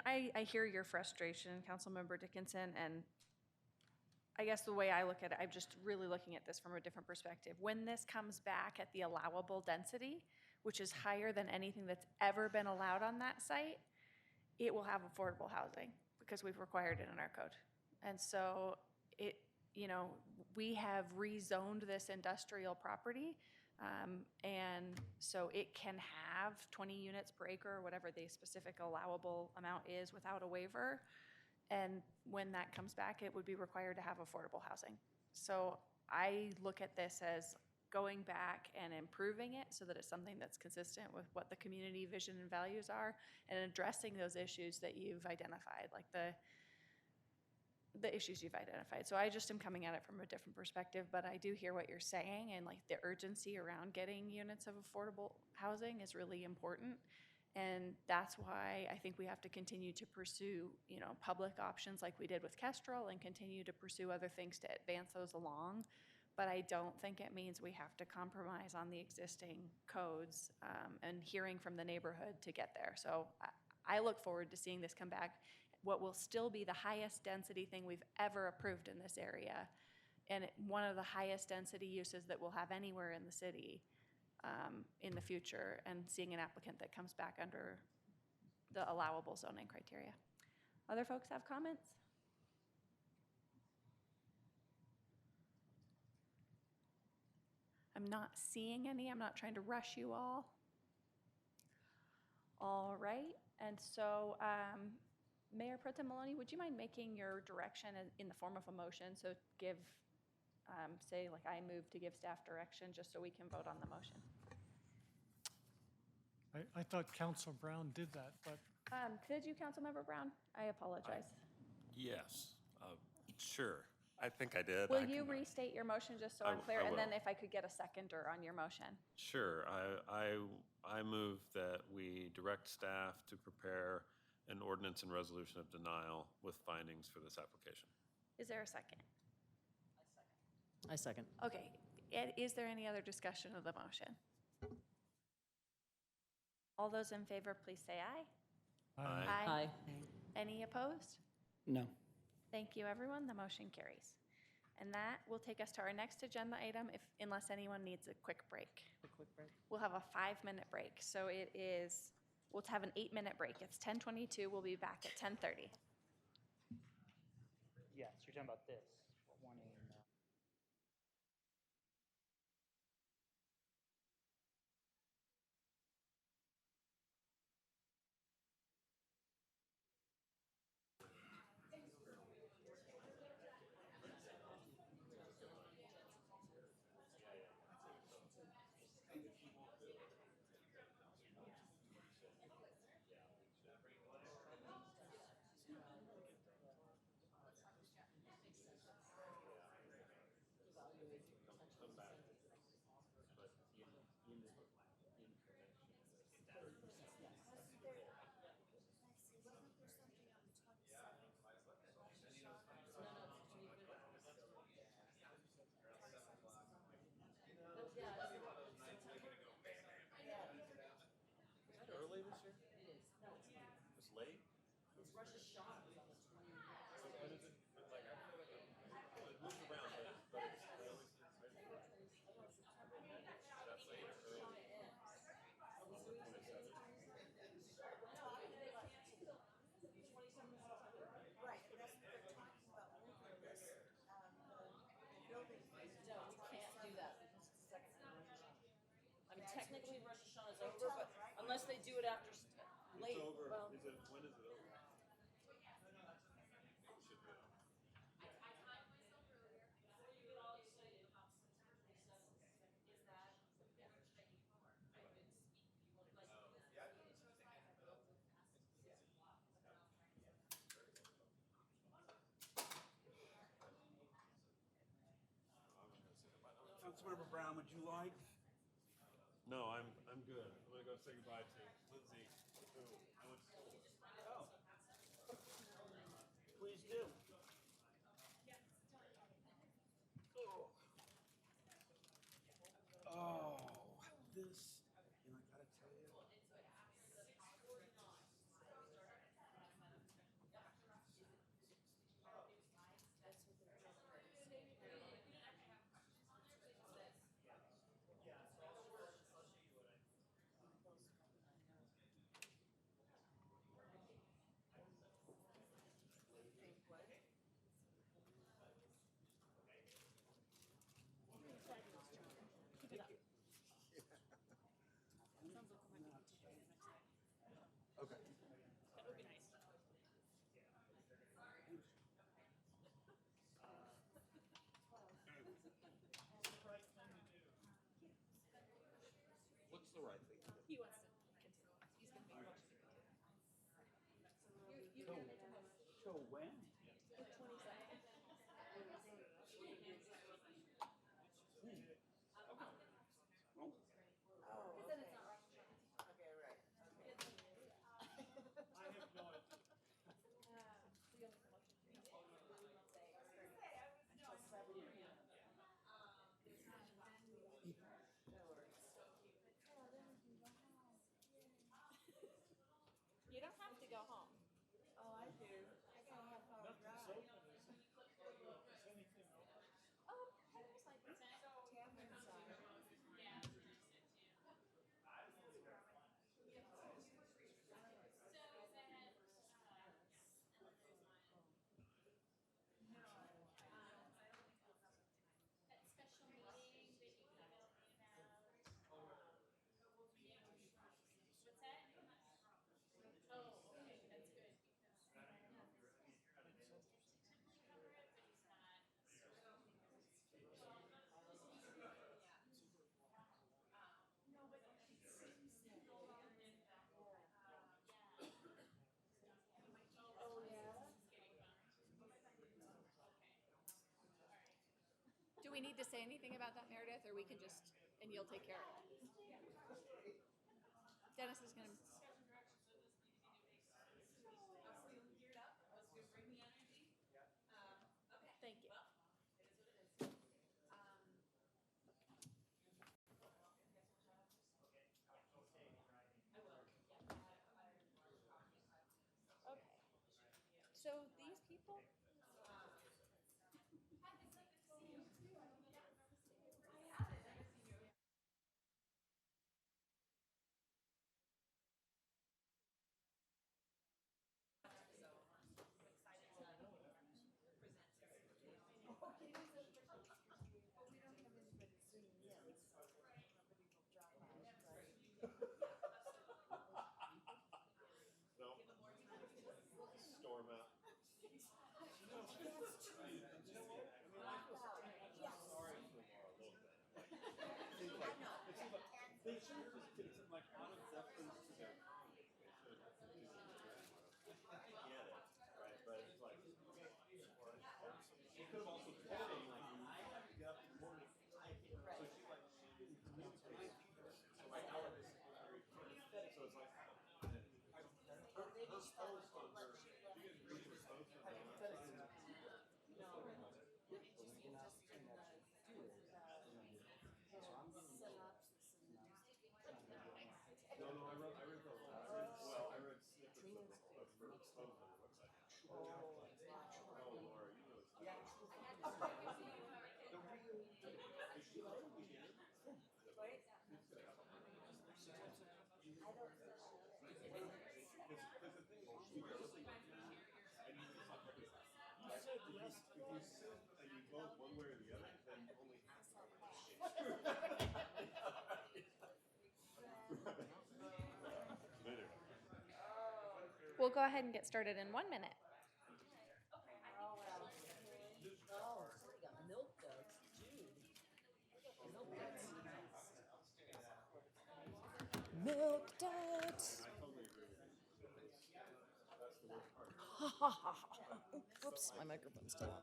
I hear your frustration, Councilmember Dickinson, and I guess the way I look at it, I'm just really looking at this from a different perspective. When this comes back at the allowable density, which is higher than anything that's ever been allowed on that site, it will have affordable housing because we've required it in our code. And so we have rezoned this industrial property. And so it can have 20 units per acre, or whatever the specific allowable amount is, without a waiver. And when that comes back, it would be required to have affordable housing. So I look at this as going back and improving it so that it's something that's consistent with what the community vision and values are, and addressing those issues that you've identified, like the issues you've identified. So I just am coming at it from a different perspective, but I do hear what you're saying, and like the urgency around getting units of affordable housing is really important. And that's why I think we have to continue to pursue, public options like we did with Kestrel, and continue to pursue other things to advance those along. But I don't think it means we have to compromise on the existing codes and hearing from the neighborhood to get there. So I look forward to seeing this come back. What will still be the highest density thing we've ever approved in this area, and one of the highest density uses that we'll have anywhere in the city in the future, and seeing an applicant that comes back under the allowable zoning criteria. Other folks have comments? I'm not seeing any. I'm not trying to rush you all. All right, and so Mayor Pro Tem Maloney, would you mind making your direction in the form of a motion? So give, say, like I move to give staff direction, just so we can vote on the motion. I thought Council Brown did that, but Did you, Councilmember Brown? I apologize. Yes, sure. I think I did. Will you restate your motion just so I I'm clear? I And then will. if I could get a seconder on your motion. Sure. I move that we direct staff to prepare an ordinance and resolution of denial with findings for this application. Is there a second? I second. Okay, is there any other discussion of the motion? All those in favor, please say aye. Aye. Any opposed? No. Thank you, everyone. The motion carries. And that will take us to our next agenda item, unless anyone needs a quick break. A quick break. We'll have a 5-minute break. So we'll have an 8-minute break. It's 10:22. We'll be back at 10:30. Yes, you're talking about this. Technically, Rosh Hashanah is over, but unless they do it after late. It's over. Well, When is it over? Councilmember Brown, would you like? No, I'm good. I'm gonna go say goodbye to Lindsay, who I went to school with. Oh. Please do. Oh, this, and I gotta tell you. Okay. that would be nice. What's the right thing to do? He wants to continue. He's going to be watching. So when? The 22nd. He said it's not Rosh Hashanah. Okay, right. Okay. I have no idea. You don't have to go home. Oh, I do. I gotta have Nothing's open. Is anything open? need to say anything about that, Meredith, or we can just, and you'll take care of it? Dennis is gonna. Thank you. Okay. So these people. Storm out. We'll go ahead and get started in 1 minute. Milk duds. Ha ha ha ha. Oops, my microphone's still on.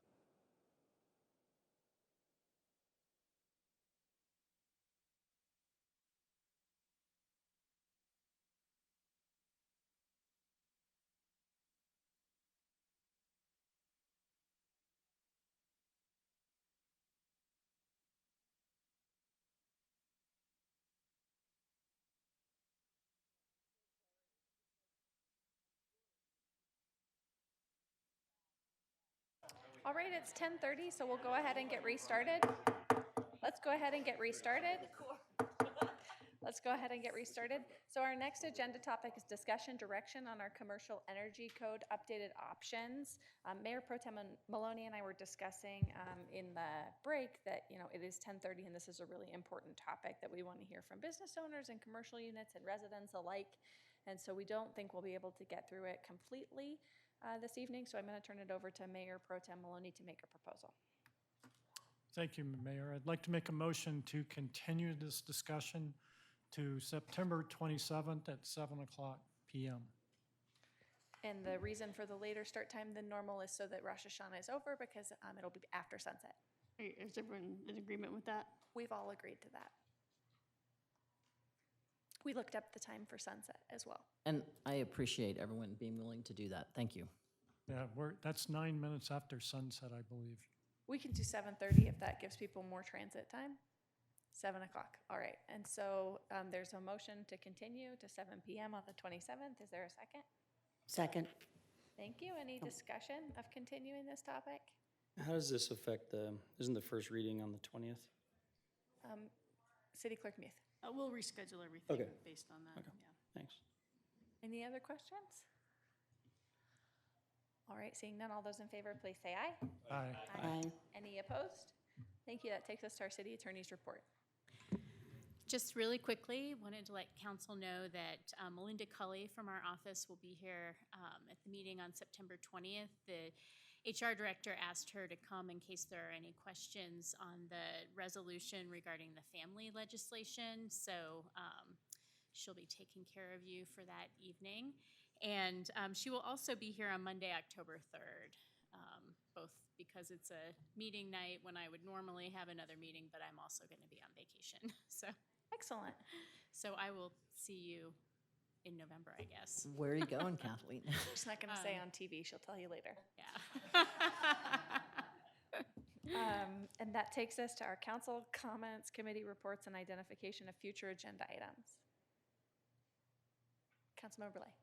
All right, it's 10:30, so we'll go ahead and get restarted. Let's go ahead and get restarted. Let's go ahead and get restarted. So our next agenda topic is discussion direction on our commercial energy code updated options. Mayor Pro Tem Maloney and I were discussing in the break that, you know, it is 10:30 and this is a really important topic that we want to hear from business owners and commercial units and residents alike. And so we don't think we'll be able to get through it completely this evening. So I'm going to turn it over to Mayor Pro Tem Maloney to make a proposal. Thank you, Mayor. I'd like to make a motion to continue this discussion to September 27th at 7:00 p.m. And the reason for the later start time than normal is so that Rosh Hashanah is over because it'll be after sunset. Is everyone in agreement with that? We've all agreed to that. We looked up the time for sunset as well. And I appreciate everyone being willing to do that. Thank you. Yeah, that's 9 minutes after sunset, I believe. We can do 7:30 if that gives people more transit time. 7:00. All right. And so there's a motion to continue to 7 p.m. on the 27th. Is there a second? Second. Thank you. Any discussion of continuing this topic? How does this affect isn't the first reading on the 20th? City Clerk Muth. We'll reschedule everything Okay. based on that. Okay. Yeah. Thanks. Any other questions? All right, seeing none, all those in favor, please say aye. Aye. Aye. Any opposed? Thank you. That takes us to our city attorney's report. Just really quickly, wanted to let council know that Melinda Cully from our office will be here at the meeting on September 20th. The HR director asked her to come in case there are any questions on the resolution regarding the family legislation. So she'll be taking care of you for that evening. And she will also be here on Monday, October 3rd, both because it's a meeting night when I would normally have another meeting, but I'm also going to be on vacation. So, Excellent. so I will see you in November, I guess. Where are you going, Kathleen? She's not going to say on TV. She'll tell you later. Yeah. And that takes us to our council comments, committee reports, and identification of future agenda items. Councilmember Lay.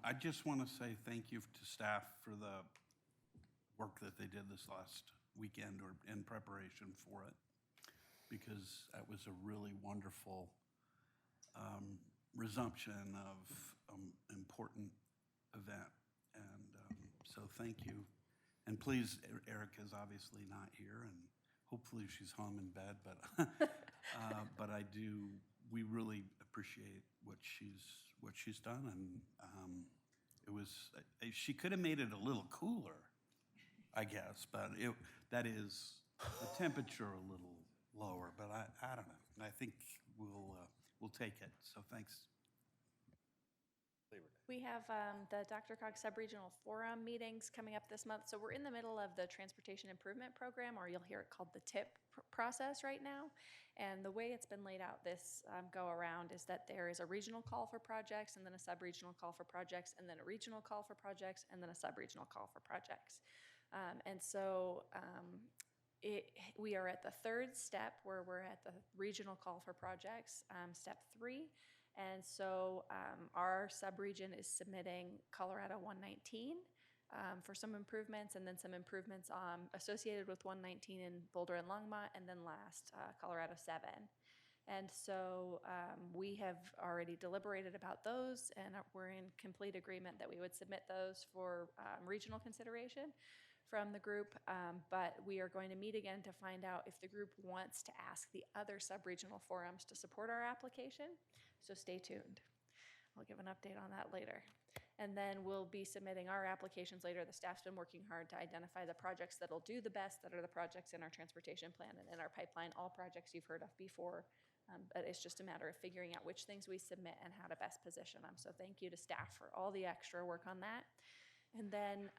I just want to say thank you to staff for the work that they did this last weekend or in preparation for it, because that was a really wonderful resumption of important event. And so thank you. And please, Erica's obviously not here, and hopefully she's home in bed, but we really appreciate what she's done, and it was, she could have made it a little cooler, I guess, but that is the temperature a little lower, but I don't know. I think we'll take it. So thanks. We have the DRCOG Subregional Forum meetings coming up this month. So we're in the middle of the Transportation Improvement Program, or you'll hear it called the TIP process right now. And the way it's been laid out this go around is that there is a regional call for projects, and then a sub-regional call for projects, and then a regional call for projects, and then a sub-regional call for projects. We are at the third step, where we're at the regional call for projects, step 3. And so our subregion is submitting Colorado 119 for some improvements, and then some improvements associated with 119 in Boulder and Longmont, and then last Colorado 7. And so we have already deliberated about those, and we're in complete agreement that we would submit those for regional consideration from the group, but we are going to meet again to find out if the group wants to ask the other sub-regional forums to support our application. So stay tuned. I'll give an update on that later. And then we'll be submitting our applications later. The staff's been working hard to identify the projects that'll do the best, that are the projects in our transportation plan and in our pipeline, all projects you've heard of before. But it's just a matter of figuring out which things we submit and how to best position them. So thank you to staff for all the extra work on that. And then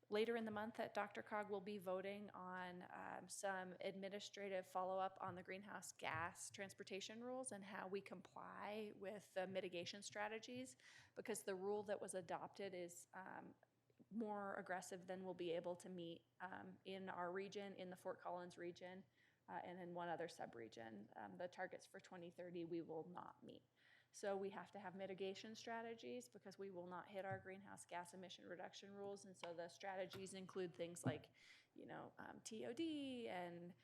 later in the month at DRCOG, we'll be voting on some administrative follow-up on the greenhouse gas transportation rules and how we comply with the mitigation strategies, because the rule that was adopted is more aggressive than we'll be able to meet in our region, in the Fort Collins region, and in one other sub-region. The targets for 2030 we will not meet. So we have to have mitigation strategies, because we will not hit our greenhouse gas emission reduction rules. And so the strategies include things like, TOD and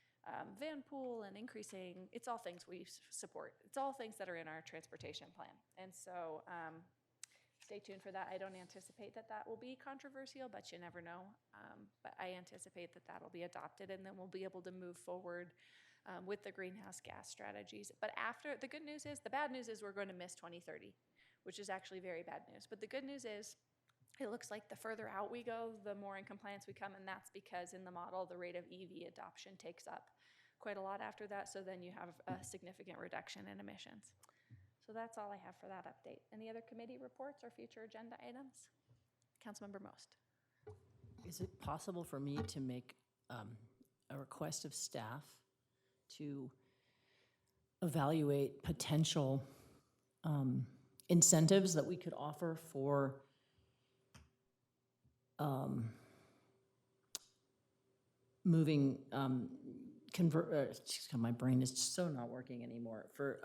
van pool and increasing. It's all things we support. It's all things that are in our transportation plan. And so stay tuned for that. I don't anticipate that will be controversial, but you never know. But I anticipate that that'll be adopted, and then we'll be able to move forward with the greenhouse gas strategies. But the bad news is we're going to miss 2030, which is actually very bad news. But the good news is it looks like the further out we go, the more in compliance we come, and that's because in the model, the rate of EV adoption takes up quite a lot after that, so then you have a significant reduction in emissions. So that's all I have for that update. Any other committee reports or future agenda items? Councilmember Most. Is it possible for me to make a request of staff to evaluate potential incentives that we could offer for moving, my brain is so not working anymore, for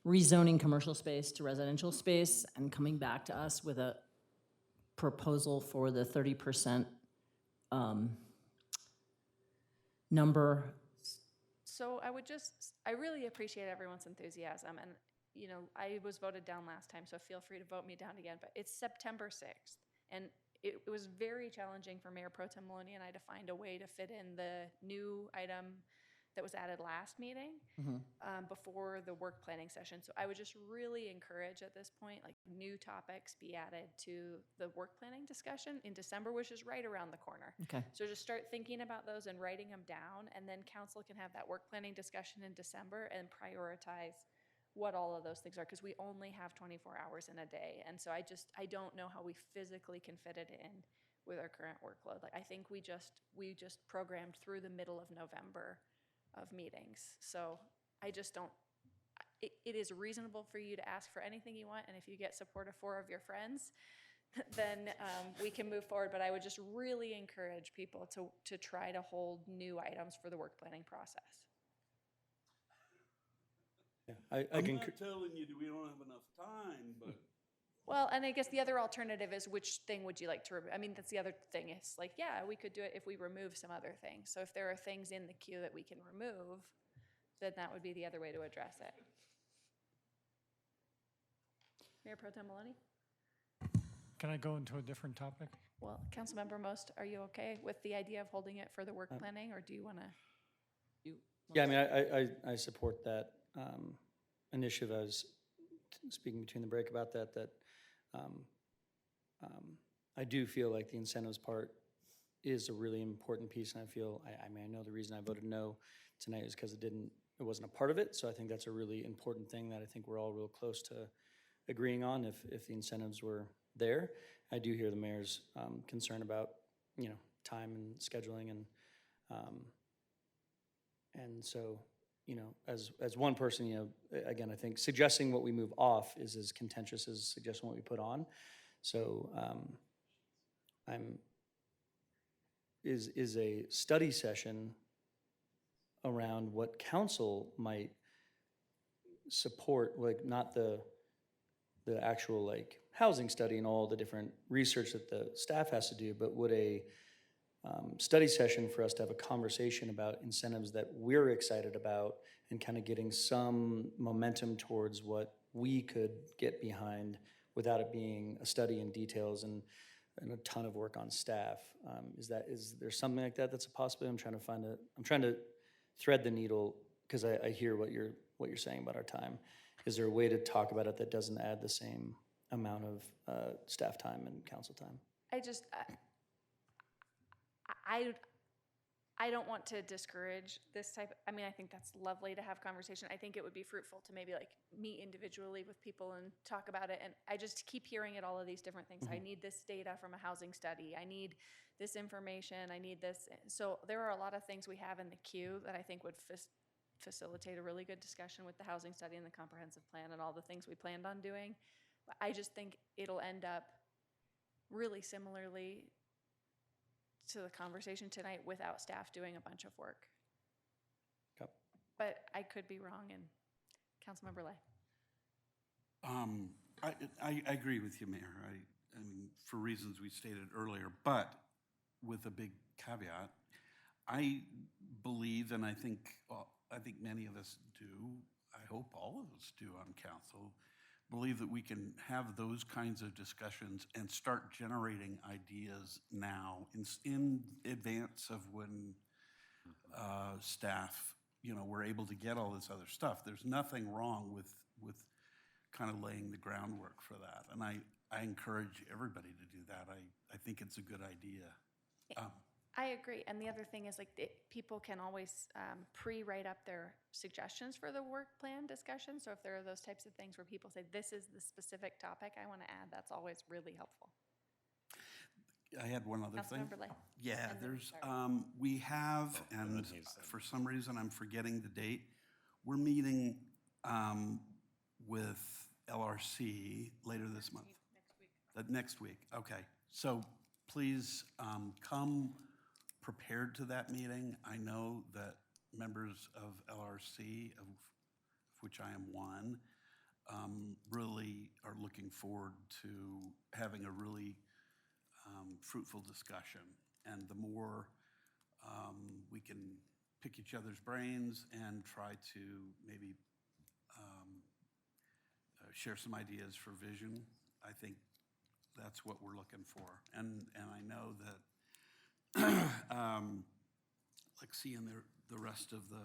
rezoning commercial space to residential space, and coming back to us with a proposal for the 30% number. So I really appreciate everyone's enthusiasm, and I was voted down last time, so feel free to vote me down again, but it's September 6th, and it was very challenging for Mayor Pro Tem Maloney and I to find a way to fit in the new item that was added last meeting before the work planning session. So I would just really encourage at this point, like, new topics be added to the work planning discussion in December, which is right around the corner. Okay. So just start thinking about those and writing them down, and then council can have that work planning discussion in December and prioritize what all of those things are, because we only have 24 hours in a day. And so I don't know how we physically can fit it in with our current workload. Like, I think we just programmed through the middle of November of meetings. So I just don't, it is reasonable for you to ask for anything you want. And if you get support of 4 of your friends, then we can move forward. But I would just really encourage people to try to hold new items for the work planning process. Yeah, I'm not telling you that we don't have enough time, but Well, and I guess the other alternative is, which thing would you like to remove? I mean, that's the other thing is like, yeah, we could do it if we remove some other things. So if there are things in the queue that we can remove, then that would be the other way to address it. Mayor Pro Tem Maloney? Can I go into a different topic? Well, Councilmember Most, are you okay with the idea of holding it for the work planning, or do you want to? Yeah, I mean, I support that initiative. I was speaking between the break about that I do feel like the incentives part is a really important piece, and I feel, I mean, I know the reason I voted no tonight is because it wasn't a part of it, so I think that's a really important thing that I think we're all real close to agreeing on if the incentives were there. I do hear the mayor's concern about, time and scheduling and so, as one person, again, I think suggesting what we move off is as contentious as suggesting what we put on. So is a study session around what council might support, like not the actual like housing study and all the different research that the staff has to do, but would a study session for us to have a conversation about incentives that we're excited about and kind of getting some momentum towards what we could get behind without it being a study in details and a ton of work on staff. Is there something like that that's a possibility? I'm trying to thread the needle because I hear what you're saying about our time. Is there a way to talk about it that doesn't add the same amount of staff time and council time? I don't want to discourage this type. I mean, I think that's lovely to have conversation. I think it would be fruitful to maybe like meet individually with people and talk about it. And I just keep hearing it, all of these different things. I need this data from a housing study. I need this information. I need this. So there are a lot of things we have in the queue that I think would facilitate a really good discussion with the housing study and the comprehensive plan and all the things we planned on doing. But I just think it'll end up really similarly to the conversation tonight without staff doing a bunch of work. Yep. But I could be wrong, and Councilmember Lay. I agree with you, Mayor. I mean, for reasons we stated earlier, but with a big caveat. I believe, and I think many of us do, I hope all of us do on council, believe that we can have those kinds of discussions and start generating ideas now in advance of when staff, we're able to get all this other stuff. There's nothing wrong with kind of laying the groundwork for that. And I encourage everybody to do that. I think it's a good idea. I agree. And the other thing is, like, people can always pre-write up their suggestions for the work plan discussion. So if there are those types of things where people say, this is the specific topic I want to add, that's always really helpful. I had one other thing. Councilmember Lay. Yeah, we have, and for some reason I'm forgetting the date, we're meeting with LRC later this month. Next week, okay. So please come prepared to that meeting. I know that members of LRC, of which I am one, really are looking forward to having a really fruitful discussion. And the more we can pick each other's brains and try to maybe share some ideas for vision, I think that's what we're looking for. And I know that like seeing the rest of the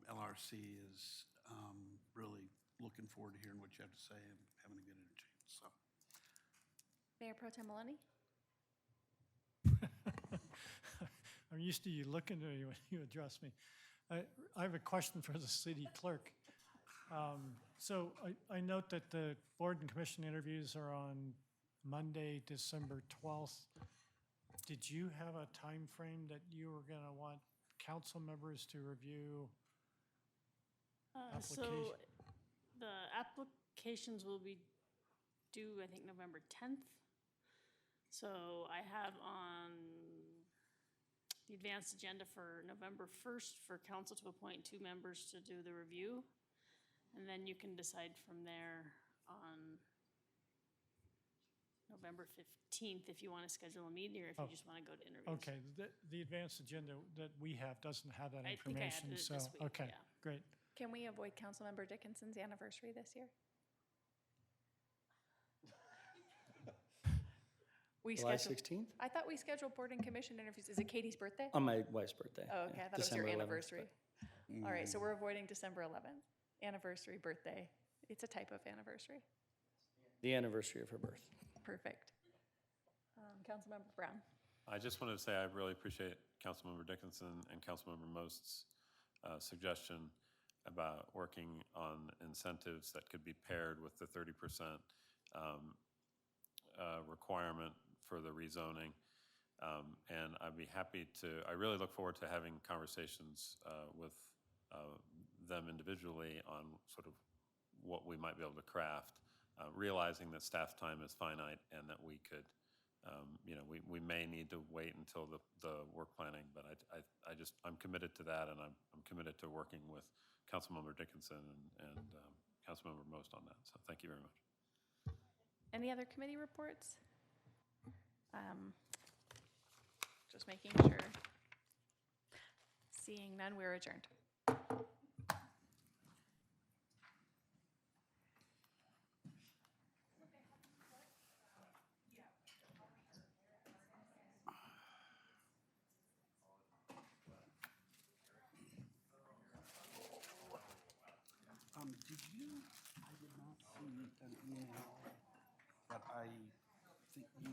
LRC is really looking forward to hearing what you have to say and having a good interchange. So, Mayor Pro Tem Maloney. I'm used to you looking at me when you address me. I have a question for the city clerk. So I note that the board and commission interviews are on Monday, December 12th. Did you have a time frame that you were going to want council members to review? So the applications will be due, I think, November 10th. So I have on the advanced agenda for November 1st for council to appoint 2 members to do the review. And then you can decide from there on November 15th if you want to schedule a meeting or if you just want to go to interviews. Okay, the advanced agenda that we have doesn't have that I think I information, added it so, this week, okay, yeah. great. Can we avoid Councilmember Dickinson's anniversary this year? We July scheduled- 16th? I thought we scheduled board and commission interviews. Is it Katie's birthday? On my wife's birthday. Oh, okay, yeah, I thought it was your December 11th, anniversary. but- All right, so we're avoiding December 11th. Anniversary, birthday. It's a type of anniversary. The anniversary of her birth. Perfect. Councilmember Brown. I just wanted to say I really appreciate Councilmember Dickinson and Councilmember Most's suggestion about working on incentives that could be paired with the 30% requirement for the rezoning. And I'd be happy to, I really look forward to having conversations with them individually on sort of what we might be able to craft, realizing that staff time is finite and that we could, we may need to wait until the work planning, but I'm committed to that, and I'm committed to working with Councilmember Dickinson and Councilmember Most on that. So thank you very much. Any other committee reports? Just making sure. Seeing none, we're adjourned. Did you, I did not see an email, but I think you may